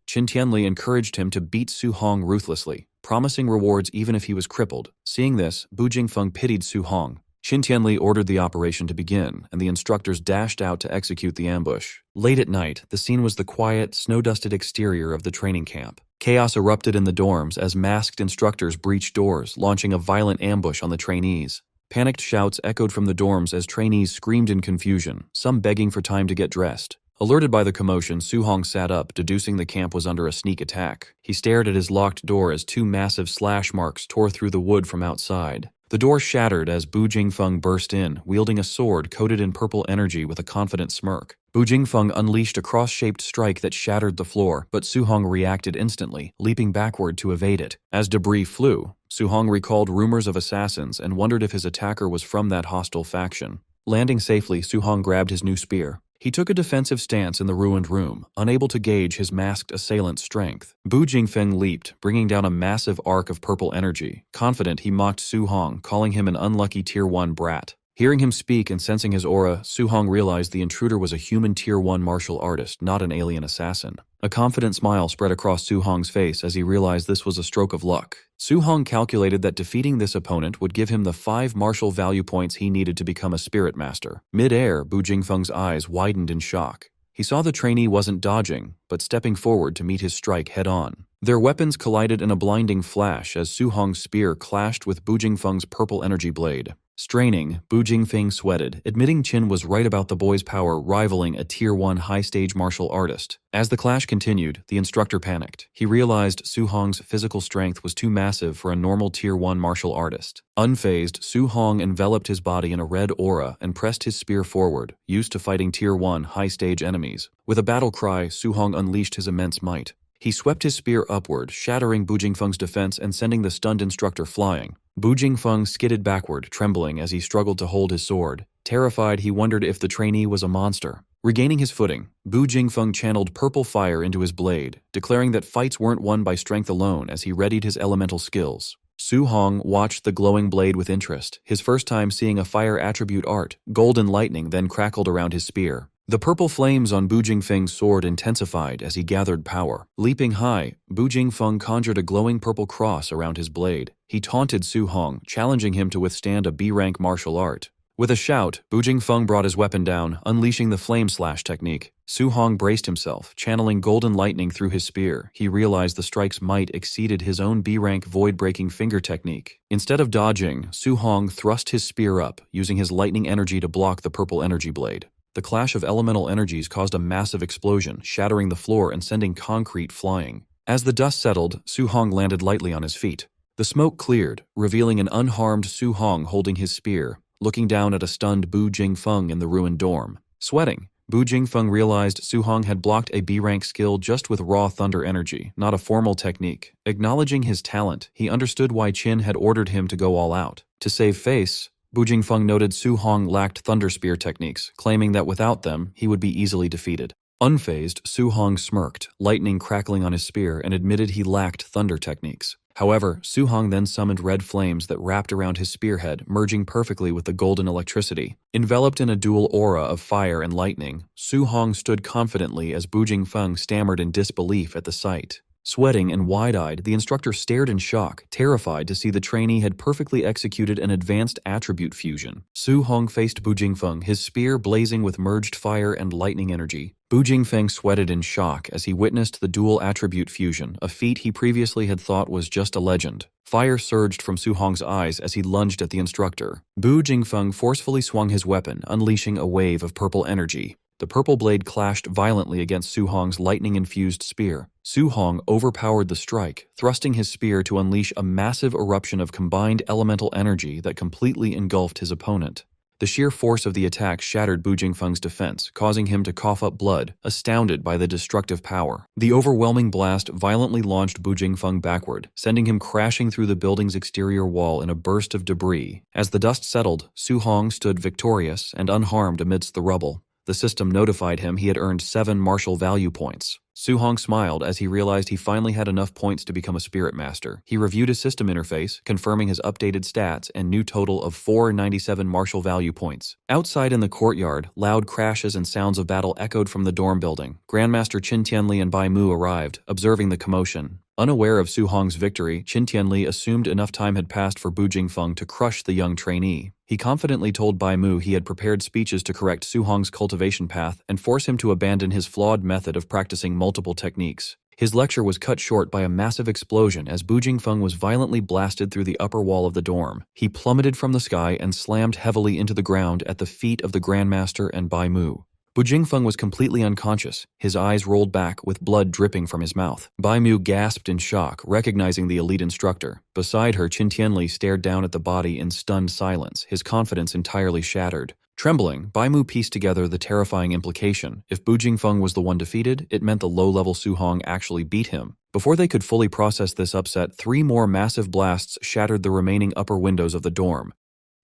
Qin Tianli encouraged him to beat Su Hong ruthlessly, promising rewards even if he was crippled. Seeing this, Bu Jingfeng pitied Su Hong. Qin Tianli ordered the operation to begin, and the instructors dashed out to execute the ambush. Late at night, the scene was the quiet, snow-dusted exterior of the training camp. Chaos erupted in the dorms as masked instructors breached doors, launching a violent ambush on the trainees. Panicked shouts echoed from the dorms as trainees screamed in confusion, some begging for time to get dressed. Alerted by the commotion, Su Hong sat up, deducing the camp was under a sneak attack. He stared at his locked door as two massive slash marks tore through the wood from outside. The door shattered as Bu Jingfeng burst in, wielding a sword coated in purple energy with a confident smirk. Bu Jingfeng unleashed a cross-shaped strike that shattered the floor, but Su Hong reacted instantly, leaping backward to evade it. As debris flew, Su Hong recalled rumors of assassins and wondered if his attacker was from that hostile faction. Landing safely, Su Hong grabbed his new spear. He took a defensive stance in the ruined room, unable to gauge his masked assailant's strength. Bu Jingfeng leaped, bringing down a massive arc of purple energy. Confident, he mocked Su Hong, calling him an unlucky Tier 1 brat. Hearing him speak and sensing his aura, Su Hong realized the intruder was a human Tier 1 martial artist, not an alien assassin. A confident smile spread across Su Hong's face as he realized this was a stroke of luck. Su Hong calculated that defeating this opponent would give him the 5 martial value points he needed to become a spirit master. Mid-air, Bu Jingfeng's eyes widened in shock. He saw the trainee wasn't dodging, but stepping forward to meet his strike head-on. Their weapons collided in a blinding flash as Su Hong's spear clashed with Bu Jingfeng's purple energy blade. Straining, Bu Jingfeng sweated, admitting Qin was right about the boy's power rivaling a Tier 1 high-stage martial artist. As the clash continued, the instructor panicked. He realized Su Hong's physical strength was too massive for a normal Tier 1 martial artist. Unfazed, Su Hong enveloped his body in a red aura and pressed his spear forward, used to fighting Tier 1 high-stage enemies. With a battle cry, Su Hong unleashed his immense might. He swept his spear upward, shattering Bu Jingfeng's defense and sending the stunned instructor flying. Bu Jingfeng skidded backward, trembling as he struggled to hold his sword. Terrified, he wondered if the trainee was a monster. Regaining his footing, Bu Jingfeng channeled purple fire into his blade, declaring that fights weren't won by strength alone as he readied his elemental skills. Su Hong watched the glowing blade with interest, his first time seeing a fire attribute art. Golden lightning then crackled around his spear. The purple flames on Bu Jingfeng's sword intensified as he gathered power. Leaping high, Bu Jingfeng conjured a glowing purple cross around his blade. He taunted Su Hong, challenging him to withstand a B-rank martial art. With a shout, Bu Jingfeng brought his weapon down, unleashing the flame slash technique. Su Hong braced himself, channeling golden lightning through his spear. He realized the strike's might exceeded his own B-rank void-breaking finger technique. Instead of dodging, Su Hong thrust his spear up, using his lightning energy to block the purple energy blade. The clash of elemental energies caused a massive explosion, shattering the floor and sending concrete flying. As the dust settled, Su Hong landed lightly on his feet. The smoke cleared, revealing an unharmed Su Hong holding his spear, looking down at a stunned Bu Jingfeng in the ruined dorm. Sweating, Bu Jingfeng realized Su Hong had blocked a B-rank skill just with raw thunder energy, not a formal technique. Acknowledging his talent, he understood why Qin had ordered him to go all out. To save face, Bu Jingfeng noted Su Hong lacked thunder spear techniques, claiming that without them, he would be easily defeated. Unfazed, Su Hong smirked, lightning crackling on his spear, and admitted he lacked thunder techniques. However, Su Hong then summoned red flames that wrapped around his spearhead, merging perfectly with the golden electricity. Enveloped in a dual aura of fire and lightning, Su Hong stood confidently as Bu Jingfeng stammered in disbelief at the sight. Sweating and wide-eyed, the instructor stared in shock, terrified to see the trainee had perfectly executed an advanced attribute fusion. Su Hong faced Bu Jingfeng, his spear blazing with merged fire and lightning energy. Bu Jingfeng sweated in shock as he witnessed the dual attribute fusion, a feat he previously had thought was just a legend. Fire surged from Su Hong's eyes as he lunged at the instructor. Bu Jingfeng forcefully swung his weapon, unleashing a wave of purple energy. The purple blade clashed violently against Su Hong's lightning-infused spear. Su Hong overpowered the strike, thrusting his spear to unleash a massive eruption of combined elemental energy that completely engulfed his opponent. The sheer force of the attack shattered Bu Jingfeng's defense, causing him to cough up blood, astounded by the destructive power. The overwhelming blast violently launched Bu Jingfeng backward, sending him crashing through the building's exterior wall in a burst of debris. As the dust settled, Su Hong stood victorious and unharmed amidst the rubble. The system notified him he had earned 7 martial value points. Su Hong smiled as he realized he finally had enough points to become a spirit master. He reviewed his system interface, confirming his updated stats and new total of 497 martial value points. Outside in the courtyard, loud crashes and sounds of battle echoed from the dorm building. Grandmaster Qin Tianli and Bai Mu arrived, observing the commotion. Unaware of Su Hong's victory, Qin Tianli assumed enough time had passed for Bu Jingfeng to crush the young trainee. He confidently told Bai Mu he had prepared speeches to correct Su Hong's cultivation path and force him to abandon his flawed method of practicing multiple techniques. His lecture was cut short by a massive explosion as Bu Jingfeng was violently blasted through the upper wall of the dorm. He plummeted from the sky and slammed heavily into the ground at the feet of the Grandmaster and Bai Mu. Bu Jingfeng was completely unconscious, his eyes rolled back with blood dripping from his mouth. Bai Mu gasped in shock, recognizing the elite instructor. Beside her, Qin Tianli stared down at the body in stunned silence, his confidence entirely shattered. Trembling, Bai Mu pieced together the terrifying implication. If Bu Jingfeng was the one defeated, it meant the low-level Su Hong actually beat him. Before they could fully process this upset, 3 more massive blasts shattered the remaining upper windows of the dorm.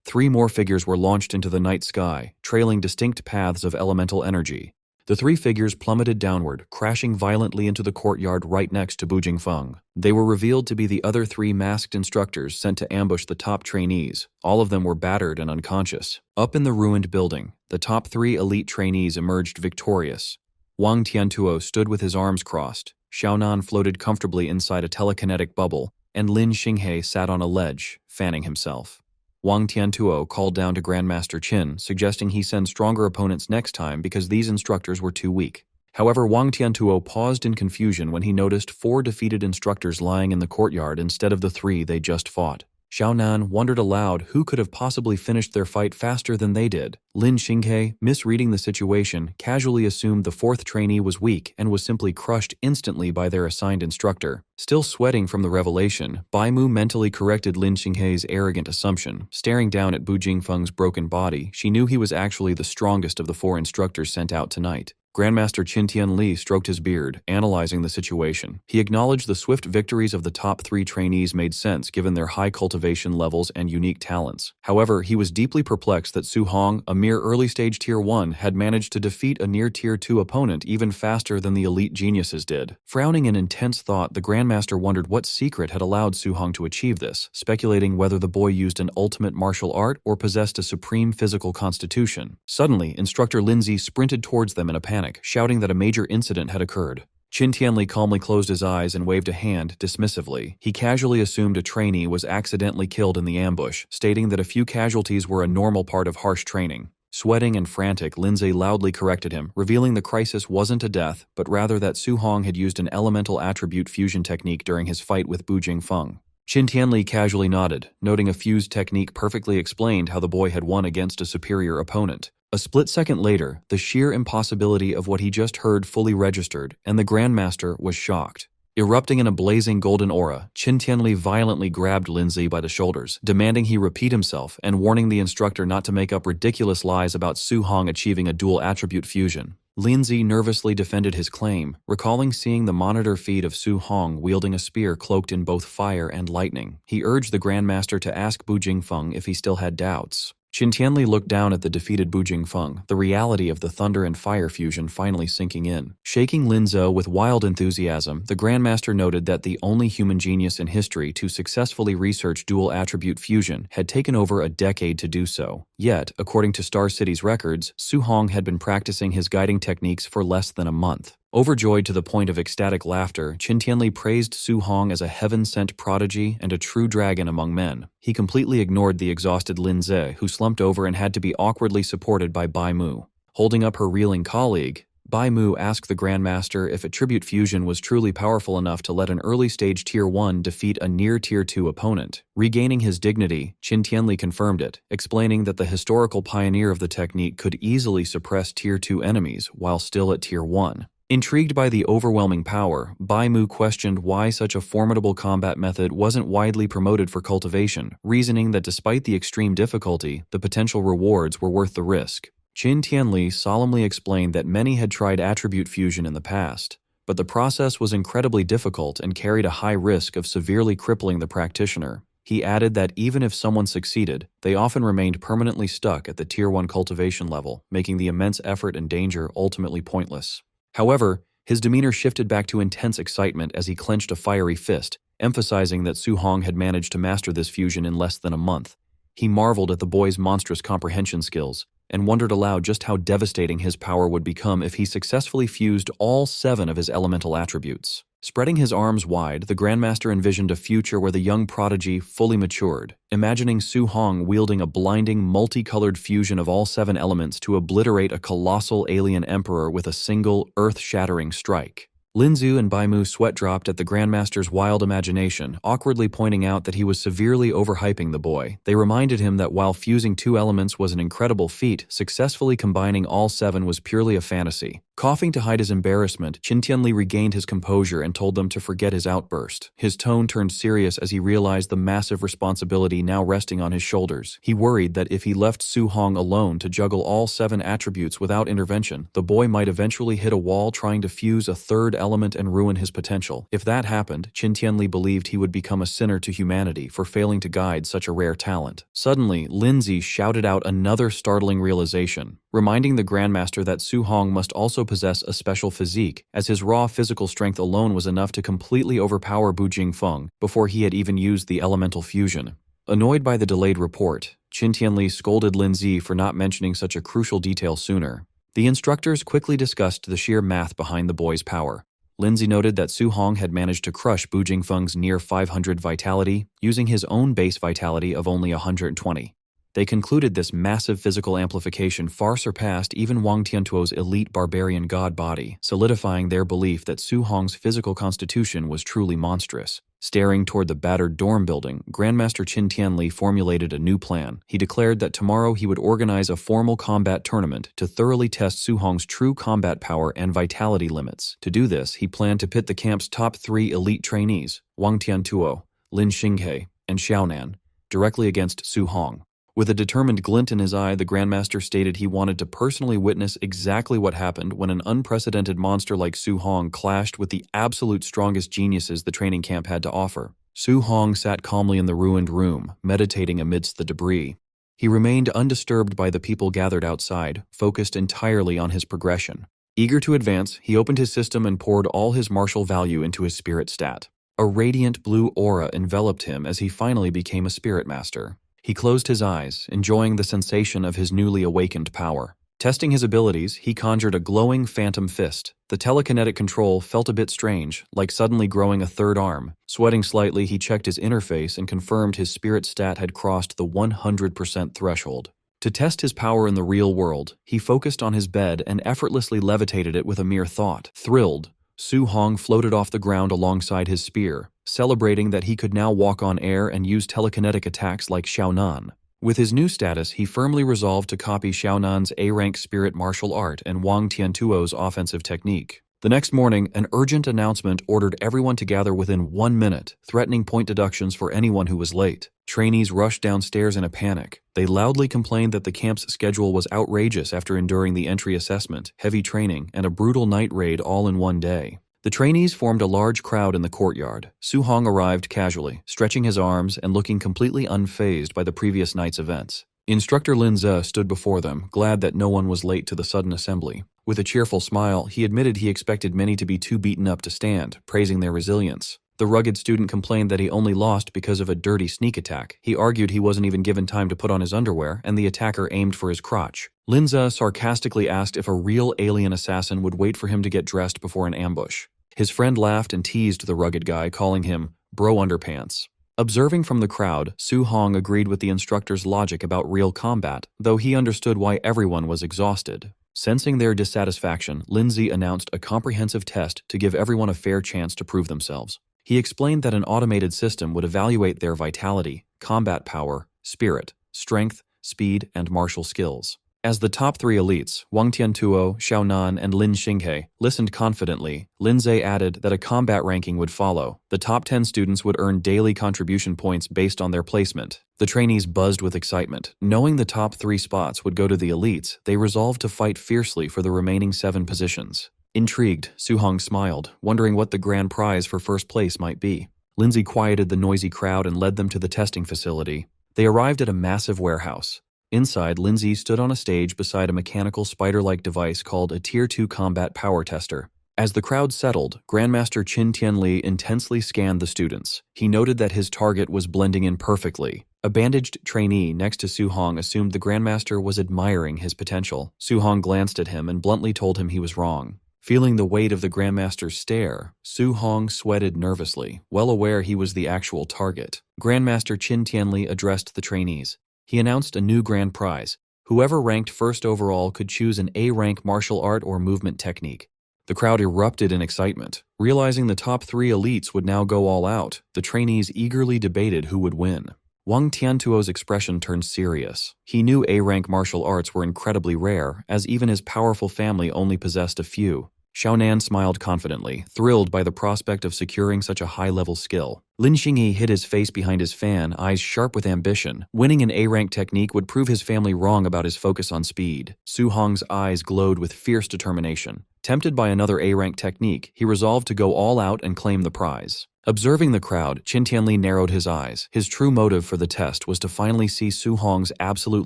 3 more figures were launched into the night sky, trailing distinct paths of elemental energy. The 3 figures plummeted downward, crashing violently into the courtyard right next to Bu Jingfeng. They were revealed to be the other 3 masked instructors sent to ambush the top trainees. All of them were battered and unconscious. Up in the ruined building, the top 3 elite trainees emerged victorious. Wang Tiantuo stood with his arms crossed. Xiaonan floated comfortably inside a telekinetic bubble, and Lin Xinghe sat on a ledge, fanning himself. Wang Tiantuo called down to Grandmaster Qin, suggesting he send stronger opponents next time because these instructors were too weak. However, Wang Tiantuo paused in confusion when he noticed 4 defeated instructors lying in the courtyard instead of the 3 they just fought. Xiaonan wondered aloud who could have possibly finished their fight faster than they did. Lin Xinghe, misreading the situation, casually assumed the 4th trainee was weak and was simply crushed instantly by their assigned instructor. Still sweating from the revelation, Bai Mu mentally corrected Lin Xinghe's arrogant assumption. Staring down at Bu Jingfeng's broken body, she knew he was actually the strongest of the 4 instructors sent out tonight. Grandmaster Qin Tianli stroked his beard, analyzing the situation. He acknowledged the swift victories of the top 3 trainees made sense given their high cultivation levels and unique talents. However, he was deeply perplexed that Su Hong, a mere early-stage Tier 1, had managed to defeat a near Tier 2 opponent even faster than the elite geniuses did. Frowning in intense thought, the Grandmaster wondered what secret had allowed Su Hong to achieve this, speculating whether the boy used an ultimate martial art or possessed a supreme physical constitution. Suddenly, Instructor Lindsay sprinted towards them in a panic, shouting that a major incident had occurred. Qin Tianli calmly closed his eyes and waved a hand dismissively. He casually assumed a trainee was accidentally killed in the ambush, stating that a few casualties were a normal part of harsh training. Sweating and frantic, Lindsay loudly corrected him, revealing the crisis wasn't a death, but rather that Su Hong had used an elemental attribute fusion technique during his fight with Bu Jingfeng. Qin Tianli casually nodded, noting a fused technique perfectly explained how the boy had won against a superior opponent. A split second later, the sheer impossibility of what he just heard fully registered, and the Grandmaster was shocked. Erupting in a blazing golden aura, Qin Tianli violently grabbed Lindsay by the shoulders, demanding he repeat himself and warning the instructor not to make up ridiculous lies about Su Hong achieving a dual attribute fusion. Lindsay nervously defended his claim, recalling seeing the monitor feed of Su Hong wielding a spear cloaked in both fire and lightning. He urged the Grandmaster to ask Bu Jingfeng if he still had doubts. Qin Tianli looked down at the defeated Bu Jingfeng, the reality of the thunder and fire fusion finally sinking in. Shaking Linzhou with wild enthusiasm, the Grandmaster noted that the only human genius in history to successfully research dual attribute fusion had taken over a decade to do so. Yet, according to Star City's records, Su Hong had been practicing his guiding techniques for less than a month. Overjoyed to the point of ecstatic laughter, Qin Tianli praised Su Hong as a heaven-sent prodigy and a true dragon among men. He completely ignored the exhausted Lin Ze, who slumped over and had to be awkwardly supported by Bai Mu. Holding up her reeling colleague, Bai Mu asked the Grandmaster if attribute fusion was truly powerful enough to let an early-stage Tier 1 defeat a near Tier 2 opponent. Regaining his dignity, Qin Tianli confirmed it, explaining that the historical pioneer of the technique could easily suppress Tier 2 enemies while still at Tier 1. Intrigued by the overwhelming power, Bai Mu questioned why such a formidable combat method wasn't widely promoted for cultivation, reasoning that despite the extreme difficulty, the potential rewards were worth the risk. Qin Tianli solemnly explained that many had tried attribute fusion in the past, but the process was incredibly difficult and carried a high risk of severely crippling the practitioner. He added that even if someone succeeded, they often remained permanently stuck at the Tier 1 cultivation level, making the immense effort and danger ultimately pointless. However, his demeanor shifted back to intense excitement as he clenched a fiery fist, emphasizing that Su Hong had managed to master this fusion in less than a month. He marveled at the boy's monstrous comprehension skills, and wondered aloud just how devastating his power would become if he successfully fused all 7 of his elemental attributes. Spreading his arms wide, the Grandmaster envisioned a future where the young prodigy fully matured, imagining Su Hong wielding a blinding, multicolored fusion of all 7 elements to obliterate a colossal alien emperor with a single, earth-shattering strike. Linzu and Baimu sweat-dropped at the Grandmaster's wild imagination, awkwardly pointing out that he was severely overhyping the boy. They reminded him that while fusing 2 elements was an incredible feat, successfully combining all 7 was purely a fantasy. Coughing to hide his embarrassment, Qin Tianli regained his composure and told them to forget his outburst. His tone turned serious as he realized the massive responsibility now resting on his shoulders. He worried that if he left Su Hong alone to juggle all 7 attributes without intervention, the boy might eventually hit a wall trying to fuse a 3rd element and ruin his potential. If that happened, Qin Tianli believed he would become a sinner to humanity for failing to guide such a rare talent. Suddenly, Lindsay shouted out another startling realization, reminding the Grandmaster that Su Hong must also possess a special physique, as his raw physical strength alone was enough to completely overpower Bu Jingfeng before he had even used the elemental fusion. Annoyed by the delayed report, Qin Tianli scolded Linzi for not mentioning such a crucial detail sooner. The instructors quickly discussed the sheer math behind the boy's power. Lindsay noted that Su Hong had managed to crush Bu Jingfeng's near 500 vitality, using his own base vitality of only 120. They concluded this massive physical amplification far surpassed even Wang Tiantuo's elite barbarian god body, solidifying their belief that Su Hong's physical constitution was truly monstrous. Staring toward the battered dorm building, Grandmaster Qin Tianli formulated a new plan. He declared that tomorrow he would organize a formal combat tournament to thoroughly test Su Hong's true combat power and vitality limits. To do this, he planned to pit the camp's top 3 elite trainees, Wang Tiantuo, Lin Xinghe, and Xiaonan, directly against Su Hong. With a determined glint in his eye, the Grandmaster stated he wanted to personally witness exactly what happened when an unprecedented monster like Su Hong clashed with the absolute strongest geniuses the training camp had to offer. Su Hong sat calmly in the ruined room, meditating amidst the debris. He remained undisturbed by the people gathered outside, focused entirely on his progression. Eager to advance, he opened his system and poured all his martial value into his spirit stat. A radiant blue aura enveloped him as he finally became a spirit master. He closed his eyes, enjoying the sensation of his newly awakened power. Testing his abilities, he conjured a glowing phantom fist. The telekinetic control felt a bit strange, like suddenly growing a 3rd arm. Sweating slightly, he checked his interface and confirmed his spirit stat had crossed the 100% threshold. To test his power in the real world, he focused on his bed and effortlessly levitated it with a mere thought. Thrilled, Su Hong floated off the ground alongside his spear, celebrating that he could now walk on air and use telekinetic attacks like Xiaonan. With his new status, he firmly resolved to copy Xiaonan's A-rank spirit martial art and Wang Tiantuo's offensive technique. The next morning, an urgent announcement ordered everyone to gather within 1 minute, threatening point deductions for anyone who was late. Trainees rushed downstairs in a panic. They loudly complained that the camp's schedule was outrageous after enduring the entry assessment, heavy training, and a brutal night raid all in one day. The trainees formed a large crowd in the courtyard. Su Hong arrived casually, stretching his arms and looking completely unfazed by the previous night's events. Instructor Lin Ze stood before them, glad that no one was late to the sudden assembly. With a cheerful smile, he admitted he expected many to be too beaten up to stand, praising their resilience. The rugged student complained that he only lost because of a dirty sneak attack. He argued he wasn't even given time to put on his underwear, and the attacker aimed for his crotch. Lin Ze sarcastically asked if a real alien assassin would wait for him to get dressed before an ambush. His friend laughed and teased the rugged guy, calling him Bro Underpants. Observing from the crowd, Su Hong agreed with the instructor's logic about real combat, though he understood why everyone was exhausted. Sensing their dissatisfaction, Lindsay announced a comprehensive test to give everyone a fair chance to prove themselves. He explained that an automated system would evaluate their vitality, combat power, spirit, strength, speed, and martial skills. As the top 3 elites, Wang Tiantuo, Xiaonan, and Lin Xinghe, listened confidently, Linze added that a combat ranking would follow. The top 10 students would earn daily contribution points based on their placement. The trainees buzzed with excitement. Knowing the top 3 spots would go to the elites, they resolved to fight fiercely for the remaining 7 positions. Intrigued, Su Hong smiled, wondering what the grand prize for first place might be. Lindsay quieted the noisy crowd and led them to the testing facility. They arrived at a massive warehouse. Inside, Lindsay stood on a stage beside a mechanical spider-like device called a Tier 2 Combat Power Tester. As the crowd settled, Grandmaster Qin Tianli intensely scanned the students. He noted that his target was blending in perfectly. A bandaged trainee next to Su Hong assumed the Grandmaster was admiring his potential. Su Hong glanced at him and bluntly told him he was wrong. Feeling the weight of the Grandmaster's stare, Su Hong sweated nervously, well aware he was the actual target. Grandmaster Qin Tianli addressed the trainees. He announced a new grand prize. Whoever ranked first overall could choose an A-rank martial art or movement technique. The crowd erupted in excitement. Realizing the top 3 elites would now go all out, the trainees eagerly debated who would win. Wang Tiantuo's expression turned serious. He knew A-rank martial arts were incredibly rare, as even his powerful family only possessed a few. Xiaonan smiled confidently, thrilled by the prospect of securing such a high-level skill. Lin Xinghe hid his face behind his fan, eyes sharp with ambition. Winning an A-rank technique would prove his family wrong about his focus on speed. Su Hong's eyes glowed with fierce determination. Tempted by another A-rank technique, he resolved to go all out and claim the prize. Observing the crowd, Qin Tianli narrowed his eyes. His true motive for the test was to finally see Su Hong's absolute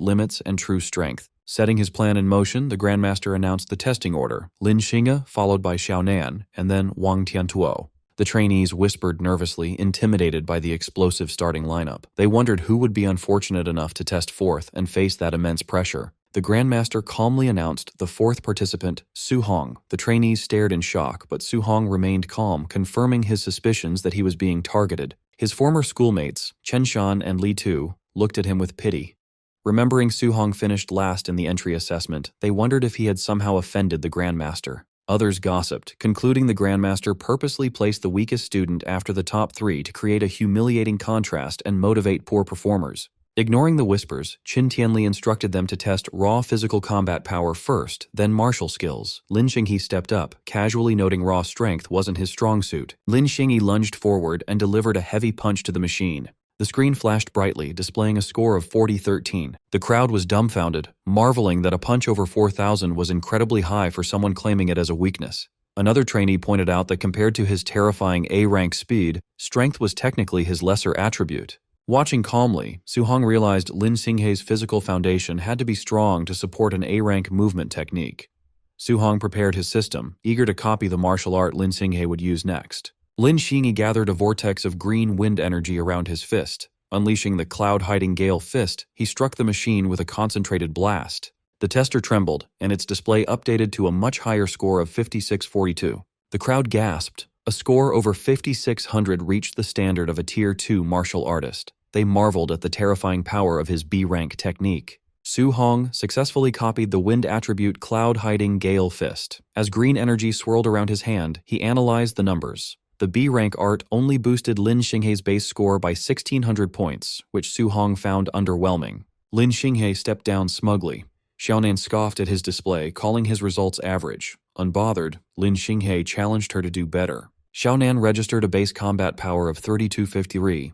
limits and true strength. Setting his plan in motion, the Grandmaster announced the testing order, Lin Xinghe, followed by Xiaonan, and then Wang Tiantuo. The trainees whispered nervously, intimidated by the explosive starting lineup. They wondered who would be unfortunate enough to test fourth and face that immense pressure. The Grandmaster calmly announced the 4th participant, Su Hong. The trainees stared in shock, but Su Hong remained calm, confirming his suspicions that he was being targeted. His former schoolmates, Chen Shan and Li Tu, looked at him with pity. Remembering Su Hong finished last in the entry assessment, they wondered if he had somehow offended the Grandmaster. Others gossiped, concluding the Grandmaster purposely placed the weakest student after the top 3 to create a humiliating contrast and motivate poor performers. Ignoring the whispers, Qin Tianli instructed them to test raw physical combat power first, then martial skills. Lin Xinghe stepped up, casually noting raw strength wasn't his strong suit. Lin Xinghe lunged forward and delivered a heavy punch to the machine. The screen flashed brightly, displaying a score of 40-13. The crowd was dumbfounded, marveling that a punch over 4,000 was incredibly high for someone claiming it as a weakness. Another trainee pointed out that compared to his terrifying A-rank speed, strength was technically his lesser attribute. Watching calmly, Su Hong realized Lin Xinghe's physical foundation had to be strong to support an A-rank movement technique. Su Hong prepared his system, eager to copy the martial art Lin Xinghe would use next. Lin Xinghe gathered a vortex of green wind energy around his fist. Unleashing the cloud-hiding gale fist, he struck the machine with a concentrated blast. The tester trembled, and its display updated to a much higher score of 56-42. The crowd gasped. A score over 5,600 reached the standard of a Tier 2 martial artist. They marveled at the terrifying power of his B-rank technique. Su Hong successfully copied the wind attribute cloud-hiding gale fist. As green energy swirled around his hand, he analyzed the numbers. The B-rank art only boosted Lin Xinghe's base score by 1,600 points, which Su Hong found underwhelming. Lin Xinghe stepped down smugly. Xiaonan scoffed at his display, calling his results average. Unbothered, Lin Xinghe challenged her to do better. Xiaonan registered a base combat power of 32-53.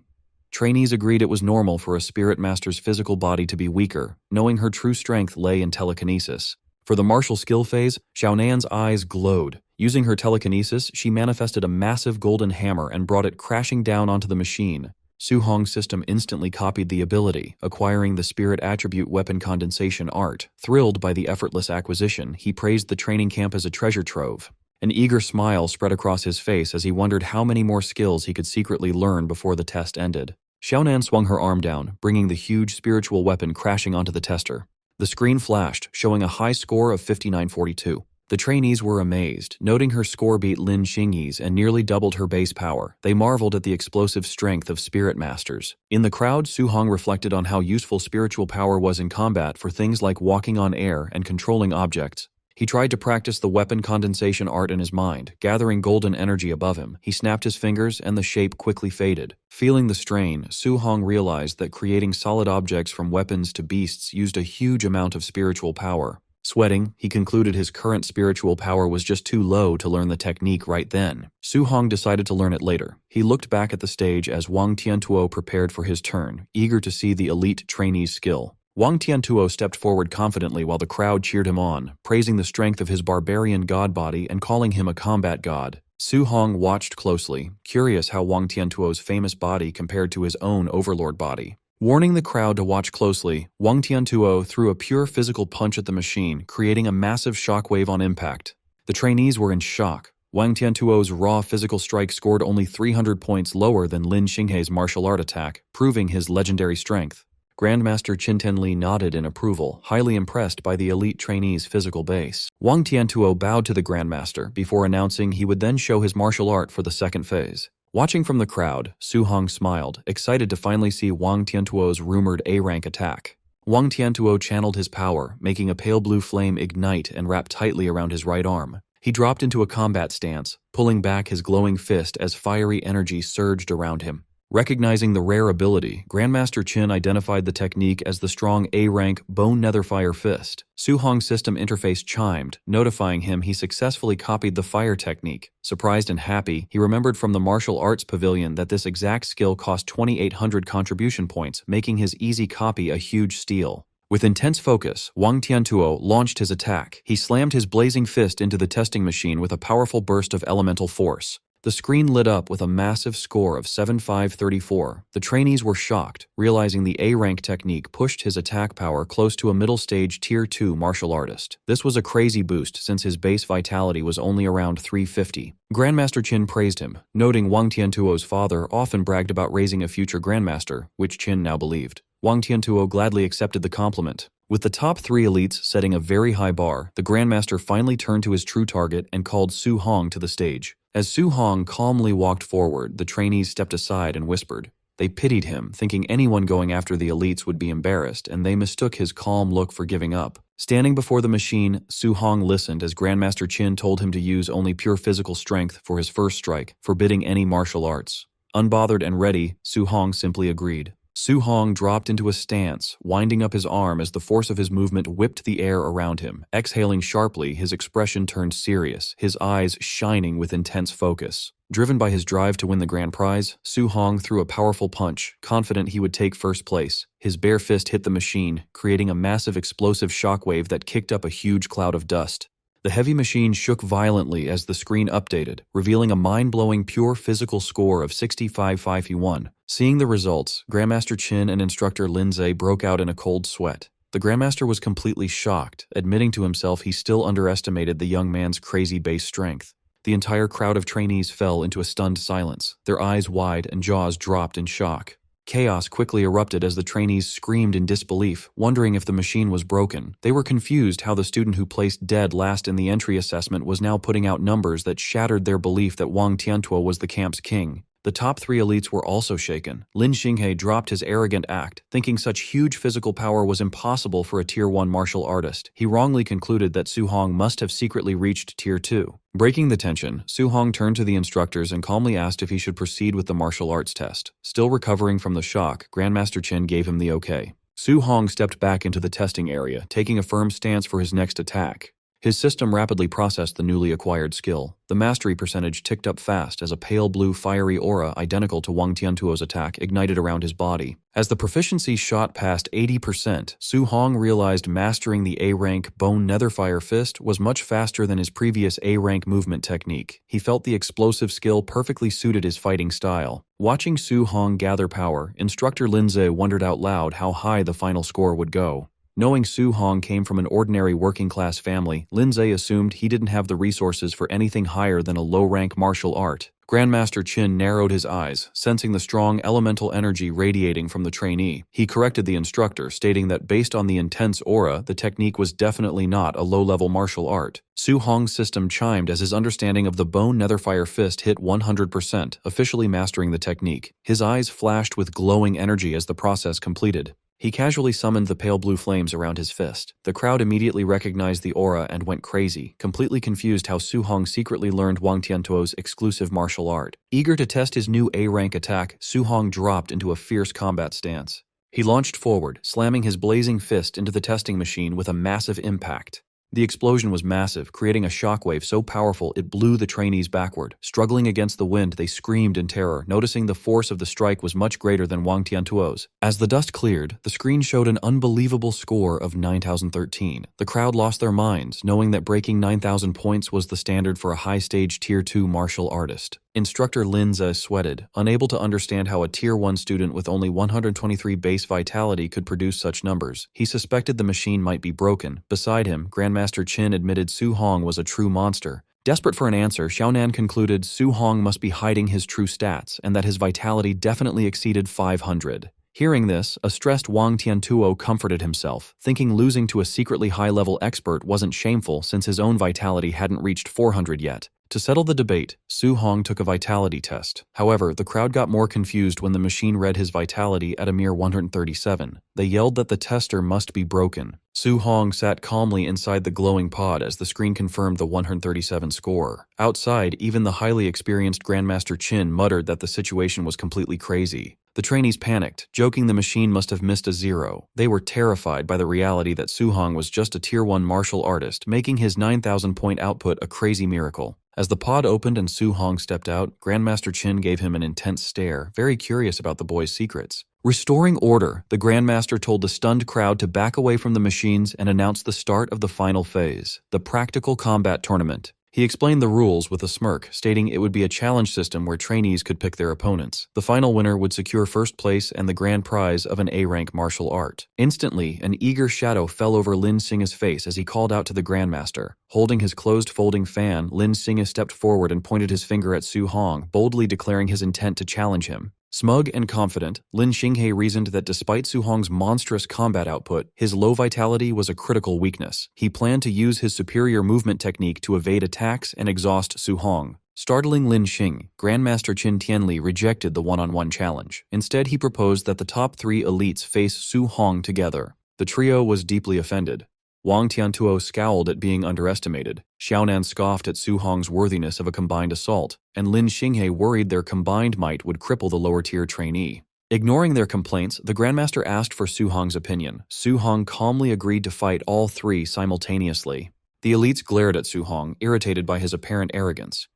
Trainees agreed it was normal for a spirit master's physical body to be weaker, knowing her true strength lay in telekinesis. For the martial skill phase, Xiaonan's eyes glowed. Using her telekinesis, she manifested a massive golden hammer and brought it crashing down onto the machine. Su Hong's system instantly copied the ability, acquiring the spirit attribute weapon condensation art. Thrilled by the effortless acquisition, he praised the training camp as a treasure trove. An eager smile spread across his face as he wondered how many more skills he could secretly learn before the test ended. Xiaonan swung her arm down, bringing the huge spiritual weapon crashing onto the tester. The screen flashed, showing a high score of 59-42. The trainees were amazed, noting her score beat Lin Xinghe's and nearly doubled her base power. They marveled at the explosive strength of spirit masters. In the crowd, Su Hong reflected on how useful spiritual power was in combat for things like walking on air and controlling objects. He tried to practice the weapon condensation art in his mind, gathering golden energy above him. He snapped his fingers and the shape quickly faded. Feeling the strain, Su Hong realized that creating solid objects from weapons to beasts used a huge amount of spiritual power. Sweating, he concluded his current spiritual power was just too low to learn the technique right then. Su Hong decided to learn it later. He looked back at the stage as Wang Tiantuo prepared for his turn, eager to see the elite trainee's skill. Wang Tiantuo stepped forward confidently while the crowd cheered him on, praising the strength of his barbarian god body and calling him a combat god. Su Hong watched closely, curious how Wang Tiantuo's famous body compared to his own overlord body. Warning the crowd to watch closely, Wang Tiantuo threw a pure physical punch at the machine, creating a massive shockwave on impact. The trainees were in shock. Wang Tiantuo's raw physical strike scored only 300 points lower than Lin Xinghe's martial art attack, proving his legendary strength. Grandmaster Qin Tenli nodded in approval, highly impressed by the elite trainee's physical base. Wang Tiantuo bowed to the Grandmaster before announcing he would then show his martial art for the second phase. Watching from the crowd, Su Hong smiled, excited to finally see Wang Tiantuo's rumored A-rank attack. Wang Tiantuo channeled his power, making a pale blue flame ignite and wrap tightly around his right arm. He dropped into a combat stance, pulling back his glowing fist as fiery energy surged around him. Recognizing the rare ability, Grandmaster Qin identified the technique as the strong A-rank Bone Netherfire Fist. Su Hong's system interface chimed, notifying him he successfully copied the fire technique. Surprised and happy, he remembered from the martial arts pavilion that this exact skill cost 2,800 contribution points, making his easy copy a huge steal. With intense focus, Wang Tiantuo launched his attack. He slammed his blazing fist into the testing machine with a powerful burst of elemental force. The screen lit up with a massive score of 7534. The trainees were shocked, realizing the A-rank technique pushed his attack power close to a middle-stage Tier 2 martial artist. This was a crazy boost since his base vitality was only around 350. Grandmaster Qin praised him, noting Wang Tiantuo's father often bragged about raising a future grandmaster, which Qin now believed. Wang Tiantuo gladly accepted the compliment. With the top 3 elites setting a very high bar, the Grandmaster finally turned to his true target and called Su Hong to the stage. As Su Hong calmly walked forward, the trainees stepped aside and whispered. They pitied him, thinking anyone going after the elites would be embarrassed, and they mistook his calm look for giving up. Standing before the machine, Su Hong listened as Grandmaster Qin told him to use only pure physical strength for his first strike, forbidding any martial arts. Unbothered and ready, Su Hong simply agreed. Su Hong dropped into a stance, winding up his arm as the force of his movement whipped the air around him. Exhaling sharply, his expression turned serious, his eyes shining with intense focus. Driven by his drive to win the grand prize, Su Hong threw a powerful punch, confident he would take first place. His bare fist hit the machine, creating a massive explosive shockwave that kicked up a huge cloud of dust. The heavy machine shook violently as the screen updated, revealing a mind-blowing pure physical score of 6551. Seeing the results, Grandmaster Qin and instructor Lindsay broke out in a cold sweat. The Grandmaster was completely shocked, admitting to himself he still underestimated the young man's crazy base strength. The entire crowd of trainees fell into a stunned silence, their eyes wide and jaws dropped in shock. Chaos quickly erupted as the trainees screamed in disbelief, wondering if the machine was broken. They were confused how the student who placed dead last in the entry assessment was now putting out numbers that shattered their belief that Wang Tiantuo was the camp's king. The top 3 elites were also shaken. Lin Xinghe dropped his arrogant act, thinking such huge physical power was impossible for a Tier 1 martial artist. He wrongly concluded that Su Hong must have secretly reached Tier 2. Breaking the tension, Su Hong turned to the instructors and calmly asked if he should proceed with the martial arts test. Still recovering from the shock, Grandmaster Qin gave him the okay. Su Hong stepped back into the testing area, taking a firm stance for his next attack. His system rapidly processed the newly acquired skill. The mastery percentage ticked up fast as a pale blue fiery aura identical to Wang Tiantuo's attack ignited around his body. As the proficiency shot past 80%, Su Hong realized mastering the A-rank Bone Netherfire Fist was much faster than his previous A-rank movement technique. He felt the explosive skill perfectly suited his fighting style. Watching Su Hong gather power, instructor Lindsay wondered out loud how high the final score would go. Knowing Su Hong came from an ordinary working-class family, Lindsay assumed he didn't have the resources for anything higher than a low-rank martial art. Grandmaster Qin narrowed his eyes, sensing the strong elemental energy radiating from the trainee. He corrected the instructor, stating that based on the intense aura, the technique was definitely not a low-level martial art. Su Hong's system chimed as his understanding of the Bone Netherfire Fist hit 100%, officially mastering the technique. His eyes flashed with glowing energy as the process completed. He casually summoned the pale blue flames around his fist. The crowd immediately recognized the aura and went crazy, completely confused how Su Hong secretly learned Wang Tiantuo's exclusive martial art. Eager to test his new A-rank attack, Su Hong dropped into a fierce combat stance. He launched forward, slamming his blazing fist into the testing machine with a massive impact. The explosion was massive, creating a shockwave so powerful it blew the trainees backward. Struggling against the wind, they screamed in terror, noticing the force of the strike was much greater than Wang Tiantuo's. As the dust cleared, the screen showed an unbelievable score of 9,013. The crowd lost their minds, knowing that breaking 9,000 points was the standard for a high-stage Tier 2 martial artist. Instructor Linza sweated, unable to understand how a Tier 1 student with only 123 base vitality could produce such numbers. He suspected the machine might be broken. Beside him, Grandmaster Qin admitted Su Hong was a true monster. Desperate for an answer, Xiaonan concluded Su Hong must be hiding his true stats and that his vitality definitely exceeded 500. Hearing this, a stressed Wang Tiantuo comforted himself, thinking losing to a secretly high-level expert wasn't shameful since his own vitality hadn't reached 400 yet. To settle the debate, Su Hong took a vitality test. However, the crowd got more confused when the machine read his vitality at a mere 137. They yelled that the tester must be broken. Su Hong sat calmly inside the glowing pod as the screen confirmed the 137 score. Outside, even the highly experienced Grandmaster Qin muttered that the situation was completely crazy. The trainees panicked, joking the machine must have missed a zero. They were terrified by the reality that Su Hong was just a Tier 1 martial artist, making his 9,000-point output a crazy miracle. As the pod opened and Su Hong stepped out, Grandmaster Qin gave him an intense stare, very curious about the boy's secrets. Restoring order, the Grandmaster told the stunned crowd to back away from the machines and announced the start of the final phase, the Practical Combat Tournament. He explained the rules with a smirk, stating it would be a challenge system where trainees could pick their opponents. The final winner would secure first place and the grand prize of an A-rank martial art. Instantly, an eager shadow fell over Lin Xinghe's face as he called out to the Grandmaster. Holding his closed folding fan, Lin Xinghe stepped forward and pointed his finger at Su Hong, boldly declaring his intent to challenge him. Smug and confident, Lin Xinghe reasoned that despite Su Hong's monstrous combat output, his low vitality was a critical weakness. He planned to use his superior movement technique to evade attacks and exhaust Su Hong. Startling Lin Xinghe, Grandmaster Qin Tianli rejected the one-on-one challenge. Instead, he proposed that the top 3 elites face Su Hong together. The trio was deeply offended. Wang Tiantuo scowled at being underestimated. Xiaonan scoffed at Su Hong's worthiness of a combined assault, and Lin Xinghe worried their combined might would cripple the lower-tier trainee. Ignoring their complaints, the Grandmaster asked for Su Hong's opinion. Su Hong calmly agreed to fight all 3 simultaneously. The elites glared at Su Hong, irritated by his apparent arrogance.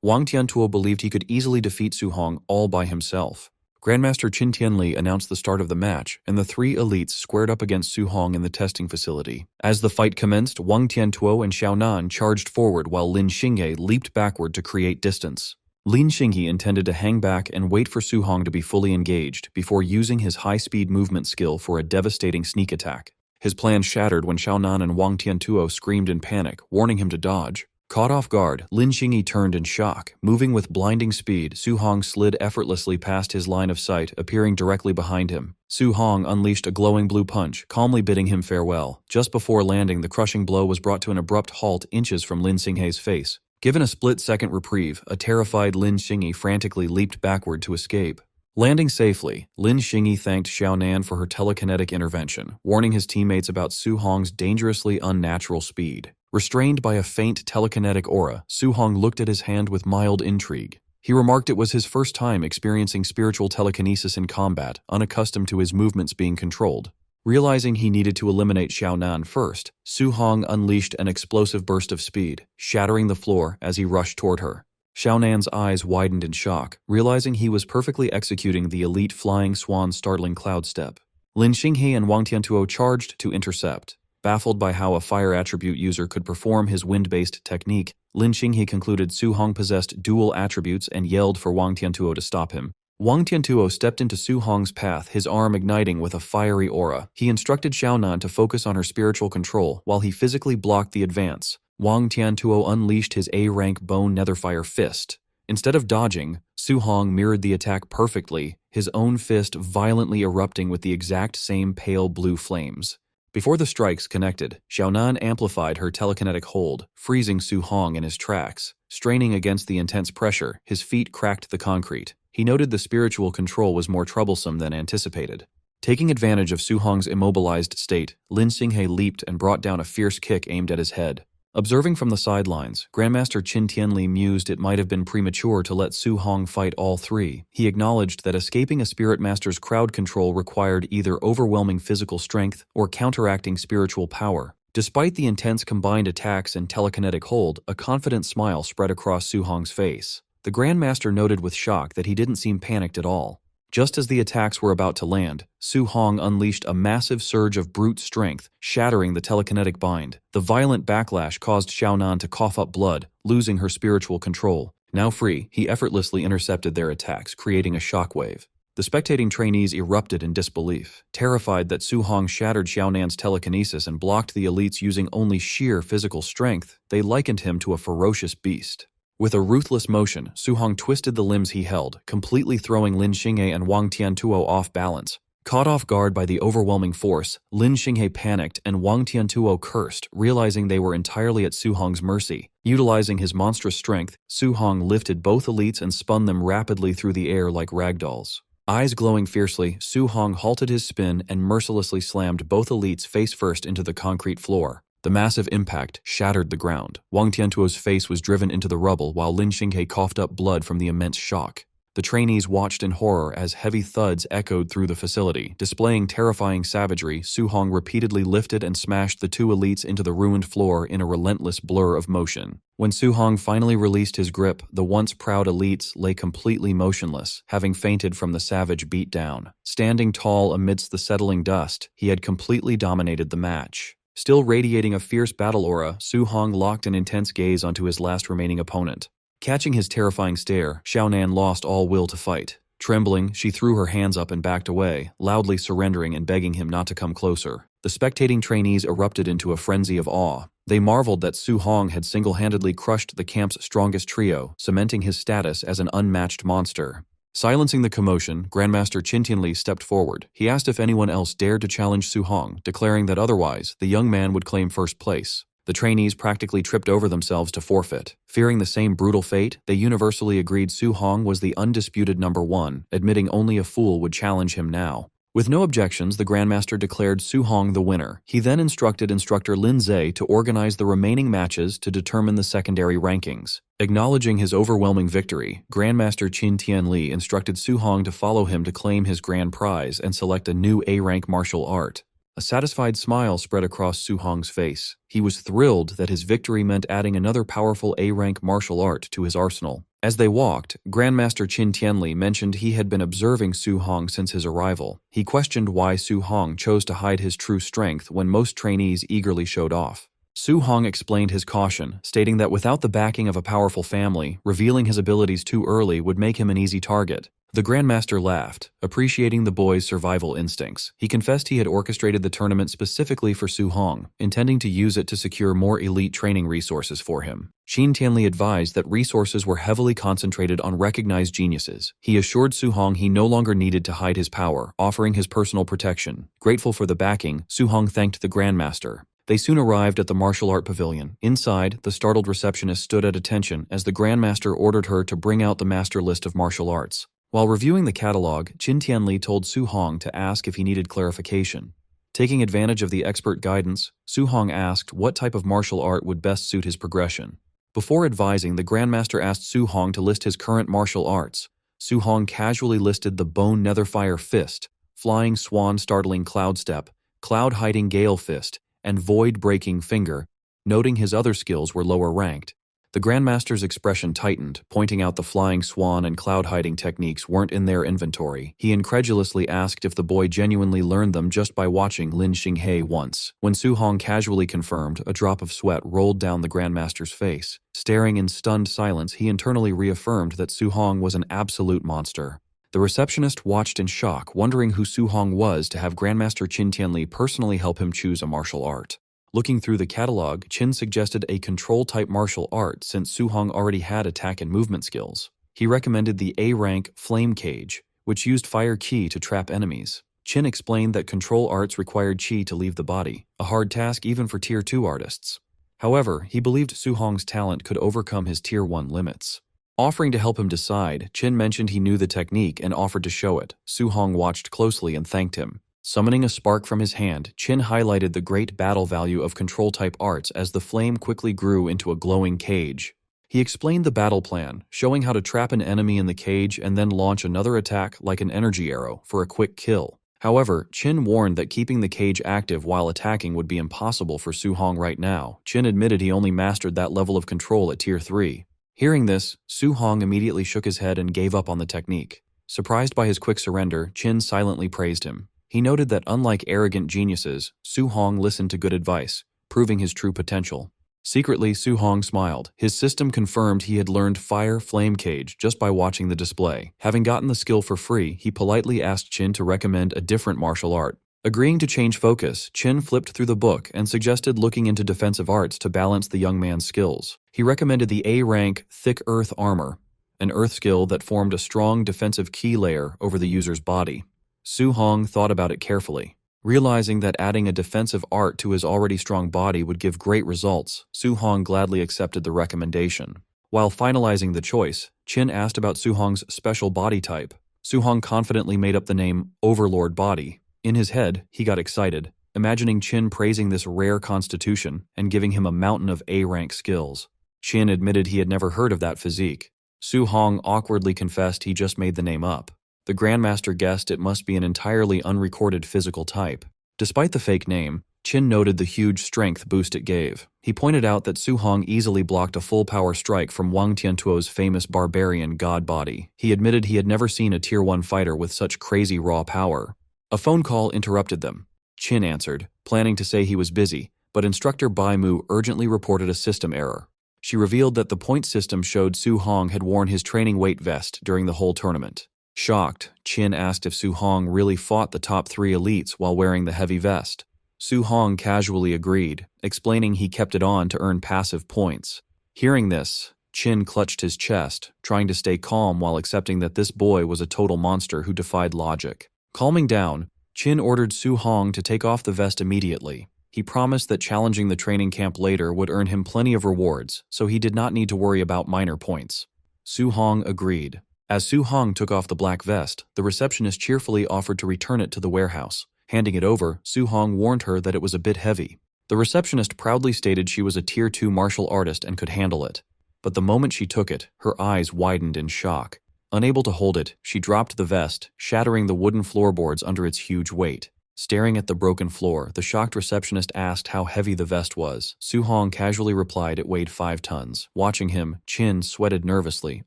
Wang Tiantuo believed he could easily defeat Su Hong all by himself. Grandmaster Qin Tianli announced the start of the match, and the 3 elites squared up against Su Hong in the testing facility. As the fight commenced, Wang Tiantuo and Xiaonan charged forward while Lin Xinghe leaped backward to create distance. Lin Xinghe intended to hang back and wait for Su Hong to be fully engaged before using his high-speed movement skill for a devastating sneak attack. His plan shattered when Xiaonan and Wang Tiantuo screamed in panic, warning him to dodge. Caught off guard, Lin Xinghe turned in shock. Moving with blinding speed, Su Hong slid effortlessly past his line of sight, appearing directly behind him. Su Hong unleashed a glowing blue punch, calmly bidding him farewell. Just before landing, the crushing blow was brought to an abrupt halt inches from Lin Xinghe's face. Given a split-second reprieve, a terrified Lin Xinghe frantically leaped backward to escape. Landing safely, Lin Xinghe thanked Xiaonan for her telekinetic intervention, warning his teammates about Su Hong's dangerously unnatural speed. Restrained by a faint telekinetic aura, Su Hong looked at his hand with mild intrigue. He remarked it was his first time experiencing spiritual telekinesis in combat, unaccustomed to his movements being controlled. Realizing he needed to eliminate Xiaonan first, Su Hong unleashed an explosive burst of speed, shattering the floor as he rushed toward her. Xiaonan's eyes widened in shock, realizing he was perfectly executing the elite flying swan's startling cloud step. Lin Xinghe and Wang Tiantuo charged to intercept. Baffled by how a fire attribute user could perform his wind-based technique, Lin Xinghe concluded Su Hong possessed dual attributes and yelled for Wang Tiantuo to stop him. Wang Tiantuo stepped into Su Hong's path, his arm igniting with a fiery aura. He instructed Xiaonan to focus on her spiritual control while he physically blocked the advance. Wang Tiantuo unleashed his A-rank bone netherfire fist. Instead of dodging, Su Hong mirrored the attack perfectly, his own fist violently erupting with the exact same pale blue flames. Before the strikes connected, Xiaonan amplified her telekinetic hold, freezing Su Hong in his tracks. Straining against the intense pressure, his feet cracked the concrete. He noted the spiritual control was more troublesome than anticipated. Taking advantage of Su Hong's immobilized state, Lin Xinghe leaped and brought down a fierce kick aimed at his head. Observing from the sidelines, Grandmaster Qin Tianli mused it might have been premature to let Su Hong fight all 3. He acknowledged that escaping a spirit master's crowd control required either overwhelming physical strength or counteracting spiritual power. Despite the intense combined attacks and telekinetic hold, a confident smile spread across Su Hong's face. The Grandmaster noted with shock that he didn't seem panicked at all. Just as the attacks were about to land, Su Hong unleashed a massive surge of brute strength, shattering the telekinetic bind. The violent backlash caused Xiaonan to cough up blood, losing her spiritual control. Now free, he effortlessly intercepted their attacks, creating a shockwave. The spectating trainees erupted in disbelief. Terrified that Su Hong shattered Xiaonan's telekinesis and blocked the elites using only sheer physical strength, they likened him to a ferocious beast. With a ruthless motion, Su Hong twisted the limbs he held, completely throwing Lin Xinghe and Wang Tiantuo off balance. Caught off guard by the overwhelming force, Lin Xinghe panicked and Wang Tiantuo cursed, realizing they were entirely at Su Hong's mercy. Utilizing his monstrous strength, Su Hong lifted both elites and spun them rapidly through the air like ragdolls. Eyes glowing fiercely, Su Hong halted his spin and mercilessly slammed both elites face first into the concrete floor. The massive impact shattered the ground. Wang Tiantuo's face was driven into the rubble while Lin Xinghe coughed up blood from the immense shock. The trainees watched in horror as heavy thuds echoed through the facility. Displaying terrifying savagery, Su Hong repeatedly lifted and smashed the two elites into the ruined floor in a relentless blur of motion. When Su Hong finally released his grip, the once proud elites lay completely motionless, having fainted from the savage beatdown. Standing tall amidst the settling dust, he had completely dominated the match. Still radiating a fierce battle aura, Su Hong locked an intense gaze onto his last remaining opponent. Catching his terrifying stare, Xiaonan lost all will to fight. Trembling, she threw her hands up and backed away, loudly surrendering and begging him not to come closer. The spectating trainees erupted into a frenzy of awe. They marveled that Su Hong had single-handedly crushed the camp's strongest trio, cementing his status as an unmatched monster. Silencing the commotion, Grandmaster Qin Tianli stepped forward. He asked if anyone else dared to challenge Su Hong, declaring that otherwise, the young man would claim first place. The trainees practically tripped over themselves to forfeit. Fearing the same brutal fate, they universally agreed Su Hong was the undisputed number one, admitting only a fool would challenge him now. With no objections, the Grandmaster declared Su Hong the winner. He then instructed instructor Lin Zhe to organize the remaining matches to determine the secondary rankings. Acknowledging his overwhelming victory, Grandmaster Qin Tianli instructed Su Hong to follow him to claim his grand prize and select a new A-rank martial art. A satisfied smile spread across Su Hong's face. He was thrilled that his victory meant adding another powerful A-rank martial art to his arsenal. As they walked, Grandmaster Qin Tianli mentioned he had been observing Su Hong since his arrival. He questioned why Su Hong chose to hide his true strength when most trainees eagerly showed off. Su Hong explained his caution, stating that without the backing of a powerful family, revealing his abilities too early would make him an easy target. The Grandmaster laughed, appreciating the boy's survival instincts. He confessed he had orchestrated the tournament specifically for Su Hong, intending to use it to secure more elite training resources for him. Qin Tianli advised that resources were heavily concentrated on recognized geniuses. He assured Su Hong he no longer needed to hide his power, offering his personal protection. Grateful for the backing, Su Hong thanked the Grandmaster. They soon arrived at the martial art pavilion. Inside, the startled receptionist stood at attention as the Grandmaster ordered her to bring out the master list of martial arts. While reviewing the catalog, Qin Tianli told Su Hong to ask if he needed clarification. Taking advantage of the expert guidance, Su Hong asked what type of martial art would best suit his progression. Before advising, the Grandmaster asked Su Hong to list his current martial arts. Su Hong casually listed the Bone Netherfire Fist, Flying Swan Startling Cloud Step, Cloud Hiding Gale Fist, and Void Breaking Finger, noting his other skills were lower ranked. The Grandmaster's expression tightened, pointing out the Flying Swan and Cloud Hiding techniques weren't in their inventory. He incredulously asked if the boy genuinely learned them just by watching Lin Xinghe once. When Su Hong casually confirmed, a drop of sweat rolled down the Grandmaster's face. Staring in stunned silence, he internally reaffirmed that Su Hong was an absolute monster. The receptionist watched in shock, wondering who Su Hong was to have Grandmaster Qin Tianli personally help him choose a martial art. Looking through the catalog, Qin suggested a control-type martial art since Su Hong already had attack and movement skills. He recommended the A-rank Flame Cage, which used fire qi to trap enemies. Qin explained that control arts required qi to leave the body, a hard task even for Tier 2 artists. However, he believed Su Hong's talent could overcome his Tier 1 limits. Offering to help him decide, Qin mentioned he knew the technique and offered to show it. Su Hong watched closely and thanked him. Summoning a spark from his hand, Qin highlighted the great battle value of control-type arts as the flame quickly grew into a glowing cage. He explained the battle plan, showing how to trap an enemy in the cage and then launch another attack like an energy arrow for a quick kill. However, Qin warned that keeping the cage active while attacking would be impossible for Su Hong right now. Qin admitted he only mastered that level of control at Tier 3. Hearing this, Su Hong immediately shook his head and gave up on the technique. Surprised by his quick surrender, Qin silently praised him. He noted that unlike arrogant geniuses, Su Hong listened to good advice, proving his true potential. Secretly, Su Hong smiled. His system confirmed he had learned Fire Flame Cage just by watching the display. Having gotten the skill for free, he politely asked Qin to recommend a different martial art. Agreeing to change focus, Qin flipped through the book and suggested looking into defensive arts to balance the young man's skills. He recommended the A-rank Thick Earth Armor, an earth skill that formed a strong defensive key layer over the user's body. Su Hong thought about it carefully. Realizing that adding a defensive art to his already strong body would give great results, Su Hong gladly accepted the recommendation. While finalizing the choice, Qin asked about Su Hong's special body type. Su Hong confidently made up the name Overlord Body. In his head, he got excited, imagining Qin praising this rare constitution and giving him a mountain of A-rank skills. Qin admitted he had never heard of that physique. Su Hong awkwardly confessed he just made the name up. The Grandmaster guessed it must be an entirely unrecorded physical type. Despite the fake name, Qin noted the huge strength boost it gave. He pointed out that Su Hong easily blocked a full-power strike from Wang Tiantuo's famous barbarian god body. He admitted he had never seen a Tier 1 fighter with such crazy raw power. A phone call interrupted them. Qin answered, planning to say he was busy, but instructor Bai Mu urgently reported a system error. She revealed that the point system showed Su Hong had worn his training weight vest during the whole tournament. Shocked, Qin asked if Su Hong really fought the top 3 elites while wearing the heavy vest. Su Hong casually agreed, explaining he kept it on to earn passive points. Hearing this, Qin clutched his chest, trying to stay calm while accepting that this boy was a total monster who defied logic. Calming down, Qin ordered Su Hong to take off the vest immediately. He promised that challenging the training camp later would earn him plenty of rewards, so he did not need to worry about minor points. Su Hong agreed. As Su Hong took off the black vest, the receptionist cheerfully offered to return it to the warehouse. Handing it over, Su Hong warned her that it was a bit heavy. The receptionist proudly stated she was a Tier 2 martial artist and could handle it. But the moment she took it, her eyes widened in shock. Unable to hold it, she dropped the vest, shattering the wooden floorboards under its huge weight. Staring at the broken floor, the shocked receptionist asked how heavy the vest was. Su Hong casually replied it weighed 5 tons. Watching him, Qin sweated nervously,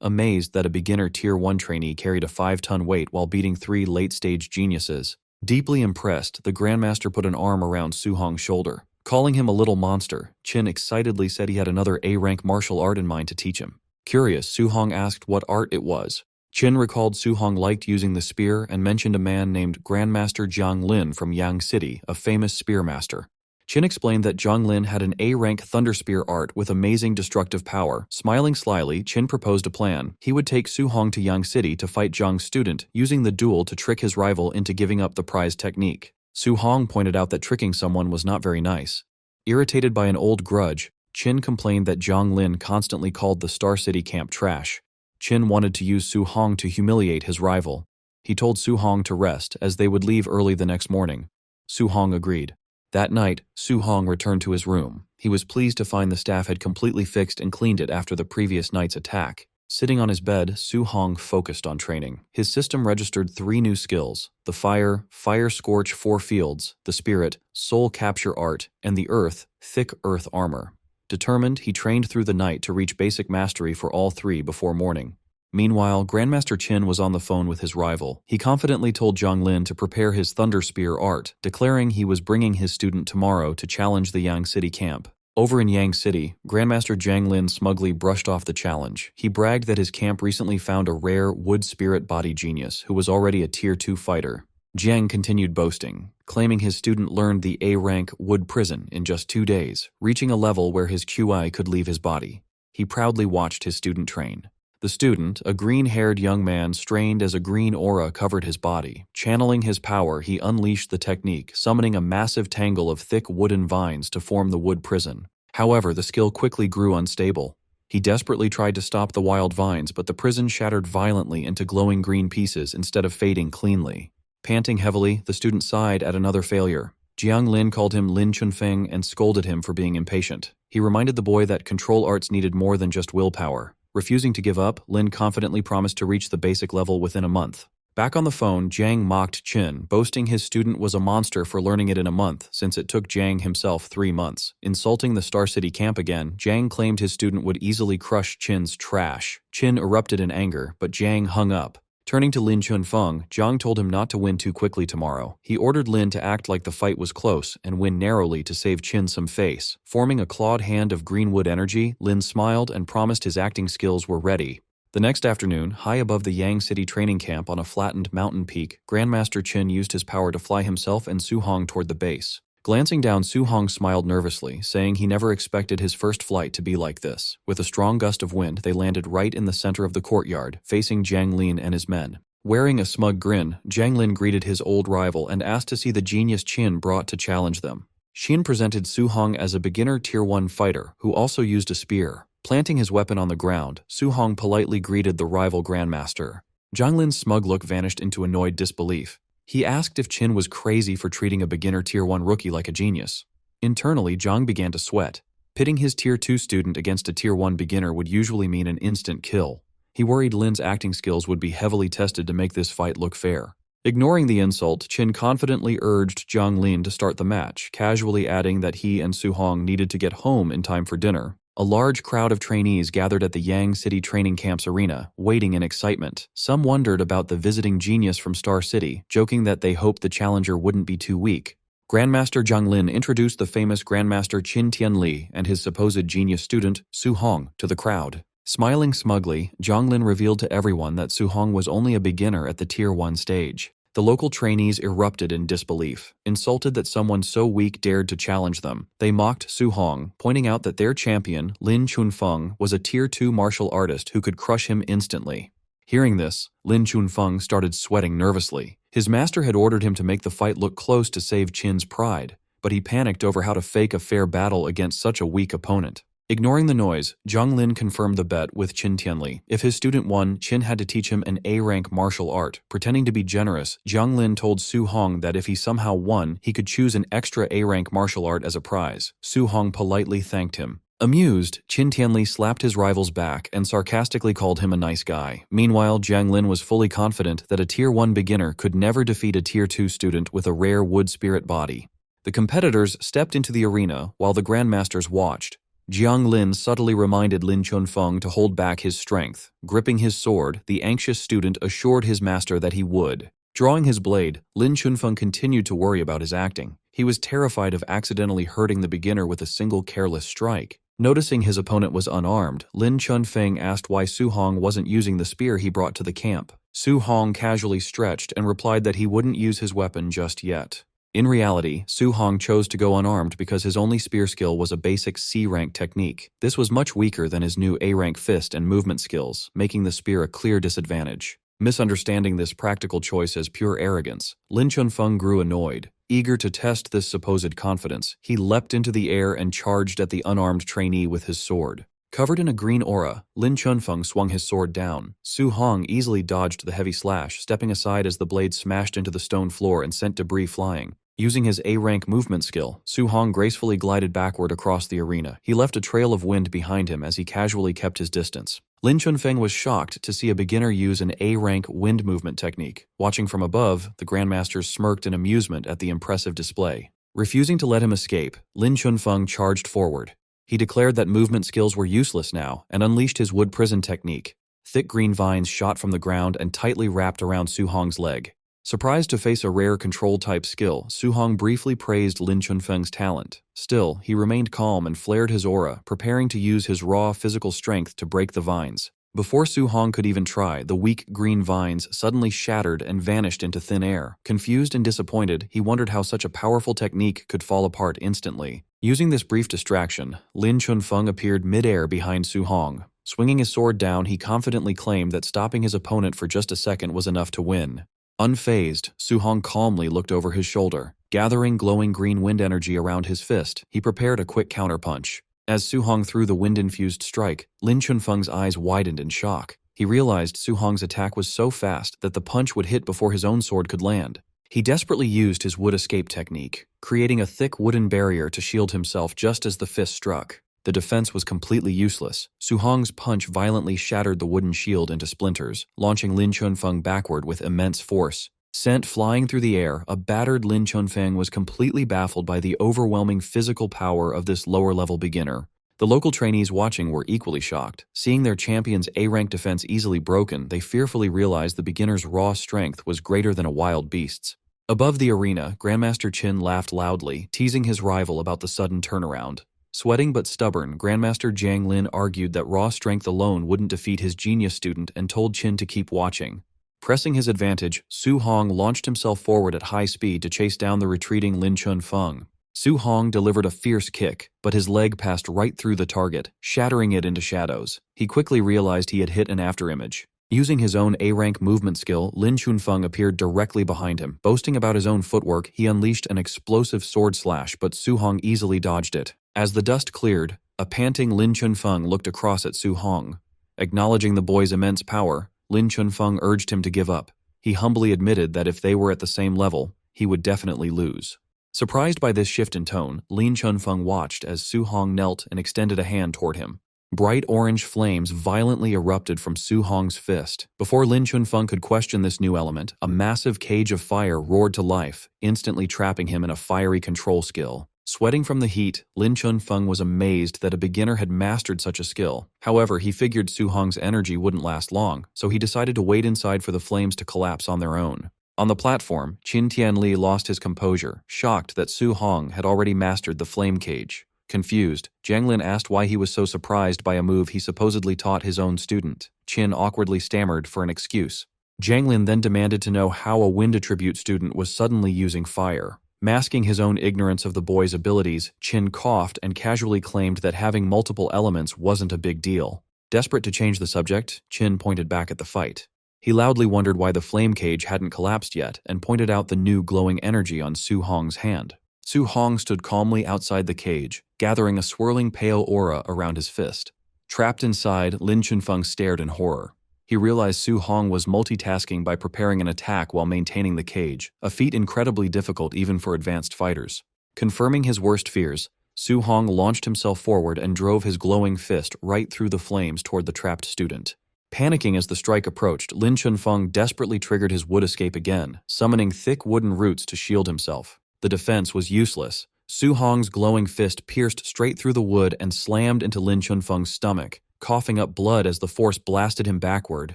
amazed that a beginner Tier 1 trainee carried a 5-ton weight while beating 3 late-stage geniuses. Deeply impressed, the Grandmaster put an arm around Su Hong's shoulder. Calling him a little monster, Qin excitedly said he had another A-rank martial art in mind to teach him. Curious, Su Hong asked what art it was. Qin recalled Su Hong liked using the spear and mentioned a man named Grandmaster Jiang Lin from Yang City, a famous spear master. Qin explained that Jiang Lin had an A-rank thunder spear art with amazing destructive power. Smiling slyly, Qin proposed a plan. He would take Su Hong to Yang City to fight Jiang's student, using the duel to trick his rival into giving up the prize technique. Su Hong pointed out that tricking someone was not very nice. Irritated by an old grudge, Qin complained that Jiang Lin constantly called the Star City camp trash. Qin wanted to use Su Hong to humiliate his rival. He told Su Hong to rest, as they would leave early the next morning. Su Hong agreed. That night, Su Hong returned to his room. He was pleased to find the staff had completely fixed and cleaned it after the previous night's attack. Sitting on his bed, Su Hong focused on training. His system registered 3 new skills: the Fire Scorch 4 Fields, the Spirit, Soul Capture Art, and the Earth, Thick Earth Armor. Determined, he trained through the night to reach basic mastery for all 3 before morning. Meanwhile, Grandmaster Qin was on the phone with his rival. He confidently told Jiang Lin to prepare his Thunder Spear art, declaring he was bringing his student tomorrow to challenge the Yang City camp. Over in Yang City, Grandmaster Jiang Lin smugly brushed off the challenge. He bragged that his camp recently found a rare wood spirit body genius who was already a Tier 2 fighter. Jiang continued boasting, claiming his student learned the A-rank wood prison in just 2 days, reaching a level where his QI could leave his body. He proudly watched his student train. The student, a green-haired young man, strained as a green aura covered his body. Channeling his power, he unleashed the technique, summoning a massive tangle of thick wooden vines to form the wood prison. However, the skill quickly grew unstable. He desperately tried to stop the wild vines, but the prison shattered violently into glowing green pieces instead of fading cleanly. Panting heavily, the student sighed at another failure. Jiang Lin called him Lin Chunfeng and scolded him for being impatient. He reminded the boy that control arts needed more than just willpower. Refusing to give up, Lin confidently promised to reach the basic level within a month. Back on the phone, Jiang mocked Qin, boasting his student was a monster for learning it in a month, since it took Jiang himself 3 months. Insulting the Star City camp again, Jiang claimed his student would easily crush Qin's trash. Qin erupted in anger, but Jiang hung up. Turning to Lin Chunfeng, Jiang told him not to win too quickly tomorrow. He ordered Lin to act like the fight was close and win narrowly to save Qin some face. Forming a clawed hand of greenwood energy, Lin smiled and promised his acting skills were ready. The next afternoon, high above the Yang City training camp on a flattened mountain peak, Grandmaster Qin used his power to fly himself and Su Hong toward the base. Glancing down, Su Hong smiled nervously, saying he never expected his first flight to be like this. With a strong gust of wind, they landed right in the center of the courtyard, facing Jiang Lin and his men. Wearing a smug grin, Jiang Lin greeted his old rival and asked to see the genius Qin brought to challenge them. Qin presented Su Hong as a beginner Tier 1 fighter who also used a spear. Planting his weapon on the ground, Su Hong politely greeted the rival grandmaster. Jiang Lin's smug look vanished into annoyed disbelief. He asked if Qin was crazy for treating a beginner Tier 1 rookie like a genius. Internally, Jiang began to sweat. Pitting his Tier 2 student against a Tier 1 beginner would usually mean an instant kill. He worried Lin's acting skills would be heavily tested to make this fight look fair. Ignoring the insult, Qin confidently urged Jiang Lin to start the match, casually adding that he and Su Hong needed to get home in time for dinner. A large crowd of trainees gathered at the Yang City Training Camp's arena, waiting in excitement. Some wondered about the visiting genius from Star City, joking that they hoped the challenger wouldn't be too weak. Grandmaster Jiang Lin introduced the famous Grandmaster Qin Tianli and his supposed genius student, Su Hong, to the crowd. Smiling smugly, Jiang Lin revealed to everyone that Su Hong was only a beginner at the Tier 1 stage. The local trainees erupted in disbelief, insulted that someone so weak dared to challenge them. They mocked Su Hong, pointing out that their champion, Lin Chunfeng, was a Tier 2 martial artist who could crush him instantly. Hearing this, Lin Chunfeng started sweating nervously. His master had ordered him to make the fight look close to save Qin's pride, but he panicked over how to fake a fair battle against such a weak opponent. Ignoring the noise, Jiang Lin confirmed the bet with Qin Tianli. If his student won, Qin had to teach him an A-rank martial art. Pretending to be generous, Jiang Lin told Su Hong that if he somehow won, he could choose an extra A-rank martial art as a prize. Su Hong politely thanked him. Amused, Qin Tianli slapped his rival's back and sarcastically called him a nice guy. Meanwhile, Jiang Lin was fully confident that a Tier 1 beginner could never defeat a Tier 2 student with a rare wood spirit body. The competitors stepped into the arena while the grandmasters watched. Jiang Lin subtly reminded Lin Chunfeng to hold back his strength. Gripping his sword, the anxious student assured his master that he would. Drawing his blade, Lin Chunfeng continued to worry about his acting. He was terrified of accidentally hurting the beginner with a single careless strike. Noticing his opponent was unarmed, Lin Chunfeng asked why Su Hong wasn't using the spear he brought to the camp. Su Hong casually stretched and replied that he wouldn't use his weapon just yet. In reality, Su Hong chose to go unarmed because his only spear skill was a basic C-rank technique. This was much weaker than his new A-rank fist and movement skills, making the spear a clear disadvantage. Misunderstanding this practical choice as pure arrogance, Lin Chunfeng grew annoyed. Eager to test this supposed confidence, he leapt into the air and charged at the unarmed trainee with his sword. Covered in a green aura, Lin Chunfeng swung his sword down. Su Hong easily dodged the heavy slash, stepping aside as the blade smashed into the stone floor and sent debris flying. Using his A-rank movement skill, Su Hong gracefully glided backward across the arena. He left a trail of wind behind him as he casually kept his distance. Lin Chunfeng was shocked to see a beginner use an A-rank wind movement technique. Watching from above, the grandmasters smirked in amusement at the impressive display. Refusing to let him escape, Lin Chunfeng charged forward. He declared that movement skills were useless now and unleashed his wood prison technique. Thick green vines shot from the ground and tightly wrapped around Su Hong's leg. Surprised to face a rare control-type skill, Su Hong briefly praised Lin Chunfeng's talent. Still, he remained calm and flared his aura, preparing to use his raw physical strength to break the vines. Before Su Hong could even try, the weak green vines suddenly shattered and vanished into thin air. Confused and disappointed, he wondered how such a powerful technique could fall apart instantly. Using this brief distraction, Lin Chunfeng appeared mid-air behind Su Hong. Swinging his sword down, he confidently claimed that stopping his opponent for just a second was enough to win. Unfazed, Su Hong calmly looked over his shoulder. Gathering glowing green wind energy around his fist, he prepared a quick counterpunch. As Su Hong threw the wind-infused strike, Lin Chunfeng's eyes widened in shock. He realized Su Hong's attack was so fast that the punch would hit before his own sword could land. He desperately used his wood escape technique, creating a thick wooden barrier to shield himself just as the fist struck. The defense was completely useless. Su Hong's punch violently shattered the wooden shield into splinters, launching Lin Chunfeng backward with immense force. Sent flying through the air, a battered Lin Chunfeng was completely baffled by the overwhelming physical power of this lower-level beginner. The local trainees watching were equally shocked. Seeing their champion's A-rank defense easily broken, they fearfully realized the beginner's raw strength was greater than a wild beast's. Above the arena, Grandmaster Qin laughed loudly, teasing his rival about the sudden turnaround. Sweating but stubborn, Grandmaster Jiang Lin argued that raw strength alone wouldn't defeat his genius student and told Qin to keep watching. Pressing his advantage, Su Hong launched himself forward at high speed to chase down the retreating Lin Chunfeng. Su Hong delivered a fierce kick, but his leg passed right through the target, shattering it into shadows. He quickly realized he had hit an afterimage. Using his own A-rank movement skill, Lin Chunfeng appeared directly behind him. Boasting about his own footwork, he unleashed an explosive sword slash, but Su Hong easily dodged it. As the dust cleared, a panting Lin Chunfeng looked across at Su Hong. Acknowledging the boy's immense power, Lin Chunfeng urged him to give up. He humbly admitted that if they were at the same level, he would definitely lose. Surprised by this shift in tone, Lin Chunfeng watched as Su Hong knelt and extended a hand toward him. Bright orange flames violently erupted from Su Hong's fist. Before Lin Chunfeng could question this new element, a massive cage of fire roared to life, instantly trapping him in a fiery control skill. Sweating from the heat, Lin Chunfeng was amazed that a beginner had mastered such a skill. However, he figured Su Hong's energy wouldn't last long, so he decided to wait inside for the flames to collapse on their own. On the platform, Qin Tianli lost his composure, shocked that Su Hong had already mastered the flame cage. Confused, Jiang Lin asked why he was so surprised by a move he supposedly taught his own student. Qin awkwardly stammered for an excuse. Jiang Lin then demanded to know how a wind attribute student was suddenly using fire. Masking his own ignorance of the boy's abilities, Qin coughed and casually claimed that having multiple elements wasn't a big deal. Desperate to change the subject, Qin pointed back at the fight. He loudly wondered why the flame cage hadn't collapsed yet and pointed out the new glowing energy on Su Hong's hand. Su Hong stood calmly outside the cage, gathering a swirling pale aura around his fist. Trapped inside, Lin Chunfeng stared in horror. He realized Su Hong was multitasking by preparing an attack while maintaining the cage, a feat incredibly difficult even for advanced fighters. Confirming his worst fears, Su Hong launched himself forward and drove his glowing fist right through the flames toward the trapped student. Panicking as the strike approached, Lin Chunfeng desperately triggered his wood escape again, summoning thick wooden roots to shield himself. The defense was useless. Su Hong's glowing fist pierced straight through the wood and slammed into Lin Chunfeng's stomach. Coughing up blood as the force blasted him backward,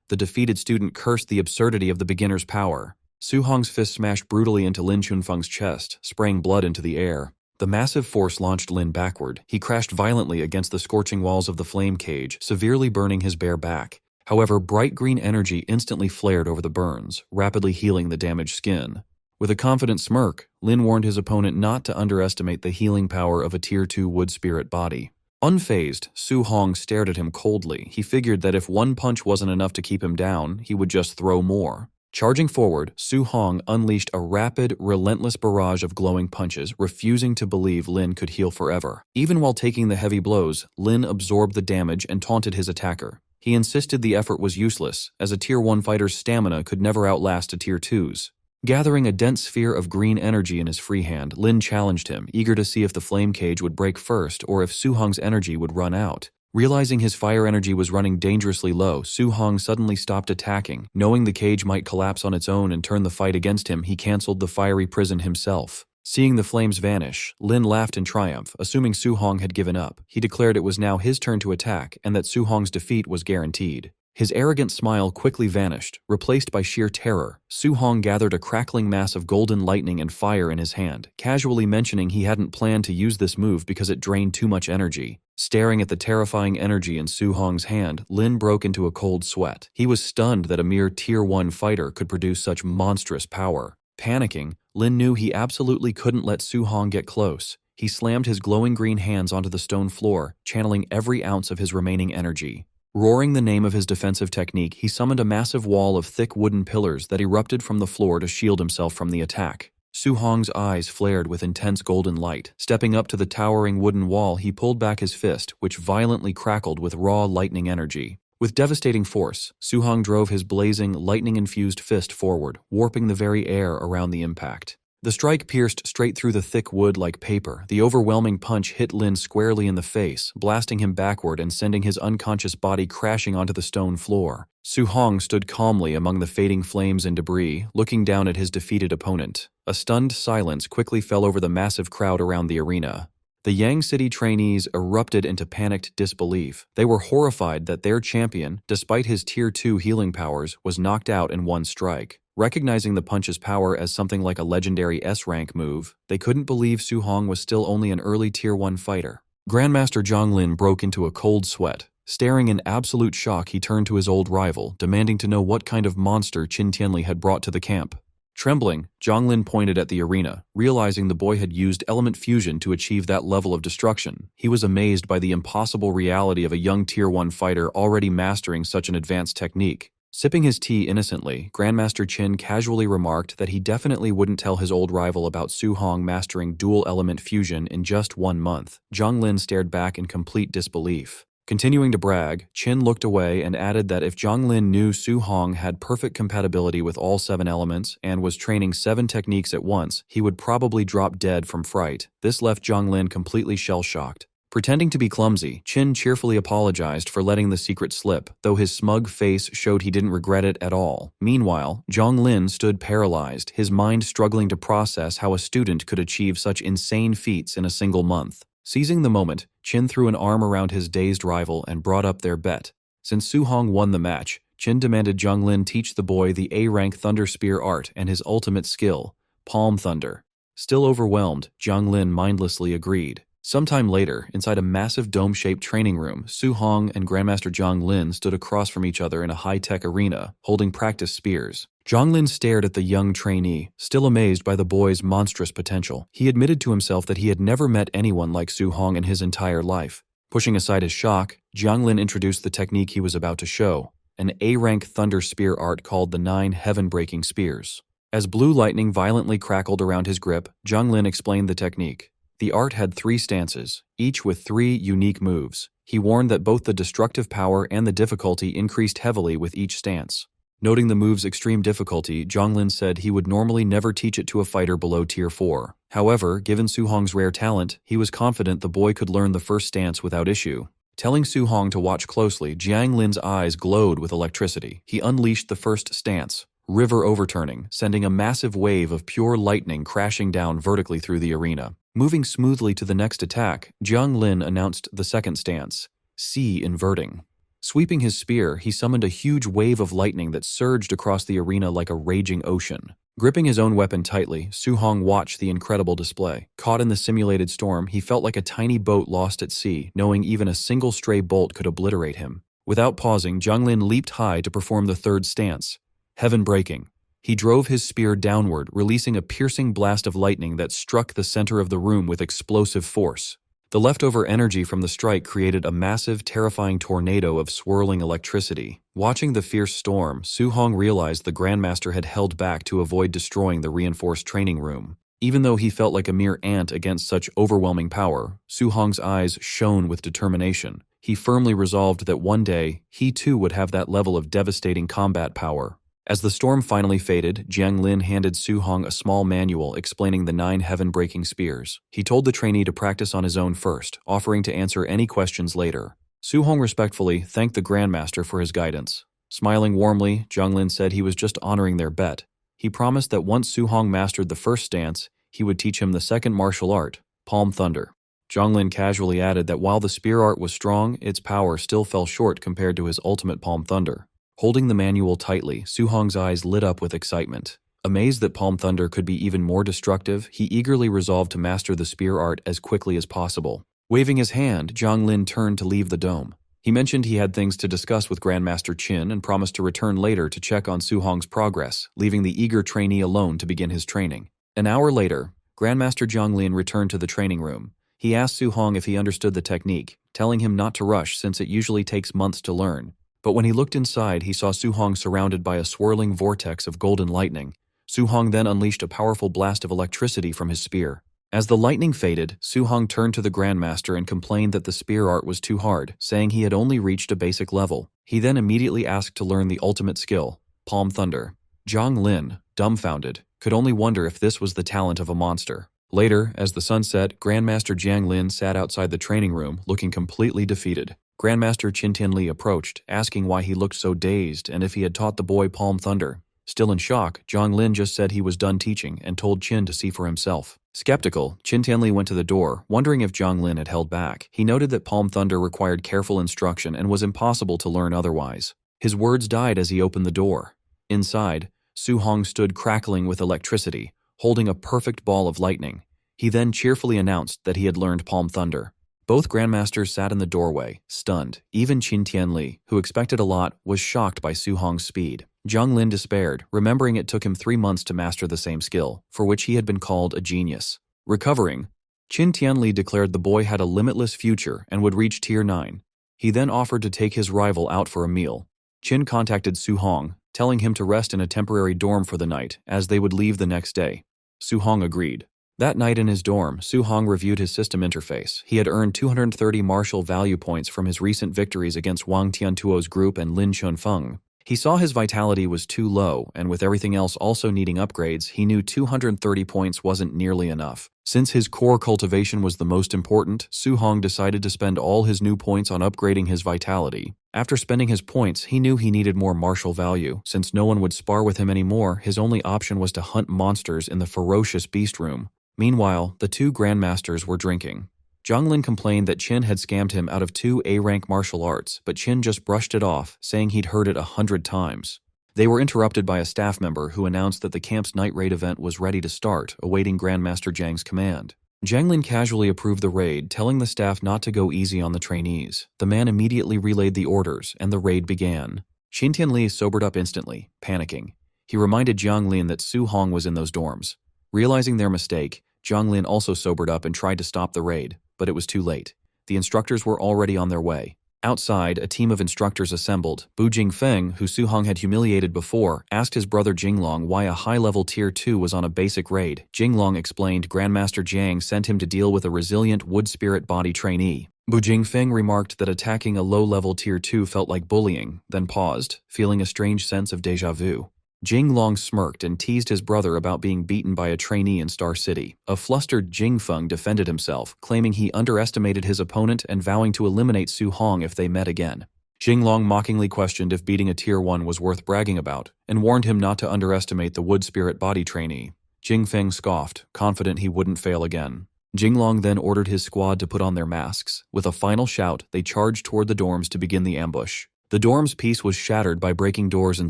the defeated student cursed the absurdity of the beginner's power. Su Hong's fist smashed brutally into Lin Chunfeng's chest, spraying blood into the air. The massive force launched Lin backward. He crashed violently against the scorching walls of the flame cage, severely burning his bare back. However, bright green energy instantly flared over the burns, rapidly healing the damaged skin. With a confident smirk, Lin warned his opponent not to underestimate the healing power of a Tier 2 wood spirit body. Unfazed, Su Hong stared at him coldly. He figured that if one punch wasn't enough to keep him down, he would just throw more. Charging forward, Su Hong unleashed a rapid, relentless barrage of glowing punches, refusing to believe Lin could heal forever. Even while taking the heavy blows, Lin absorbed the damage and taunted his attacker. He insisted the effort was useless, as a Tier 1 fighter's stamina could never outlast a Tier 2's. Gathering a dense sphere of green energy in his free hand, Lin challenged him, eager to see if the flame cage would break first or if Su Hong's energy would run out. Realizing his fire energy was running dangerously low, Su Hong suddenly stopped attacking. Knowing the cage might collapse on its own and turn the fight against him, he canceled the fiery prison himself. Seeing the flames vanish, Lin laughed in triumph, assuming Su Hong had given up. He declared it was now his turn to attack and that Su Hong's defeat was guaranteed. His arrogant smile quickly vanished, replaced by sheer terror. Su Hong gathered a crackling mass of golden lightning and fire in his hand, casually mentioning he hadn't planned to use this move because it drained too much energy. Staring at the terrifying energy in Su Hong's hand, Lin broke into a cold sweat. He was stunned that a mere Tier 1 fighter could produce such monstrous power. Panicking, Lin knew he absolutely couldn't let Su Hong get close. He slammed his glowing green hands onto the stone floor, channeling every ounce of his remaining energy. Roaring the name of his defensive technique, he summoned a massive wall of thick wooden pillars that erupted from the floor to shield himself from the attack. Su Hong's eyes flared with intense golden light. Stepping up to the towering wooden wall, he pulled back his fist, which violently crackled with raw lightning energy. With devastating force, Su Hong drove his blazing, lightning-infused fist forward, warping the very air around the impact. The strike pierced straight through the thick wood like paper. The overwhelming punch hit Lin squarely in the face, blasting him backward and sending his unconscious body crashing onto the stone floor. Su Hong stood calmly among the fading flames and debris, looking down at his defeated opponent. A stunned silence quickly fell over the massive crowd around the arena. The Yang City trainees erupted into panicked disbelief. They were horrified that their champion, despite his Tier 2 healing powers, was knocked out in one strike. Recognizing the punch's power as something like a legendary S-rank move, they couldn't believe Su Hong was still only an early Tier 1 fighter. Grandmaster Zhang Lin broke into a cold sweat. Staring in absolute shock, he turned to his old rival, demanding to know what kind of monster Qin Tianli had brought to the camp. Trembling, Zhang Lin pointed at the arena, realizing the boy had used element fusion to achieve that level of destruction. He was amazed by the impossible reality of a young Tier 1 fighter already mastering such an advanced technique. Sipping his tea innocently, Grandmaster Qin casually remarked that he definitely wouldn't tell his old rival about Su Hong mastering dual-element fusion in just 1 month. Zhang Lin stared back in complete disbelief. Continuing to brag, Qin looked away and added that if Zhang Lin knew Su Hong had perfect compatibility with all 7 elements and was training 7 techniques at once, he would probably drop dead from fright. This left Zhang Lin completely shell-shocked. Pretending to be clumsy, Qin cheerfully apologized for letting the secret slip, though his smug face showed he didn't regret it at all. Meanwhile, Zhang Lin stood paralyzed, his mind struggling to process how a student could achieve such insane feats in a single month. Seizing the moment, Qin threw an arm around his dazed rival and brought up their bet. Since Su Hong won the match, Qin demanded Zhang Lin teach the boy the A-rank Thunder Spear art and his ultimate skill, Palm Thunder. Still overwhelmed, Zhang Lin mindlessly agreed. Sometime later, inside a massive dome-shaped training room, Su Hong and Grandmaster Zhang Lin stood across from each other in a high-tech arena, holding practice spears. Zhang Lin stared at the young trainee, still amazed by the boy's monstrous potential. He admitted to himself that he had never met anyone like Su Hong in his entire life. Pushing aside his shock, Zhang Lin introduced the technique he was about to show, an A-rank Thunder Spear art called the 9 Heaven-Breaking Spears. As blue lightning violently crackled around his grip, Zhang Lin explained the technique. The art had 3 stances, each with 3 unique moves. He warned that both the destructive power and the difficulty increased heavily with each stance. Noting the move's extreme difficulty, Zhang Lin said he would normally never teach it to a fighter below Tier 4. However, given Su Hong's rare talent, he was confident the boy could learn the first stance without issue. Telling Su Hong to watch closely, Zhang Lin's eyes glowed with electricity. He unleashed the first stance, River Overturning, sending a massive wave of pure lightning crashing down vertically through the arena. Moving smoothly to the next attack, Zhang Lin announced the second stance, Sea Inverting. Sweeping his spear, he summoned a huge wave of lightning that surged across the arena like a raging ocean. Gripping his own weapon tightly, Su Hong watched the incredible display. Caught in the simulated storm, he felt like a tiny boat lost at sea, knowing even a single stray bolt could obliterate him. Without pausing, Zhang Lin leaped high to perform the third stance, Heaven Breaking. He drove his spear downward, releasing a piercing blast of lightning that struck the center of the room with explosive force. The leftover energy from the strike created a massive, terrifying tornado of swirling electricity. Watching the fierce storm, Su Hong realized the Grandmaster had held back to avoid destroying the reinforced training room. Even though he felt like a mere ant against such overwhelming power, Su Hong's eyes shone with determination. He firmly resolved that one day, he too would have that level of devastating combat power. As the storm finally faded, Zhang Lin handed Su Hong a small manual explaining the 9 heaven-breaking spears. He told the trainee to practice on his own first, offering to answer any questions later. Su Hong respectfully thanked the Grandmaster for his guidance. Smiling warmly, Zhang Lin said he was just honoring their bet. He promised that once Su Hong mastered the first stance, he would teach him the second martial art, Palm Thunder. Zhang Lin casually added that while the spear art was strong, its power still fell short compared to his ultimate Palm Thunder. Holding the manual tightly, Su Hong's eyes lit up with excitement. Amazed that Palm Thunder could be even more destructive, he eagerly resolved to master the spear art as quickly as possible. Waving his hand, Zhang Lin turned to leave the dome. He mentioned he had things to discuss with Grandmaster Qin and promised to return later to check on Su Hong's progress, leaving the eager trainee alone to begin his training. An hour later, Grandmaster Zhang Lin returned to the training room. He asked Su Hong if he understood the technique, telling him not to rush since it usually takes months to learn. But when he looked inside, he saw Su Hong surrounded by a swirling vortex of golden lightning. Su Hong then unleashed a powerful blast of electricity from his spear. As the lightning faded, Su Hong turned to the Grandmaster and complained that the spear art was too hard, saying he had only reached a basic level. He then immediately asked to learn the ultimate skill, Palm Thunder. Zhang Lin, dumbfounded, could only wonder if this was the talent of a monster. Later, as the sun set, Grandmaster Zhang Lin sat outside the training room, looking completely defeated. Grandmaster Qin Tianli approached, asking why he looked so dazed and if he had taught the boy Palm Thunder. Still in shock, Zhang Lin just said he was done teaching and told Qin to see for himself. Skeptical, Qin Tianli went to the door, wondering if Zhang Lin had held back. He noted that Palm Thunder required careful instruction and was impossible to learn otherwise. His words died as he opened the door. Inside, Su Hong stood crackling with electricity, holding a perfect ball of lightning. He then cheerfully announced that he had learned Palm Thunder. Both Grandmasters sat in the doorway, stunned. Even Qin Tianli, who expected a lot, was shocked by Su Hong's speed. Zhang Lin despaired, remembering it took him 3 months to master the same skill, for which he had been called a genius. Recovering, Qin Tianli declared the boy had a limitless future and would reach Tier 9. He then offered to take his rival out for a meal. Qin contacted Su Hong, telling him to rest in a temporary dorm for the night, as they would leave the next day. Su Hong agreed. That night in his dorm, Su Hong reviewed his system interface. He had earned 230 martial value points from his recent victories against Wang Tiantuo's group and Lin Chunfeng. He saw his vitality was too low, and with everything else also needing upgrades, he knew 230 points wasn't nearly enough. Since his core cultivation was the most important, Su Hong decided to spend all his new points on upgrading his vitality. After spending his points, he knew he needed more martial value. Since no one would spar with him anymore, his only option was to hunt monsters in the ferocious beast room. Meanwhile, the two grandmasters were drinking. Zhang Lin complained that Qin had scammed him out of 2 A-rank martial arts, but Qin just brushed it off, saying he'd heard it 100 times. They were interrupted by a staff member who announced that the camp's night raid event was ready to start, awaiting Grandmaster Zhang's command. Zhang Lin casually approved the raid, telling the staff not to go easy on the trainees. The man immediately relayed the orders, and the raid began. Xin Tianli sobered up instantly, panicking. He reminded Zhang Lin that Su Hong was in those dorms. Realizing their mistake, Zhang Lin also sobered up and tried to stop the raid, but it was too late. The instructors were already on their way. Outside, a team of instructors assembled. Bu Jingfeng, who Su Hong had humiliated before, asked his brother Jinglong why a high-level Tier 2 was on a basic raid. Jinglong explained Grandmaster Jiang sent him to deal with a resilient wood spirit body trainee. Bu Jingfeng remarked that attacking a low-level Tier 2 felt like bullying, then paused, feeling a strange sense of déjà vu. Jinglong smirked and teased his brother about being beaten by a trainee in Star City. A flustered Jingfeng defended himself, claiming he underestimated his opponent and vowing to eliminate Su Hong if they met again. Jinglong mockingly questioned if beating a Tier 1 was worth bragging about, and warned him not to underestimate the wood spirit body trainee. Jingfeng scoffed, confident he wouldn't fail again. Jinglong then ordered his squad to put on their masks. With a final shout, they charged toward the dorms to begin the ambush. The dorm's peace was shattered by breaking doors and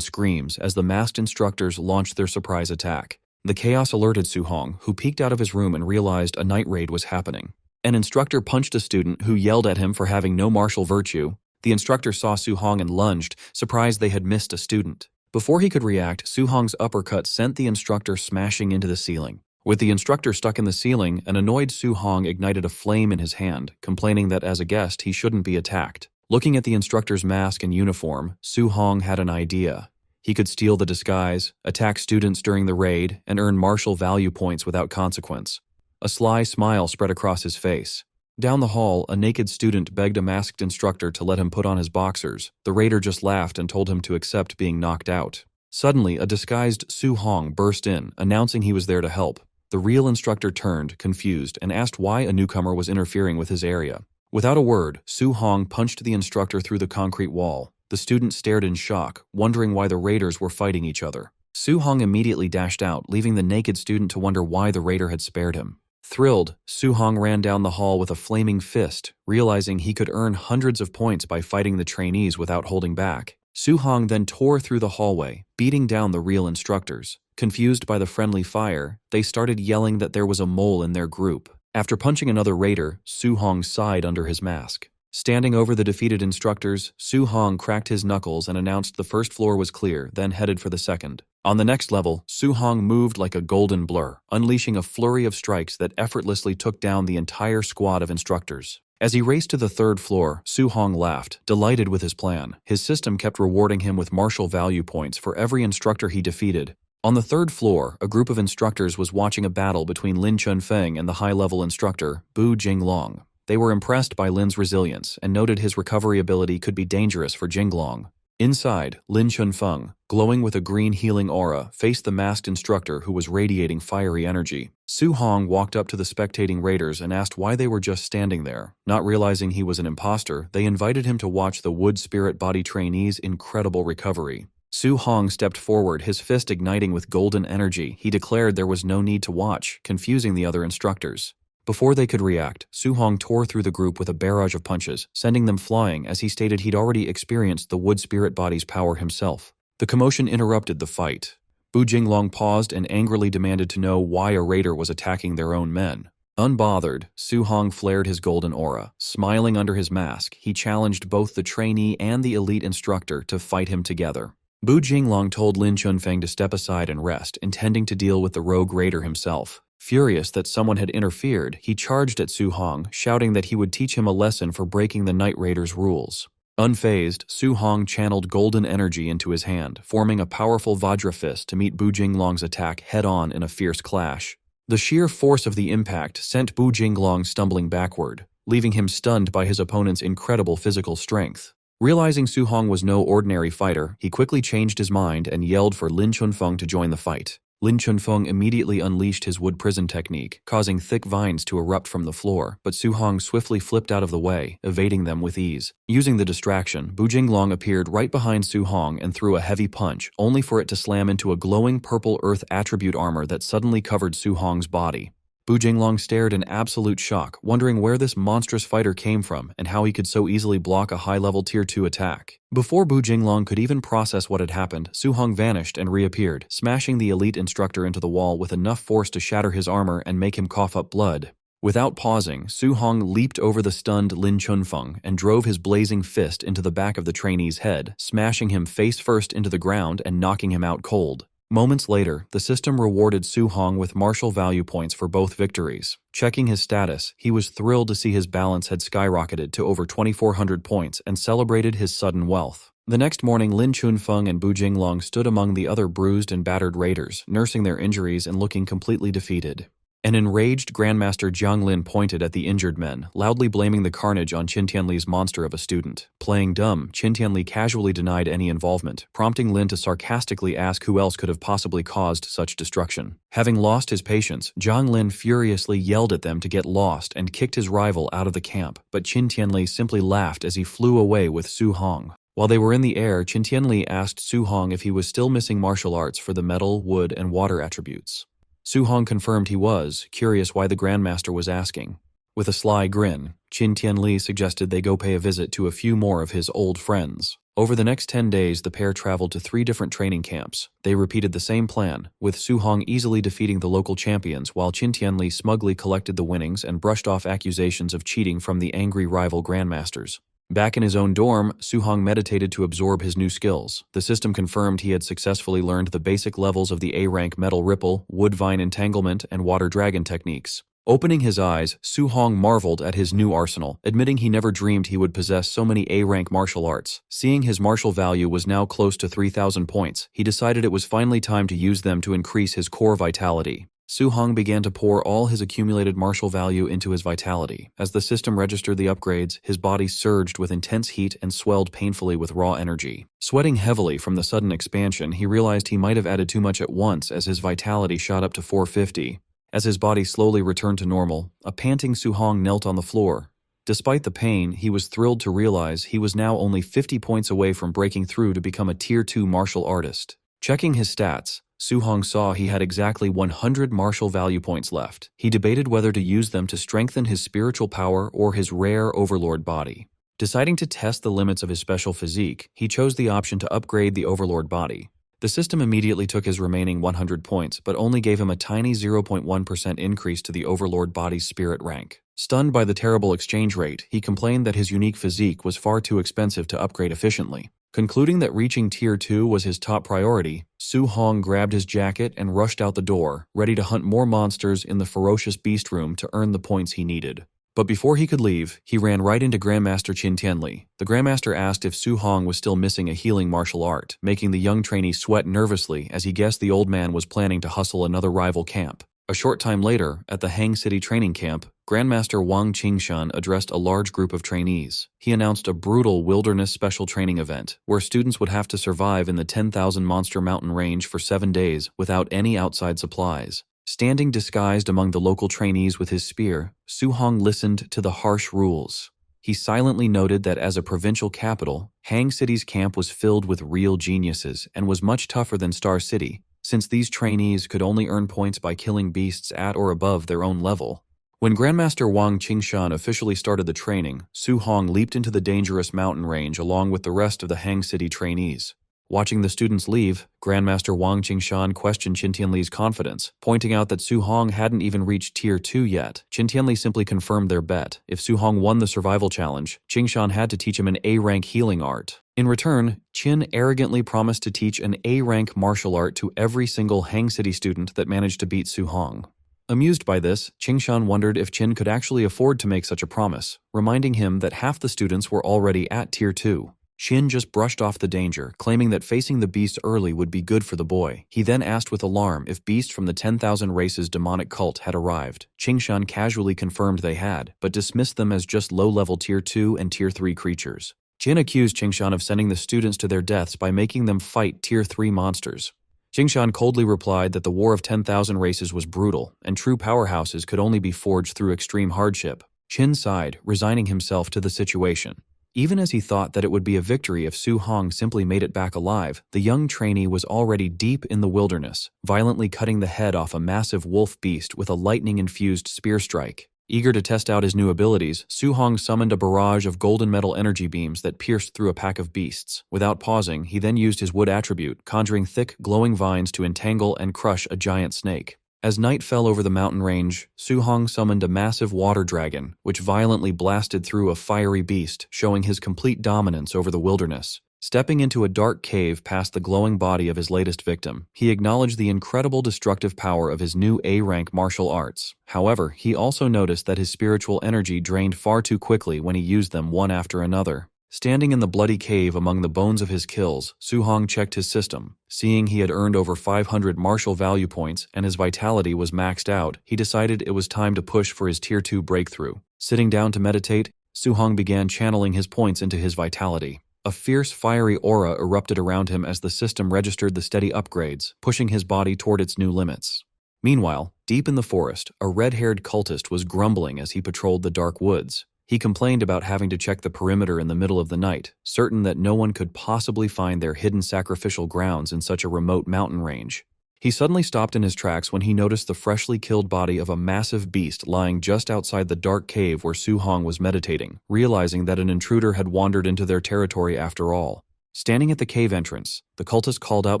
screams as the masked instructors launched their surprise attack. The chaos alerted Su Hong, who peeked out of his room and realized a night raid was happening. An instructor punched a student who yelled at him for having no martial virtue. The instructor saw Su Hong and lunged, surprised they had missed a student. Before he could react, Su Hong's uppercut sent the instructor smashing into the ceiling. With the instructor stuck in the ceiling, an annoyed Su Hong ignited a flame in his hand, complaining that as a guest he shouldn't be attacked. Looking at the instructor's mask and uniform, Su Hong had an idea. He could steal the disguise, attack students during the raid, and earn martial value points without consequence. A sly smile spread across his face. Down the hall, a naked student begged a masked instructor to let him put on his boxers. The raider just laughed and told him to accept being knocked out. Suddenly, a disguised Su Hong burst in, announcing he was there to help. The real instructor turned, confused, and asked why a newcomer was interfering with his area. Without a word, Su Hong punched the instructor through the concrete wall. The student stared in shock, wondering why the raiders were fighting each other. Su Hong immediately dashed out, leaving the naked student to wonder why the raider had spared him. Thrilled, Su Hong ran down the hall with a flaming fist, realizing he could earn hundreds of points by fighting the trainees without holding back. Su Hong then tore through the hallway, beating down the real instructors. Confused by the friendly fire, they started yelling that there was a mole in their group. After punching another raider, Su Hong sighed under his mask. Standing over the defeated instructors, Su Hong cracked his knuckles and announced the first floor was clear, then headed for the second. On the next level, Su Hong moved like a golden blur, unleashing a flurry of strikes that effortlessly took down the entire squad of instructors. As he raced to the third floor, Su Hong laughed, delighted with his plan. His system kept rewarding him with martial value points for every instructor he defeated. On the third floor, a group of instructors was watching a battle between Lin Chunfeng and the high-level instructor, Bu Jinglong. They were impressed by Lin's resilience and noted his recovery ability could be dangerous for Jinglong. Inside, Lin Chunfeng, glowing with a green healing aura, faced the masked instructor who was radiating fiery energy. Su Hong walked up to the spectating raiders and asked why they were just standing there. Not realizing he was an imposter, they invited him to watch the wood spirit body trainee's incredible recovery. Su Hong stepped forward, his fist igniting with golden energy. He declared there was no need to watch, confusing the other instructors. Before they could react, Su Hong tore through the group with a barrage of punches, sending them flying as he stated he'd already experienced the wood spirit body's power himself. The commotion interrupted the fight. Bu Jinglong paused and angrily demanded to know why a raider was attacking their own men. Unbothered, Su Hong flared his golden aura. Smiling under his mask, he challenged both the trainee and the elite instructor to fight him together. Bu Jinglong told Lin Chunfeng to step aside and rest, intending to deal with the rogue raider himself. Furious that someone had interfered, he charged at Su Hong, shouting that he would teach him a lesson for breaking the Night Raider's rules. Unfazed, Su Hong channeled golden energy into his hand, forming a powerful Vajra fist to meet Bu Jinglong's attack head-on in a fierce clash. The sheer force of the impact sent Bu Jinglong stumbling backward, leaving him stunned by his opponent's incredible physical strength. Realizing Su Hong was no ordinary fighter, he quickly changed his mind and yelled for Lin Chunfeng to join the fight. Lin Chunfeng immediately unleashed his wood prison technique, causing thick vines to erupt from the floor, but Su Hong swiftly flipped out of the way, evading them with ease. Using the distraction, Bu Jinglong appeared right behind Su Hong and threw a heavy punch, only for it to slam into a glowing purple earth attribute armor that suddenly covered Su Hong's body. Bu Jinglong stared in absolute shock, wondering where this monstrous fighter came from and how he could so easily block a high-level Tier 2 attack. Before Bu Jinglong could even process what had happened, Su Hong vanished and reappeared, smashing the elite instructor into the wall with enough force to shatter his armor and make him cough up blood. Without pausing, Su Hong leaped over the stunned Lin Chunfeng and drove his blazing fist into the back of the trainee's head, smashing him face first into the ground and knocking him out cold. Moments later, the system rewarded Su Hong with martial value points for both victories. Checking his status, he was thrilled to see his balance had skyrocketed to over 2,400 points and celebrated his sudden wealth. The next morning, Lin Chunfeng and Bu Jinglong stood among the other bruised and battered raiders, nursing their injuries and looking completely defeated. An enraged Grandmaster Jiang Lin pointed at the injured men, loudly blaming the carnage on Qin Tianli's monster of a student. Playing dumb, Qin Tianli casually denied any involvement, prompting Lin to sarcastically ask who else could have possibly caused such destruction. Having lost his patience, Jiang Lin furiously yelled at them to get lost and kicked his rival out of the camp, but Qin Tianli simply laughed as he flew away with Su Hong. While they were in the air, Qin Tianli asked Su Hong if he was still missing martial arts for the metal, wood, and water attributes. Su Hong confirmed he was, curious why the Grandmaster was asking. With a sly grin, Qin Tianli suggested they go pay a visit to a few more of his old friends. Over the next 10 days, the pair traveled to 3 different training camps. They repeated the same plan, with Su Hong easily defeating the local champions while Qin Tianli smugly collected the winnings and brushed off accusations of cheating from the angry rival Grandmasters. Back in his own dorm, Su Hong meditated to absorb his new skills. The system confirmed he had successfully learned the basic levels of the A-rank metal ripple, wood vine entanglement, and water dragon techniques. Opening his eyes, Su Hong marveled at his new arsenal, admitting he never dreamed he would possess so many A-rank martial arts. Seeing his martial value was now close to 3,000 points, he decided it was finally time to use them to increase his core vitality. Su Hong began to pour all his accumulated martial value into his vitality. As the system registered the upgrades, his body surged with intense heat and swelled painfully with raw energy. Sweating heavily from the sudden expansion, he realized he might have added too much at once as his vitality shot up to 450. As his body slowly returned to normal, a panting Su Hong knelt on the floor. Despite the pain, he was thrilled to realize he was now only 50 points away from breaking through to become a Tier 2 martial artist. Checking his stats, Su Hong saw he had exactly 100 martial value points left. He debated whether to use them to strengthen his spiritual power or his rare overlord body. Deciding to test the limits of his special physique, he chose the option to upgrade the overlord body. The system immediately took his remaining 100 points, but only gave him a tiny 0.1% increase to the overlord body's spirit rank. Stunned by the terrible exchange rate, he complained that his unique physique was far too expensive to upgrade efficiently. Concluding that reaching Tier 2 was his top priority, Su Hong grabbed his jacket and rushed out the door, ready to hunt more monsters in the ferocious beast room to earn the points he needed. But before he could leave, he ran right into Grandmaster Qin Tianli. The Grandmaster asked if Su Hong was still missing a healing martial art, making the young trainee sweat nervously as he guessed the old man was planning to hustle another rival camp. A short time later, at the Hang City training camp, Grandmaster Wang Qingshan addressed a large group of trainees. He announced a brutal wilderness special training event, where students would have to survive in the 10,000 monster mountain range for 7 days without any outside supplies. Standing disguised among the local trainees with his spear, Su Hong listened to the harsh rules. He silently noted that as a provincial capital, Hang City's camp was filled with real geniuses and was much tougher than Star City, since these trainees could only earn points by killing beasts at or above their own level. When Grandmaster Wang Qingshan officially started the training, Su Hong leaped into the dangerous mountain range along with the rest of the Hang City trainees. Watching the students leave, Grandmaster Wang Qingshan questioned Qin Tianli's confidence, pointing out that Su Hong hadn't even reached Tier 2 yet. Qin Tianli simply confirmed their bet. If Su Hong won the survival challenge, Qingshan had to teach him an A-rank healing art. In return, Qin arrogantly promised to teach an A-rank martial art to every single Hang City student that managed to beat Su Hong. Amused by this, Qingshan wondered if Qin could actually afford to make such a promise, reminding him that half the students were already at Tier 2. Qin just brushed off the danger, claiming that facing the beast early would be good for the boy. He then asked with alarm if beasts from the 10,000 Races demonic cult had arrived. Qingshan casually confirmed they had, but dismissed them as just low-level Tier 2 and Tier 3 creatures. Qin accused Qingshan of sending the students to their deaths by making them fight Tier 3 monsters. Qingshan coldly replied that the War of 10,000 Races was brutal, and true powerhouses could only be forged through extreme hardship. Qin sighed, resigning himself to the situation. Even as he thought that it would be a victory if Su Hong simply made it back alive, the young trainee was already deep in the wilderness, violently cutting the head off a massive wolf beast with a lightning-infused spear strike. Eager to test out his new abilities, Su Hong summoned a barrage of golden metal energy beams that pierced through a pack of beasts. Without pausing, he then used his wood attribute, conjuring thick, glowing vines to entangle and crush a giant snake. As night fell over the mountain range, Su Hong summoned a massive water dragon, which violently blasted through a fiery beast, showing his complete dominance over the wilderness. Stepping into a dark cave past the glowing body of his latest victim, he acknowledged the incredible destructive power of his new A-rank martial arts. However, he also noticed that his spiritual energy drained far too quickly when he used them one after another. Standing in the bloody cave among the bones of his kills, Su Hong checked his system. Seeing he had earned over 500 martial value points and his vitality was maxed out, he decided it was time to push for his Tier 2 breakthrough. Sitting down to meditate, Su Hong began channeling his points into his vitality. A fierce, fiery aura erupted around him as the system registered the steady upgrades, pushing his body toward its new limits. Meanwhile, deep in the forest, a red-haired cultist was grumbling as he patrolled the dark woods. He complained about having to check the perimeter in the middle of the night, certain that no one could possibly find their hidden sacrificial grounds in such a remote mountain range. He suddenly stopped in his tracks when he noticed the freshly killed body of a massive beast lying just outside the dark cave where Su Hong was meditating, realizing that an intruder had wandered into their territory after all. Standing at the cave entrance, the cultist called out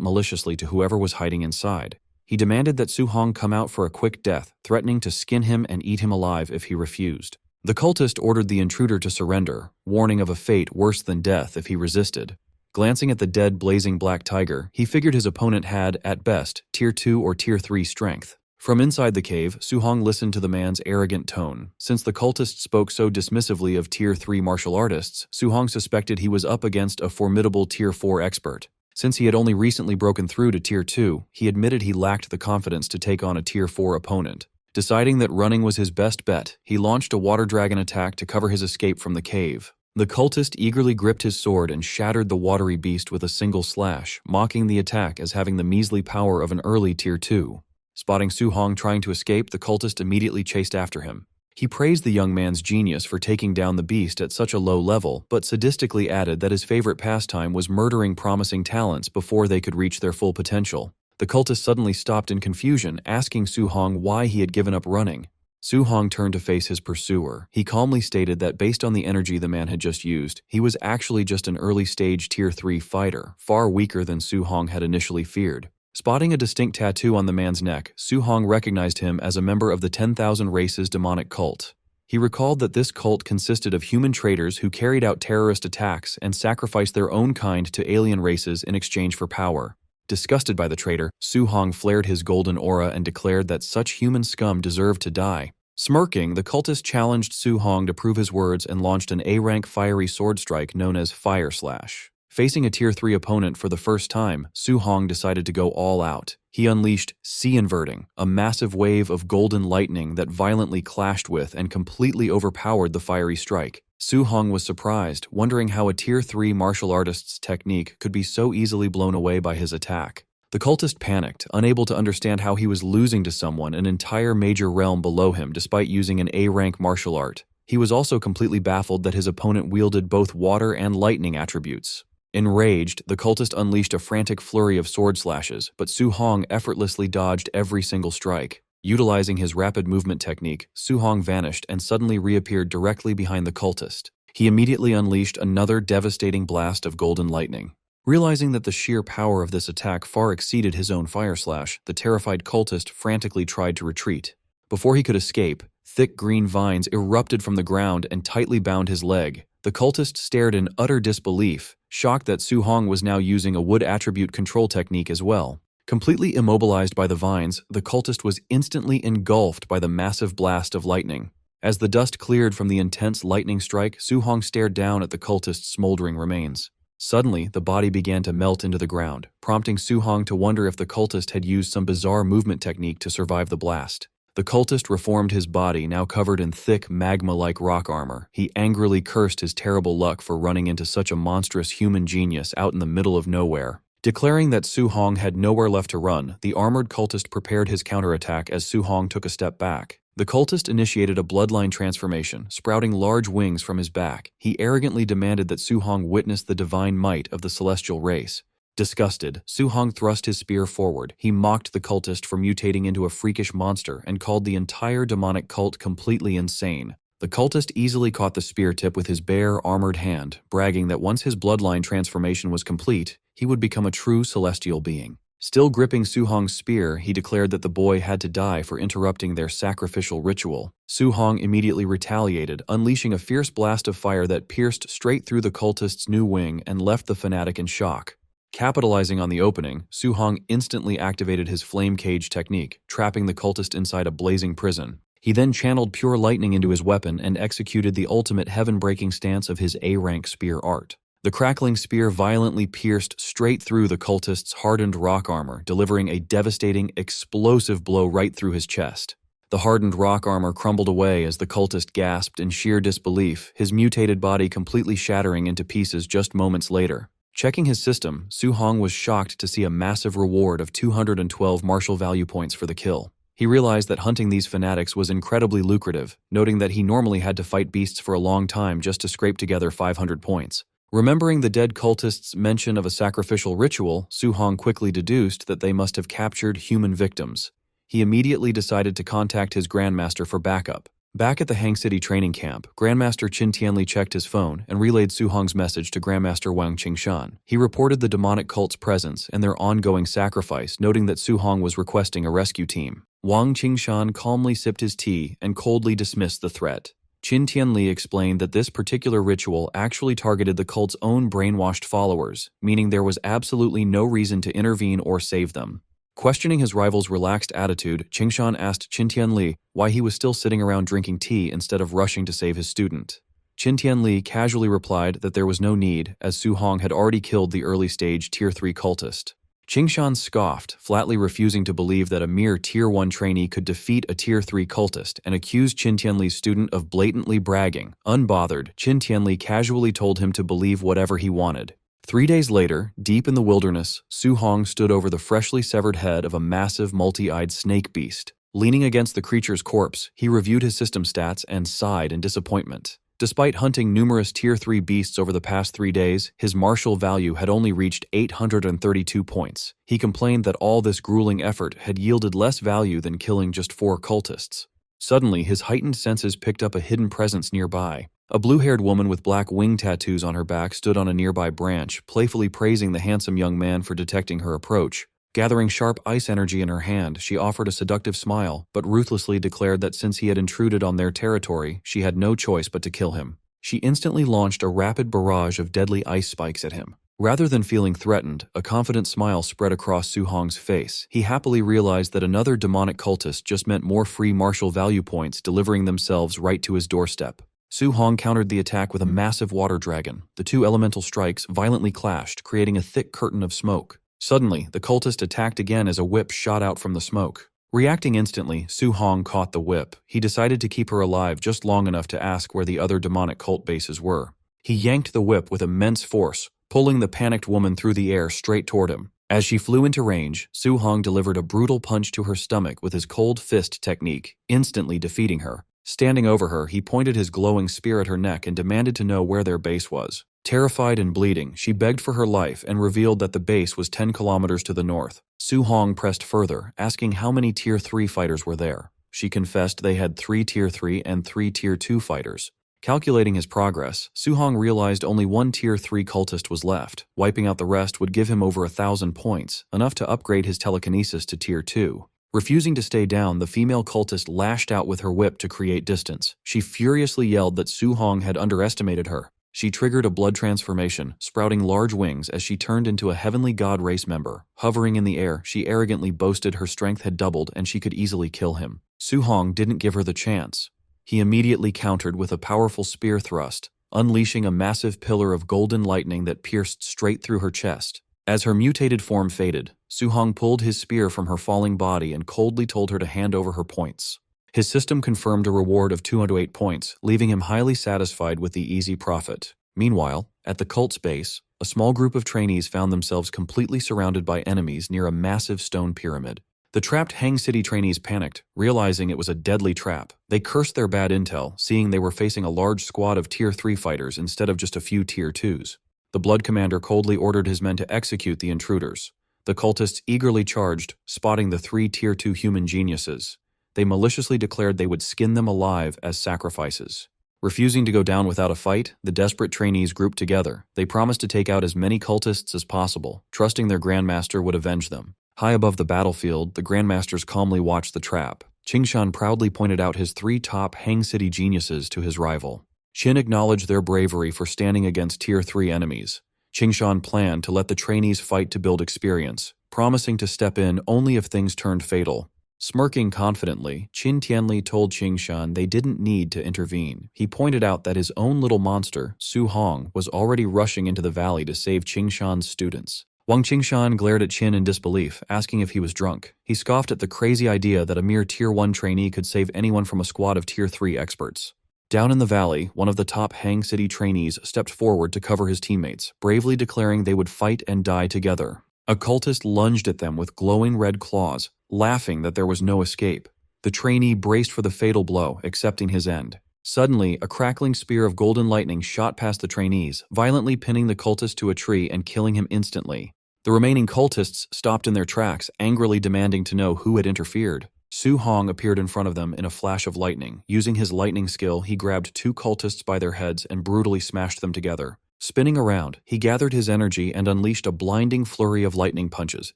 maliciously to whoever was hiding inside. He demanded that Su Hong come out for a quick death, threatening to skin him and eat him alive if he refused. The cultist ordered the intruder to surrender, warning of a fate worse than death if he resisted. Glancing at the dead blazing black tiger, he figured his opponent had, at best, Tier 2 or Tier 3 strength. From inside the cave, Su Hong listened to the man's arrogant tone. Since the cultist spoke so dismissively of Tier 3 martial artists, Su Hong suspected he was up against a formidable Tier 4 expert. Since he had only recently broken through to Tier 2, he admitted he lacked the confidence to take on a Tier 4 opponent. Deciding that running was his best bet, he launched a water dragon attack to cover his escape from the cave. The cultist eagerly gripped his sword and shattered the watery beast with a single slash, mocking the attack as having the measly power of an early Tier 2. Spotting Su Hong trying to escape, the cultist immediately chased after him. He praised the young man's genius for taking down the beast at such a low level, but sadistically added that his favorite pastime was murdering promising talents before they could reach their full potential. The cultist suddenly stopped in confusion, asking Su Hong why he had given up running. Su Hong turned to face his pursuer. He calmly stated that based on the energy the man had just used, he was actually just an early-stage Tier 3 fighter, far weaker than Su Hong had initially feared. Spotting a distinct tattoo on the man's neck, Su Hong recognized him as a member of the 10,000 Races demonic cult. He recalled that this cult consisted of human traitors who carried out terrorist attacks and sacrificed their own kind to alien races in exchange for power. Disgusted by the traitor, Su Hong flared his golden aura and declared that such human scum deserved to die. Smirking, the cultist challenged Su Hong to prove his words and launched an A-rank fiery sword strike known as Fire Slash. Facing a Tier 3 opponent for the first time, Su Hong decided to go all out. He unleashed Sea Inverting, a massive wave of golden lightning that violently clashed with and completely overpowered the fiery strike. Su Hong was surprised, wondering how a Tier 3 martial artist's technique could be so easily blown away by his attack. The cultist panicked, unable to understand how he was losing to someone an entire major realm below him despite using an A-rank martial art. He was also completely baffled that his opponent wielded both water and lightning attributes. Enraged, the cultist unleashed a frantic flurry of sword slashes, but Su Hong effortlessly dodged every single strike. Utilizing his rapid movement technique, Su Hong vanished and suddenly reappeared directly behind the cultist. He immediately unleashed another devastating blast of golden lightning. Realizing that the sheer power of this attack far exceeded his own fire slash, the terrified cultist frantically tried to retreat. Before he could escape, thick green vines erupted from the ground and tightly bound his leg. The cultist stared in utter disbelief, shocked that Su Hong was now using a wood attribute control technique as well. Completely immobilized by the vines, the cultist was instantly engulfed by the massive blast of lightning. As the dust cleared from the intense lightning strike, Su-hong stared down at the cultist's smoldering remains. Suddenly, the body began to melt into the ground, prompting Su-hong to wonder if the cultist had used some bizarre movement technique to survive the blast. The cultist reformed his body, now covered in thick, magma-like rock armor. He angrily cursed his terrible luck for running into such a monstrous human genius out in the middle of nowhere. Declaring that Su-hong had nowhere left to run, the armored cultist prepared his counterattack as Su-hong took a step back. The cultist initiated a bloodline transformation, sprouting large wings from his back. He arrogantly demanded that Su-hong witness the divine might of the celestial race. Disgusted, Su-hong thrust his spear forward. He mocked the cultist for mutating into a freakish monster and called the entire demonic cult completely insane. The cultist easily caught the spear tip with his bare, armored hand, bragging that once his bloodline transformation was complete, he would become a true celestial being. Still gripping Su-hong's spear, he declared that the boy had to die for interrupting their sacrificial ritual. Su-hong immediately retaliated, unleashing a fierce blast of fire that pierced straight through the cultist's new wing and left the fanatic in shock. Capitalizing on the opening, Su-hong instantly activated his flame cage technique, trapping the cultist inside a blazing prison. He then channeled pure lightning into his weapon and executed the ultimate heaven-breaking stance of his A-rank spear art. The crackling spear violently pierced straight through the cultist's hardened rock armor, delivering a devastating, explosive blow right through his chest. The hardened rock armor crumbled away as the cultist gasped in sheer disbelief, his mutated body completely shattering into pieces just moments later. Checking his system, Su-hong was shocked to see a massive reward of 212 martial value points for the kill. He realized that hunting these fanatics was incredibly lucrative, noting that he normally had to fight beasts for a long time just to scrape together 500 points. Remembering the dead cultists' mention of a sacrificial ritual, Su-hong quickly deduced that they must have captured human victims. He immediately decided to contact his grandmaster for backup. Back at the Hang City training camp, Grandmaster Qin Tianli checked his phone and relayed Su-hong's message to Grandmaster Wang Qingshan. He reported the demonic cult's presence and their ongoing sacrifice, noting that Su-hong was requesting a rescue team. Wang Qingshan calmly sipped his tea and coldly dismissed the threat. Qin Tianli explained that this particular ritual actually targeted the cult's own brainwashed followers, meaning there was absolutely no reason to intervene or save them. Questioning his rival's relaxed attitude, Qingshan asked Qin Tianli why he was still sitting around drinking tea instead of rushing to save his student. Qin Tianli casually replied that there was no need, as Su-hong had already killed the early-stage Tier 3 cultist. Qingshan scoffed, flatly refusing to believe that a mere Tier 1 trainee could defeat a Tier 3 cultist, and accused Qin Tianli's student of blatantly bragging. Unbothered, Qin Tianli casually told him to believe whatever he wanted. 3 days later, deep in the wilderness, Su-hong stood over the freshly severed head of a massive multi-eyed snake beast. Leaning against the creature's corpse, he reviewed his system stats and sighed in disappointment. Despite hunting numerous Tier 3 beasts over the past 3 days, his martial value had only reached 832 points. He complained that all this grueling effort had yielded less value than killing just 4 cultists. Suddenly, his heightened senses picked up a hidden presence nearby. A blue-haired woman with black wing tattoos on her back stood on a nearby branch, playfully praising the handsome young man for detecting her approach. Gathering sharp ice energy in her hand, she offered a seductive smile, but ruthlessly declared that since he had intruded on their territory, she had no choice but to kill him. She instantly launched a rapid barrage of deadly ice spikes at him. Rather than feeling threatened, a confident smile spread across Su-hong's face. He happily realized that another demonic cultist just meant more free martial value points delivering themselves right to his doorstep. Su-hong countered the attack with a massive water dragon. The 2 elemental strikes violently clashed, creating a thick curtain of smoke. Suddenly, the cultist attacked again as a whip shot out from the smoke. Reacting instantly, Su-hong caught the whip. He decided to keep her alive just long enough to ask where the other demonic cult bases were. He yanked the whip with immense force, pulling the panicked woman through the air straight toward him. As she flew into range, Su-hong delivered a brutal punch to her stomach with his cold fist technique, instantly defeating her. Standing over her, he pointed his glowing spear at her neck and demanded to know where their base was. Terrified and bleeding, she begged for her life and revealed that the base was 10 kilometers to the north. Su-hong pressed further, asking how many Tier 3 fighters were there. She confessed they had 3 Tier 3 and 3 Tier 2 fighters. Calculating his progress, Su-hong realized only 1 Tier 3 cultist was left. Wiping out the rest would give him over 1,000 points, enough to upgrade his telekinesis to Tier 2. Refusing to stay down, the female cultist lashed out with her whip to create distance. She furiously yelled that Su-hong had underestimated her. She triggered a blood transformation, sprouting large wings as she turned into a heavenly god race member. Hovering in the air, she arrogantly boasted her strength had doubled and she could easily kill him. Su-hong didn't give her the chance. He immediately countered with a powerful spear thrust, unleashing a massive pillar of golden lightning that pierced straight through her chest. As her mutated form faded, Su-hong pulled his spear from her falling body and coldly told her to hand over her points. His system confirmed a reward of 208 points, leaving him highly satisfied with the easy profit. Meanwhile, at the cult's base, a small group of trainees found themselves completely surrounded by enemies near a massive stone pyramid. The trapped Hang City trainees panicked, realizing it was a deadly trap. They cursed their bad intel, seeing they were facing a large squad of Tier 3 fighters instead of just a few Tier 2s. The Blood Commander coldly ordered his men to execute the intruders. The cultists eagerly charged, spotting the 3 Tier 2 human geniuses. They maliciously declared they would skin them alive as sacrifices. Refusing to go down without a fight, the desperate trainees grouped together. They promised to take out as many cultists as possible, trusting their Grandmaster would avenge them. High above the battlefield, the Grandmasters calmly watched the trap. Qingshan proudly pointed out his 3 top Hang City geniuses to his rival. Qin acknowledged their bravery for standing against Tier 3 enemies. Qingshan planned to let the trainees fight to build experience, promising to step in only if things turned fatal. Smirking confidently, Qin Tianli told Qingshan they didn't need to intervene. He pointed out that his own little monster, Su-hong, was already rushing into the valley to save Qingshan's students. Wang Qingshan glared at Qin in disbelief, asking if he was drunk. He scoffed at the crazy idea that a mere Tier 1 trainee could save anyone from a squad of Tier 3 experts. Down in the valley, one of the top Hang City trainees stepped forward to cover his teammates, bravely declaring they would fight and die together. A cultist lunged at them with glowing red claws, laughing that there was no escape. The trainee braced for the fatal blow, accepting his end. Suddenly, a crackling spear of golden lightning shot past the trainees, violently pinning the cultist to a tree and killing him instantly. The remaining cultists stopped in their tracks, angrily demanding to know who had interfered. Su-hong appeared in front of them in a flash of lightning. Using his lightning skill, he grabbed 2 cultists by their heads and brutally smashed them together. Spinning around, he gathered his energy and unleashed a blinding flurry of lightning punches,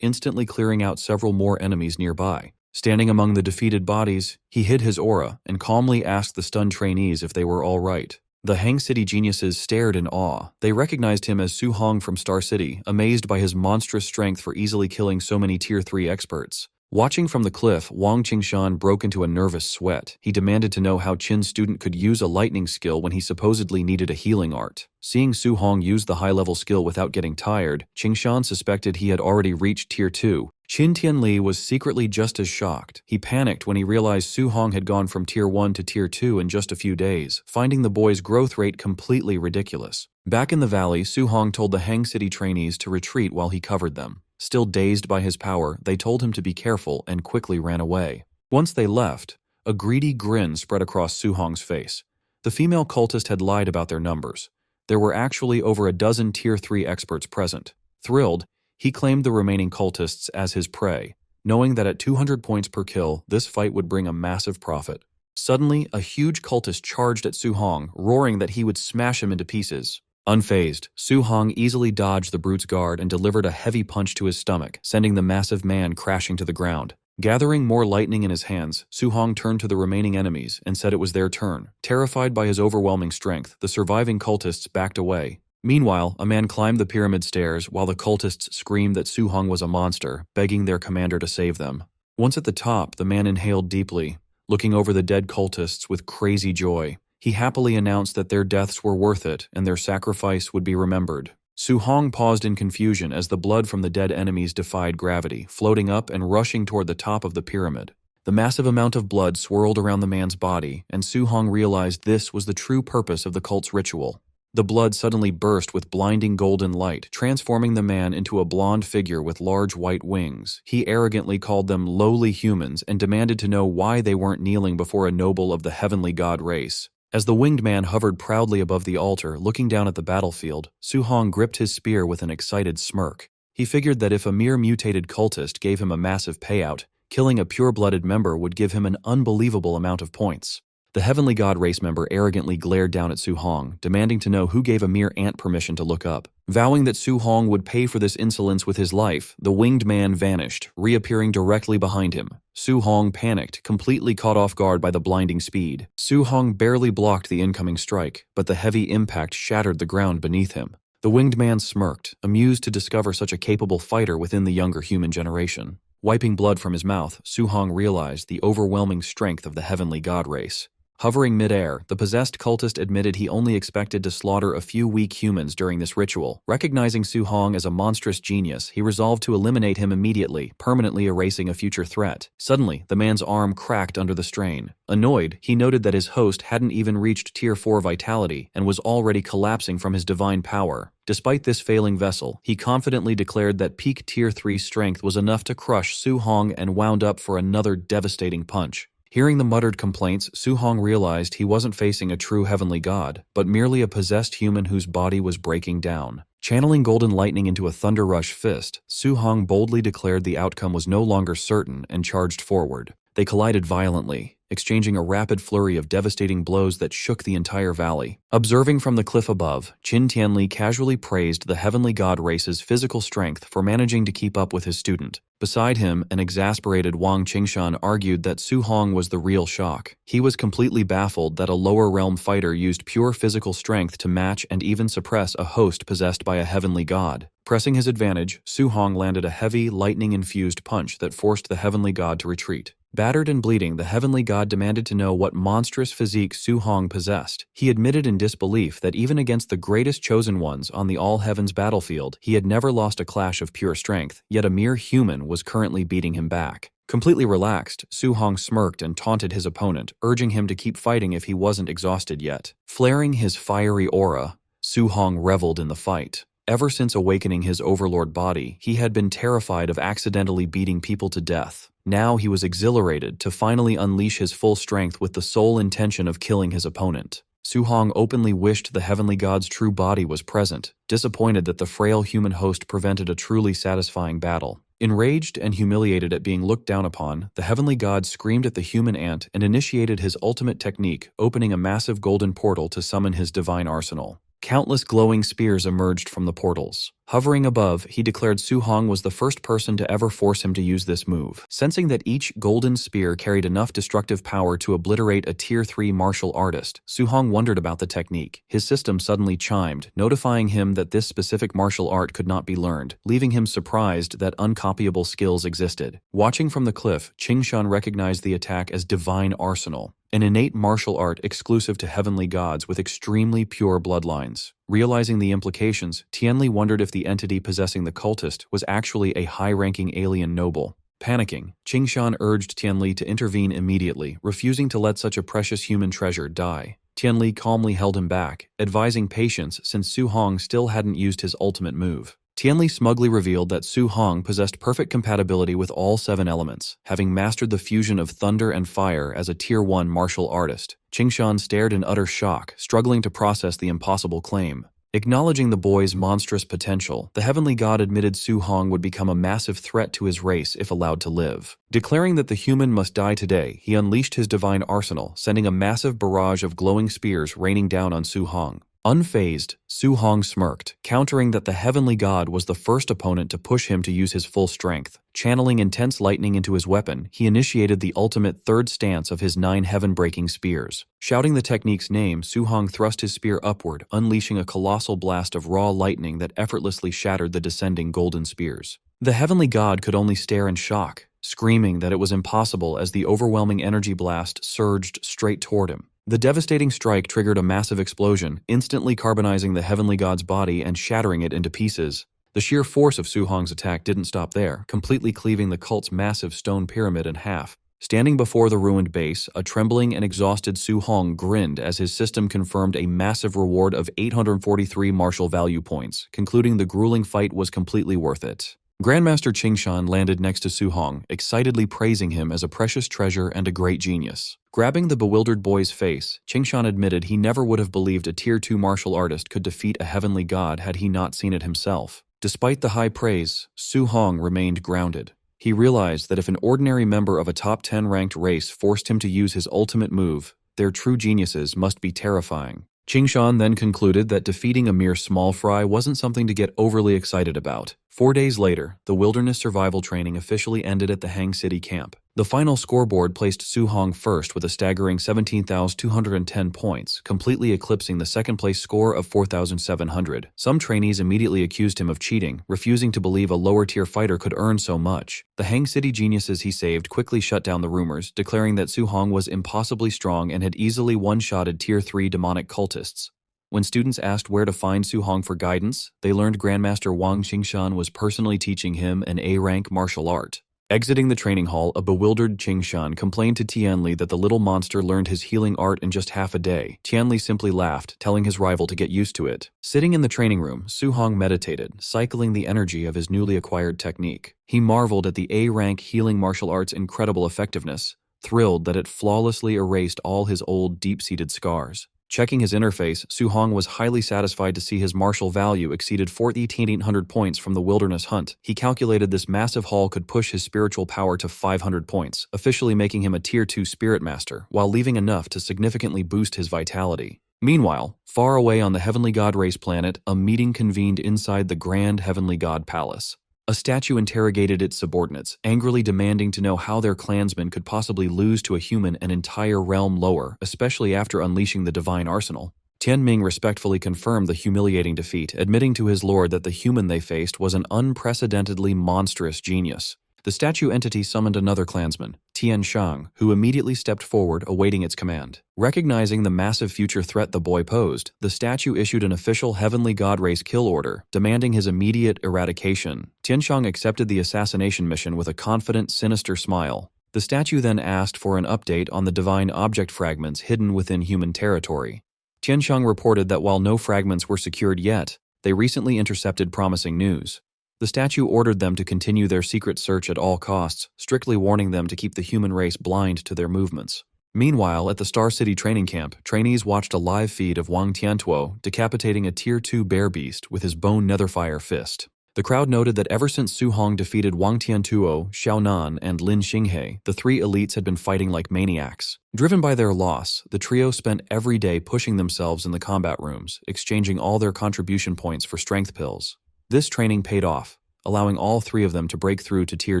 instantly clearing out several more enemies nearby. Standing among the defeated bodies, he hid his aura and calmly asked the stunned trainees if they were all right. The Hang City geniuses stared in awe. They recognized him as Su-hong from Star City, amazed by his monstrous strength for easily killing so many Tier 3 experts. Watching from the cliff, Wang Qingshan broke into a nervous sweat. He demanded to know how Qin's student could use a lightning skill when he supposedly needed a healing art. Seeing Su-hong use the high-level skill without getting tired, Qingshan suspected he had already reached Tier 2. Qin Tianli was secretly just as shocked. He panicked when he realized Su-hong had gone from Tier 1 to Tier 2 in just a few days, finding the boy's growth rate completely ridiculous. Back in the valley, Su-hong told the Hang City trainees to retreat while he covered them. Still dazed by his power, they told him to be careful and quickly ran away. Once they left, a greedy grin spread across Su-hong's face. The female cultist had lied about their numbers. There were actually over a dozen Tier 3 experts present. Thrilled, he claimed the remaining cultists as his prey, knowing that at 200 points per kill, this fight would bring a massive profit. Suddenly, a huge cultist charged at Su-hong, roaring that he would smash him into pieces. Unfazed, Su-hong easily dodged the brute's guard and delivered a heavy punch to his stomach, sending the massive man crashing to the ground. Gathering more lightning in his hands, Su-hong turned to the remaining enemies and said it was their turn. Terrified by his overwhelming strength, the surviving cultists backed away. Meanwhile, a man climbed the pyramid stairs while the cultists screamed that Su-hong was a monster, begging their commander to save them. Once at the top, the man inhaled deeply, looking over the dead cultists with crazy joy. He happily announced that their deaths were worth it and their sacrifice would be remembered. Su-hong paused in confusion as the blood from the dead enemies defied gravity, floating up and rushing toward the top of the pyramid. The massive amount of blood swirled around the man's body, and Su-hong realized this was the true purpose of the cult's ritual. The blood suddenly burst with blinding golden light, transforming the man into a blonde figure with large white wings. He arrogantly called them lowly humans and demanded to know why they weren't kneeling before a noble of the heavenly god race. As the winged man hovered proudly above the altar, looking down at the battlefield, Su-hong gripped his spear with an excited smirk. He figured that if a mere mutated cultist gave him a massive payout, killing a pure-blooded member would give him an unbelievable amount of points. The Heavenly God race member arrogantly glared down at Su Hong, demanding to know who gave a mere ant permission to look up. Vowing that Su Hong would pay for this insolence with his life, the winged man vanished, reappearing directly behind him. Su Hong panicked, completely caught off guard by the blinding speed. Su Hong barely blocked the incoming strike, but the heavy impact shattered the ground beneath him. The winged man smirked, amused to discover such a capable fighter within the younger human generation. Wiping blood from his mouth, Su Hong realized the overwhelming strength of the Heavenly God race. Hovering midair, the possessed cultist admitted he only expected to slaughter a few weak humans during this ritual. Recognizing Su Hong as a monstrous genius, he resolved to eliminate him immediately, permanently erasing a future threat. Suddenly, the man's arm cracked under the strain. Annoyed, he noted that his host hadn't even reached Tier 4 vitality and was already collapsing from his divine power. Despite this failing vessel, he confidently declared that peak Tier 3 strength was enough to crush Su Hong and wound up for another devastating punch. Hearing the muttered complaints, Su Hong realized he wasn't facing a true heavenly god, but merely a possessed human whose body was breaking down. Channeling golden lightning into a thunder rush fist, Su Hong boldly declared the outcome was no longer certain and charged forward. They collided violently, exchanging a rapid flurry of devastating blows that shook the entire valley. Observing from the cliff above, Qin Tianli casually praised the heavenly god race's physical strength for managing to keep up with his student. Beside him, an exasperated Wang Qingshan argued that Su Hong was the real shock. He was completely baffled that a lower realm fighter used pure physical strength to match and even suppress a host possessed by a heavenly god. Pressing his advantage, Su Hong landed a heavy, lightning-infused punch that forced the heavenly god to retreat. Battered and bleeding, the heavenly god demanded to know what monstrous physique Su Hong possessed. He admitted in disbelief that even against the greatest chosen ones on the all-heavens battlefield, he had never lost a clash of pure strength, yet a mere human was currently beating him back. Completely relaxed, Su Hong smirked and taunted his opponent, urging him to keep fighting if he wasn't exhausted yet. Flaring his fiery aura, Su Hong reveled in the fight. Ever since awakening his overlord body, he had been terrified of accidentally beating people to death. Now he was exhilarated to finally unleash his full strength with the sole intention of killing his opponent. Su Hong openly wished the heavenly god's true body was present, disappointed that the frail human host prevented a truly satisfying battle. Enraged and humiliated at being looked down upon, the heavenly god screamed at the human ant and initiated his ultimate technique, opening a massive golden portal to summon his divine arsenal. Countless glowing spears emerged from the portals. Hovering above, he declared Su Hong was the first person to ever force him to use this move. Sensing that each golden spear carried enough destructive power to obliterate a Tier 3 martial artist, Su Hong wondered about the technique. His system suddenly chimed, notifying him that this specific martial art could not be learned, leaving him surprised that uncopyable skills existed. Watching from the cliff, Qingshan recognized the attack as Divine Arsenal, an innate martial art exclusive to heavenly gods with extremely pure bloodlines. Realizing the implications, Tianli wondered if the entity possessing the cultist was actually a high-ranking alien noble. Panicking, Qingshan urged Tianli to intervene immediately, refusing to let such a precious human treasure die. Tianli calmly held him back, advising patience since Su Hong still hadn't used his ultimate move. Tianli smugly revealed that Su Hong possessed perfect compatibility with all 7 elements, having mastered the fusion of thunder and fire as a Tier 1 martial artist. Qingshan stared in utter shock, struggling to process the impossible claim. Acknowledging the boy's monstrous potential, the heavenly god admitted Su Hong would become a massive threat to his race if allowed to live. Declaring that the human must die today, he unleashed his divine arsenal, sending a massive barrage of glowing spears raining down on Su Hong. Unfazed, Su Hong smirked, countering that the heavenly god was the first opponent to push him to use his full strength. Channeling intense lightning into his weapon, he initiated the ultimate third stance of his 9 heaven-breaking spears. Shouting the technique's name, Su Hong thrust his spear upward, unleashing a colossal blast of raw lightning that effortlessly shattered the descending golden spears. The heavenly god could only stare in shock, screaming that it was impossible as the overwhelming energy blast surged straight toward him. The devastating strike triggered a massive explosion, instantly carbonizing the heavenly god's body and shattering it into pieces. The sheer force of Su Hong's attack didn't stop there, completely cleaving the cult's massive stone pyramid in half. Standing before the ruined base, a trembling and exhausted Su Hong grinned as his system confirmed a massive reward of 843 martial value points, concluding the grueling fight was completely worth it. Grandmaster Qingshan landed next to Su Hong, excitedly praising him as a precious treasure and a great genius. Grabbing the bewildered boy's face, Qingshan admitted he never would have believed a Tier 2 martial artist could defeat a heavenly god had he not seen it himself. Despite the high praise, Su Hong remained grounded. He realized that if an ordinary member of a top 10 ranked race forced him to use his ultimate move, Their true geniuses must be terrifying. Qingshan then concluded that defeating a mere small fry wasn't something to get overly excited about. 4 days later, the wilderness survival training officially ended at the Hang City camp. The final scoreboard placed Su Hong first with a staggering 17,210 points, completely eclipsing the second-place score of 4,700. Some trainees immediately accused him of cheating, refusing to believe a lower-tier fighter could earn so much. The Hang City geniuses he saved quickly shut down the rumors, declaring that Su Hong was impossibly strong and had easily one-shotted Tier 3 demonic cultists. When students asked where to find Su Hong for guidance, they learned Grandmaster Wang Qingshan was personally teaching him an A-rank martial art. Exiting the training hall, a bewildered Qingshan complained to Tianli that the little monster learned his healing art in just half a day. Tianli simply laughed, telling his rival to get used to it. Sitting in the training room, Su Hong meditated, cycling the energy of his newly acquired technique. He marveled at the A-rank healing martial art's incredible effectiveness, thrilled that it flawlessly erased all his old deep-seated scars. Checking his interface, Su Hong was highly satisfied to see his martial value exceeded 4,800 points from the wilderness hunt. He calculated this massive haul could push his spiritual power to 500 points, officially making him a Tier 2 Spirit Master, while leaving enough to significantly boost his vitality. Meanwhile, far away on the Heavenly God race planet, a meeting convened inside the Grand Heavenly God Palace. A statue interrogated its subordinates, angrily demanding to know how their clansmen could possibly lose to a human an entire realm lower, especially after unleashing the divine arsenal. Tianming respectfully confirmed the humiliating defeat, admitting to his lord that the human they faced was an unprecedentedly monstrous genius. The statue entity summoned another clansman, Tian Shang, who immediately stepped forward, awaiting its command. Recognizing the massive future threat the boy posed, the statue issued an official Heavenly God race kill order, demanding his immediate eradication. Tian Shang accepted the assassination mission with a confident, sinister smile. The statue then asked for an update on the divine object fragments hidden within human territory. Tian Shang reported that while no fragments were secured yet, they recently intercepted promising news. The statue ordered them to continue their secret search at all costs, strictly warning them to keep the human race blind to their movements. Meanwhile, at the Star City training camp, trainees watched a live feed of Wang Tiantuo decapitating a Tier 2 bear beast with his bone netherfire fist. The crowd noted that ever since Su Hong defeated Wang Tiantuo, Xiaonan, and Lin Xinghe, the three elites had been fighting like maniacs. Driven by their loss, the trio spent every day pushing themselves in the combat rooms, exchanging all their contribution points for strength pills. This training paid off, allowing all three of them to break through to Tier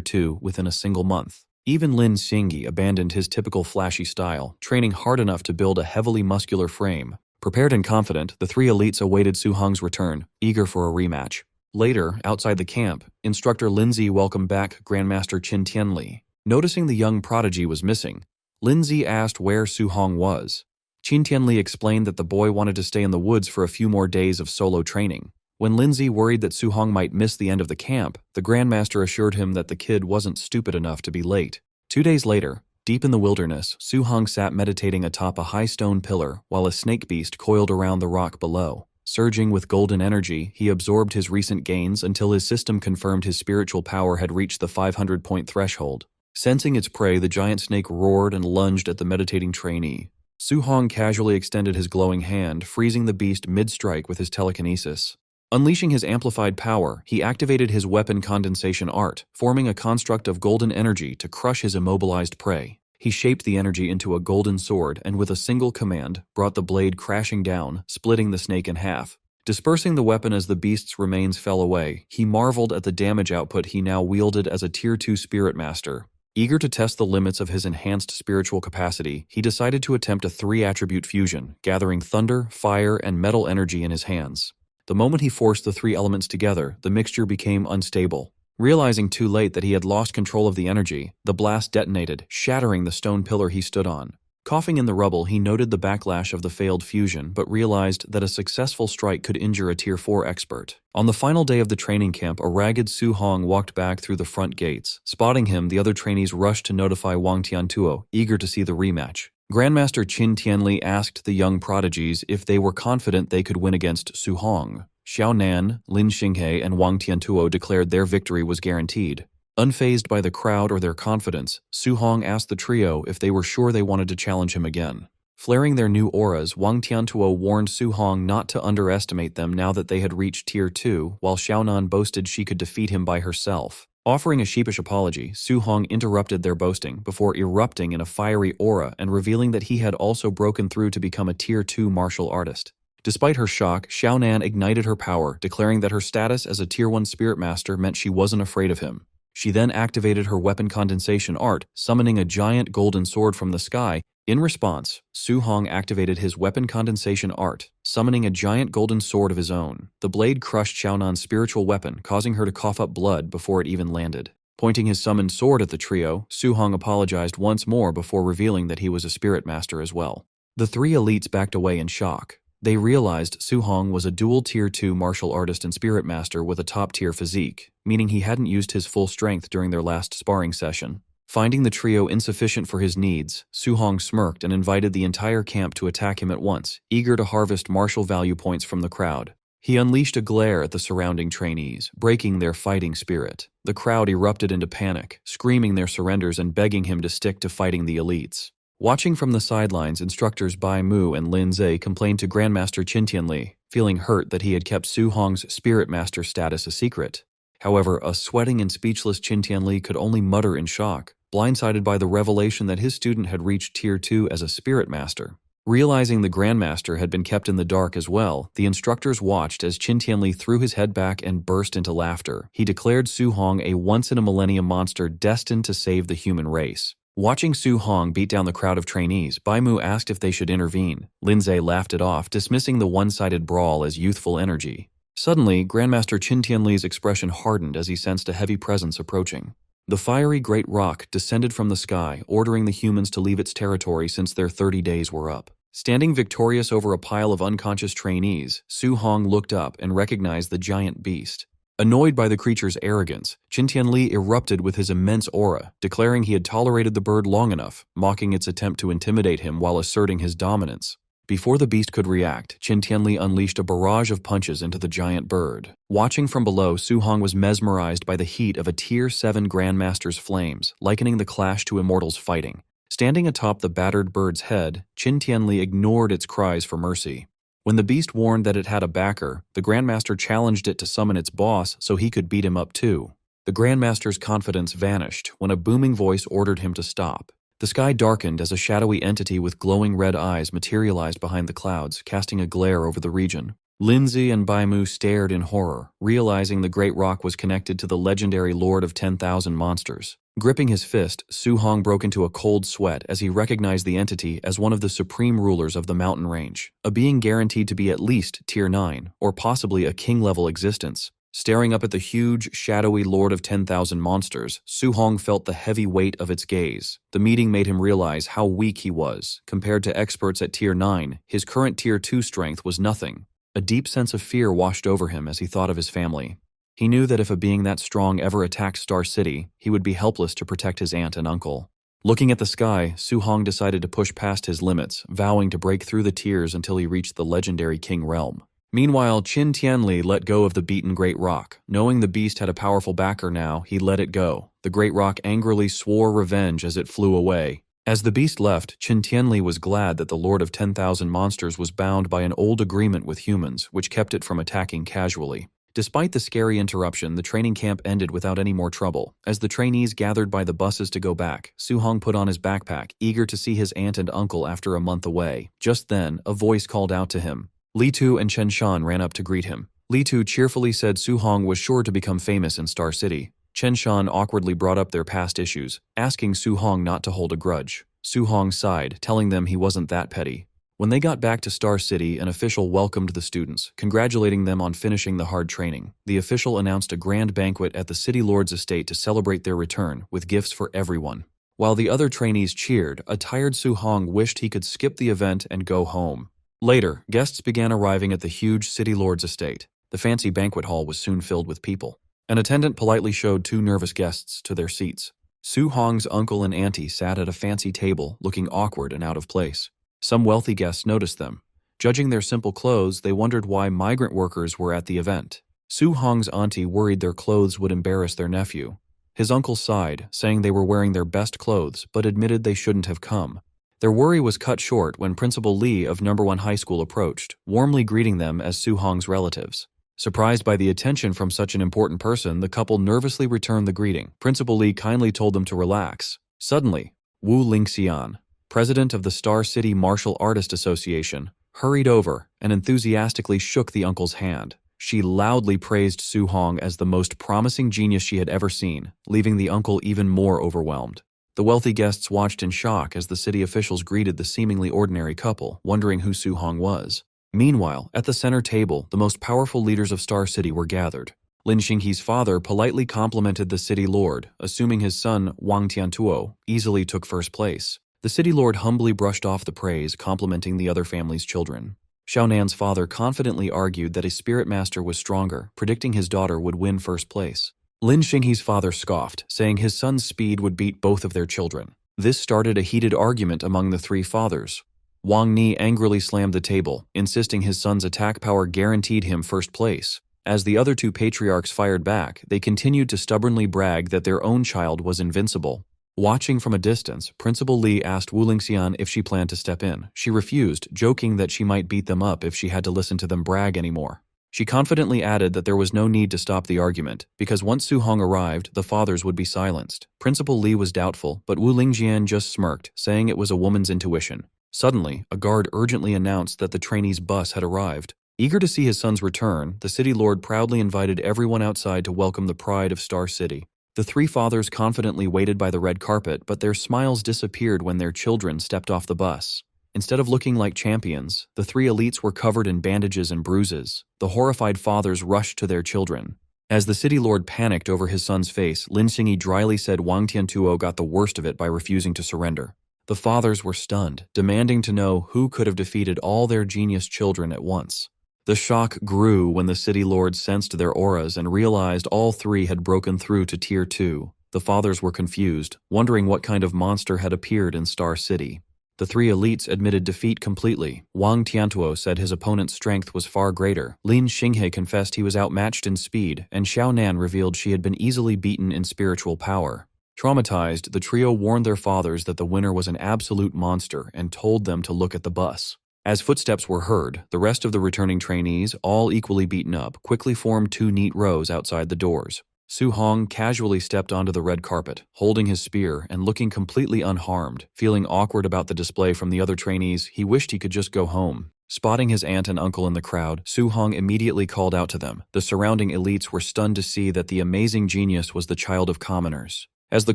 2 within a single month. Even Lin Xinghe abandoned his typical flashy style, training hard enough to build a heavily muscular frame. Prepared and confident, the three elites awaited Su Hong's return, eager for a rematch. Later, outside the camp, instructor Lindsay welcomed back Grandmaster Qin Tianli. Noticing the young prodigy was missing, Lindsay asked where Su Hong was. Qin Tianli explained that the boy wanted to stay in the woods for a few more days of solo training. When Lindsay worried that Su Hong might miss the end of the camp, the Grandmaster assured him that the kid wasn't stupid enough to be late. 2 days later, deep in the wilderness, Su Hong sat meditating atop a high stone pillar while a snake beast coiled around the rock below. Surging with golden energy, he absorbed his recent gains until his system confirmed his spiritual power had reached the 500-point threshold. Sensing its prey, the giant snake roared and lunged at the meditating trainee. Su Hong casually extended his glowing hand, freezing the beast mid-strike with his telekinesis. Unleashing his amplified power, he activated his weapon condensation art, forming a construct of golden energy to crush his immobilized prey. He shaped the energy into a golden sword and with a single command, brought the blade crashing down, splitting the snake in half. Dispersing the weapon as the beast's remains fell away, he marveled at the damage output he now wielded as a Tier 2 Spirit Master. Eager to test the limits of his enhanced spiritual capacity, he decided to attempt a 3-attribute fusion, gathering thunder, fire, and metal energy in his hands. The moment he forced the 3 elements together, the mixture became unstable. Realizing too late that he had lost control of the energy, the blast detonated, shattering the stone pillar he stood on. Coughing in the rubble, he noted the backlash of the failed fusion, but realized that a successful strike could injure a Tier 4 expert. On the final day of the training camp, a ragged Su Hong walked back through the front gates. Spotting him, the other trainees rushed to notify Wang Tiantuo, eager to see the rematch. Grandmaster Qin Tianli asked the young prodigies if they were confident they could win against Su Hong. Xiaonan, Lin Xinghe, and Wang Tiantuo declared their victory was guaranteed. Unfazed by the crowd or their confidence, Su Hong asked the trio if they were sure they wanted to challenge him again. Flaring their new auras, Wang Tiantuo warned Su Hong not to underestimate them now that they had reached Tier 2, while Xiaonan boasted she could defeat him by herself. Offering a sheepish apology, Su Hong interrupted their boasting before erupting in a fiery aura and revealing that he had also broken through to become a Tier 2 martial artist. Despite her shock, Xiaonan ignited her power, declaring that her status as a Tier 1 spirit master meant she wasn't afraid of him. She then activated her weapon condensation art, summoning a giant golden sword from the sky. In response, Su Hong activated his weapon condensation art, summoning a giant golden sword of his own. The blade crushed Xiaonan's spiritual weapon, causing her to cough up blood before it even landed. Pointing his summoned sword at the trio, Su Hong apologized once more before revealing that he was a spirit master as well. The three elites backed away in shock. They realized Su Hong was a dual Tier 2 martial artist and spirit master with a top-tier physique, meaning he hadn't used his full strength during their last sparring session. Finding the trio insufficient for his needs, Su Hong smirked and invited the entire camp to attack him at once, eager to harvest martial value points from the crowd. He unleashed a glare at the surrounding trainees, breaking their fighting spirit. The crowd erupted into panic, screaming their surrenders and begging him to stick to fighting the elites. Watching from the sidelines, instructors Bai Mu and Lin Zhe complained to Grandmaster Qin Tianli, feeling hurt that he had kept Su Hong's spirit master status a secret. However, a sweating and speechless Qin Tianli could only mutter in shock, blindsided by the revelation that his student had reached Tier 2 as a spirit master. Realizing the Grandmaster had been kept in the dark as well, the instructors watched as Qin Tianli threw his head back and burst into laughter. He declared Su Hong a once-in-a-millennium monster destined to save the human race. Watching Su Hong beat down the crowd of trainees, Bai Mu asked if they should intervene. Lin Zhe laughed it off, dismissing the one-sided brawl as youthful energy. Suddenly, Grandmaster Qin Tianli's expression hardened as he sensed a heavy presence approaching. The fiery great rock descended from the sky, ordering the humans to leave its territory since their 30 days were up. Standing victorious over a pile of unconscious trainees, Su Hong looked up and recognized the giant beast. Annoyed by the creature's arrogance, Qin Tianli erupted with his immense aura, declaring he had tolerated the bird long enough, mocking its attempt to intimidate him while asserting his dominance. Before the beast could react, Qin Tianli unleashed a barrage of punches into the giant bird. Watching from below, Su Hong was mesmerized by the heat of a Tier 7 Grandmaster's flames, likening the clash to immortals fighting. Standing atop the battered bird's head, Qin Tianli ignored its cries for mercy. When the beast warned that it had a backer, the Grandmaster challenged it to summon its boss so he could beat him up too. The Grandmaster's confidence vanished when a booming voice ordered him to stop. The sky darkened as a shadowy entity with glowing red eyes materialized behind the clouds, casting a glare over the region. Lin Zhe and Bai Mu stared in horror, realizing the great rock was connected to the legendary Lord of 10,000 Monsters. Gripping his fist, Su Hong broke into a cold sweat as he recognized the entity as one of the supreme rulers of the mountain range, a being guaranteed to be at least Tier 9, or possibly a king-level existence. Staring up at the huge, shadowy Lord of 10,000 Monsters, Su Hong felt the heavy weight of its gaze. The meeting made him realize how weak he was. Compared to experts at Tier 9, his current Tier 2 strength was nothing. A deep sense of fear washed over him as he thought of his family. He knew that if a being that strong ever attacked Star City, he would be helpless to protect his aunt and uncle. Looking at the sky, Su Hong decided to push past his limits, vowing to break through the tiers until he reached the legendary King Realm. Meanwhile, Qin Tianli let go of the beaten Great Rock. Knowing the beast had a powerful backer now, he let it go. The Great Rock angrily swore revenge as it flew away. As the beast left, Qin Tianli was glad that the Lord of 10,000 Monsters was bound by an old agreement with humans, which kept it from attacking casually. Despite the scary interruption, the training camp ended without any more trouble. As the trainees gathered by the buses to go back, Su Hong put on his backpack, eager to see his aunt and uncle after a month away. Just then, a voice called out to him. Li Tu and Chen Shan ran up to greet him. Li Tu cheerfully said Su Hong was sure to become famous in Star City. Chen Shan awkwardly brought up their past issues, asking Su Hong not to hold a grudge. Su Hong sighed, telling them he wasn't that petty. When they got back to Star City, an official welcomed the students, congratulating them on finishing the hard training. The official announced a grand banquet at the City Lord's estate to celebrate their return, with gifts for everyone. While the other trainees cheered, a tired Su Hong wished he could skip the event and go home. Later, guests began arriving at the huge City Lord's estate. The fancy banquet hall was soon filled with people. An attendant politely showed two nervous guests to their seats. Su Hong's uncle and auntie sat at a fancy table, looking awkward and out of place. Some wealthy guests noticed them. Judging their simple clothes, they wondered why migrant workers were at the event. Su Hong's auntie worried their clothes would embarrass their nephew. His uncle sighed, saying they were wearing their best clothes, but admitted they shouldn't have come. Their worry was cut short when Principal Li of No. 1 High School approached, warmly greeting them as Su Hong's relatives. Surprised by the attention from such an important person, the couple nervously returned the greeting. Principal Li kindly told them to relax. Suddenly, Wu Lingxian, president of the Star City Martial Artist Association, hurried over and enthusiastically shook the uncle's hand. She loudly praised Su Hong as the most promising genius she had ever seen, leaving the uncle even more overwhelmed. The wealthy guests watched in shock as the city officials greeted the seemingly ordinary couple, wondering who Su Hong was. Meanwhile, at the center table, the most powerful leaders of Star City were gathered. Lin Xinghe's father politely complimented the city lord, assuming his son, Wang Tiantuo, easily took first place. The city lord humbly brushed off the praise, complimenting the other family's children. Xiaonan's father confidently argued that his spirit master was stronger, predicting his daughter would win first place. Lin Xinghe's father scoffed, saying his son's speed would beat both of their children. This started a heated argument among the three fathers. Wang Ni angrily slammed the table, insisting his son's attack power guaranteed him first place. As the other two patriarchs fired back, they continued to stubbornly brag that their own child was invincible. Watching from a distance, Principal Li asked Wu Lingxian if she planned to step in. She refused, joking that she might beat them up if she had to listen to them brag anymore. She confidently added that there was no need to stop the argument, because once Su Hong arrived, the fathers would be silenced. Principal Li was doubtful, but Wu Lingxian just smirked, saying it was a woman's intuition. Suddenly, a guard urgently announced that the trainee's bus had arrived. Eager to see his son's return, the city lord proudly invited everyone outside to welcome the pride of Star City. The three fathers confidently waited by the red carpet, but their smiles disappeared when their children stepped off the bus. Instead of looking like champions, the three elites were covered in bandages and bruises. The horrified fathers rushed to their children. As the city lord panicked over his son's face, Lin Xinghe dryly said Wang Tiantuo got the worst of it by refusing to surrender. The fathers were stunned, demanding to know who could have defeated all their genius children at once. The shock grew when the city lord sensed their auras and realized all three had broken through to Tier 2. The fathers were confused, wondering what kind of monster had appeared in Star City. The three elites admitted defeat completely. Wang Tiantuo said his opponent's strength was far greater. Lin Xinghe confessed he was outmatched in speed, and Xiaonan revealed she had been easily beaten in spiritual power. Traumatized, the trio warned their fathers that the winner was an absolute monster and told them to look at the bus. As footsteps were heard, the rest of the returning trainees, all equally beaten up, quickly formed two neat rows outside the doors. Su Hong casually stepped onto the red carpet, holding his spear and looking completely unharmed. Feeling awkward about the display from the other trainees, he wished he could just go home. Spotting his aunt and uncle in the crowd, Su Hong immediately called out to them. The surrounding elites were stunned to see that the amazing genius was the child of commoners. As the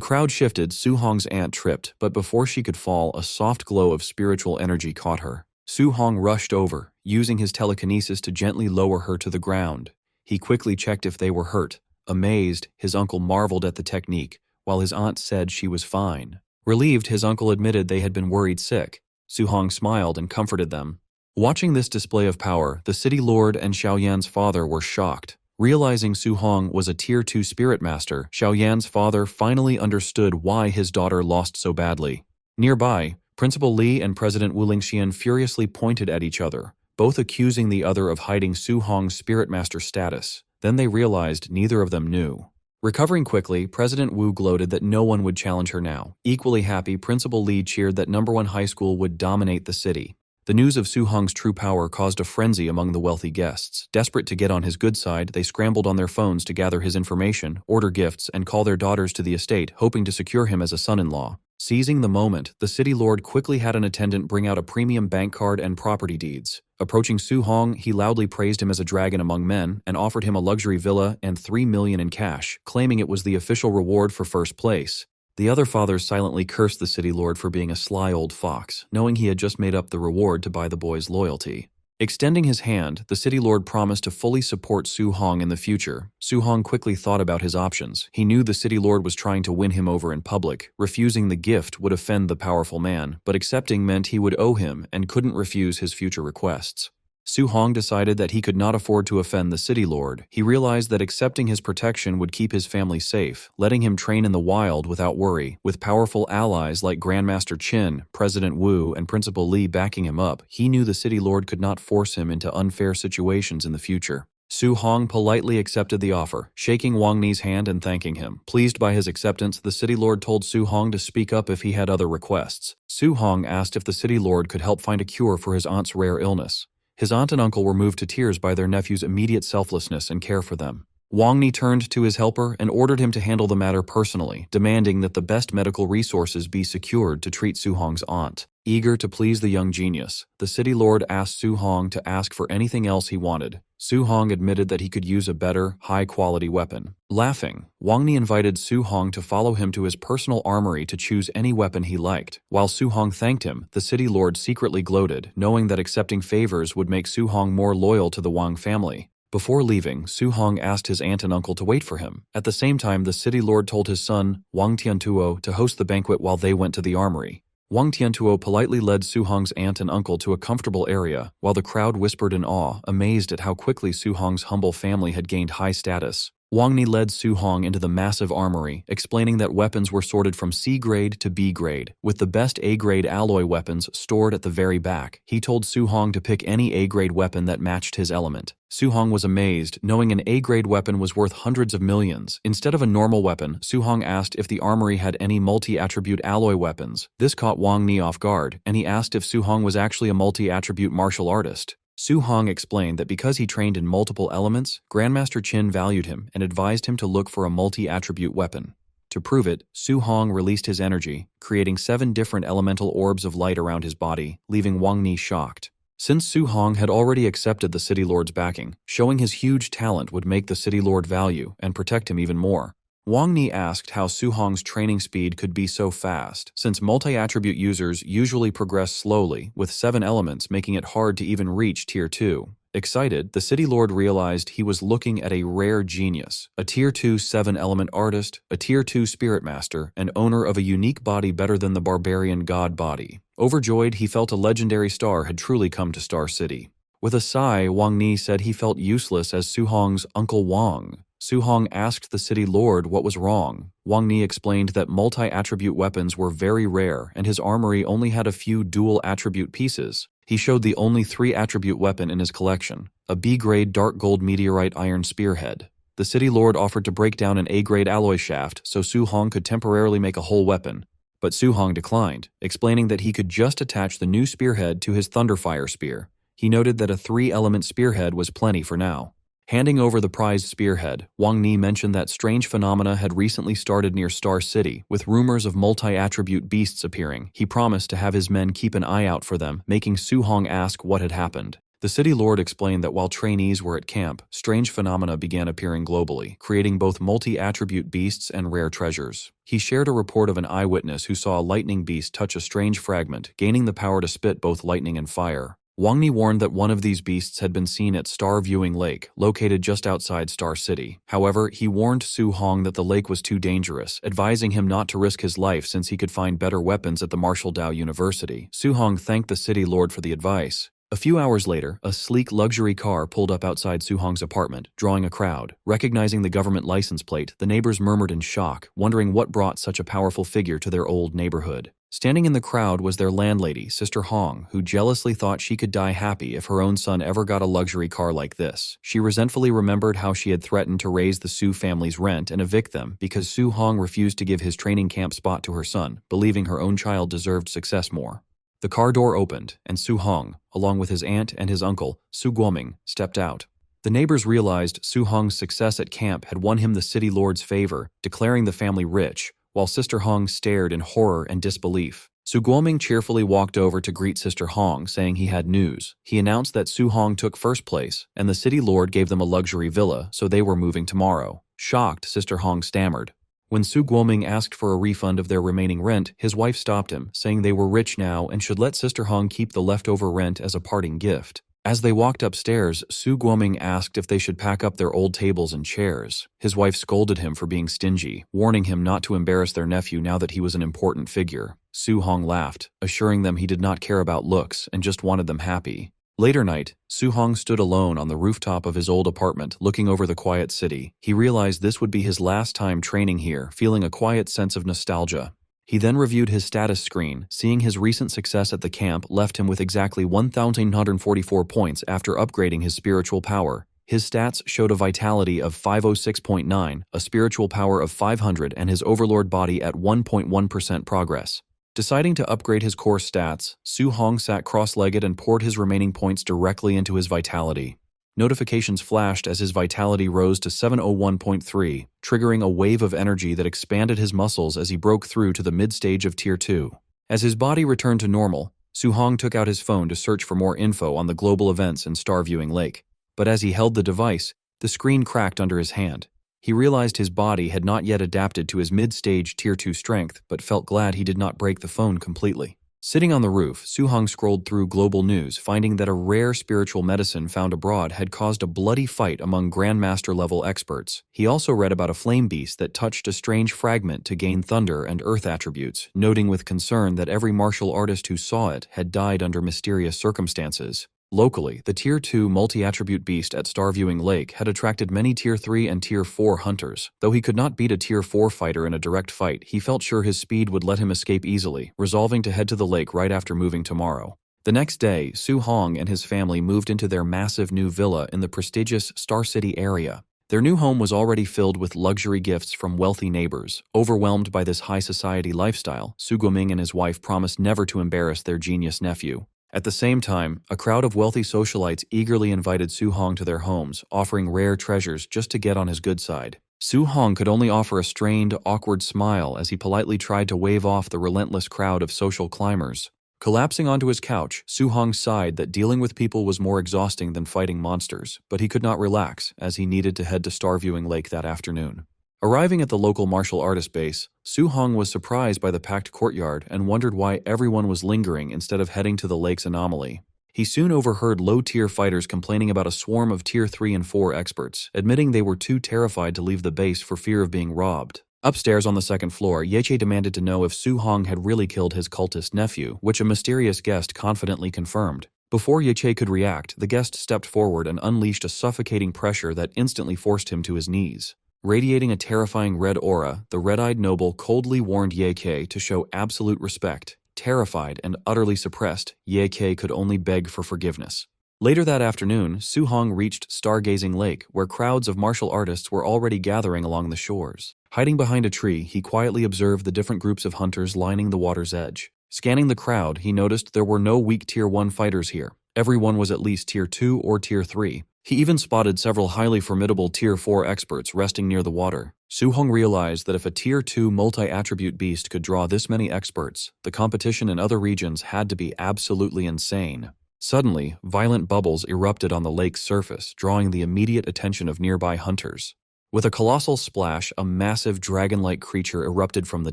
crowd shifted, Su Hong's aunt tripped, but before she could fall, a soft glow of spiritual energy caught her. Su Hong rushed over, using his telekinesis to gently lower her to the ground. He quickly checked if they were hurt. Amazed, his uncle marveled at the technique, while his aunt said she was fine. Relieved, his uncle admitted they had been worried sick. Su Hong smiled and comforted them. Watching this display of power, the city lord and Xiaoyan's father were shocked. Realizing Su Hong was a Tier 2 spirit master, Xiaoyan's father finally understood why his daughter lost so badly. Nearby, Principal Li and President Wu Lingxian furiously pointed at each other, both accusing the other of hiding Su Hong's spirit master status. Then they realized neither of them knew. Recovering quickly, President Wu gloated that no one would challenge her now. Equally happy, Principal Li cheered that No. 1 high school would dominate the city. The news of Su Hong's true power caused a frenzy among the wealthy guests. Desperate to get on his good side, they scrambled on their phones to gather his information, order gifts, and call their daughters to the estate, hoping to secure him as a son-in-law. Seizing the moment, the city lord quickly had an attendant bring out a premium bank card and property deeds. Approaching Su Hong, he loudly praised him as a dragon among men and offered him a luxury villa and $3 million in cash, claiming it was the official reward for first place. The other fathers silently cursed the city lord for being a sly old fox, knowing he had just made up the reward to buy the boy's loyalty. Extending his hand, the city lord promised to fully support Su Hong in the future. Su Hong quickly thought about his options. He knew the city lord was trying to win him over in public. Refusing the gift would offend the powerful man, but accepting meant he would owe him and couldn't refuse his future requests. Su Hong decided that he could not afford to offend the city lord. He realized that accepting his protection would keep his family safe, letting him train in the wild without worry. With powerful allies like Grandmaster Qin, President Wu, and Principal Li backing him up, he knew the city lord could not force him into unfair situations in the future. Su Hong politely accepted the offer, shaking Wang Ni's hand and thanking him. Pleased by his acceptance, the city lord told Su Hong to speak up if he had other requests. Su Hong asked if the city lord could help find a cure for his aunt's rare illness. His aunt and uncle were moved to tears by their nephew's immediate selflessness and care for them. Wang Ni turned to his helper and ordered him to handle the matter personally, demanding that the best medical resources be secured to treat Su Hong's aunt. Eager to please the young genius, the city lord asked Su Hong to ask for anything else he wanted. Su Hong admitted that he could use a better, high-quality weapon. Laughing, Wang Ni invited Su Hong to follow him to his personal armory to choose any weapon he liked. While Su Hong thanked him, the city lord secretly gloated, knowing that accepting favors would make Su Hong more loyal to the Wang family. Before leaving, Su Hong asked his aunt and uncle to wait for him. At the same time, the city lord told his son, Wang Tiantuo, to host the banquet while they went to the armory. Wang Tiantuo politely led Su Hong's aunt and uncle to a comfortable area, while the crowd whispered in awe, amazed at how quickly Su Hong's humble family had gained high status. Wang Ni led Su Hong into the massive armory, explaining that weapons were sorted from C grade to B grade, with the best A grade alloy weapons stored at the very back. He told Su Hong to pick any A grade weapon that matched his element. Su Hong was amazed, knowing an A grade weapon was worth hundreds of millions. Instead of a normal weapon, Su Hong asked if the armory had any multi-attribute alloy weapons. This caught Wang Ni off guard, and he asked if Su Hong was actually a multi-attribute martial artist. Su Hong explained that because he trained in multiple elements, Grandmaster Qin valued him and advised him to look for a multi-attribute weapon. To prove it, Su Hong released his energy, creating 7 different elemental orbs of light around his body, leaving Wang Ni shocked. Since Su Hong had already accepted the city lord's backing, showing his huge talent would make the city lord value and protect him even more. Wang Ni asked how Su Hong's training speed could be so fast, since multi-attribute users usually progress slowly, with 7 elements making it hard to even reach Tier 2. Excited, the city lord realized he was looking at a rare genius, a Tier 2 7-element artist, a Tier 2 spirit master, and owner of a unique body better than the barbarian god body. Overjoyed, he felt a legendary star had truly come to Star City. With a sigh, Wang Ni said he felt useless as Su Hong's Uncle Wang. Su Hong asked the city lord what was wrong. Wang Ni explained that multi-attribute weapons were very rare and his armory only had a few dual-attribute pieces. He showed the only 3-attribute weapon in his collection, a B-grade dark gold meteorite iron spearhead. The city lord offered to break down an A-grade alloy shaft so Su Hong could temporarily make a whole weapon, but Su Hong declined, explaining that he could just attach the new spearhead to his Thunderfire spear. He noted that a 3-element spearhead was plenty for now. Handing over the prized spearhead, Wang Ni mentioned that strange phenomena had recently started near Star City, with rumors of multi-attribute beasts appearing. He promised to have his men keep an eye out for them, making Su Hong ask what had happened. The city lord explained that while trainees were at camp, strange phenomena began appearing globally, creating both multi-attribute beasts and rare treasures. He shared a report of an eyewitness who saw a lightning beast touch a strange fragment, gaining the power to spit both lightning and fire. Wang Ni warned that one of these beasts had been seen at Star Viewing Lake, located just outside Star City. However, he warned Su Hong that the lake was too dangerous, advising him not to risk his life since he could find better weapons at the Martial Dao University. Su Hong thanked the city lord for the advice. A few hours later, a sleek luxury car pulled up outside Su Hong's apartment, drawing a crowd. Recognizing the government license plate, the neighbors murmured in shock, wondering what brought such a powerful figure to their old neighborhood. Standing in the crowd was their landlady, Sister Hong, who jealously thought she could die happy if her own son ever got a luxury car like this. She resentfully remembered how she had threatened to raise the Su family's rent and evict them because Su Hong refused to give his training camp spot to her son, believing her own child deserved success more. The car door opened, and Su Hong, along with his aunt and his uncle, Su Guoming, stepped out. The neighbors realized Su Hong's success at camp had won him the city lord's favor, declaring the family rich, while Sister Hong stared in horror and disbelief. Su Guoming cheerfully walked over to greet Sister Hong, saying he had news. He announced that Su Hong took first place, and the city lord gave them a luxury villa, so they were moving tomorrow. Shocked, Sister Hong stammered. When Su Guoming asked for a refund of their remaining rent, his wife stopped him, saying they were rich now and should let Sister Hong keep the leftover rent as a parting gift. As they walked upstairs, Su Guoming asked if they should pack up their old tables and chairs. His wife scolded him for being stingy, warning him not to embarrass their nephew now that he was an important figure. Su Hong laughed, assuring them he did not care about looks and just wanted them happy. Later night, Su Hong stood alone on the rooftop of his old apartment, looking over the quiet city. He realized this would be his last time training here, feeling a quiet sense of nostalgia. He then reviewed his status screen, seeing his recent success at the camp left him with exactly 1,944 points after upgrading his spiritual power. His stats showed a vitality of 506.9, a spiritual power of 500, and his overlord body at 1.1% progress. Deciding to upgrade his core stats, Su Hong sat cross-legged and poured his remaining points directly into his vitality. Notifications flashed as his vitality rose to 701.3, triggering a wave of energy that expanded his muscles as he broke through to the mid-stage of Tier 2. As his body returned to normal, Su Hong took out his phone to search for more info on the global events in Starviewing Lake. But as he held the device, the screen cracked under his hand. He realized his body had not yet adapted to his mid-stage Tier 2 strength, but felt glad he did not break the phone completely. Sitting on the roof, Su Hong scrolled through global news, finding that a rare spiritual medicine found abroad had caused a bloody fight among Grandmaster-level experts. He also read about a flame beast that touched a strange fragment to gain thunder and earth attributes, noting with concern that every martial artist who saw it had died under mysterious circumstances. Locally, the Tier 2 multi-attribute beast at Starviewing Lake had attracted many Tier 3 and Tier 4 hunters. Though he could not beat a Tier 4 fighter in a direct fight, he felt sure his speed would let him escape easily, resolving to head to the lake right after moving tomorrow. The next day, Su Hong and his family moved into their massive new villa in the prestigious Star City area. Their new home was already filled with luxury gifts from wealthy neighbors. Overwhelmed by this high society lifestyle, Su Guoming and his wife promised never to embarrass their genius nephew. At the same time, a crowd of wealthy socialites eagerly invited Su Hong to their homes, offering rare treasures just to get on his good side. Su Hong could only offer a strained, awkward smile as he politely tried to wave off the relentless crowd of social climbers. Collapsing onto his couch, Su Hong sighed that dealing with people was more exhausting than fighting monsters, but he could not relax as he needed to head to Starviewing Lake that afternoon. Arriving at the local martial artist base, Su Hong was surprised by the packed courtyard and wondered why everyone was lingering instead of heading to the lake's anomaly. He soon overheard low-tier fighters complaining about a swarm of Tier 3 and 4 experts, admitting they were too terrified to leave the base for fear of being robbed. Upstairs on the second floor, Yeche demanded to know if Su Hong had really killed his cultist nephew, which a mysterious guest confidently confirmed. Before Yeche could react, the guest stepped forward and unleashed a suffocating pressure that instantly forced him to his knees. Radiating a terrifying red aura, the red-eyed noble coldly warned Ye Ke to show absolute respect. Terrified and utterly suppressed, Ye Ke could only beg for forgiveness. Later that afternoon, Su Hong reached Stargazing Lake, where crowds of martial artists were already gathering along the shores. Hiding behind a tree, he quietly observed the different groups of hunters lining the water's edge. Scanning the crowd, he noticed there were no weak Tier 1 fighters here. Everyone was at least Tier 2 or Tier 3. He even spotted several highly formidable Tier 4 experts resting near the water. Su Hong realized that if a Tier 2 multi-attribute beast could draw this many experts, the competition in other regions had to be absolutely insane. Suddenly, violent bubbles erupted on the lake's surface, drawing the immediate attention of nearby hunters. With a colossal splash, a massive dragon-like creature erupted from the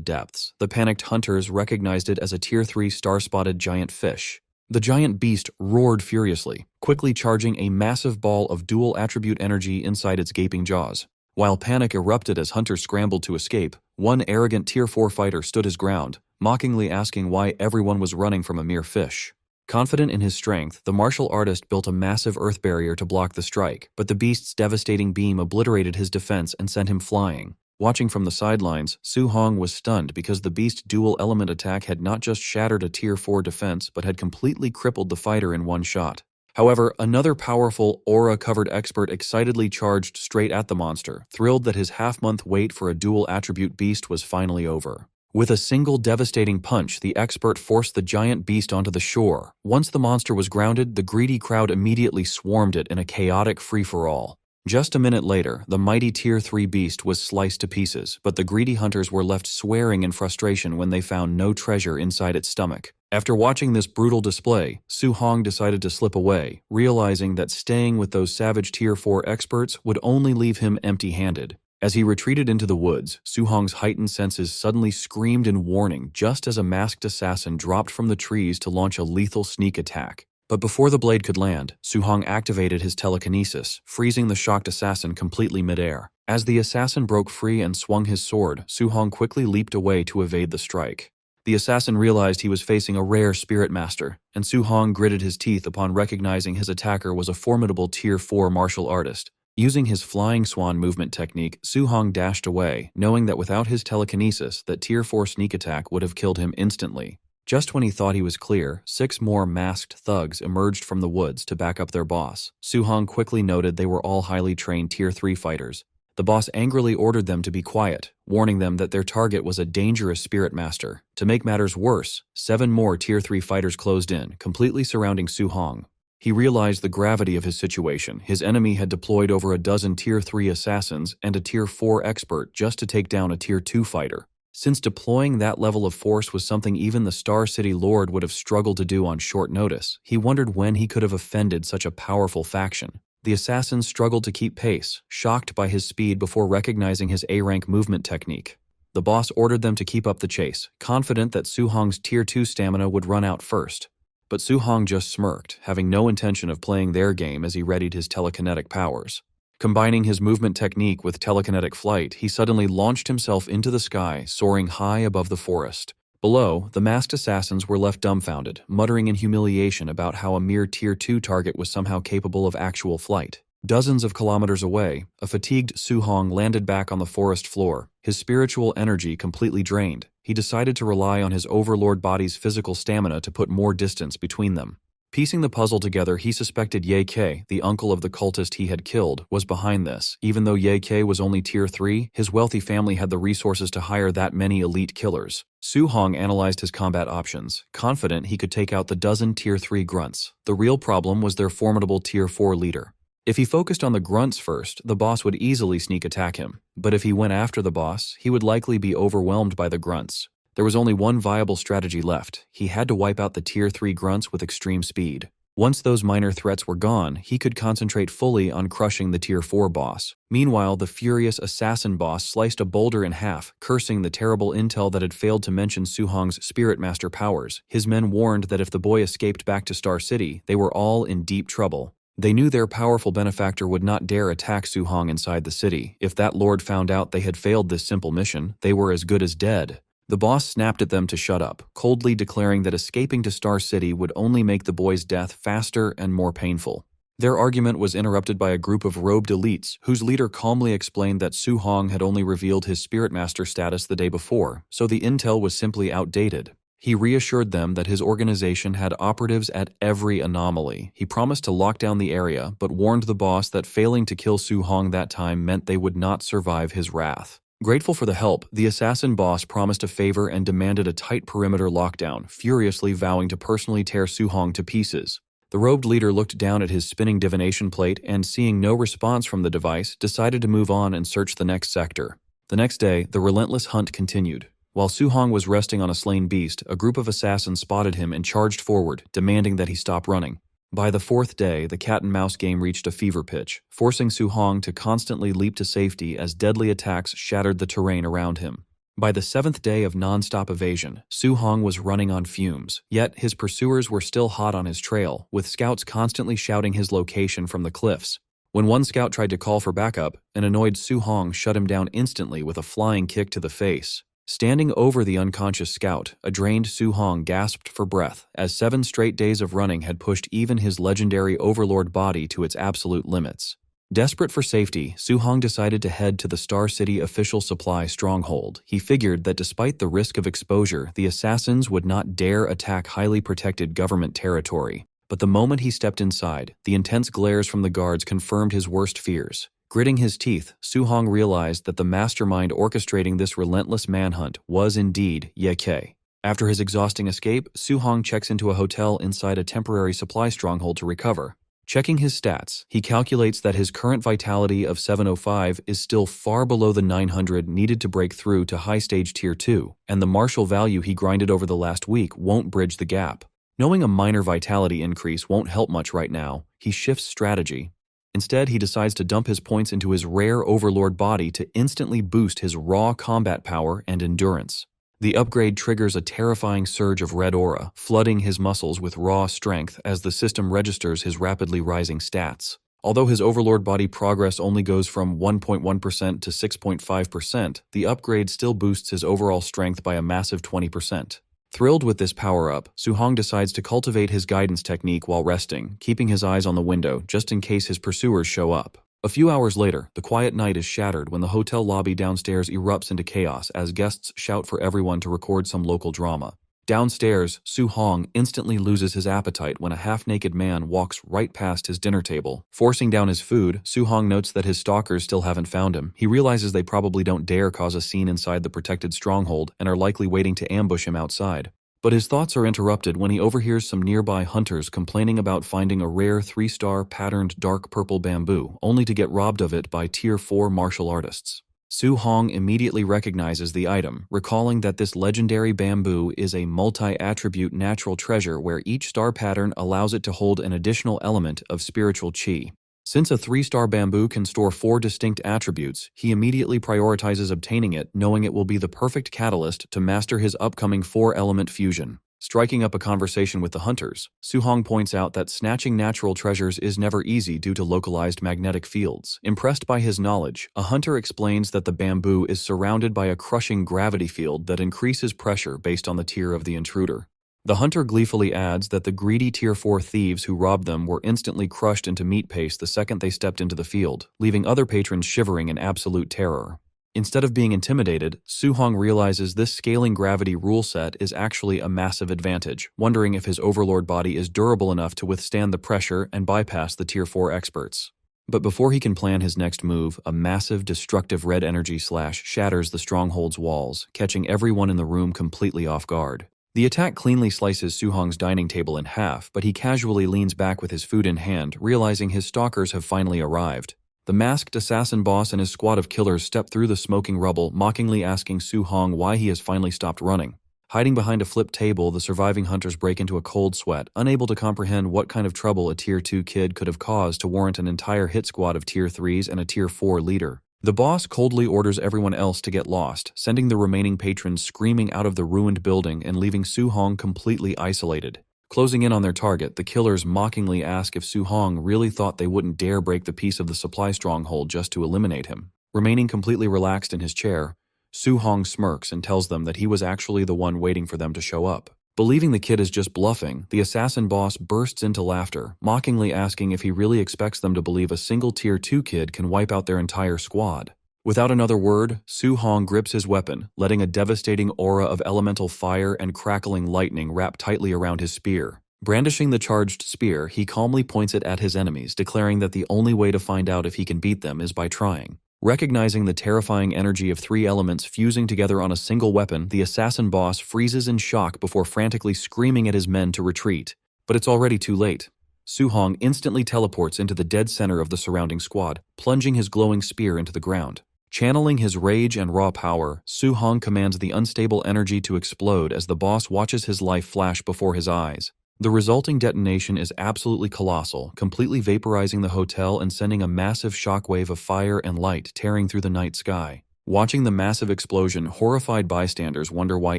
depths. The panicked hunters recognized it as a Tier 3 star-spotted giant fish. The giant beast roared furiously, quickly charging a massive ball of dual-attribute energy inside its gaping jaws. While panic erupted as hunters scrambled to escape, one arrogant Tier 4 fighter stood his ground, mockingly asking why everyone was running from a mere fish. Confident in his strength, the martial artist built a massive earth barrier to block the strike, but the beast's devastating beam obliterated his defense and sent him flying. Watching from the sidelines, Su Hong was stunned because the beast's dual-element attack had not just shattered a Tier 4 defense but had completely crippled the fighter in one shot. However, another powerful, aura-covered expert excitedly charged straight at the monster, thrilled that his half-month wait for a dual-attribute beast was finally over. With a single devastating punch, the expert forced the giant beast onto the shore. Once the monster was grounded, the greedy crowd immediately swarmed it in a chaotic free-for-all. Just a minute later, the mighty Tier 3 beast was sliced to pieces, but the greedy hunters were left swearing in frustration when they found no treasure inside its stomach. After watching this brutal display, Su Hong decided to slip away, realizing that staying with those savage Tier 4 experts would only leave him empty-handed. As he retreated into the woods, Su Hong's heightened senses suddenly screamed in warning just as a masked assassin dropped from the trees to launch a lethal sneak attack. But before the blade could land, Su Hong activated his telekinesis, freezing the shocked assassin completely midair. As the assassin broke free and swung his sword, Su Hong quickly leaped away to evade the strike. The assassin realized he was facing a rare spirit master, and Su Hong gritted his teeth upon recognizing his attacker was a formidable Tier 4 martial artist. Using his flying swan movement technique, Su Hong dashed away, knowing that without his telekinesis, that Tier 4 sneak attack would have killed him instantly. Just when he thought he was clear, 6 more masked thugs emerged from the woods to back up their boss. Su Hong quickly noted they were all highly trained Tier 3 fighters. The boss angrily ordered them to be quiet, warning them that their target was a dangerous spirit master. To make matters worse, 7 more Tier 3 fighters closed in, completely surrounding Su Hong. He realized the gravity of his situation. His enemy had deployed over a dozen Tier 3 assassins and a Tier 4 expert just to take down a Tier 2 fighter. Since deploying that level of force was something even the Star City Lord would have struggled to do on short notice, he wondered when he could have offended such a powerful faction. The assassins struggled to keep pace, shocked by his speed before recognizing his A-rank movement technique. The boss ordered them to keep up the chase, confident that Su Hong's Tier 2 stamina would run out first. But Su Hong just smirked, having no intention of playing their game as he readied his telekinetic powers. Combining his movement technique with telekinetic flight, he suddenly launched himself into the sky, soaring high above the forest. Below, the masked assassins were left dumbfounded, muttering in humiliation about how a mere Tier 2 target was somehow capable of actual flight. Dozens of kilometers away, a fatigued Su Hong landed back on the forest floor, his spiritual energy completely drained. He decided to rely on his overlord body's physical stamina to put more distance between them. Piecing the puzzle together, he suspected Ye Kei, the uncle of the cultist he had killed, was behind this. Even though Ye Kei was only Tier 3, his wealthy family had the resources to hire that many elite killers. Su Hong analyzed his combat options, confident he could take out the dozen Tier 3 grunts. The real problem was their formidable Tier 4 leader. If he focused on the grunts first, the boss would easily sneak attack him. But if he went after the boss, he would likely be overwhelmed by the grunts. There was only one viable strategy left. He had to wipe out the Tier 3 grunts with extreme speed. Once those minor threats were gone, he could concentrate fully on crushing the Tier 4 boss. Meanwhile, the furious assassin boss sliced a boulder in half, cursing the terrible intel that had failed to mention Su Hong's Spirit Master powers. His men warned that if the boy escaped back to Star City, they were all in deep trouble. They knew their powerful benefactor would not dare attack Su Hong inside the city. If that lord found out they had failed this simple mission, they were as good as dead. The boss snapped at them to shut up, coldly declaring that escaping to Star City would only make the boy's death faster and more painful. Their argument was interrupted by a group of robed elites, whose leader calmly explained that Su Hong had only revealed his Spirit Master status the day before, so the intel was simply outdated. He reassured them that his organization had operatives at every anomaly. He promised to lock down the area, but warned the boss that failing to kill Su Hong that time meant they would not survive his wrath. Grateful for the help, the assassin boss promised a favor and demanded a tight perimeter lockdown, furiously vowing to personally tear Su Hong to pieces. The robed leader looked down at his spinning divination plate and, seeing no response from the device, decided to move on and search the next sector. The next day, the relentless hunt continued. While Su Hong was resting on a slain beast, a group of assassins spotted him and charged forward, demanding that he stop running. By the 4th day, the cat-and-mouse game reached a fever pitch, forcing Su Hong to constantly leap to safety as deadly attacks shattered the terrain around him. By the 7th day of non-stop evasion, Su Hong was running on fumes, yet his pursuers were still hot on his trail, with scouts constantly shouting his location from the cliffs. When one scout tried to call for backup, an annoyed Su Hong shut him down instantly with a flying kick to the face. Standing over the unconscious scout, a drained Su Hong gasped for breath, as 7 straight days of running had pushed even his legendary overlord body to its absolute limits. Desperate for safety, Su Hong decided to head to the Star City official supply stronghold. He figured that despite the risk of exposure, the assassins would not dare attack highly protected government territory. But the moment he stepped inside, the intense glares from the guards confirmed his worst fears. Gritting his teeth, Su Hong realized that the mastermind orchestrating this relentless manhunt was indeed Ye Kei. After his exhausting escape, Su Hong checks into a hotel inside a temporary supply stronghold to recover. Checking his stats, he calculates that his current vitality of 705 is still far below the 900 needed to break through to high stage tier 2, and the martial value he grinded over the last week won't bridge the gap. Knowing a minor vitality increase won't help much right now, he shifts strategy. Instead, he decides to dump his points into his rare overlord body to instantly boost his raw combat power and endurance. The upgrade triggers a terrifying surge of red aura, flooding his muscles with raw strength as the system registers his rapidly rising stats. Although his overlord body progress only goes from 1.1% to 6.5%, the upgrade still boosts his overall strength by a massive 20%. Thrilled with this power-up, Su Hong decides to cultivate his guidance technique while resting, keeping his eyes on the window just in case his pursuers show up. A few hours later, the quiet night is shattered when the hotel lobby downstairs erupts into chaos as guests shout for everyone to record some local drama. Downstairs, Su Hong instantly loses his appetite when a half-naked man walks right past his dinner table. Forcing down his food, Su Hong notes that his stalkers still haven't found him. He realizes they probably don't dare cause a scene inside the protected stronghold and are likely waiting to ambush him outside. But his thoughts are interrupted when he overhears some nearby hunters complaining about finding a rare 3-star patterned dark purple bamboo, only to get robbed of it by Tier 4 martial artists. Su Hong immediately recognizes the item, recalling that this legendary bamboo is a multi-attribute natural treasure where each star pattern allows it to hold an additional element of spiritual qi. Since a 3-star bamboo can store 4 distinct attributes, he immediately prioritizes obtaining it, knowing it will be the perfect catalyst to master his upcoming 4-element fusion. Striking up a conversation with the hunters, Su Hong points out that snatching natural treasures is never easy due to localized magnetic fields. Impressed by his knowledge, a hunter explains that the bamboo is surrounded by a crushing gravity field that increases pressure based on the tier of the intruder. The hunter gleefully adds that the greedy Tier 4 thieves who robbed them were instantly crushed into meat paste the second they stepped into the field, leaving other patrons shivering in absolute terror. Instead of being intimidated, Su Hong realizes this scaling gravity rule set is actually a massive advantage, wondering if his overlord body is durable enough to withstand the pressure and bypass the Tier 4 experts. But before he can plan his next move, a massive destructive red energy slash shatters the stronghold's walls, catching everyone in the room completely off guard. The attack cleanly slices Su Hong's dining table in half, but he casually leans back with his food in hand, realizing his stalkers have finally arrived. The masked assassin boss and his squad of killers step through the smoking rubble, mockingly asking Su Hong why he has finally stopped running. Hiding behind a flipped table, the surviving hunters break into a cold sweat, unable to comprehend what kind of trouble a Tier 2 kid could have caused to warrant an entire hit squad of Tier 3s and a Tier 4 leader. The boss coldly orders everyone else to get lost, sending the remaining patrons screaming out of the ruined building and leaving Su Hong completely isolated. Closing in on their target, the killers mockingly ask if Su Hong really thought they wouldn't dare break the piece of the supply stronghold just to eliminate him. Remaining completely relaxed in his chair, Su Hong smirks and tells them that he was actually the one waiting for them to show up. Believing the kid is just bluffing, the assassin boss bursts into laughter, mockingly asking if he really expects them to believe a single Tier 2 kid can wipe out their entire squad. Without another word, Su Hong grips his weapon, letting a devastating aura of elemental fire and crackling lightning wrap tightly around his spear. Brandishing the charged spear, he calmly points it at his enemies, declaring that the only way to find out if he can beat them is by trying. Recognizing the terrifying energy of 3 elements fusing together on a single weapon, the assassin boss freezes in shock before frantically screaming at his men to retreat. But it's already too late. Su Hong instantly teleports into the dead center of the surrounding squad, plunging his glowing spear into the ground. Channeling his rage and raw power, Su Hong commands the unstable energy to explode as the boss watches his life flash before his eyes. The resulting detonation is absolutely colossal, completely vaporizing the hotel and sending a massive shockwave of fire and light tearing through the night sky. Watching the massive explosion, horrified bystanders wonder why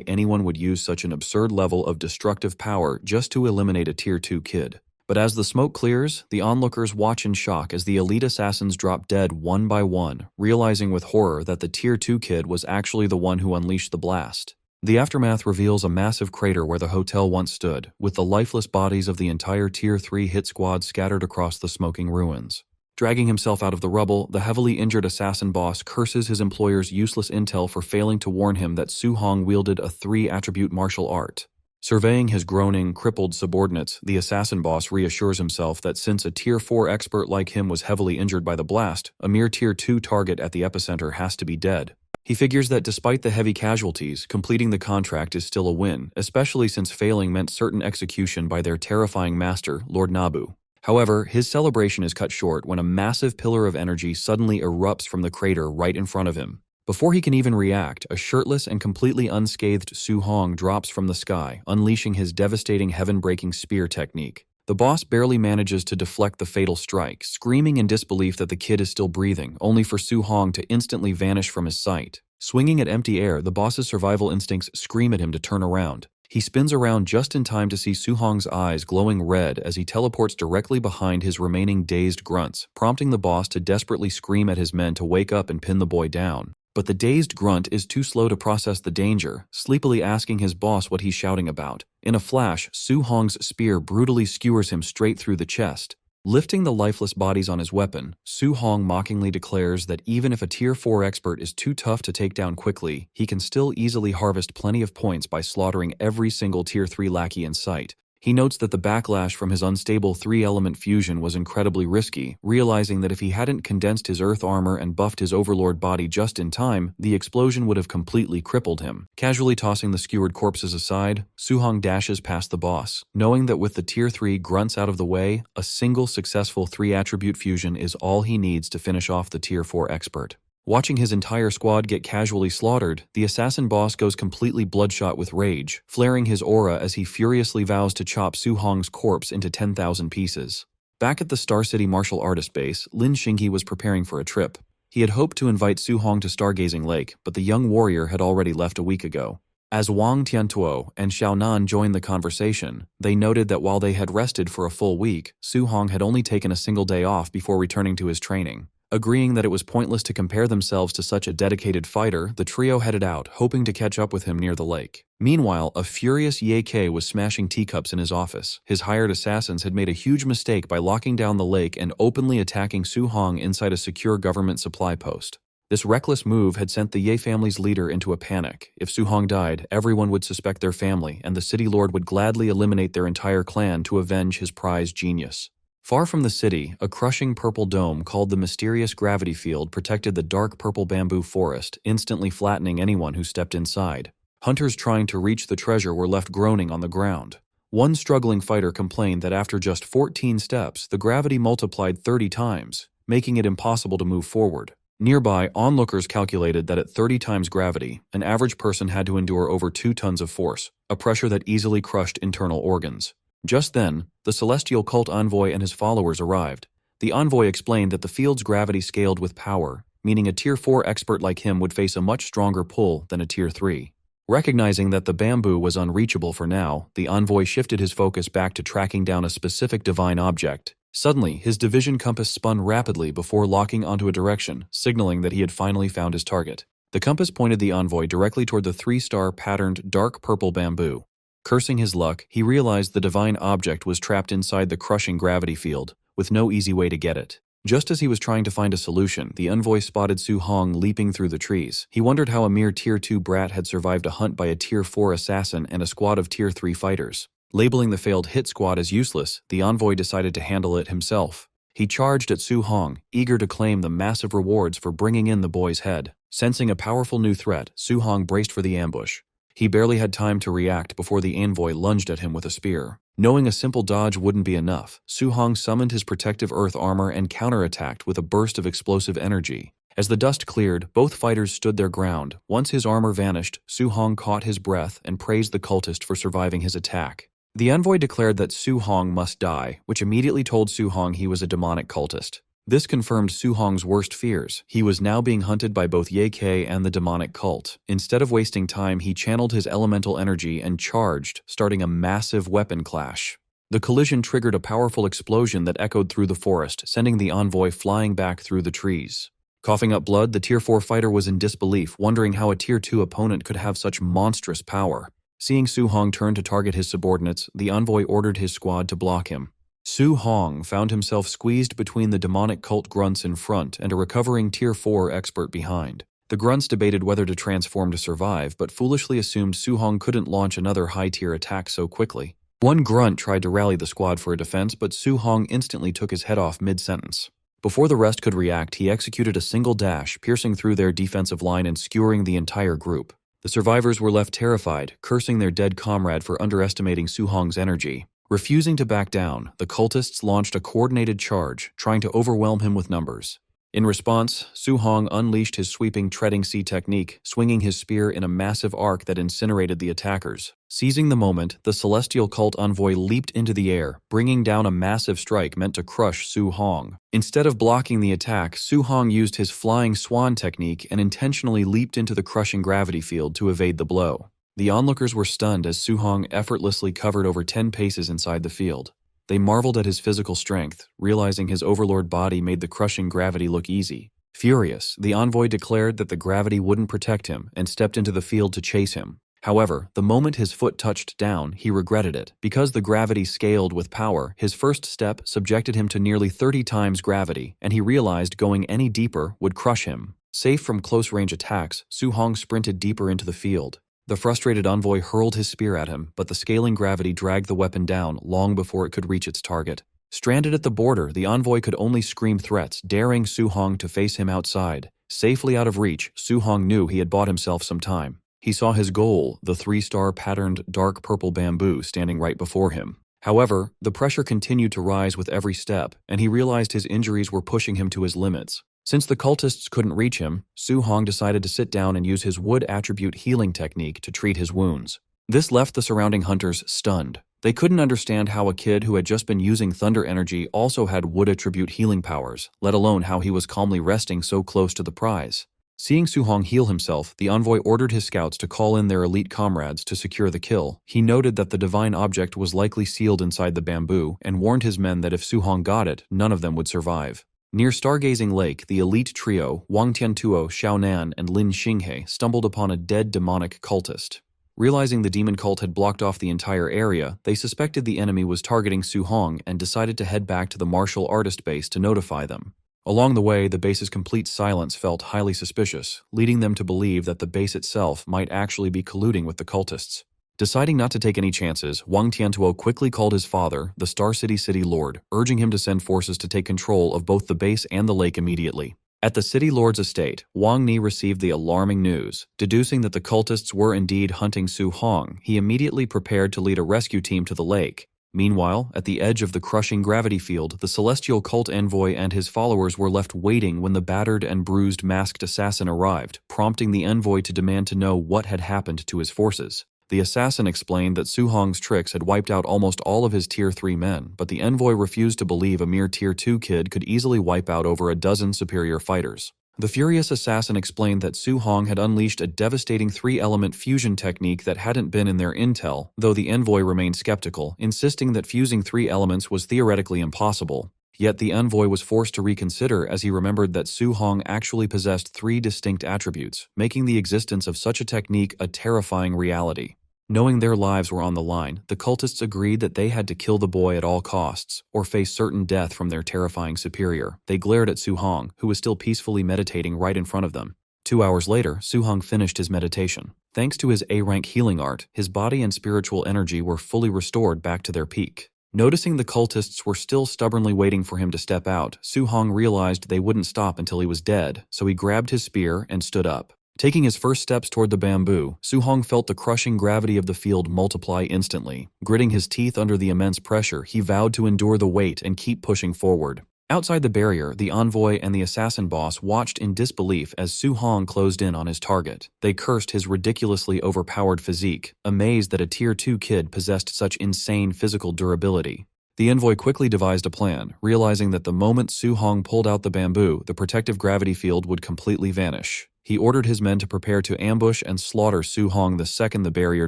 anyone would use such an absurd level of destructive power just to eliminate a Tier 2 kid. But as the smoke clears, the onlookers watch in shock as the elite assassins drop dead one by one, realizing with horror that the Tier 2 kid was actually the one who unleashed the blast. The aftermath reveals a massive crater where the hotel once stood, with the lifeless bodies of the entire Tier 3 hit squad scattered across the smoking ruins. Dragging himself out of the rubble, the heavily injured assassin boss curses his employer's useless intel for failing to warn him that Su Hong wielded a 3-attribute martial art. Surveying his groaning, crippled subordinates, the assassin boss reassures himself that since a Tier 4 expert like him was heavily injured by the blast, a mere Tier 2 target at the epicenter has to be dead. He figures that despite the heavy casualties, completing the contract is still a win, especially since failing meant certain execution by their terrifying master, Lord Nabu. However, his celebration is cut short when a massive pillar of energy suddenly erupts from the crater right in front of him. Before he can even react, a shirtless and completely unscathed Su Hong drops from the sky, unleashing his devastating heaven-breaking spear technique. The boss barely manages to deflect the fatal strike, screaming in disbelief that the kid is still breathing, only for Su Hong to instantly vanish from his sight. Swinging at empty air, the boss's survival instincts scream at him to turn around. He spins around just in time to see Su Hong's eyes glowing red as he teleports directly behind his remaining dazed grunts, prompting the boss to desperately scream at his men to wake up and pin the boy down. But the dazed grunt is too slow to process the danger, sleepily asking his boss what he's shouting about. In a flash, Su Hong's spear brutally skewers him straight through the chest. Lifting the lifeless bodies on his weapon, Su Hong mockingly declares that even if a Tier 4 expert is too tough to take down quickly, he can still easily harvest plenty of points by slaughtering every single Tier 3 lackey in sight. He notes that the backlash from his unstable 3-element fusion was incredibly risky, realizing that if he hadn't condensed his earth armor and buffed his overlord body just in time, the explosion would have completely crippled him. Casually tossing the skewered corpses aside, Su Hong dashes past the boss, knowing that with the Tier 3 grunts out of the way, a single successful 3-attribute fusion is all he needs to finish off the Tier 4 expert. Watching his entire squad get casually slaughtered, the assassin boss goes completely bloodshot with rage, flaring his aura as he furiously vows to chop Su Hong's corpse into 10,000 pieces. Back at the Star City martial artist base, Lin Xinghe was preparing for a trip. He had hoped to invite Su Hong to Stargazing Lake, but the young warrior had already left a week ago. As Wang Tiantuo and Xiaonan joined the conversation, they noted that while they had rested for a full week, Su Hong had only taken a single day off before returning to his training. Agreeing that it was pointless to compare themselves to such a dedicated fighter, the trio headed out, hoping to catch up with him near the lake. Meanwhile, a furious Ye Kei was smashing teacups in his office. His hired assassins had made a huge mistake by locking down the lake and openly attacking Su Hong inside a secure government supply post. This reckless move had sent the Ye family's leader into a panic. If Su Hong died, everyone would suspect their family, and the city lord would gladly eliminate their entire clan to avenge his prized genius. Far from the city, a crushing purple dome called the Mysterious Gravity Field protected the dark purple bamboo forest, instantly flattening anyone who stepped inside. Hunters trying to reach the treasure were left groaning on the ground. One struggling fighter complained that after just 14 steps, the gravity multiplied 30 times, making it impossible to move forward. Nearby, onlookers calculated that at 30 times gravity, an average person had to endure over 2 tons of force, a pressure that easily crushed internal organs. Just then, the celestial cult envoy and his followers arrived. The envoy explained that the field's gravity scaled with power, meaning a Tier 4 expert like him would face a much stronger pull than a Tier 3. Recognizing that the bamboo was unreachable for now, the envoy shifted his focus back to tracking down a specific divine object. Suddenly, his division compass spun rapidly before locking onto a direction, signaling that he had finally found his target. The compass pointed the envoy directly toward the 3-star patterned dark purple bamboo. Cursing his luck, he realized the divine object was trapped inside the crushing gravity field, with no easy way to get it. Just as he was trying to find a solution, the envoy spotted Su Hong leaping through the trees. He wondered how a mere Tier 2 brat had survived a hunt by a Tier 4 assassin and a squad of Tier 3 fighters. Labeling the failed hit squad as useless, the envoy decided to handle it himself. He charged at Su Hong, eager to claim the massive rewards for bringing in the boy's head. Sensing a powerful new threat, Su Hong braced for the ambush. He barely had time to react before the envoy lunged at him with a spear. Knowing a simple dodge wouldn't be enough, Su Hong summoned his protective earth armor and counterattacked with a burst of explosive energy. As the dust cleared, both fighters stood their ground. Once his armor vanished, Su Hong caught his breath and praised the cultist for surviving his attack. The envoy declared that Su Hong must die, which immediately told Su Hong he was a demonic cultist. This confirmed Su Hong's worst fears. He was now being hunted by both Ye Kei and the demonic cult. Instead of wasting time, he channeled his elemental energy and charged, starting a massive weapon clash. The collision triggered a powerful explosion that echoed through the forest, sending the envoy flying back through the trees. Coughing up blood, the Tier 4 fighter was in disbelief, wondering how a Tier 2 opponent could have such monstrous power. Seeing Su Hong turn to target his subordinates, the envoy ordered his squad to block him. Su Hong found himself squeezed between the demonic cult grunts in front and a recovering Tier 4 expert behind. The grunts debated whether to transform to survive, but foolishly assumed Su Hong couldn't launch another high-tier attack so quickly. One grunt tried to rally the squad for a defense, but Su Hong instantly took his head off mid-sentence. Before the rest could react, he executed a single dash, piercing through their defensive line and skewering the entire group. The survivors were left terrified, cursing their dead comrade for underestimating Su Hong's energy. Refusing to back down, the cultists launched a coordinated charge, trying to overwhelm him with numbers. In response, Su Hong unleashed his sweeping treading sea technique, swinging his spear in a massive arc that incinerated the attackers. Seizing the moment, the celestial cult envoy leaped into the air, bringing down a massive strike meant to crush Su Hong. Instead of blocking the attack, Su Hong used his flying swan technique and intentionally leaped into the crushing gravity field to evade the blow. The onlookers were stunned as Su Hong effortlessly covered over 10 paces inside the field. They marveled at his physical strength, realizing his overlord body made the crushing gravity look easy. Furious, the envoy declared that the gravity wouldn't protect him and stepped into the field to chase him. However, the moment his foot touched down, he regretted it. Because the gravity scaled with power, his first step subjected him to nearly 30 times gravity, and he realized going any deeper would crush him. Safe from close-range attacks, Su Hong sprinted deeper into the field. The frustrated envoy hurled his spear at him, but the scaling gravity dragged the weapon down long before it could reach its target. Stranded at the border, the envoy could only scream threats, daring Su Hong to face him outside. Safely out of reach, Su Hong knew he had bought himself some time. He saw his goal, the 3-star patterned dark purple bamboo, standing right before him. However, the pressure continued to rise with every step, and he realized his injuries were pushing him to his limits. Since the cultists couldn't reach him, Su Hong decided to sit down and use his wood attribute healing technique to treat his wounds. This left the surrounding hunters stunned. They couldn't understand how a kid who had just been using thunder energy also had wood attribute healing powers, let alone how he was calmly resting so close to the prize. Seeing Su Hong heal himself, the envoy ordered his scouts to call in their elite comrades to secure the kill. He noted that the divine object was likely sealed inside the bamboo and warned his men that if Su Hong got it, none of them would survive. Near Stargazing Lake, the elite trio, Wang Tiantuo, Xiao Nan, and Lin Xinghe, stumbled upon a dead demonic cultist. Realizing the demon cult had blocked off the entire area, they suspected the enemy was targeting Su Hong and decided to head back to the martial artist base to notify them. Along the way, the base's complete silence felt highly suspicious, leading them to believe that the base itself might actually be colluding with the cultists. Deciding not to take any chances, Wang Tiantuo quickly called his father, the Star City City Lord, urging him to send forces to take control of both the base and the lake immediately. At the City Lord's estate, Wang Ni received the alarming news. Deducing that the cultists were indeed hunting Su Hong, he immediately prepared to lead a rescue team to the lake. Meanwhile, at the edge of the crushing gravity field, the celestial cult envoy and his followers were left waiting when the battered and bruised masked assassin arrived, prompting the envoy to demand to know what had happened to his forces. The assassin explained that Su Hong's tricks had wiped out almost all of his Tier 3 men, but the envoy refused to believe a mere Tier 2 kid could easily wipe out over a dozen superior fighters. The furious assassin explained that Su Hong had unleashed a devastating 3-element fusion technique that hadn't been in their intel, though the envoy remained skeptical, insisting that fusing 3 elements was theoretically impossible. Yet the envoy was forced to reconsider as he remembered that Su Hong actually possessed 3 distinct attributes, making the existence of such a technique a terrifying reality. Knowing their lives were on the line, the cultists agreed that they had to kill the boy at all costs, or face certain death from their terrifying superior. They glared at Su Hong, who was still peacefully meditating right in front of them. 2 hours later, Su Hong finished his meditation. Thanks to his A-rank healing art, his body and spiritual energy were fully restored back to their peak. Noticing the cultists were still stubbornly waiting for him to step out, Su Hong realized they wouldn't stop until he was dead, so he grabbed his spear and stood up. Taking his first steps toward the bamboo, Su Hong felt the crushing gravity of the field multiply instantly. Gritting his teeth under the immense pressure, he vowed to endure the weight and keep pushing forward. Outside the barrier, the envoy and the assassin boss watched in disbelief as Su Hong closed in on his target. They cursed his ridiculously overpowered physique, amazed that a Tier 2 kid possessed such insane physical durability. The envoy quickly devised a plan, realizing that the moment Su Hong pulled out the bamboo, the protective gravity field would completely vanish. He ordered his men to prepare to ambush and slaughter Su Hong the second the barrier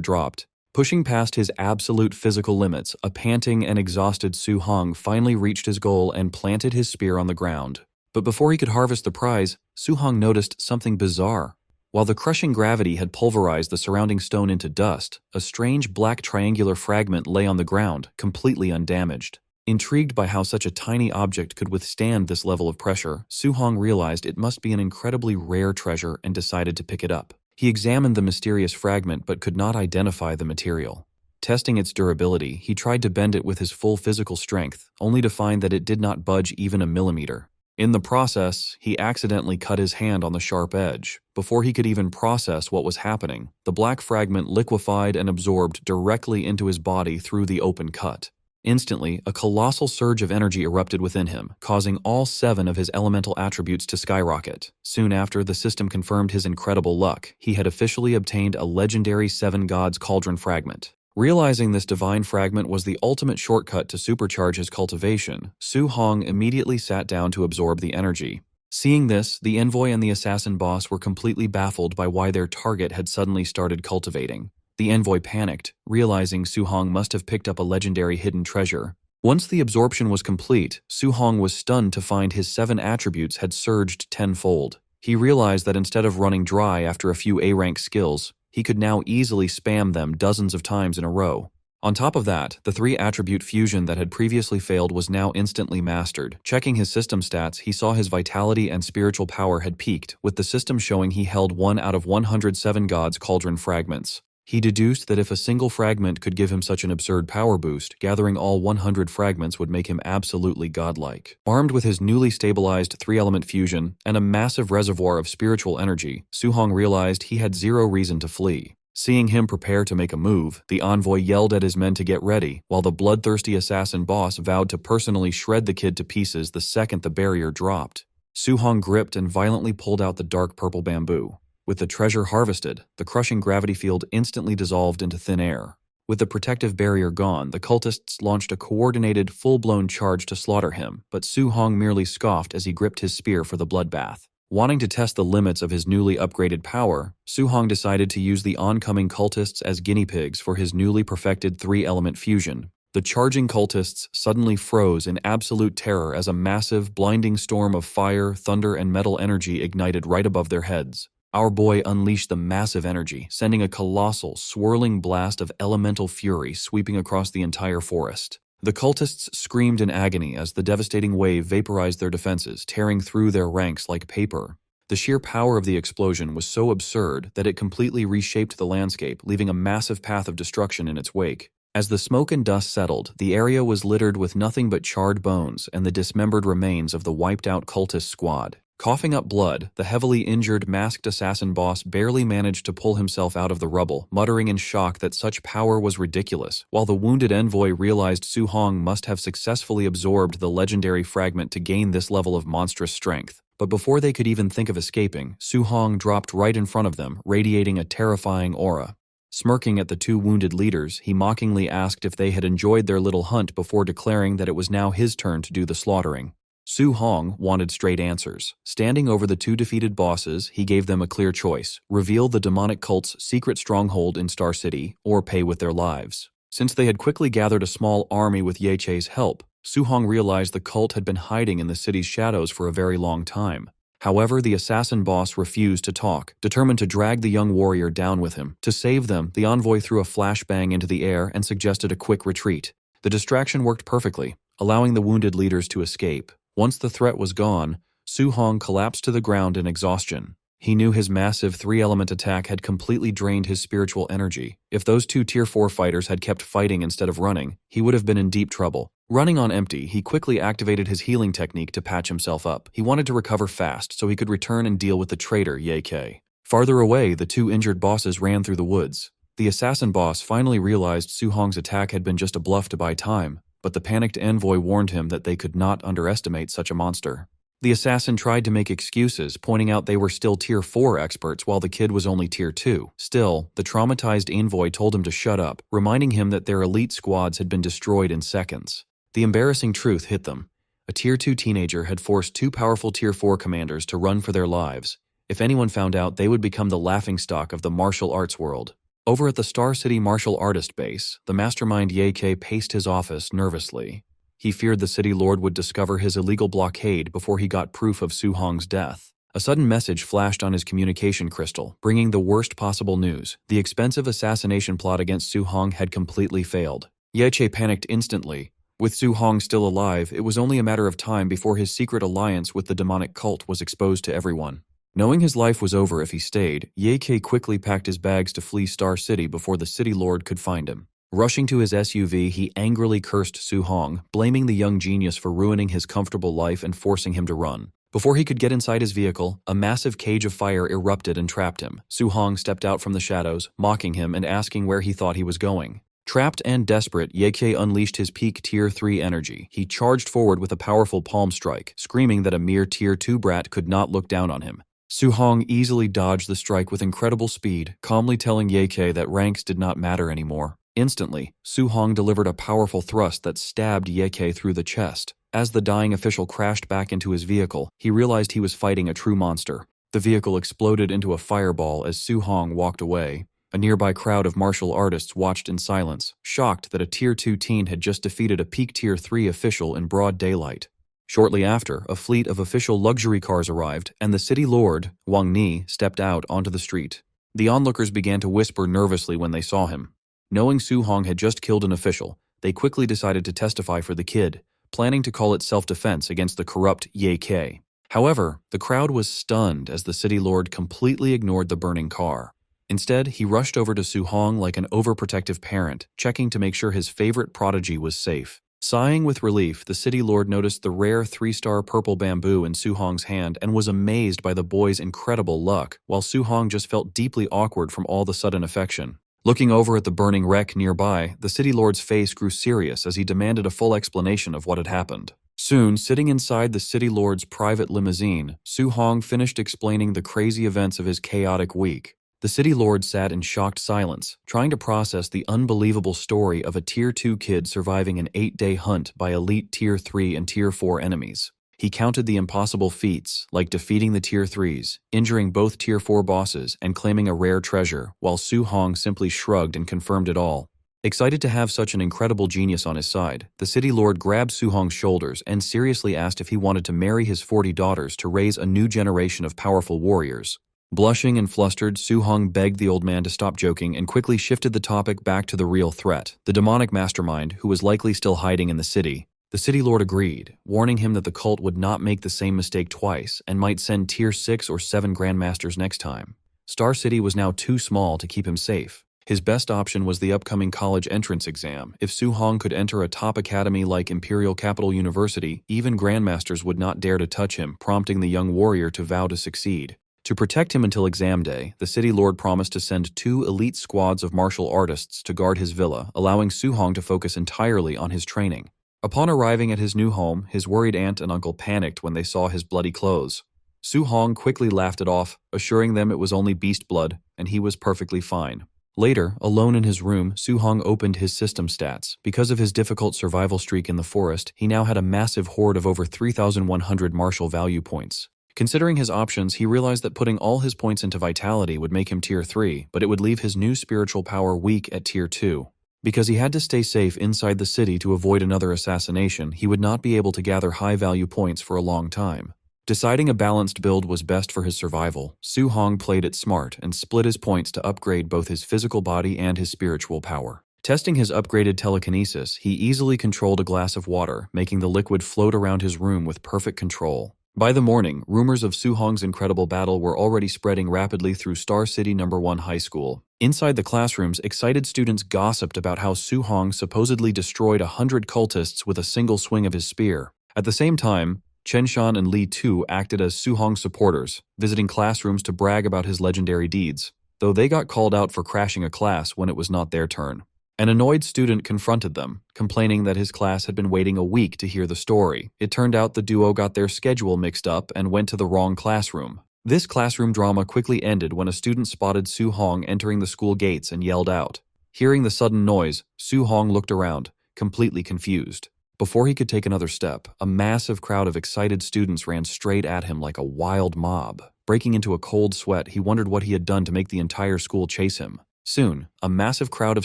dropped. Pushing past his absolute physical limits, a panting and exhausted Su Hong finally reached his goal and planted his spear on the ground. But before he could harvest the prize, Su Hong noticed something bizarre. While the crushing gravity had pulverized the surrounding stone into dust, a strange black triangular fragment lay on the ground, completely undamaged. Intrigued by how such a tiny object could withstand this level of pressure, Su Hong realized it must be an incredibly rare treasure and decided to pick it up. He examined the mysterious fragment but could not identify the material. Testing its durability, he tried to bend it with his full physical strength, only to find that it did not budge even a millimeter. In the process, he accidentally cut his hand on the sharp edge. Before he could even process what was happening, the black fragment liquefied and absorbed directly into his body through the open cut. Instantly, a colossal surge of energy erupted within him, causing all 7 of his elemental attributes to skyrocket. Soon after, the system confirmed his incredible luck. He had officially obtained a legendary 7 Gods Cauldron fragment. Realizing this divine fragment was the ultimate shortcut to supercharge his cultivation, Su Hong immediately sat down to absorb the energy. Seeing this, the envoy and the assassin boss were completely baffled by why their target had suddenly started cultivating. The envoy panicked, realizing Su Hong must have picked up a legendary hidden treasure. Once the absorption was complete, Su Hong was stunned to find his 7 attributes had surged tenfold. He realized that instead of running dry after a few A-rank skills, he could now easily spam them dozens of times in a row. On top of that, the 3-attribute fusion that had previously failed was now instantly mastered. Checking his system stats, he saw his vitality and spiritual power had peaked, with the system showing he held 1 out of 107 God's Cauldron fragments. He deduced that if a single fragment could give him such an absurd power boost, gathering all 100 fragments would make him absolutely godlike. Armed with his newly stabilized 3-element fusion and a massive reservoir of spiritual energy, Su-hong realized he had zero reason to flee. Seeing him prepare to make a move, the envoy yelled at his men to get ready, while the bloodthirsty assassin boss vowed to personally shred the kid to pieces the second the barrier dropped. Su-hong gripped and violently pulled out the dark purple bamboo. With the treasure harvested, the crushing gravity field instantly dissolved into thin air. With the protective barrier gone, the cultists launched a coordinated, full-blown charge to slaughter him, but Su-hong merely scoffed as he gripped his spear for the bloodbath. Wanting to test the limits of his newly upgraded power, Su-hong decided to use the oncoming cultists as guinea pigs for his newly perfected 3-element fusion. The charging cultists suddenly froze in absolute terror as a massive, blinding storm of fire, thunder, and metal energy ignited right above their heads. Our boy unleashed the massive energy, sending a colossal, swirling blast of elemental fury sweeping across the entire forest. The cultists screamed in agony as the devastating wave vaporized their defenses, tearing through their ranks like paper. The sheer power of the explosion was so absurd that it completely reshaped the landscape, leaving a massive path of destruction in its wake. As the smoke and dust settled, the area was littered with nothing but charred bones and the dismembered remains of the wiped-out cultist squad. Coughing up blood, the heavily injured masked assassin boss barely managed to pull himself out of the rubble, muttering in shock that such power was ridiculous, while the wounded envoy realized Su-hong must have successfully absorbed the legendary fragment to gain this level of monstrous strength. But before they could even think of escaping, Su-hong dropped right in front of them, radiating a terrifying aura. Smirking at the 2 wounded leaders, he mockingly asked if they had enjoyed their little hunt before declaring that it was now his turn to do the slaughtering. Su-hong wanted straight answers. Standing over the 2 defeated bosses, he gave them a clear choice: reveal the demonic cult's secret stronghold in Star City, or pay with their lives. Since they had quickly gathered a small army with Ye Che's help, Su-hong realized the cult had been hiding in the city's shadows for a very long time. However, the assassin boss refused to talk, determined to drag the young warrior down with him. To save them, the envoy threw a flashbang into the air and suggested a quick retreat. The distraction worked perfectly, allowing the wounded leaders to escape. Once the threat was gone, Su-hong collapsed to the ground in exhaustion. He knew his massive 3-element attack had completely drained his spiritual energy. If those 2 Tier 4 fighters had kept fighting instead of running, he would have been in deep trouble. Running on empty, he quickly activated his healing technique to patch himself up. He wanted to recover fast so he could return and deal with the traitor Ye Che. Farther away, the 2 injured bosses ran through the woods. The assassin boss finally realized Su-hong's attack had been just a bluff to buy time, but the panicked envoy warned him that they could not underestimate such a monster. The assassin tried to make excuses, pointing out they were still Tier 4 experts while the kid was only Tier 2. Still, the traumatized envoy told him to shut up, reminding him that their elite squads had been destroyed in seconds. The embarrassing truth hit them. A Tier 2 teenager had forced 2 powerful Tier 4 commanders to run for their lives. If anyone found out, they would become the laughingstock of the martial arts world. Over at the Star City martial artist base, the mastermind Ye Che paced his office nervously. He feared the city lord would discover his illegal blockade before he got proof of Su-hong's death. A sudden message flashed on his communication crystal, bringing the worst possible news. The expensive assassination plot against Su-hong had completely failed. Ye Che panicked instantly. With Su-hong still alive, it was only a matter of time before his secret alliance with the demonic cult was exposed to everyone. Knowing his life was over if he stayed, Ye Che quickly packed his bags to flee Star City before the city lord could find him. Rushing to his SUV, he angrily cursed Su-hong, blaming the young genius for ruining his comfortable life and forcing him to run. Before he could get inside his vehicle, a massive cage of fire erupted and trapped him. Su-hong stepped out from the shadows, mocking him and asking where he thought he was going. Trapped and desperate, Ye Che unleashed his peak Tier 3 energy. He charged forward with a powerful palm strike, screaming that a mere Tier 2 brat could not look down on him. Su-hong easily dodged the strike with incredible speed, calmly telling Ye Che that ranks did not matter anymore. Instantly, Su-hong delivered a powerful thrust that stabbed Ye Che through the chest. As the dying official crashed back into his vehicle, he realized he was fighting a true monster. The vehicle exploded into a fireball as Su-hong walked away. A nearby crowd of martial artists watched in silence, shocked that a Tier 2 teen had just defeated a peak Tier 3 official in broad daylight. Shortly after, a fleet of official luxury cars arrived, and the city lord, Wang Ni, stepped out onto the street. The onlookers began to whisper nervously when they saw him. Knowing Su-hong had just killed an official, they quickly decided to testify for the kid, planning to call it self-defense against the corrupt Ye K. However, the crowd was stunned as the city lord completely ignored the burning car. Instead, he rushed over to Su-hong like an overprotective parent, checking to make sure his favorite prodigy was safe. Sighing with relief, the city lord noticed the rare 3-star purple bamboo in Su-hong's hand and was amazed by the boy's incredible luck, while Su-hong just felt deeply awkward from all the sudden affection. Looking over at the burning wreck nearby, the city lord's face grew serious as he demanded a full explanation of what had happened. Soon, sitting inside the city lord's private limousine, Su-hong finished explaining the crazy events of his chaotic week. The city lord sat in shocked silence, trying to process the unbelievable story of a Tier 2 kid surviving an 8-day hunt by elite Tier 3 and Tier 4 enemies. He counted the impossible feats, like defeating the Tier 3s, injuring both Tier 4 bosses, and claiming a rare treasure, while Su-hong simply shrugged and confirmed it all. Excited to have such an incredible genius on his side, the city lord grabbed Su-hong's shoulders and seriously asked if he wanted to marry his 40 daughters to raise a new generation of powerful warriors. Blushing and flustered, Su-hong begged the old man to stop joking and quickly shifted the topic back to the real threat, the demonic mastermind who was likely still hiding in the city. The city lord agreed, warning him that the cult would not make the same mistake twice and might send Tier 6 or 7 grandmasters next time. Star City was now too small to keep him safe. His best option was the upcoming college entrance exam. If Su-hong could enter a top academy like Imperial Capital University, even grandmasters would not dare to touch him, prompting the young warrior to vow to succeed. To protect him until exam day, the city lord promised to send 2 elite squads of martial artists to guard his villa, allowing Su-hong to focus entirely on his training. Upon arriving at his new home, his worried aunt and uncle panicked when they saw his bloody clothes. Su-hong quickly laughed it off, assuring them it was only beast blood, and he was perfectly fine. Later, alone in his room, Su-hong opened his system stats. Because of his difficult survival streak in the forest, he now had a massive hoard of over 3,100 martial value points. Considering his options, he realized that putting all his points into vitality would make him Tier 3, but it would leave his new spiritual power weak at Tier 2. Because he had to stay safe inside the city to avoid another assassination, he would not be able to gather high-value points for a long time. Deciding a balanced build was best for his survival, Su-hong played it smart and split his points to upgrade both his physical body and his spiritual power. Testing his upgraded telekinesis, he easily controlled a glass of water, making the liquid float around his room with perfect control. By the morning, rumors of Su-hong's incredible battle were already spreading rapidly through Star City No. 1 High School. Inside the classrooms, excited students gossiped about how Su-hong supposedly destroyed 100 cultists with a single swing of his spear. At the same time, Chen Shan and Li Tu acted as Su-hong's supporters, visiting classrooms to brag about his legendary deeds, though they got called out for crashing a class when it was not their turn. An annoyed student confronted them, complaining that his class had been waiting a week to hear the story. It turned out the duo got their schedule mixed up and went to the wrong classroom. This classroom drama quickly ended when a student spotted Su-hong entering the school gates and yelled out. Hearing the sudden noise, Su-hong looked around, completely confused. Before he could take another step, a massive crowd of excited students ran straight at him like a wild mob. Breaking into a cold sweat, he wondered what he had done to make the entire school chase him. Soon, a massive crowd of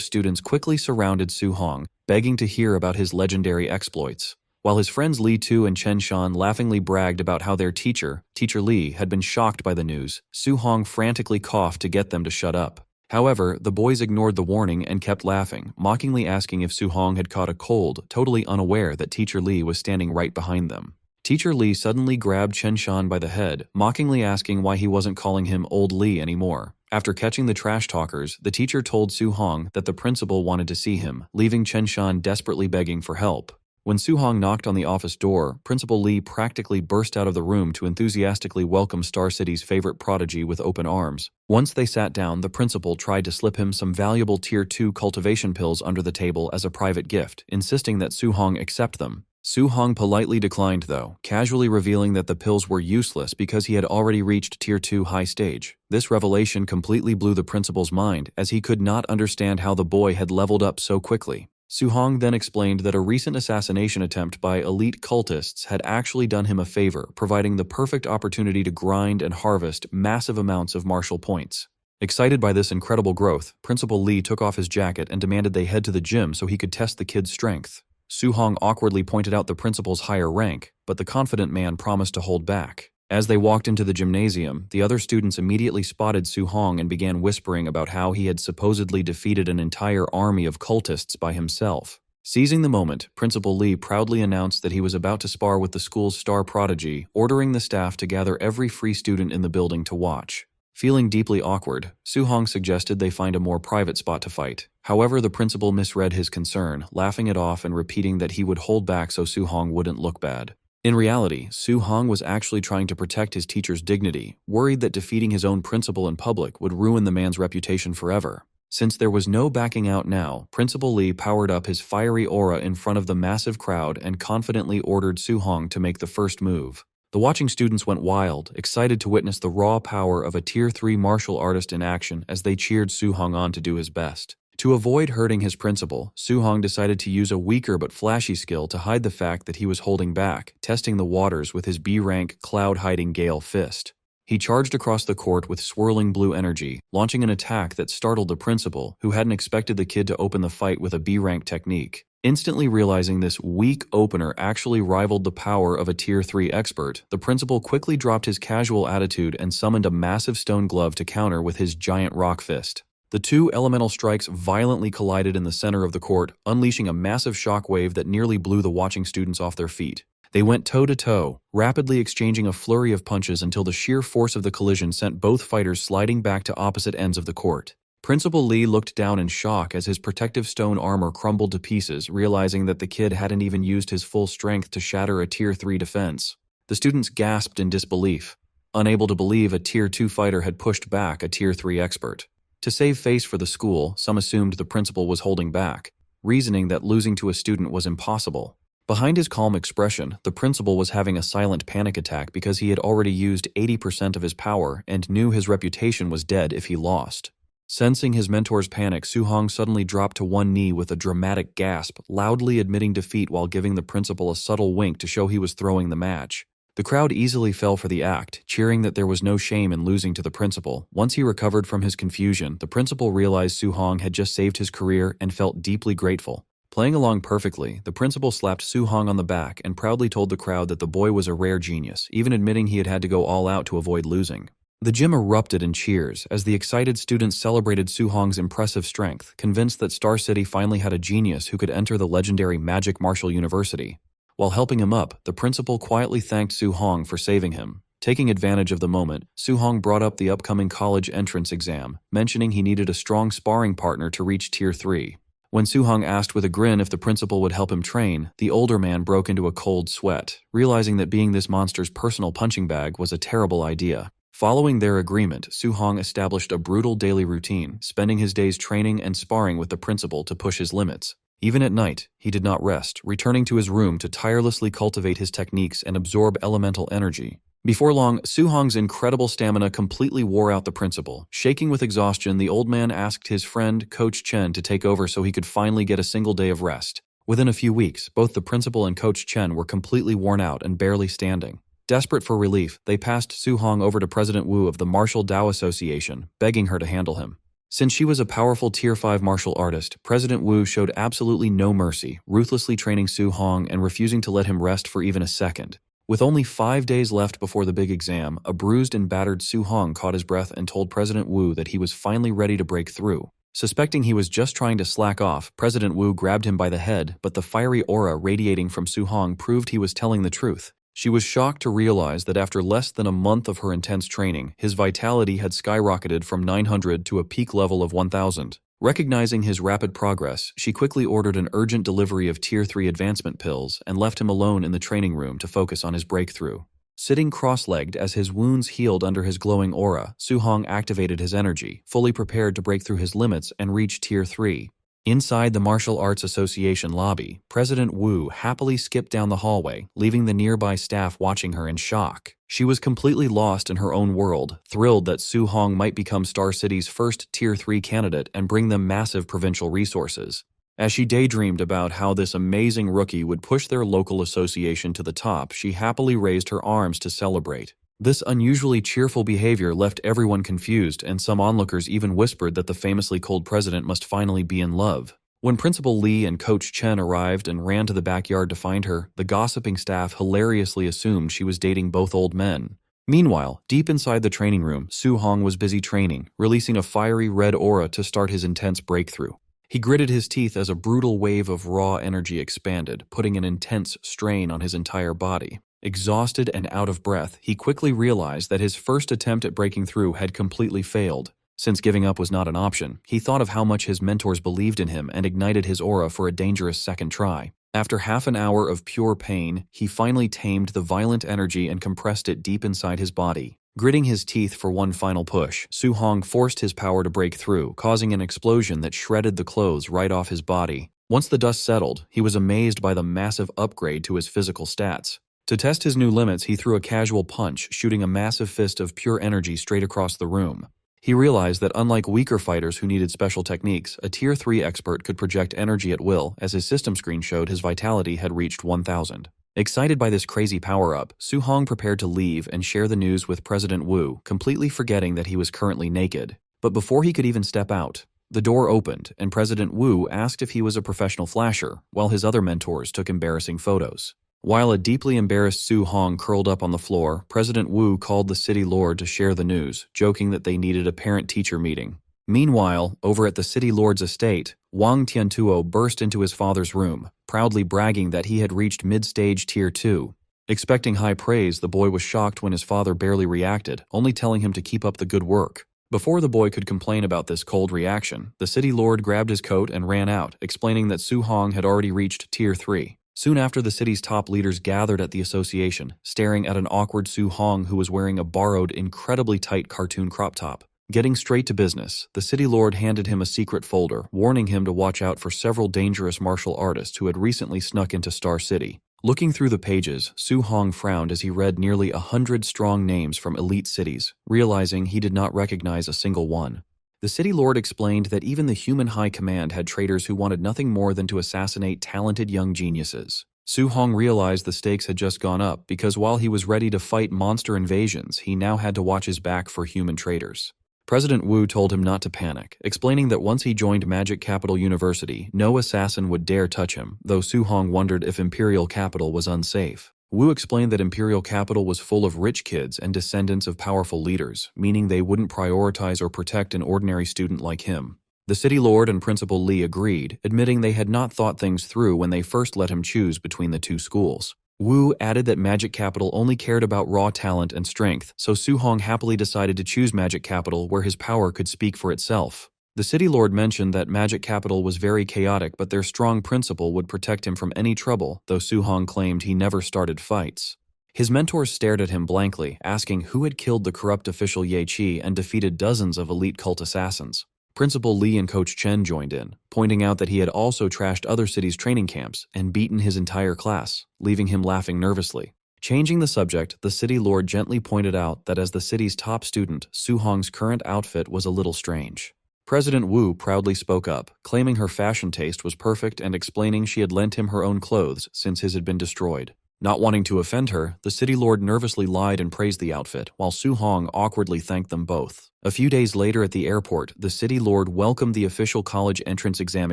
students quickly surrounded Su-hong, begging to hear about his legendary exploits. While his friends Li Tu and Chen Shan laughingly bragged about how their teacher, Teacher Li, had been shocked by the news, Su-hong frantically coughed to get them to shut up. However, the boys ignored the warning and kept laughing, mockingly asking if Su-hong had caught a cold, totally unaware that Teacher Li was standing right behind them. Teacher Li suddenly grabbed Chen Shan by the head, mockingly asking why he wasn't calling him Old Li anymore. After catching the trash talkers, the teacher told Su-hong that the principal wanted to see him, leaving Chen Shan desperately begging for help. When Su-hong knocked on the office door, Principal Li practically burst out of the room to enthusiastically welcome Star City's favorite prodigy with open arms. Once they sat down, the principal tried to slip him some valuable Tier 2 cultivation pills under the table as a private gift, insisting that Su-hong accept them. Su-hong politely declined though, casually revealing that the pills were useless because he had already reached Tier 2 high stage. This revelation completely blew the principal's mind, as he could not understand how the boy had leveled up so quickly. Su-hong then explained that a recent assassination attempt by elite cultists had actually done him a favor, providing the perfect opportunity to grind and harvest massive amounts of martial points. Excited by this incredible growth, Principal Li took off his jacket and demanded they head to the gym so he could test the kid's strength. Su-hong awkwardly pointed out the principal's higher rank, but the confident man promised to hold back. As they walked into the gymnasium, the other students immediately spotted Su-hong and began whispering about how he had supposedly defeated an entire army of cultists by himself. Seizing the moment, Principal Lee proudly announced that he was about to spar with the school's star prodigy, ordering the staff to gather every free student in the building to watch. Feeling deeply awkward, Su-hong suggested they find a more private spot to fight. However, the principal misread his concern, laughing it off and repeating that he would hold back so Su-hong wouldn't look bad. In reality, Su-hong was actually trying to protect his teacher's dignity, worried that defeating his own principal in public would ruin the man's reputation forever. Since there was no backing out now, Principal Lee powered up his fiery aura in front of the massive crowd and confidently ordered Su-hong to make the first move. The watching students went wild, excited to witness the raw power of a Tier 3 martial artist in action as they cheered Su-hong on to do his best. To avoid hurting his principal, Su-hong decided to use a weaker but flashy skill to hide the fact that he was holding back, testing the waters with his B-rank cloud-hiding Gale fist. He charged across the court with swirling blue energy, launching an attack that startled the principal, who hadn't expected the kid to open the fight with a B-rank technique. Instantly realizing this weak opener actually rivaled the power of a Tier 3 expert, the principal quickly dropped his casual attitude and summoned a massive stone glove to counter with his giant rock fist. The two elemental strikes violently collided in the center of the court, unleashing a massive shockwave that nearly blew the watching students off their feet. They went toe-to-toe, rapidly exchanging a flurry of punches until the sheer force of the collision sent both fighters sliding back to opposite ends of the court. Principal Lee looked down in shock as his protective stone armor crumbled to pieces, realizing that the kid hadn't even used his full strength to shatter a Tier 3 defense. The students gasped in disbelief, unable to believe a Tier 2 fighter had pushed back a Tier 3 expert. To save face for the school, some assumed the principal was holding back, reasoning that losing to a student was impossible. Behind his calm expression, the principal was having a silent panic attack because he had already used 80% of his power and knew his reputation was dead if he lost. Sensing his mentor's panic, Su-hong suddenly dropped to one knee with a dramatic gasp, loudly admitting defeat while giving the principal a subtle wink to show he was throwing the match. The crowd easily fell for the act, cheering that there was no shame in losing to the principal. Once he recovered from his confusion, the principal realized Su-hong had just saved his career and felt deeply grateful. Playing along perfectly, the principal slapped Su-hong on the back and proudly told the crowd that the boy was a rare genius, even admitting he had to go all out to avoid losing. The gym erupted in cheers as the excited students celebrated Su-hong's impressive strength, convinced that Star City finally had a genius who could enter the legendary Magic Martial University. While helping him up, the principal quietly thanked Su-hong for saving him. Taking advantage of the moment, Su-hong brought up the upcoming college entrance exam, mentioning he needed a strong sparring partner to reach Tier 3. When Su-hong asked with a grin if the principal would help him train, the older man broke into a cold sweat, realizing that being this monster's personal punching bag was a terrible idea. Following their agreement, Su-hong established a brutal daily routine, spending his days training and sparring with the principal to push his limits. Even at night, he did not rest, returning to his room to tirelessly cultivate his techniques and absorb elemental energy. Before long, Su-hong's incredible stamina completely wore out the principal. Shaking with exhaustion, the old man asked his friend, Coach Chen, to take over so he could finally get a single day of rest. Within a few weeks, both the principal and Coach Chen were completely worn out and barely standing. Desperate for relief, they passed Su-hong over to President Wu of the Martial Dao Association, begging her to handle him. Since she was a powerful Tier 5 martial artist, President Wu showed absolutely no mercy, ruthlessly training Su-hong and refusing to let him rest for even a second. With only 5 days left before the big exam, a bruised and battered Su-hong caught his breath and told President Wu that he was finally ready to break through. Suspecting he was just trying to slack off, President Wu grabbed him by the head, but the fiery aura radiating from Su-hong proved he was telling the truth. She was shocked to realize that after less than a month of her intense training, his vitality had skyrocketed from 900 to a peak level of 1,000. Recognizing his rapid progress, she quickly ordered an urgent delivery of Tier 3 advancement pills and left him alone in the training room to focus on his breakthrough. Sitting cross-legged as his wounds healed under his glowing aura, Su-hong activated his energy, fully prepared to break through his limits and reach Tier 3. Inside the Martial Arts Association lobby, President Wu happily skipped down the hallway, leaving the nearby staff watching her in shock. She was completely lost in her own world, thrilled that Su-hong might become Star City's first Tier 3 candidate and bring them massive provincial resources. As she daydreamed about how this amazing rookie would push their local association to the top, she happily raised her arms to celebrate. This unusually cheerful behavior left everyone confused, and some onlookers even whispered that the famously cold president must finally be in love. When Principal Lee and Coach Chen arrived and ran to the backyard to find her, the gossiping staff hilariously assumed she was dating both old men. Meanwhile, deep inside the training room, Su Hong was busy training, releasing a fiery red aura to start his intense breakthrough. He gritted his teeth as a brutal wave of raw energy expanded, putting an intense strain on his entire body. Exhausted and out of breath, he quickly realized that his first attempt at breaking through had completely failed. Since giving up was not an option, he thought of how much his mentors believed in him and ignited his aura for a dangerous second try. After half an hour of pure pain, he finally tamed the violent energy and compressed it deep inside his body. Gritting his teeth for one final push, Su Hong forced his power to break through, causing an explosion that shredded the clothes right off his body. Once the dust settled, he was amazed by the massive upgrade to his physical stats. To test his new limits, he threw a casual punch, shooting a massive fist of pure energy straight across the room. He realized that unlike weaker fighters who needed special techniques, a Tier 3 expert could project energy at will, as his system screen showed his vitality had reached 1,000. Excited by this crazy power-up, Su Hong prepared to leave and share the news with President Wu, completely forgetting that he was currently naked. But before he could even step out, the door opened, and President Wu asked if he was a professional flasher, while his other mentors took embarrassing photos. While a deeply embarrassed Su Hong curled up on the floor, President Wu called the city lord to share the news, joking that they needed a parent-teacher meeting. Meanwhile, over at the city lord's estate, Wang Tiantuo burst into his father's room, proudly bragging that he had reached mid-stage Tier 2. Expecting high praise, the boy was shocked when his father barely reacted, only telling him to keep up the good work. Before the boy could complain about this cold reaction, the city lord grabbed his coat and ran out, explaining that Su Hong had already reached Tier 3. Soon after, the city's top leaders gathered at the association, staring at an awkward Su Hong who was wearing a borrowed, incredibly tight cartoon crop top. Getting straight to business, the city lord handed him a secret folder, warning him to watch out for several dangerous martial artists who had recently snuck into Star City. Looking through the pages, Su Hong frowned as he read nearly 100 strong names from elite cities, realizing he did not recognize a single one. The city lord explained that even the human high command had traitors who wanted nothing more than to assassinate talented young geniuses. Su Hong realized the stakes had just gone up because while he was ready to fight monster invasions, he now had to watch his back for human traitors. President Wu told him not to panic, explaining that once he joined Magic Capital University, no assassin would dare touch him, though Su Hong wondered if Imperial Capital was unsafe. Wu explained that Imperial Capital was full of rich kids and descendants of powerful leaders, meaning they wouldn't prioritize or protect an ordinary student like him. The city lord and Principal Li agreed, admitting they had not thought things through when they first let him choose between the two schools. Wu added that Magic Capital only cared about raw talent and strength, so Su Hong happily decided to choose Magic Capital where his power could speak for itself. The city lord mentioned that Magic Capital was very chaotic, but their strong principal would protect him from any trouble, though Su Hong claimed he never started fights. His mentors stared at him blankly, asking who had killed the corrupt official Ye Qi and defeated dozens of elite cult assassins. Principal Li and Coach Chen joined in, pointing out that he had also trashed other cities' training camps and beaten his entire class, leaving him laughing nervously. Changing the subject, the city lord gently pointed out that as the city's top student, Su Hong's current outfit was a little strange. President Wu proudly spoke up, claiming her fashion taste was perfect and explaining she had lent him her own clothes since his had been destroyed. Not wanting to offend her, the city lord nervously lied and praised the outfit, while Su Hong awkwardly thanked them both. A few days later at the airport, the city lord welcomed the official college entrance exam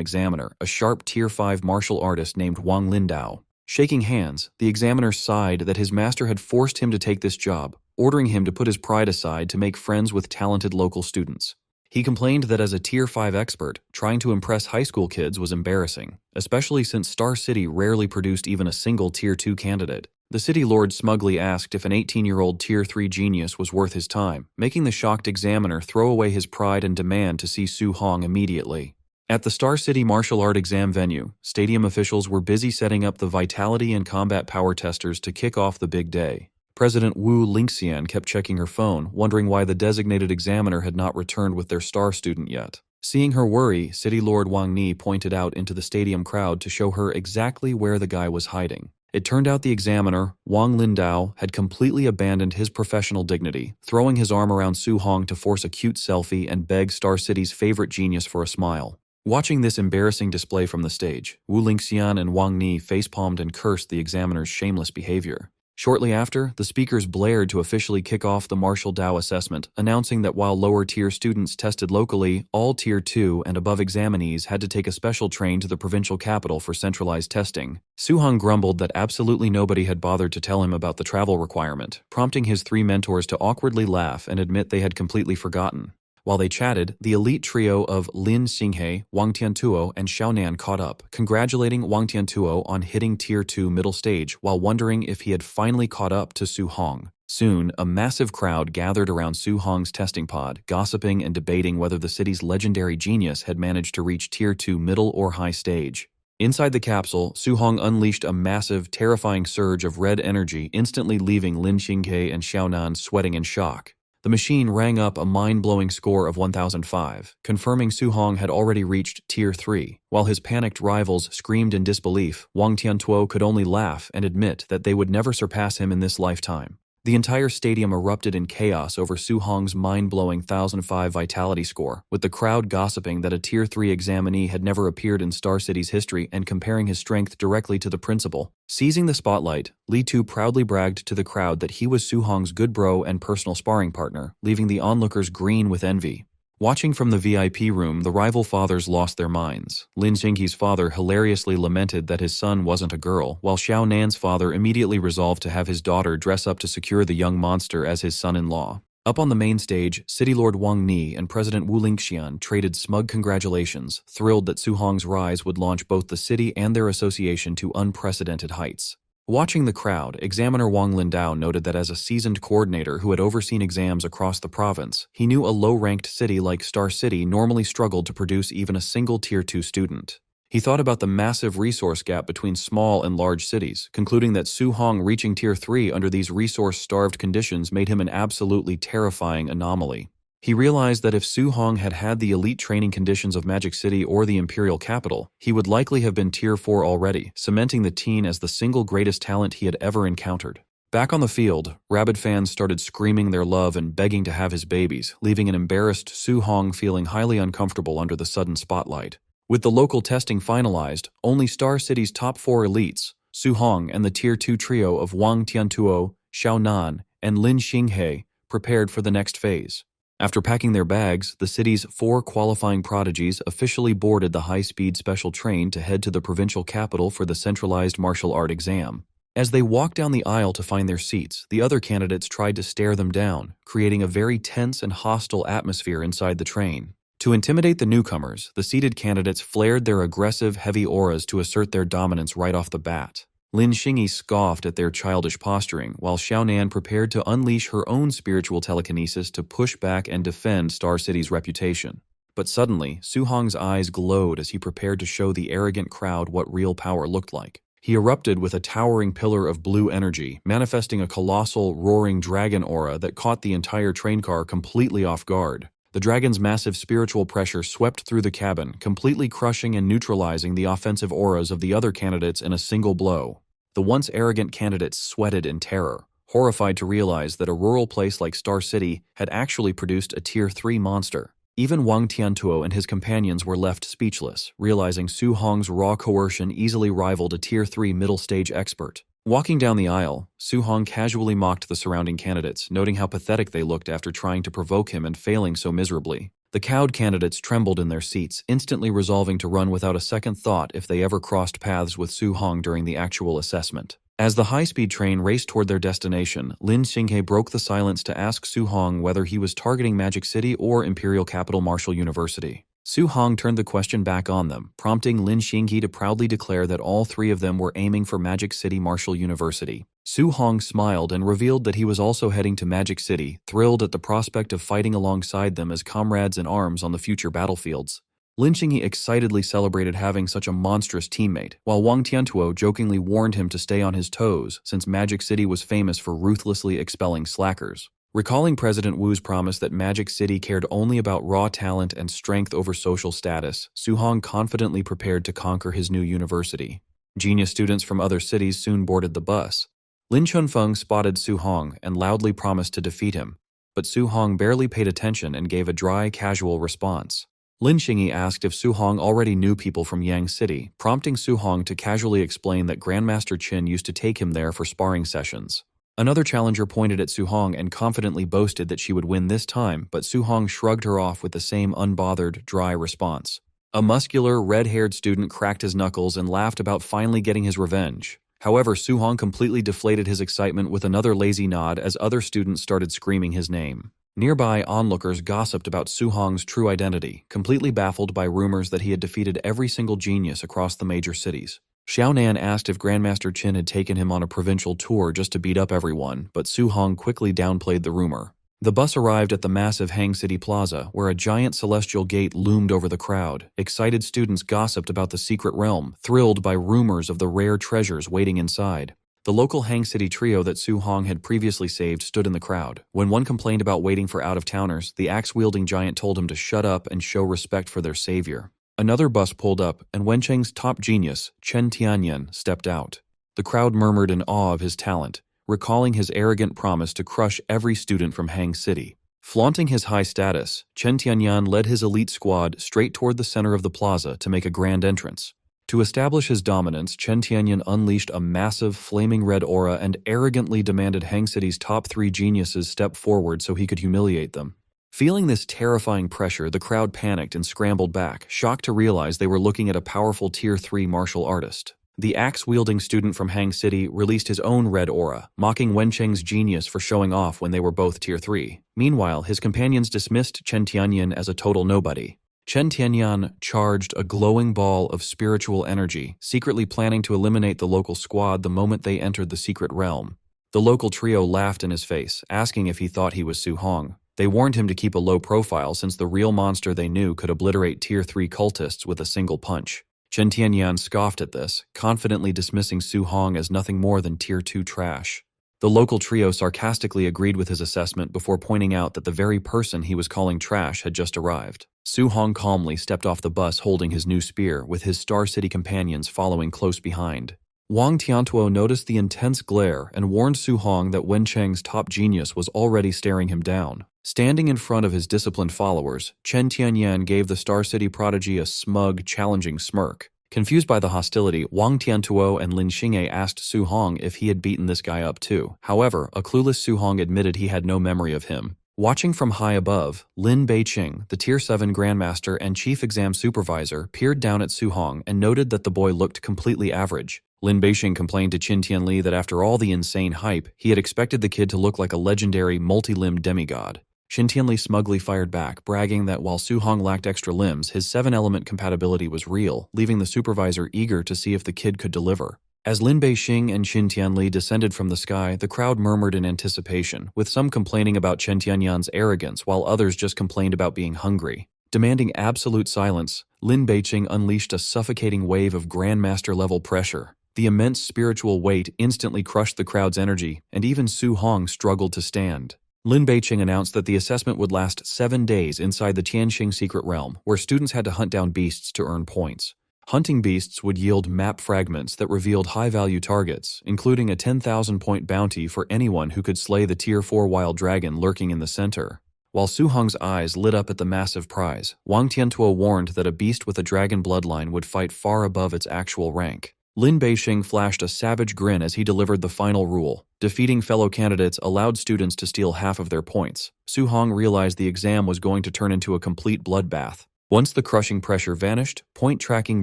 examiner, a sharp Tier 5 martial artist named Wang Lindao. Shaking hands, the examiner sighed that his master had forced him to take this job, ordering him to put his pride aside to make friends with talented local students. He complained that as a Tier 5 expert, trying to impress high school kids was embarrassing, especially since Star City rarely produced even a single Tier 2 candidate. The city lord smugly asked if an 18-year-old Tier 3 genius was worth his time, making the shocked examiner throw away his pride and demand to see Su Hong immediately. At the Star City martial art exam venue, stadium officials were busy setting up the vitality and combat power testers to kick off the big day. President Wu Lingxian kept checking her phone, wondering why the designated examiner had not returned with their star student yet. Seeing her worry, City Lord Wang Ni pointed out into the stadium crowd to show her exactly where the guy was hiding. It turned out the examiner, Wang Lindao, had completely abandoned his professional dignity, throwing his arm around Su Hong to force a cute selfie and beg Star City's favorite genius for a smile. Watching this embarrassing display from the stage, Wu Lingxian and Wang Ni facepalmed and cursed the examiner's shameless behavior. Shortly after, the speakers blared to officially kick off the Martial Dao assessment, announcing that while lower-tier students tested locally, all Tier 2 and above examinees had to take a special train to the provincial capital for centralized testing. Su-hong grumbled that absolutely nobody had bothered to tell him about the travel requirement, prompting his three mentors to awkwardly laugh and admit they had completely forgotten. While they chatted, the elite trio of Lin Xinghe, Wang Tiantuo, and Xiaonan caught up, congratulating Wang Tiantuo on hitting Tier 2 middle stage while wondering if he had finally caught up to Su-hong. Soon, a massive crowd gathered around Su-hong's testing pod, gossiping and debating whether the city's legendary genius had managed to reach Tier 2 middle or high stage. Inside the capsule, Su-hong unleashed a massive, terrifying surge of red energy, instantly leaving Lin Xinghe and Xiaonan sweating in shock. The machine rang up a mind-blowing score of 1005, confirming Su-hong had already reached Tier 3. While his panicked rivals screamed in disbelief, Wang Tiantuo could only laugh and admit that they would never surpass him in this lifetime. The entire stadium erupted in chaos over Su-hong's mind-blowing 1005 vitality score, with the crowd gossiping that a Tier 3 examinee had never appeared in Star City's history and comparing his strength directly to the principal. Seizing the spotlight, Li Tu proudly bragged to the crowd that he was Su-hong's good bro and personal sparring partner, leaving the onlookers green with envy. Watching from the VIP room, the rival fathers lost their minds. Lin Xinghe's father hilariously lamented that his son wasn't a girl, while Xiao Nan's father immediately resolved to have his daughter dress up to secure the young monster as his son-in-law. Up on the main stage, City Lord Wang Ni and President Wu Lingxian traded smug congratulations, thrilled that Su-hong's rise would launch both the city and their association to unprecedented heights. Watching the crowd, examiner Wang Lindao noted that as a seasoned coordinator who had overseen exams across the province, he knew a low-ranked city like Star City normally struggled to produce even a single Tier 2 student. He thought about the massive resource gap between small and large cities, concluding that Su-hong reaching Tier 3 under these resource-starved conditions made him an absolutely terrifying anomaly. He realized that if Su-hong had had the elite training conditions of Magic City or the Imperial Capital, he would likely have been Tier 4 already, cementing the teen as the single greatest talent he had ever encountered. Back on the field, rabid fans started screaming their love and begging to have his babies, leaving an embarrassed Su-hong feeling highly uncomfortable under the sudden spotlight. With the local testing finalized, only Star City's top 4 elites, Su-hong and the Tier 2 trio of Wang Tiantuo, Xiaonan, and Lin Xinghe, prepared for the next phase. After packing their bags, the city's 4 qualifying prodigies officially boarded the high-speed special train to head to the provincial capital for the centralized martial art exam. As they walked down the aisle to find their seats, the other candidates tried to stare them down, creating a very tense and hostile atmosphere inside the train. To intimidate the newcomers, the seated candidates flared their aggressive, heavy auras to assert their dominance right off the bat. Lin Xinghe scoffed at their childish posturing, while Xiaonan prepared to unleash her own spiritual telekinesis to push back and defend Star City's reputation. But suddenly, Su-hong's eyes glowed as he prepared to show the arrogant crowd what real power looked like. He erupted with a towering pillar of blue energy, manifesting a colossal, roaring dragon aura that caught the entire train car completely off guard. The dragon's massive spiritual pressure swept through the cabin, completely crushing and neutralizing the offensive auras of the other candidates in a single blow. The once arrogant candidates sweated in terror, horrified to realize that a rural place like Star City had actually produced a Tier 3 monster. Even Wang Tiantuo and his companions were left speechless, realizing Su-hong's raw coercion easily rivaled a Tier 3 middle-stage expert. Walking down the aisle, Su-hong casually mocked the surrounding candidates, noting how pathetic they looked after trying to provoke him and failing so miserably. The cowed candidates trembled in their seats, instantly resolving to run without a second thought if they ever crossed paths with Su-hong during the actual assessment. As the high-speed train raced toward their destination, Lin Xinghe broke the silence to ask Su-hong whether he was targeting Magic City or Imperial Capital Martial University. Su-hong turned the question back on them, prompting Lin Xinghe to proudly declare that all 3 of them were aiming for Magic City Martial University. Su-hong smiled and revealed that he was also heading to Magic City, thrilled at the prospect of fighting alongside them as comrades in arms on the future battlefields. Lin Xinghe excitedly celebrated having such a monstrous teammate, while Wang Tiantuo jokingly warned him to stay on his toes since Magic City was famous for ruthlessly expelling slackers. Recalling President Wu's promise that Magic City cared only about raw talent and strength over social status, Su-hong confidently prepared to conquer his new university. Genius students from other cities soon boarded the bus. Lin Chunfeng spotted Su-hong and loudly promised to defeat him, but Su-hong barely paid attention and gave a dry, casual response. Lin Xingyi asked if Su Hong already knew people from Yang City, prompting Su Hong to casually explain that Grandmaster Qin used to take him there for sparring sessions. Another challenger pointed at Su Hong and confidently boasted that she would win this time, but Su Hong shrugged her off with the same unbothered, dry response. A muscular, red-haired student cracked his knuckles and laughed about finally getting his revenge. However, Su Hong completely deflated his excitement with another lazy nod as other students started screaming his name. Nearby onlookers gossiped about Su Hong's true identity, completely baffled by rumors that he had defeated every single genius across the major cities. Xiaonan asked if Grandmaster Qin had taken him on a provincial tour just to beat up everyone, but Su Hong quickly downplayed the rumor. The bus arrived at the massive Hang City Plaza, where a giant celestial gate loomed over the crowd. Excited students gossiped about the secret realm, thrilled by rumors of the rare treasures waiting inside. The local Hang City trio that Su Hong had previously saved stood in the crowd. When one complained about waiting for out-of-towners, the axe-wielding giant told him to shut up and show respect for their savior. Another bus pulled up, and Wencheng's top genius, Chen Tianyan, stepped out. The crowd murmured in awe of his talent, recalling his arrogant promise to crush every student from Hang City. Flaunting his high status, Chen Tianyan led his elite squad straight toward the center of the plaza to make a grand entrance. To establish his dominance, Chen Tianyan unleashed a massive, flaming red aura and arrogantly demanded Hang City's top 3 geniuses step forward so he could humiliate them. Feeling this terrifying pressure, the crowd panicked and scrambled back, shocked to realize they were looking at a powerful Tier 3 martial artist. The axe-wielding student from Hang City released his own red aura, mocking Wencheng's genius for showing off when they were both Tier 3. Meanwhile, his companions dismissed Chen Tianyan as a total nobody. Chen Tianyan charged a glowing ball of spiritual energy, secretly planning to eliminate the local squad the moment they entered the secret realm. The local trio laughed in his face, asking if he thought he was Su Hong. They warned him to keep a low profile since the real monster they knew could obliterate Tier 3 cultists with a single punch. Chen Tianyan scoffed at this, confidently dismissing Su Hong as nothing more than Tier 2 trash. The local trio sarcastically agreed with his assessment before pointing out that the very person he was calling trash had just arrived. Su Hong calmly stepped off the bus holding his new spear, with his Star City companions following close behind. Wang Tiantuo noticed the intense glare and warned Su Hong that Wencheng's top genius was already staring him down. Standing in front of his disciplined followers, Chen Tianyan gave the Star City prodigy a smug, challenging smirk. Confused by the hostility, Wang Tiantuo and Lin Xingyi asked Su Hong if he had beaten this guy up too. However, a clueless Su Hong admitted he had no memory of him. Watching from high above, Lin Beiqing, the Tier 7 Grandmaster and Chief Exam Supervisor, peered down at Su Hong and noted that the boy looked completely average. Lin Beiqing complained to Qin Tianli that after all the insane hype, he had expected the kid to look like a legendary, multi-limbed demigod. Qin Tianli smugly fired back, bragging that while Su Hong lacked extra limbs, his 7-element compatibility was real, leaving the supervisor eager to see if the kid could deliver. As Lin Beiqing and Qin Tianli descended from the sky, the crowd murmured in anticipation, with some complaining about Chen Tianyan's arrogance while others just complained about being hungry. Demanding absolute silence, Lin Beiqing unleashed a suffocating wave of Grandmaster-level pressure. The immense spiritual weight instantly crushed the crowd's energy, and even Su Hong struggled to stand. Lin Beiqing announced that the assessment would last 7 days inside the Tianxing secret realm, where students had to hunt down beasts to earn points. Hunting beasts would yield map fragments that revealed high-value targets, including a 10,000-point bounty for anyone who could slay the Tier 4 wild dragon lurking in the center. While Su Hong's eyes lit up at the massive prize, Wang Tiantuo warned that a beast with a dragon bloodline would fight far above its actual rank. Lin Beiqing flashed a savage grin as he delivered the final rule. Defeating fellow candidates allowed students to steal half of their points. Su Hong realized the exam was going to turn into a complete bloodbath. Once the crushing pressure vanished, point-tracking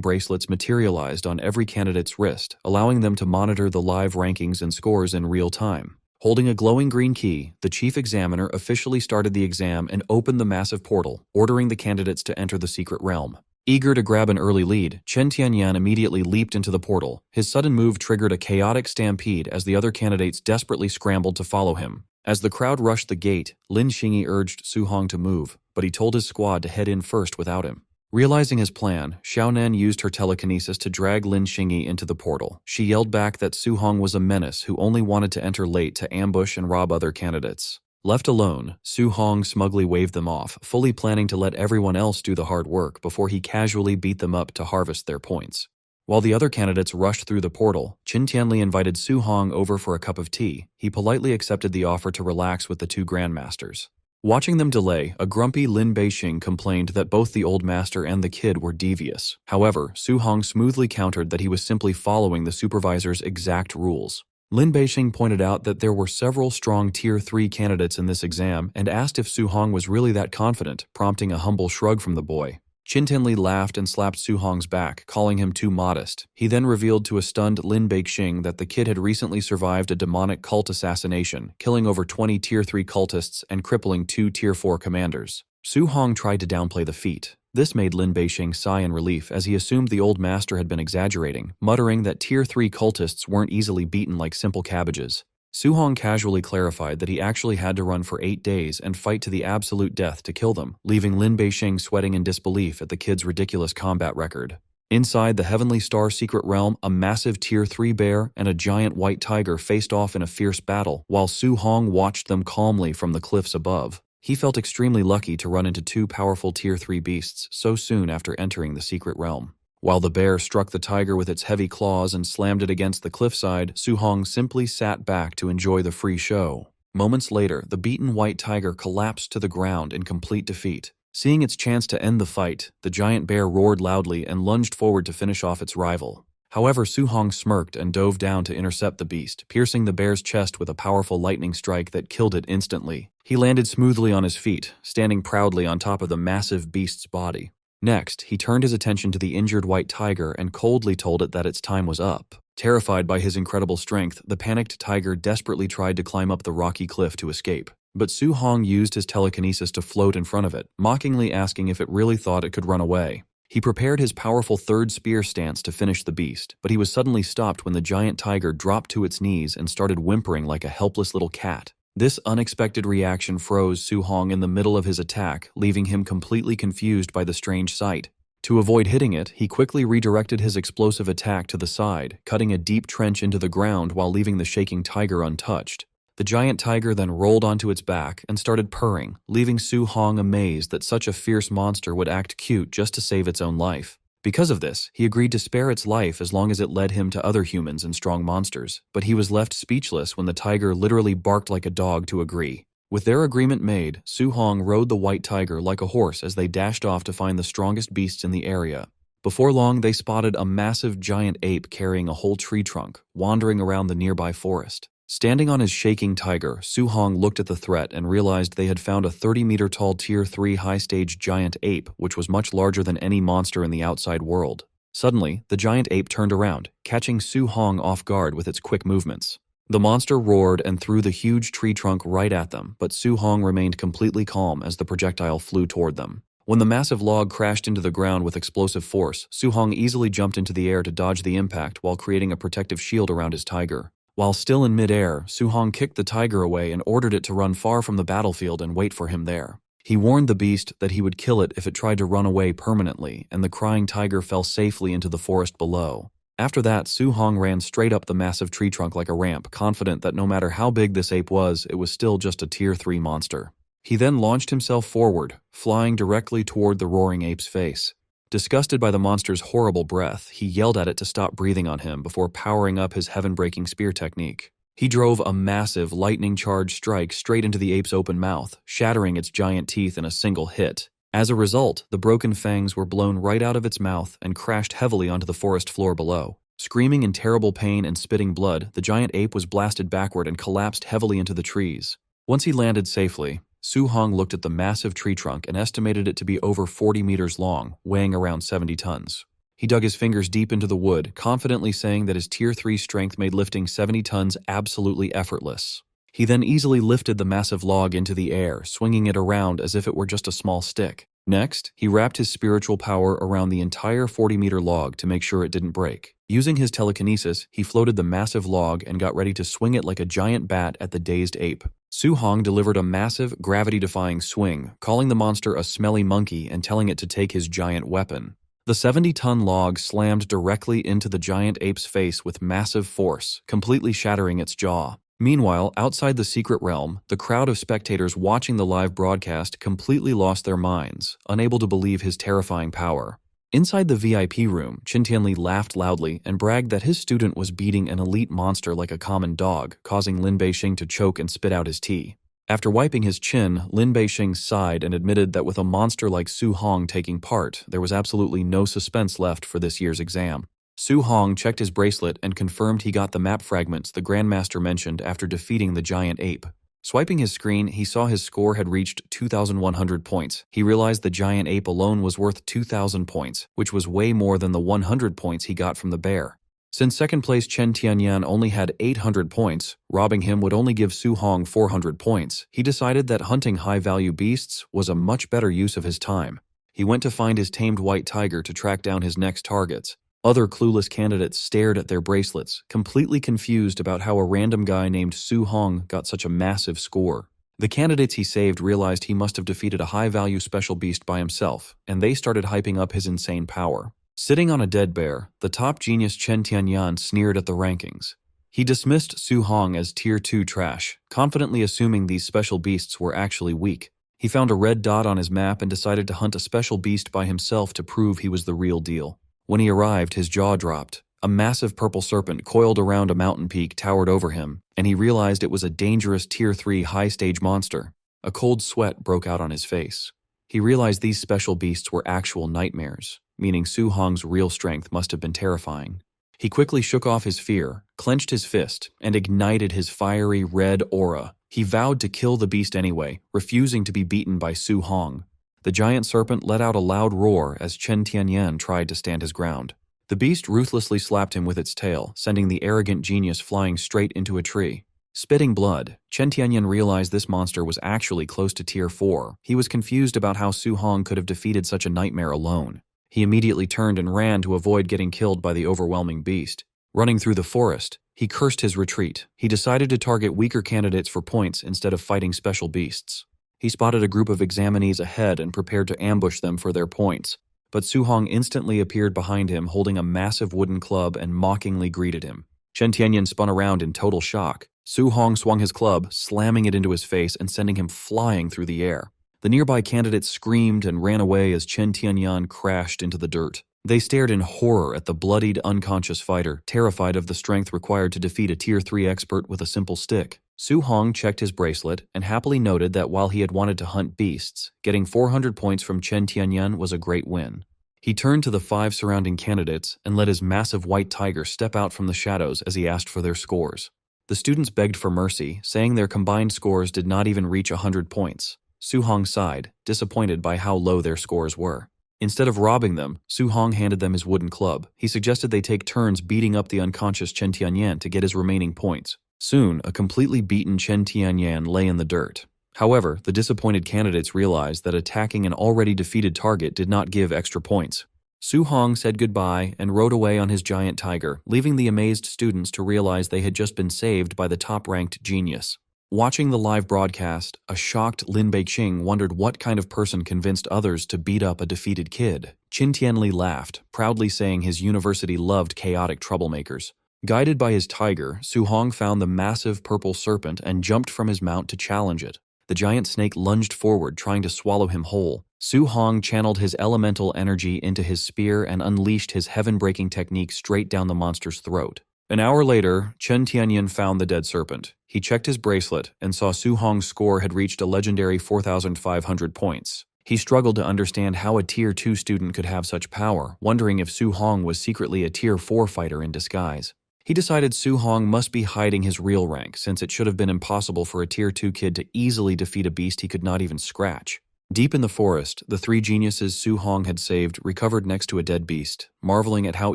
bracelets materialized on every candidate's wrist, allowing them to monitor the live rankings and scores in real time. Holding a glowing green key, the chief examiner officially started the exam and opened the massive portal, ordering the candidates to enter the secret realm. Eager to grab an early lead, Chen Tianyan immediately leaped into the portal. His sudden move triggered a chaotic stampede as the other candidates desperately scrambled to follow him. As the crowd rushed the gate, Lin Xingyi urged Su Hong to move, but he told his squad to head in first without him. Realizing his plan, Xiaonan used her telekinesis to drag Lin Xingyi into the portal. She yelled back that Su Hong was a menace who only wanted to enter late to ambush and rob other candidates. Left alone, Su Hong smugly waved them off, fully planning to let everyone else do the hard work before he casually beat them up to harvest their points. While the other candidates rushed through the portal, Qin Tianli invited Su Hong over for a cup of tea. He politely accepted the offer to relax with the 2 grandmasters. Watching them delay, a grumpy Lin Beixing complained that both the old master and the kid were devious. However, Su Hong smoothly countered that he was simply following the supervisor's exact rules. Lin Beixing pointed out that there were several strong Tier 3 candidates in this exam and asked if Su Hong was really that confident, prompting a humble shrug from the boy. Qin Tianli laughed and slapped Su Hong's back, calling him too modest. He then revealed to a stunned Lin Beixing that the kid had recently survived a demonic cult assassination, killing over 20 Tier 3 cultists and crippling 2 Tier 4 commanders. Su Hong tried to downplay the feat. This made Lin Beixing sigh in relief as he assumed the old master had been exaggerating, muttering that Tier 3 cultists weren't easily beaten like simple cabbages. Su Hong casually clarified that he actually had to run for 8 days and fight to the absolute death to kill them, leaving Lin Beixing sweating in disbelief at the kid's ridiculous combat record. Inside the Heavenly Star secret realm, a massive Tier 3 bear and a giant white tiger faced off in a fierce battle, while Su Hong watched them calmly from the cliffs above. He felt extremely lucky to run into 2 powerful Tier 3 beasts so soon after entering the secret realm. While the bear struck the tiger with its heavy claws and slammed it against the cliffside, Su Hong simply sat back to enjoy the free show. Moments later, the beaten white tiger collapsed to the ground in complete defeat. Seeing its chance to end the fight, the giant bear roared loudly and lunged forward to finish off its rival. However, Su Hong smirked and dove down to intercept the beast, piercing the bear's chest with a powerful lightning strike that killed it instantly. He landed smoothly on his feet, standing proudly on top of the massive beast's body. Next, he turned his attention to the injured white tiger and coldly told it that its time was up. Terrified by his incredible strength, the panicked tiger desperately tried to climb up the rocky cliff to escape. But Su Hong used his telekinesis to float in front of it, mockingly asking if it really thought it could run away. He prepared his powerful third spear stance to finish the beast, but he was suddenly stopped when the giant tiger dropped to its knees and started whimpering like a helpless little cat. This unexpected reaction froze Su Hong in the middle of his attack, leaving him completely confused by the strange sight. To avoid hitting it, he quickly redirected his explosive attack to the side, cutting a deep trench into the ground while leaving the shaking tiger untouched. The giant tiger then rolled onto its back and started purring, leaving Su Hong amazed that such a fierce monster would act cute just to save its own life. Because of this, he agreed to spare its life as long as it led him to other humans and strong monsters, but he was left speechless when the tiger literally barked like a dog to agree. With their agreement made, Su Hong rode the white tiger like a horse as they dashed off to find the strongest beasts in the area. Before long, they spotted a massive giant ape carrying a whole tree trunk, wandering around the nearby forest. Standing on his shaking tiger, Su Hong looked at the threat and realized they had found a 30-meter-tall Tier 3 high-stage giant ape, which was much larger than any monster in the outside world. Suddenly, the giant ape turned around, catching Su Hong off guard with its quick movements. The monster roared and threw the huge tree trunk right at them, but Su Hong remained completely calm as the projectile flew toward them. When the massive log crashed into the ground with explosive force, Su Hong easily jumped into the air to dodge the impact while creating a protective shield around his tiger. While still in mid-air, Su Hong kicked the tiger away and ordered it to run far from the battlefield and wait for him there. He warned the beast that he would kill it if it tried to run away permanently, and the crying tiger fell safely into the forest below. After that, Su Hong ran straight up the massive tree trunk like a ramp, confident that no matter how big this ape was, it was still just a Tier 3 monster. He then launched himself forward, flying directly toward the roaring ape's face. Disgusted by the monster's horrible breath, he yelled at it to stop breathing on him before powering up his heaven-breaking spear technique. He drove a massive, lightning-charged strike straight into the ape's open mouth, shattering its giant teeth in a single hit. As a result, the broken fangs were blown right out of its mouth and crashed heavily onto the forest floor below. Screaming in terrible pain and spitting blood, the giant ape was blasted backward and collapsed heavily into the trees. Once he landed safely, Su Hong looked at the massive tree trunk and estimated it to be over 40 meters long, weighing around 70 tons. He dug his fingers deep into the wood, confidently saying that his Tier 3 strength made lifting 70 tons absolutely effortless. He then easily lifted the massive log into the air, swinging it around as if it were just a small stick. Next, he wrapped his spiritual power around the entire 40-meter log to make sure it didn't break. Using his telekinesis, he floated the massive log and got ready to swing it like a giant bat at the dazed ape. Su Hong delivered a massive, gravity-defying swing, calling the monster a smelly monkey and telling it to take his giant weapon. The 70-ton log slammed directly into the giant ape's face with massive force, completely shattering its jaw. Meanwhile, outside the secret realm, the crowd of spectators watching the live broadcast completely lost their minds, unable to believe his terrifying power. Inside the VIP room, Qin Tianli laughed loudly and bragged that his student was beating an elite monster like a common dog, causing Lin Beixing to choke and spit out his tea. After wiping his chin, Lin Beixing sighed and admitted that with a monster like Su Hong taking part, there was absolutely no suspense left for this year's exam. Su Hong checked his bracelet and confirmed he got the map fragments the Grandmaster mentioned after defeating the giant ape. Swiping his screen, he saw his score had reached 2,100 points. He realized the giant ape alone was worth 2,000 points, which was way more than the 100 points he got from the bear. Since second place Chen Tianyan only had 800 points, robbing him would only give Su Hong 400 points, he decided that hunting high-value beasts was a much better use of his time. He went to find his tamed white tiger to track down his next targets. Other clueless candidates stared at their bracelets, completely confused about how a random guy named Su Hong got such a massive score. The candidates he saved realized he must have defeated a high-value special beast by himself, and they started hyping up his insane power. Sitting on a dead bear, the top genius Chen Tianyan sneered at the rankings. He dismissed Su Hong as Tier 2 trash, confidently assuming these special beasts were actually weak. He found a red dot on his map and decided to hunt a special beast by himself to prove he was the real deal. When he arrived, his jaw dropped. A massive purple serpent coiled around a mountain peak towered over him, and he realized it was a dangerous Tier 3 high-stage monster. A cold sweat broke out on his face. He realized these special beasts were actual nightmares, meaning Su Hong's real strength must have been terrifying. He quickly shook off his fear, clenched his fist, and ignited his fiery red aura. He vowed to kill the beast anyway, refusing to be beaten by Su Hong. The giant serpent let out a loud roar as Chen Tianyan tried to stand his ground. The beast ruthlessly slapped him with its tail, sending the arrogant genius flying straight into a tree. Spitting blood, Chen Tianyan realized this monster was actually close to Tier 4. He was confused about how Su Hong could have defeated such a nightmare alone. He immediately turned and ran to avoid getting killed by the overwhelming beast. Running through the forest, he cursed his retreat. He decided to target weaker candidates for points instead of fighting special beasts. He spotted a group of examinees ahead and prepared to ambush them for their points. But Su Hong instantly appeared behind him holding a massive wooden club and mockingly greeted him. Chen Tianyan spun around in total shock. Su Hong swung his club, slamming it into his face and sending him flying through the air. The nearby candidates screamed and ran away as Chen Tianyan crashed into the dirt. They stared in horror at the bloodied, unconscious fighter, terrified of the strength required to defeat a Tier 3 expert with a simple stick. Su Hong checked his bracelet and happily noted that while he had wanted to hunt beasts, getting 400 points from Chen Tianyan was a great win. He turned to the 5 surrounding candidates and let his massive white tiger step out from the shadows as he asked for their scores. The students begged for mercy, saying their combined scores did not even reach 100 points. Su Hong sighed, disappointed by how low their scores were. Instead of robbing them, Su Hong handed them his wooden club. He suggested they take turns beating up the unconscious Chen Tianyan to get his remaining points. Soon, a completely beaten Chen Tianyan lay in the dirt. However, the disappointed candidates realized that attacking an already defeated target did not give extra points. Su Hong said goodbye and rode away on his giant tiger, leaving the amazed students to realize they had just been saved by the top-ranked genius. Watching the live broadcast, a shocked Lin Beixing wondered what kind of person convinced others to beat up a defeated kid. Qin Tianli laughed, proudly saying his university loved chaotic troublemakers. Guided by his tiger, Su Hong found the massive purple serpent and jumped from his mount to challenge it. The giant snake lunged forward, trying to swallow him whole. Su Hong channeled his elemental energy into his spear and unleashed his heaven-breaking technique straight down the monster's throat. An hour later, Chen Tianyan found the dead serpent. He checked his bracelet and saw Su Hong's score had reached a legendary 4,500 points. He struggled to understand how a Tier 2 student could have such power, wondering if Su Hong was secretly a Tier 4 fighter in disguise. He decided Su Hong must be hiding his real rank, since it should have been impossible for a Tier 2 kid to easily defeat a beast he could not even scratch. Deep in the forest, the 3 geniuses Su Hong had saved recovered next to a dead beast, marveling at how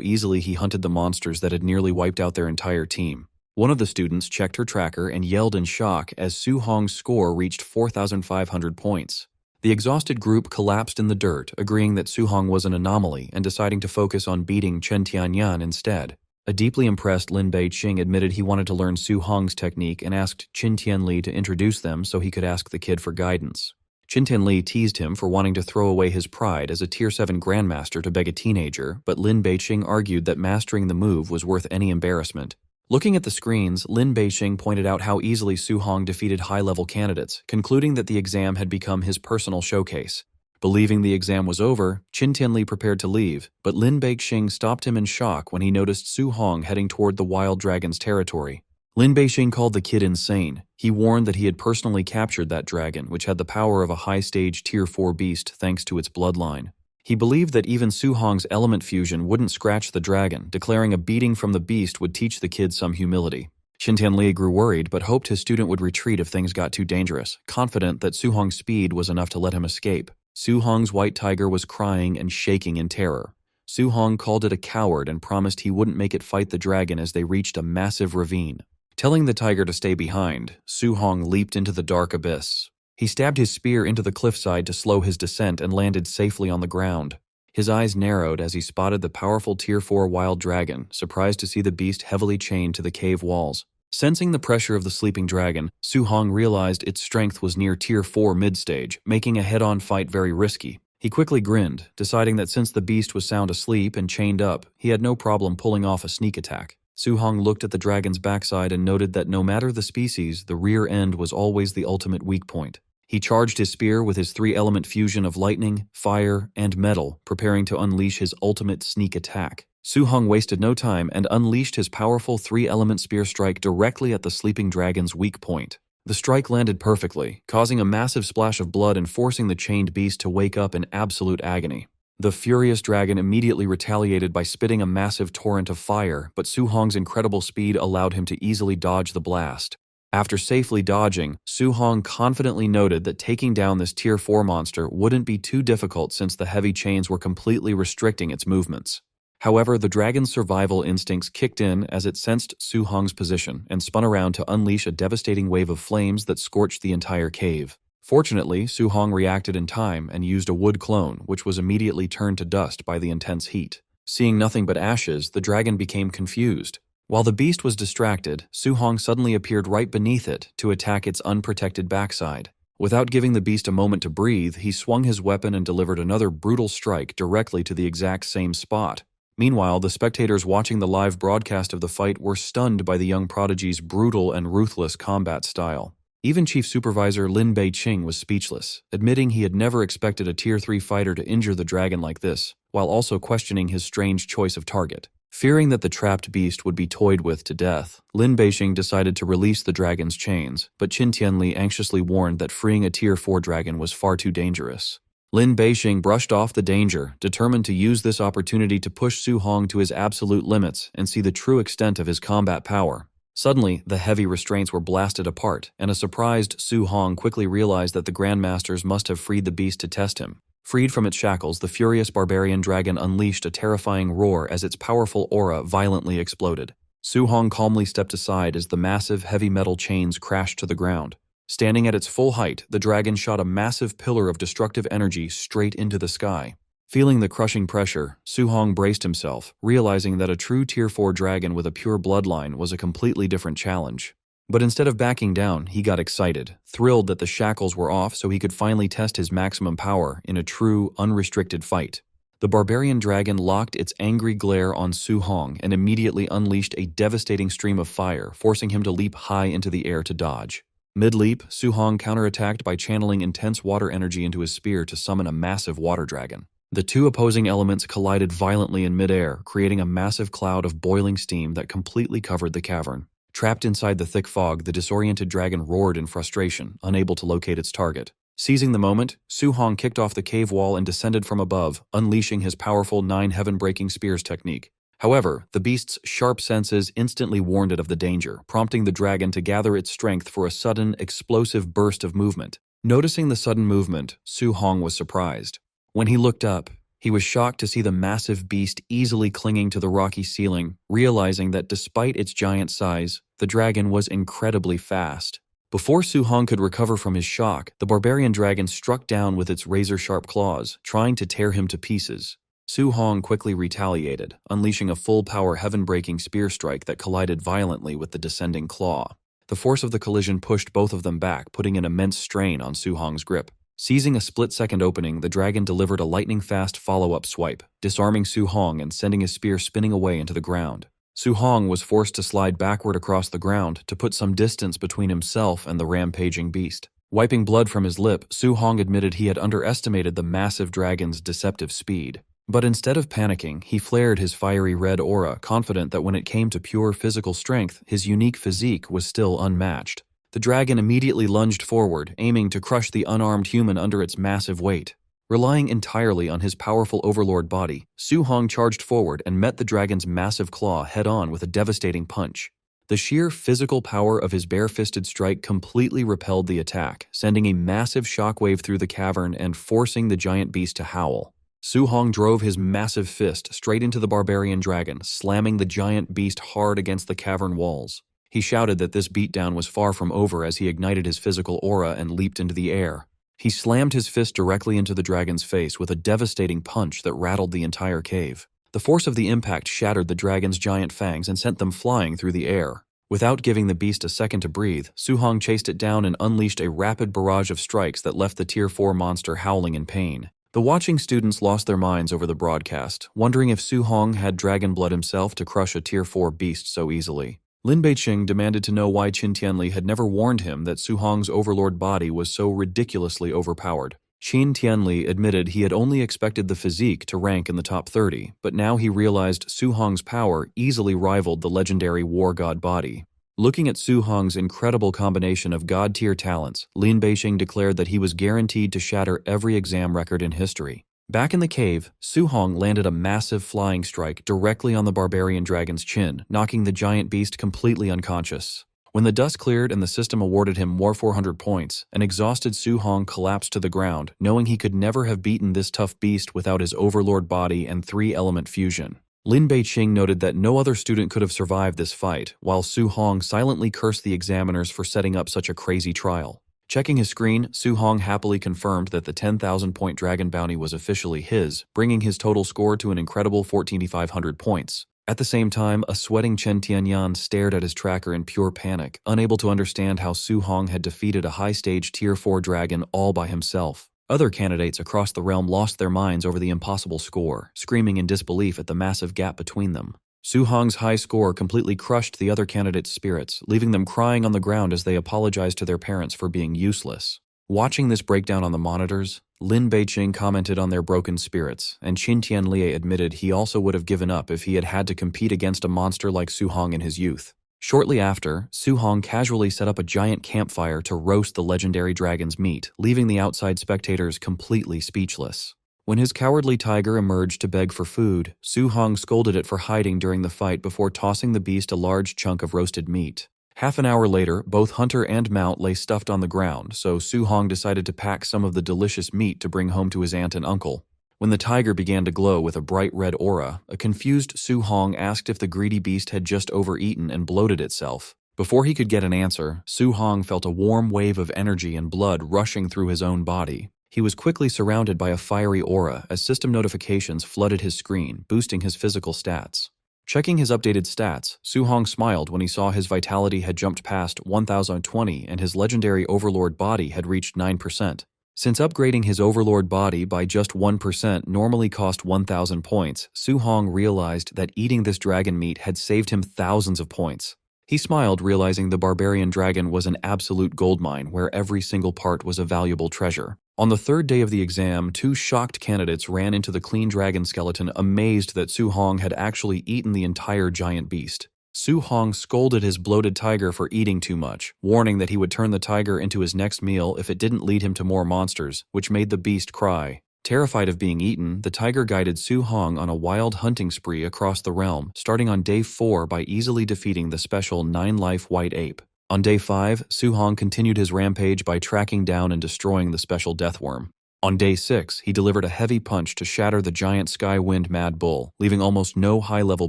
easily he hunted the monsters that had nearly wiped out their entire team. One of the students checked her tracker and yelled in shock as Su Hong's score reached 4,500 points. The exhausted group collapsed in the dirt, agreeing that Su Hong was an anomaly and deciding to focus on beating Chen Tianyan instead. A deeply impressed Lin Beixing admitted he wanted to learn Su Hong's technique and asked Qin Tianli to introduce them so he could ask the kid for guidance. Qin Tianli teased him for wanting to throw away his pride as a Tier 7 Grandmaster to beg a teenager, but Lin Beixing argued that mastering the move was worth any embarrassment. Looking at the screens, Lin Beixing pointed out how easily Su Hong defeated high-level candidates, concluding that the exam had become his personal showcase. Believing the exam was over, Qin Tianli prepared to leave, but Lin Beixing stopped him in shock when he noticed Su Hong heading toward the wild dragon's territory. Lin Beixing called the kid insane. He warned that he had personally captured that dragon, which had the power of a high-stage Tier 4 beast thanks to its bloodline. He believed that even Su Hong's element fusion wouldn't scratch the dragon, declaring a beating from the beast would teach the kid some humility. Xin Tianli grew worried but hoped his student would retreat if things got too dangerous, confident that Su Hong's speed was enough to let him escape. Su Hong's white tiger was crying and shaking in terror. Su Hong called it a coward and promised he wouldn't make it fight the dragon as they reached a massive ravine. Telling the tiger to stay behind, Su Hong leaped into the dark abyss. He stabbed his spear into the cliffside to slow his descent and landed safely on the ground. His eyes narrowed as he spotted the powerful Tier 4 wild dragon, surprised to see the beast heavily chained to the cave walls. Sensing the pressure of the sleeping dragon, Su Hong realized its strength was near Tier 4 mid-stage, making a head-on fight very risky. He quickly grinned, deciding that since the beast was sound asleep and chained up, he had no problem pulling off a sneak attack. Su Hong looked at the dragon's backside and noted that no matter the species, the rear end was always the ultimate weak point. He charged his spear with his three-element fusion of lightning, fire, and metal, preparing to unleash his ultimate sneak attack. Su Hong wasted no time and unleashed his powerful three-element spear strike directly at the sleeping dragon's weak point. The strike landed perfectly, causing a massive splash of blood and forcing the chained beast to wake up in absolute agony. The furious dragon immediately retaliated by spitting a massive torrent of fire, but Su Hong's incredible speed allowed him to easily dodge the blast. After safely dodging, Su Hong confidently noted that taking down this Tier 4 monster wouldn't be too difficult since the heavy chains were completely restricting its movements. However, the dragon's survival instincts kicked in as it sensed Su Hong's position and spun around to unleash a devastating wave of flames that scorched the entire cave. Fortunately, Su Hong reacted in time and used a wood clone, which was immediately turned to dust by the intense heat. Seeing nothing but ashes, the dragon became confused. While the beast was distracted, Su Hong suddenly appeared right beneath it to attack its unprotected backside. Without giving the beast a moment to breathe, he swung his weapon and delivered another brutal strike directly to the exact same spot. Meanwhile, the spectators watching the live broadcast of the fight were stunned by the young prodigy's brutal and ruthless combat style. Even Chief Supervisor Lin Beixing was speechless, admitting he had never expected a Tier 3 fighter to injure the dragon like this, while also questioning his strange choice of target. Fearing that the trapped beast would be toyed with to death, Lin Beixing decided to release the dragon's chains, but Qin Tianli anxiously warned that freeing a Tier 4 dragon was far too dangerous. Lin Beixing brushed off the danger, determined to use this opportunity to push Su Hong to his absolute limits and see the true extent of his combat power. Suddenly, the heavy restraints were blasted apart, and a surprised Su Hong quickly realized that the Grandmasters must have freed the beast to test him. Freed from its shackles, the furious barbarian dragon unleashed a terrifying roar as its powerful aura violently exploded. Su Hong calmly stepped aside as the massive heavy metal chains crashed to the ground. Standing at its full height, the dragon shot a massive pillar of destructive energy straight into the sky. Feeling the crushing pressure, Su Hong braced himself, realizing that a true Tier 4 dragon with a pure bloodline was a completely different challenge. But instead of backing down, he got excited, thrilled that the shackles were off so he could finally test his maximum power in a true, unrestricted fight. The barbarian dragon locked its angry glare on Su Hong and immediately unleashed a devastating stream of fire, forcing him to leap high into the air to dodge. Mid-leap, Su Hong counterattacked by channeling intense water energy into his spear to summon a massive water dragon. The two opposing elements collided violently in midair, creating a massive cloud of boiling steam that completely covered the cavern. Trapped inside the thick fog, the disoriented dragon roared in frustration, unable to locate its target. Seizing the moment, Su Hong kicked off the cave wall and descended from above, unleashing his powerful 9 heaven-breaking spears technique. However, the beast's sharp senses instantly warned it of the danger, prompting the dragon to gather its strength for a sudden, explosive burst of movement. Noticing the sudden movement, Su Hong was surprised. When he looked up, he was shocked to see the massive beast easily clinging to the rocky ceiling, realizing that despite its giant size, the dragon was incredibly fast. Before Su Hong could recover from his shock, the barbarian dragon struck down with its razor-sharp claws, trying to tear him to pieces. Su Hong quickly retaliated, unleashing a full-power heaven-breaking spear strike that collided violently with the descending claw. The force of the collision pushed both of them back, putting an immense strain on Su Hong's grip. Seizing a split-second opening, the dragon delivered a lightning-fast follow-up swipe, disarming Su Hong and sending his spear spinning away into the ground. Su Hong was forced to slide backward across the ground to put some distance between himself and the rampaging beast. Wiping blood from his lip, Su Hong admitted he had underestimated the massive dragon's deceptive speed. But instead of panicking, he flared his fiery red aura, confident that when it came to pure physical strength, his unique physique was still unmatched. The dragon immediately lunged forward, aiming to crush the unarmed human under its massive weight. Relying entirely on his powerful overlord body, Su Hong charged forward and met the dragon's massive claw head-on with a devastating punch. The sheer physical power of his bare-fisted strike completely repelled the attack, sending a massive shockwave through the cavern and forcing the giant beast to howl. Su Hong drove his massive fist straight into the barbarian dragon, slamming the giant beast hard against the cavern walls. He shouted that this beatdown was far from over as he ignited his physical aura and leaped into the air. He slammed his fist directly into the dragon's face with a devastating punch that rattled the entire cave. The force of the impact shattered the dragon's giant fangs and sent them flying through the air. Without giving the beast a second to breathe, Su Hong chased it down and unleashed a rapid barrage of strikes that left the Tier 4 monster howling in pain. The watching students lost their minds over the broadcast, wondering if Su Hong had dragon blood himself to crush a Tier 4 beast so easily. Lin Beiqing demanded to know why Qin Tianli had never warned him that Su Hong's overlord body was so ridiculously overpowered. Qin Tianli admitted he had only expected the physique to rank in the top 30, but now he realized Su Hong's power easily rivaled the legendary war god body. Looking at Su Hong's incredible combination of god-tier talents, Lin Beiqing declared that he was guaranteed to shatter every exam record in history. Back in the cave, Su Hong landed a massive flying strike directly on the barbarian dragon's chin, knocking the giant beast completely unconscious. When the dust cleared and the system awarded him more 400 points, an exhausted Su Hong collapsed to the ground, knowing he could never have beaten this tough beast without his overlord body and 3-element fusion. Lin Beiqing noted that no other student could have survived this fight, while Su Hong silently cursed the examiners for setting up such a crazy trial. Checking his screen, Su Hong happily confirmed that the 10,000-point dragon bounty was officially his, bringing his total score to an incredible 14,500 points. At the same time, a sweating Chen Tianyan stared at his tracker in pure panic, unable to understand how Su Hong had defeated a high-stage Tier 4 dragon all by himself. Other candidates across the realm lost their minds over the impossible score, screaming in disbelief at the massive gap between them. Su Hong's high score completely crushed the other candidates' spirits, leaving them crying on the ground as they apologized to their parents for being useless. Watching this breakdown on the monitors, Lin Beiqing commented on their broken spirits, and Qin Tianli admitted he also would have given up if he had had to compete against a monster like Su Hong in his youth. Shortly after, Su Hong casually set up a giant campfire to roast the legendary dragon's meat, leaving the outside spectators completely speechless. When his cowardly tiger emerged to beg for food, Su Hong scolded it for hiding during the fight before tossing the beast a large chunk of roasted meat. Half an hour later, both hunter and mount lay stuffed on the ground, so Su Hong decided to pack some of the delicious meat to bring home to his aunt and uncle. When the tiger began to glow with a bright red aura, a confused Su Hong asked if the greedy beast had just overeaten and bloated itself. Before he could get an answer, Su Hong felt a warm wave of energy and blood rushing through his own body. He was quickly surrounded by a fiery aura as system notifications flooded his screen, boosting his physical stats. Checking his updated stats, Su Hong smiled when he saw his vitality had jumped past 1020 and his legendary overlord body had reached 9%. Since upgrading his overlord body by just 1% normally cost 1,000 points, Su Hong realized that eating this dragon meat had saved him thousands of points. He smiled, realizing the barbarian dragon was an absolute goldmine where every single part was a valuable treasure. On the third day of the exam, 2 shocked candidates ran into the clean dragon skeleton, amazed that Su Hong had actually eaten the entire giant beast. Su Hong scolded his bloated tiger for eating too much, warning that he would turn the tiger into his next meal if it didn't lead him to more monsters, which made the beast cry. Terrified of being eaten, the tiger guided Su Hong on a wild hunting spree across the realm, starting on day 4 by easily defeating the special 9-life white ape. On day 5, Su Hong continued his rampage by tracking down and destroying the special deathworm. On day 6, he delivered a heavy punch to shatter the giant sky-wind mad bull, leaving almost no high-level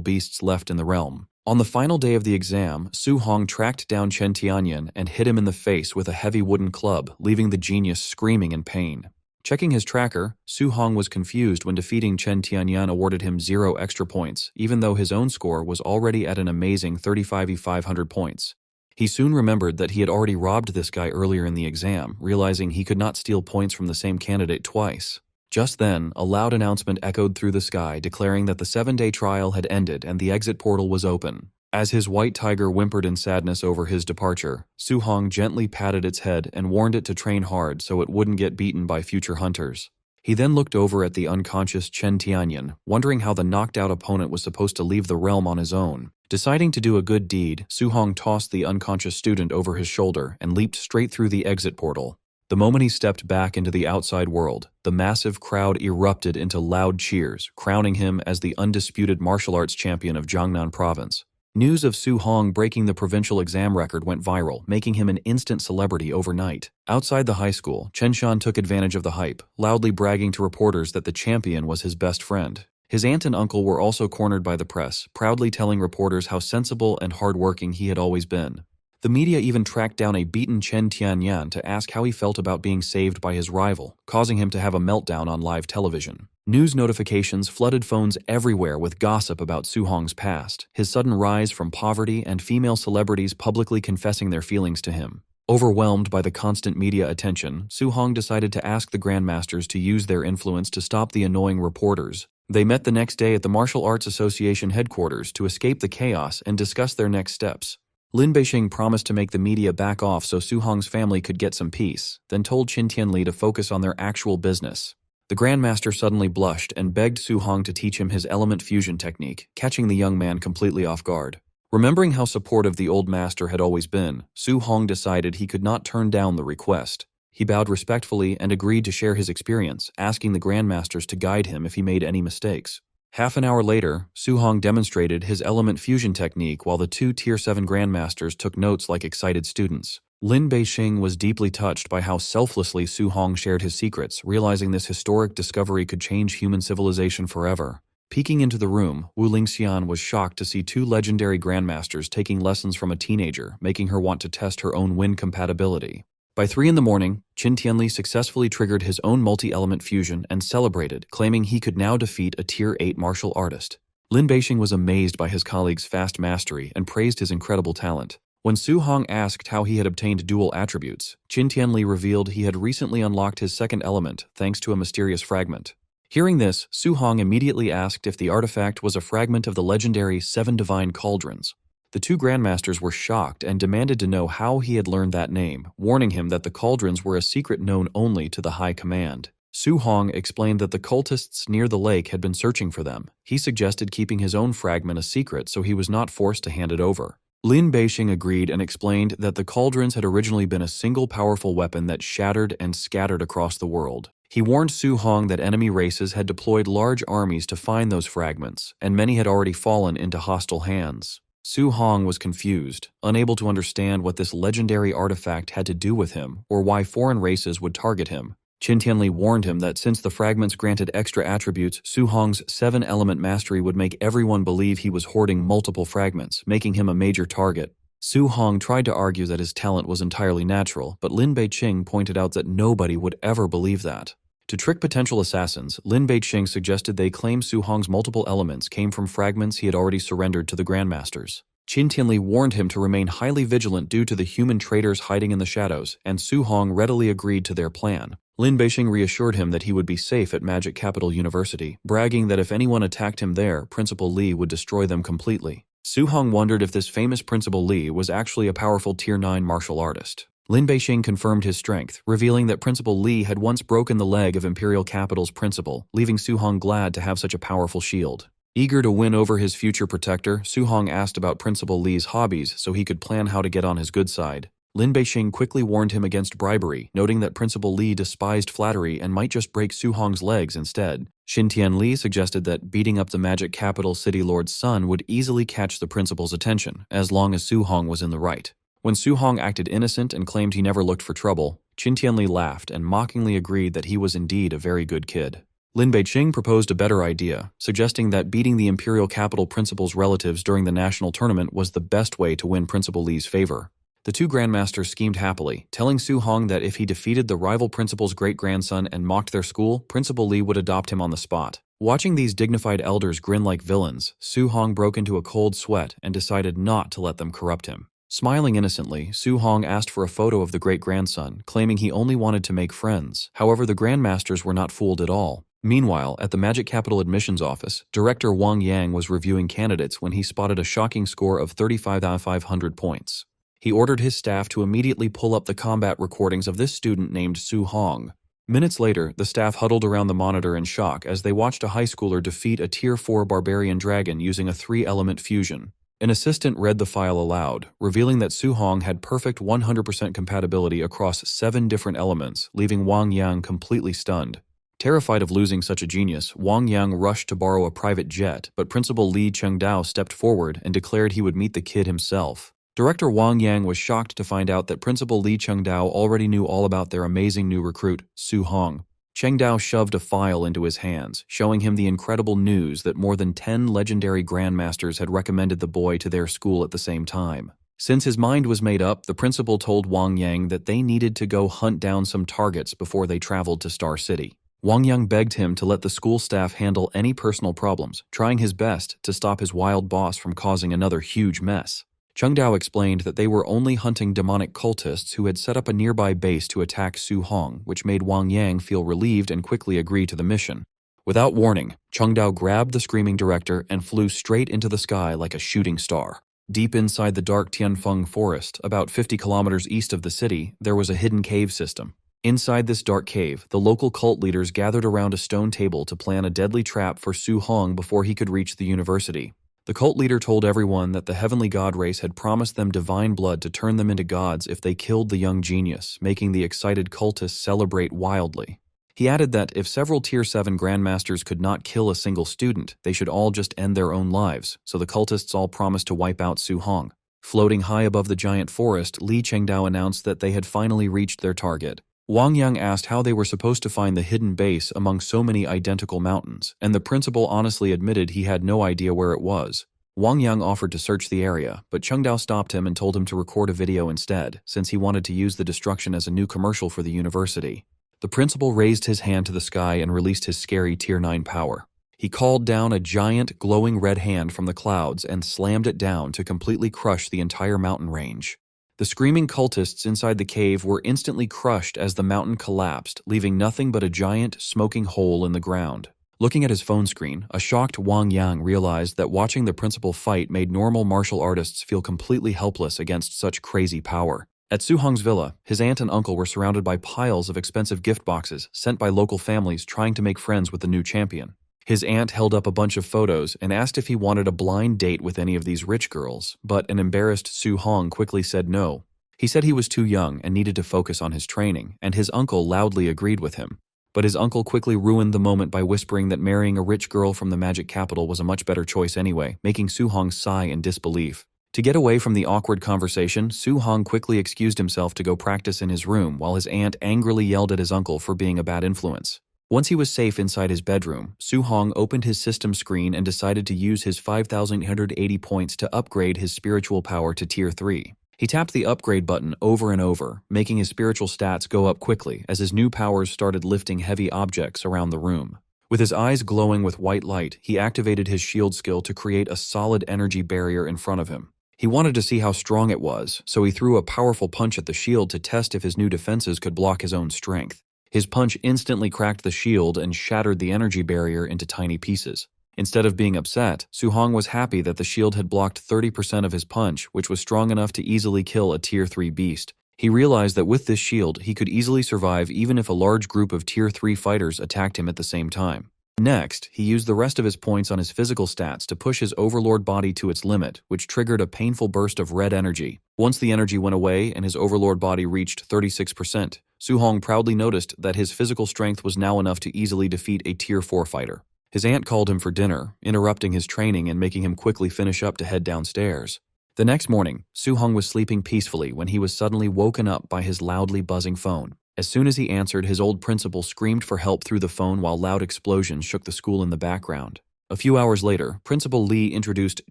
beasts left in the realm. On the final day of the exam, Su Hong tracked down Chen Tianyan and hit him in the face with a heavy wooden club, leaving the genius screaming in pain. Checking his tracker, Su Hong was confused when defeating Chen Tianyan awarded him 0 extra points, even though his own score was already at an amazing 35,500 points. He soon remembered that he had already robbed this guy earlier in the exam, realizing he could not steal points from the same candidate twice. Just then, a loud announcement echoed through the sky declaring that the 7-day trial had ended and the exit portal was open. As his white tiger whimpered in sadness over his departure, Su Hong gently patted its head and warned it to train hard so it wouldn't get beaten by future hunters. He then looked over at the unconscious Chen Tianyan, wondering how the knocked-out opponent was supposed to leave the realm on his own. Deciding to do a good deed, Su Hong tossed the unconscious student over his shoulder and leaped straight through the exit portal. The moment he stepped back into the outside world, the massive crowd erupted into loud cheers, crowning him as the undisputed martial arts champion of Jiangnan Province. News of Su Hong breaking the provincial exam record went viral, making him an instant celebrity overnight. Outside the high school, Chen Shan took advantage of the hype, loudly bragging to reporters that the champion was his best friend. His aunt and uncle were also cornered by the press, proudly telling reporters how sensible and hardworking he had always been. The media even tracked down a beaten Chen Tianyan to ask how he felt about being saved by his rival, causing him to have a meltdown on live television. News notifications flooded phones everywhere with gossip about Su Hong's past, his sudden rise from poverty, and female celebrities publicly confessing their feelings to him. Overwhelmed by the constant media attention, Su Hong decided to ask the Grandmasters to use their influence to stop the annoying reporters. They met the next day at the Martial Arts Association headquarters to escape the chaos and discuss their next steps. Lin Beixing promised to make the media back off so Su Hong's family could get some peace, then told Qin Tianli to focus on their actual business. The Grandmaster suddenly blushed and begged Su Hong to teach him his element fusion technique, catching the young man completely off guard. Remembering how supportive the old master had always been, Su Hong decided he could not turn down the request. He bowed respectfully and agreed to share his experience, asking the Grandmasters to guide him if he made any mistakes. Half an hour later, Su Hong demonstrated his element fusion technique while the two Tier 7 Grandmasters took notes like excited students. Lin Beixing was deeply touched by how selflessly Su Hong shared his secrets, realizing this historic discovery could change human civilization forever. Peeking into the room, Wu Lingxian was shocked to see two legendary Grandmasters taking lessons from a teenager, making her want to test her own wind compatibility. By 3 in the morning, Qin Tianli successfully triggered his own multi-element fusion and celebrated, claiming he could now defeat a Tier 8 martial artist. Lin Beixing was amazed by his colleague's fast mastery and praised his incredible talent. When Su Hong asked how he had obtained dual attributes, Qin Tianli revealed he had recently unlocked his second element thanks to a mysterious fragment. Hearing this, Su Hong immediately asked if the artifact was a fragment of the legendary 7 Divine Cauldrons. The two Grandmasters were shocked and demanded to know how he had learned that name, warning him that the cauldrons were a secret known only to the High Command. Su Hong explained that the cultists near the lake had been searching for them. He suggested keeping his own fragment a secret so he was not forced to hand it over. Lin Beixing agreed and explained that the cauldrons had originally been a single powerful weapon that shattered and scattered across the world. He warned Su Hong that enemy races had deployed large armies to find those fragments, and many had already fallen into hostile hands. Su Hong was confused, unable to understand what this legendary artifact had to do with him or why foreign races would target him. Qin Tianli warned him that since the fragments granted extra attributes, Su Hong's 7-element mastery would make everyone believe he was hoarding multiple fragments, making him a major target. Su Hong tried to argue that his talent was entirely natural, but Lin Beixing pointed out that nobody would ever believe that. To trick potential assassins, Lin Beixing suggested they claim Su Hong's multiple elements came from fragments he had already surrendered to the Grandmasters. Qin Tianli warned him to remain highly vigilant due to the human traitors hiding in the shadows, and Su Hong readily agreed to their plan. Lin Beixing reassured him that he would be safe at Magic Capital University, bragging that if anyone attacked him there, Principal Li would destroy them completely. Su Hong wondered if this famous Principal Li was actually a powerful Tier 9 martial artist. Lin Beixing confirmed his strength, revealing that Principal Li had once broken the leg of Imperial Capital's principal, leaving Su Hong glad to have such a powerful shield. Eager to win over his future protector, Su Hong asked about Principal Li's hobbies so he could plan how to get on his good side. Lin Beixing quickly warned him against bribery, noting that Principal Li despised flattery and might just break Su Hong's legs instead. Qin Tianli suggested that beating up the Magic Capital City Lord's son would easily catch the principal's attention, as long as Su Hong was in the right. When Su Hong acted innocent and claimed he never looked for trouble, Qin Tianli laughed and mockingly agreed that he was indeed a very good kid. Lin Beixing proposed a better idea, suggesting that beating the Imperial Capital Principal's relatives during the national tournament was the best way to win Principal Li's favor. The two Grandmasters schemed happily, telling Su Hong that if he defeated the rival principal's great-grandson and mocked their school, Principal Li would adopt him on the spot. Watching these dignified elders grin like villains, Su Hong broke into a cold sweat and decided not to let them corrupt him. Smiling innocently, Su Hong asked for a photo of the great-grandson, claiming he only wanted to make friends. However, the Grandmasters were not fooled at all. Meanwhile, at the Magic Capital admissions office, Director Wang Yang was reviewing candidates when he spotted a shocking score of 35,500 points. He ordered his staff to immediately pull up the combat recordings of this student named Su Hong. Minutes later, the staff huddled around the monitor in shock as they watched a high schooler defeat a Tier 4 barbarian dragon using a 3-element fusion. An assistant read the file aloud, revealing that Su Hong had perfect 100% compatibility across 7 different elements, leaving Wang Yang completely stunned. Terrified of losing such a genius, Wang Yang rushed to borrow a private jet, but Principal Li Chengdao stepped forward and declared he would meet the kid himself. Director Wang Yang was shocked to find out that Principal Li Chengdao already knew all about their amazing new recruit, Su Hong. Chengdao shoved a file into his hands, showing him the incredible news that more than 10 legendary grandmasters had recommended the boy to their school at the same time. Since his mind was made up, the principal told Wang Yang that they needed to go hunt down some targets before they traveled to Star City. Wang Yang begged him to let the school staff handle any personal problems, trying his best to stop his wild boss from causing another huge mess. Chengdao explained that they were only hunting demonic cultists who had set up a nearby base to attack Su Hong, which made Wang Yang feel relieved and quickly agree to the mission. Without warning, Chengdao grabbed the screaming director and flew straight into the sky like a shooting star. Deep inside the dark Tianfeng forest, about 50 kilometers east of the city, there was a hidden cave system. Inside this dark cave, the local cult leaders gathered around a stone table to plan a deadly trap for Su Hong before he could reach the university. The cult leader told everyone that the heavenly god race had promised them divine blood to turn them into gods if they killed the young genius, making the excited cultists celebrate wildly. He added that if several Tier 7 grandmasters could not kill a single student, they should all just end their own lives, so the cultists all promised to wipe out Su Hong. Floating high above the giant forest, Li Chengdao announced that they had finally reached their target. Wang Yang asked how they were supposed to find the hidden base among so many identical mountains, and the principal honestly admitted he had no idea where it was. Wang Yang offered to search the area, but Chengdao stopped him and told him to record a video instead, since he wanted to use the destruction as a new commercial for the university. The principal raised his hand to the sky and released his scary Tier 9 power. He called down a giant, glowing red hand from the clouds and slammed it down to completely crush the entire mountain range. The screaming cultists inside the cave were instantly crushed as the mountain collapsed, leaving nothing but a giant, smoking hole in the ground. Looking at his phone screen, a shocked Wang Yang realized that watching the principal fight made normal martial artists feel completely helpless against such crazy power. At Su Hong's villa, his aunt and uncle were surrounded by piles of expensive gift boxes sent by local families trying to make friends with the new champion. His aunt held up a bunch of photos and asked if he wanted a blind date with any of these rich girls, but an embarrassed Su Hong quickly said no. He said he was too young and needed to focus on his training, and his uncle loudly agreed with him. But his uncle quickly ruined the moment by whispering that marrying a rich girl from the magic capital was a much better choice anyway, making Su Hong sigh in disbelief. To get away from the awkward conversation, Su Hong quickly excused himself to go practice in his room while his aunt angrily yelled at his uncle for being a bad influence. Once he was safe inside his bedroom, Su Hong opened his system screen and decided to use his 5,880 points to upgrade his spiritual power to Tier 3. He tapped the upgrade button over and over, making his spiritual stats go up quickly as his new powers started lifting heavy objects around the room. With his eyes glowing with white light, he activated his shield skill to create a solid energy barrier in front of him. He wanted to see how strong it was, so he threw a powerful punch at the shield to test if his new defenses could block his own strength. His punch instantly cracked the shield and shattered the energy barrier into tiny pieces. Instead of being upset, Su Hong was happy that the shield had blocked 30% of his punch, which was strong enough to easily kill a Tier 3 beast. He realized that with this shield, he could easily survive even if a large group of Tier 3 fighters attacked him at the same time. Next, he used the rest of his points on his physical stats to push his overlord body to its limit, which triggered a painful burst of red energy. Once the energy went away and his overlord body reached 36%, Su Hong proudly noticed that his physical strength was now enough to easily defeat a Tier 4 fighter. His aunt called him for dinner, interrupting his training and making him quickly finish up to head downstairs. The next morning, Su Hong was sleeping peacefully when he was suddenly woken up by his loudly buzzing phone. As soon as he answered, his old principal screamed for help through the phone while loud explosions shook the school in the background. A few hours later, Principal Li introduced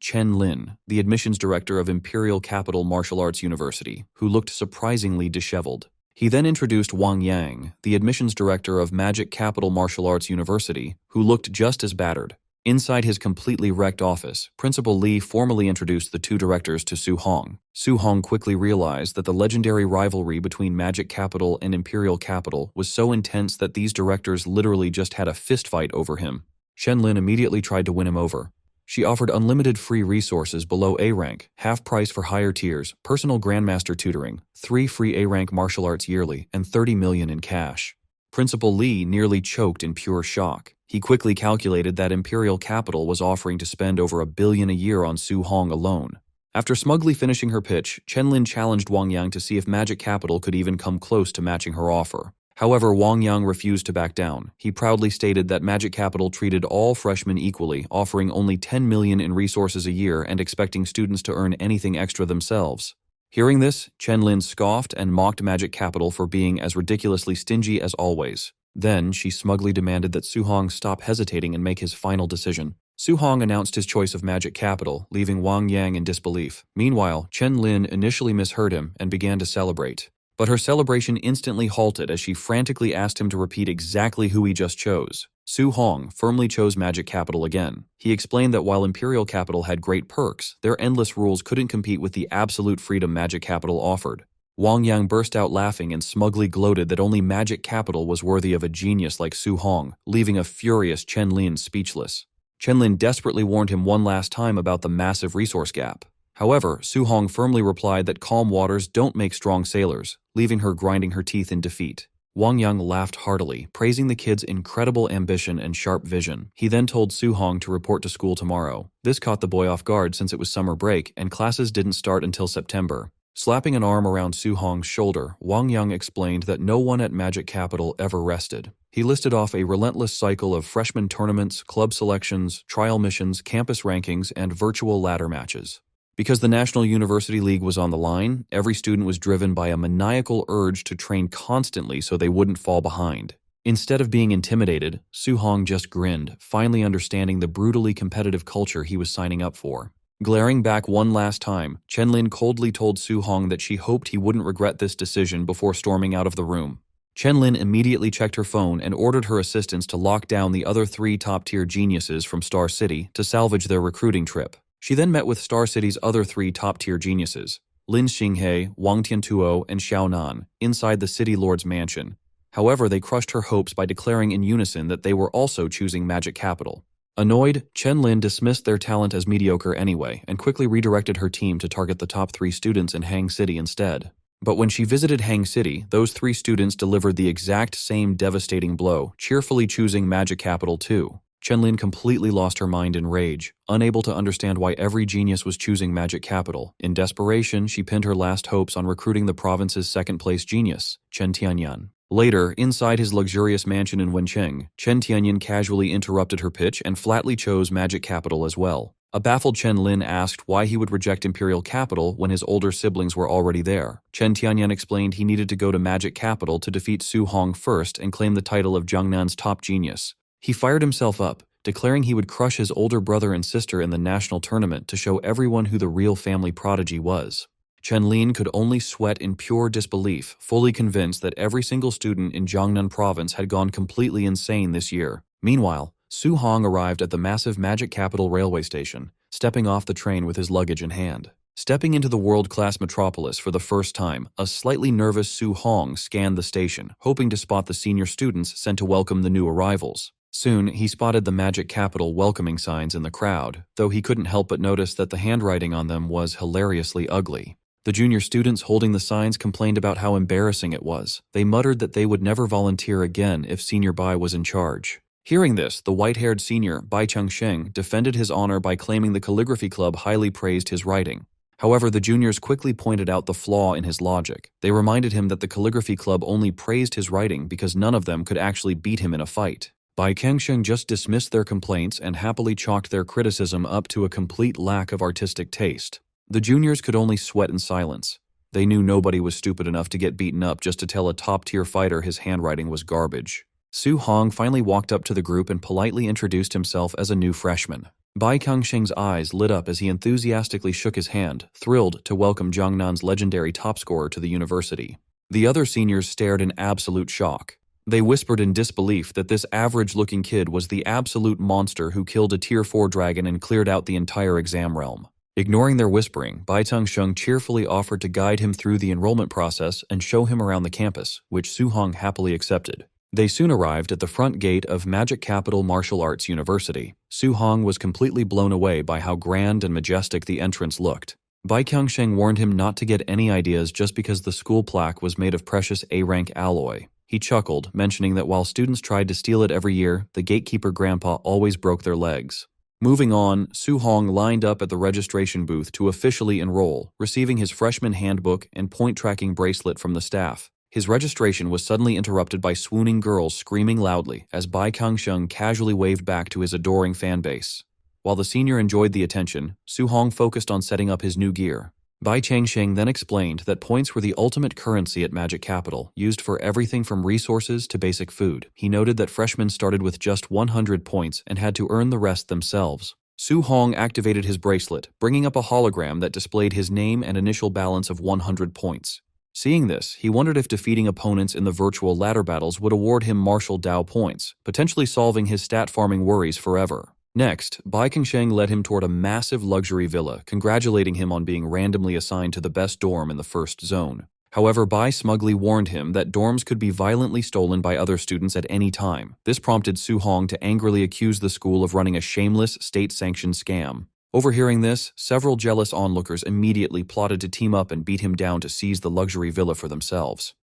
Chen Lin, the admissions director of Imperial Capital Martial Arts University, who looked surprisingly disheveled. He then introduced Wang Yang, the admissions director of Magic Capital Martial Arts University, who looked just as battered. Inside his completely wrecked office, Principal Li formally introduced the two directors to Su Hong. Su Hong quickly realized that the legendary rivalry between Magic Capital and Imperial Capital was so intense that these directors literally just had a fistfight over him. Chen Lin immediately tried to win him over. She offered unlimited free resources below A rank, half price for higher tiers, personal grandmaster tutoring, 3 free A rank martial arts yearly, and 30 million in cash. Principal Li nearly choked in pure shock. He quickly calculated that Imperial Capital was offering to spend over $1 billion a year on Su Hong alone. After smugly finishing her pitch, Chen Lin challenged Wang Yang to see if Magic Capital could even come close to matching her offer. However, Wang Yang refused to back down. He proudly stated that Magic Capital treated all freshmen equally, offering only $10 million in resources a year and expecting students to earn anything extra themselves. Hearing this, Chen Lin scoffed and mocked Magic Capital for being as ridiculously stingy as always. Then, she smugly demanded that Su Hong stop hesitating and make his final decision. Su Hong announced his choice of Magic Capital, leaving Wang Yang in disbelief. Meanwhile, Chen Lin initially misheard him and began to celebrate. But her celebration instantly halted as she frantically asked him to repeat exactly who he just chose. Su Hong firmly chose Magic Capital again. He explained that while Imperial Capital had great perks, their endless rules couldn't compete with the absolute freedom Magic Capital offered. Wang Yang burst out laughing and smugly gloated that only Magic Capital was worthy of a genius like Su Hong, leaving a furious Chen Lin speechless. Chen Lin desperately warned him one last time about the massive resource gap. However, Su Hong firmly replied that calm waters don't make strong sailors, leaving her grinding her teeth in defeat. Wang Yang laughed heartily, praising the kid's incredible ambition and sharp vision. He then told Su Hong to report to school tomorrow. This caught the boy off guard since it was summer break and classes didn't start until September. Slapping an arm around Su Hong's shoulder, Wang Yang explained that no one at Magic Capital ever rested. He listed off a relentless cycle of freshman tournaments, club selections, trial missions, campus rankings, and virtual ladder matches. Because the National University League was on the line, every student was driven by a maniacal urge to train constantly so they wouldn't fall behind. Instead of being intimidated, Su Hong just grinned, finally understanding the brutally competitive culture he was signing up for. Glaring back one last time, Chen Lin coldly told Su Hong that she hoped he wouldn't regret this decision before storming out of the room. Chen Lin immediately checked her phone and ordered her assistants to lock down the other 3 top-tier geniuses from Star City to salvage their recruiting trip. She then met with Star City's other 3 top-tier geniuses, Lin Xinghe, Wang Tiantuo, and Xiao Nan, inside the City Lord's mansion. However, they crushed her hopes by declaring in unison that they were also choosing Magic Capital. Annoyed, Chen Lin dismissed their talent as mediocre anyway and quickly redirected her team to target the top 3 students in Hang City instead. But when she visited Hang City, those 3 students delivered the exact same devastating blow, cheerfully choosing Magic Capital too. Chen Lin completely lost her mind in rage, unable to understand why every genius was choosing Magic Capital. In desperation, she pinned her last hopes on recruiting the province's second-place genius, Chen Tianyan. Later, inside his luxurious mansion in Wencheng, Chen Tianyan casually interrupted her pitch and flatly chose Magic Capital as well. A baffled Chen Lin asked why he would reject Imperial Capital when his older siblings were already there. Chen Tianyan explained he needed to go to Magic Capital to defeat Su Hong first and claim the title of Jiangnan's top genius. He fired himself up, declaring he would crush his older brother and sister in the national tournament to show everyone who the real family prodigy was. Chen Lin could only sweat in pure disbelief, fully convinced that every single student in Jiangnan province had gone completely insane this year. Meanwhile, Su Hong arrived at the massive Magic Capital railway station, stepping off the train with his luggage in hand. Stepping into the world-class metropolis for the first time, a slightly nervous Su Hong scanned the station, hoping to spot the senior students sent to welcome the new arrivals. Soon, he spotted the Magic Capital welcoming signs in the crowd, though he couldn't help but notice that the handwriting on them was hilariously ugly. The junior students holding the signs complained about how embarrassing it was. They muttered that they would never volunteer again if Senior Bai was in charge. Hearing this, the white-haired senior, Bai Chengsheng, defended his honor by claiming the calligraphy club highly praised his writing. However, the juniors quickly pointed out the flaw in his logic. They reminded him that the calligraphy club only praised his writing because none of them could actually beat him in a fight. Bai Chengsheng just dismissed their complaints and happily chalked their criticism up to a complete lack of artistic taste. The juniors could only sweat in silence. They knew nobody was stupid enough to get beaten up just to tell a top-tier fighter his handwriting was garbage. Su Hong finally walked up to the group and politely introduced himself as a new freshman. Bai Chengsheng's eyes lit up as he enthusiastically shook his hand, thrilled to welcome Jiangnan's legendary top scorer to the university. The other seniors stared in absolute shock. They whispered in disbelief that this average-looking kid was the absolute monster who killed a Tier 4 dragon and cleared out the entire exam realm. Ignoring their whispering, Bai Chengsheng cheerfully offered to guide him through the enrollment process and show him around the campus, which Su Hong happily accepted. They soon arrived at the front gate of Magic Capital Martial Arts University. Su Hong was completely blown away by how grand and majestic the entrance looked. Bai Chengsheng warned him not to get any ideas just because the school plaque was made of precious A-rank alloy. He chuckled, mentioning that while students tried to steal it every year, the gatekeeper grandpa always broke their legs. Moving on, Su-hong lined up at the registration booth to officially enroll, receiving his freshman handbook and point-tracking bracelet from the staff. His registration was suddenly interrupted by swooning girls screaming loudly as Bai Kangsheng casually waved back to his adoring fanbase. While the senior enjoyed the attention, Su-hong focused on setting up his new gear. Bai Changsheng then explained that points were the ultimate currency at Magic Capital, used for everything from resources to basic food. He noted that freshmen started with just 100 points and had to earn the rest themselves. Su-hong activated his bracelet, bringing up a hologram that displayed his name and initial balance of 100 points. Seeing this, he wondered if defeating opponents in the virtual ladder battles would award him martial Dao points, potentially solving his stat farming worries forever. Next, Bai Kangsheng led him toward a massive luxury villa, congratulating him on being randomly assigned to the best dorm in the first zone. However, Bai smugly warned him that dorms could be violently stolen by other students at any time. This prompted Su-hong to angrily accuse the school of running a shameless, state-sanctioned scam. Overhearing this, several jealous onlookers immediately plotted to team up and beat him down to seize the luxury villa for themselves.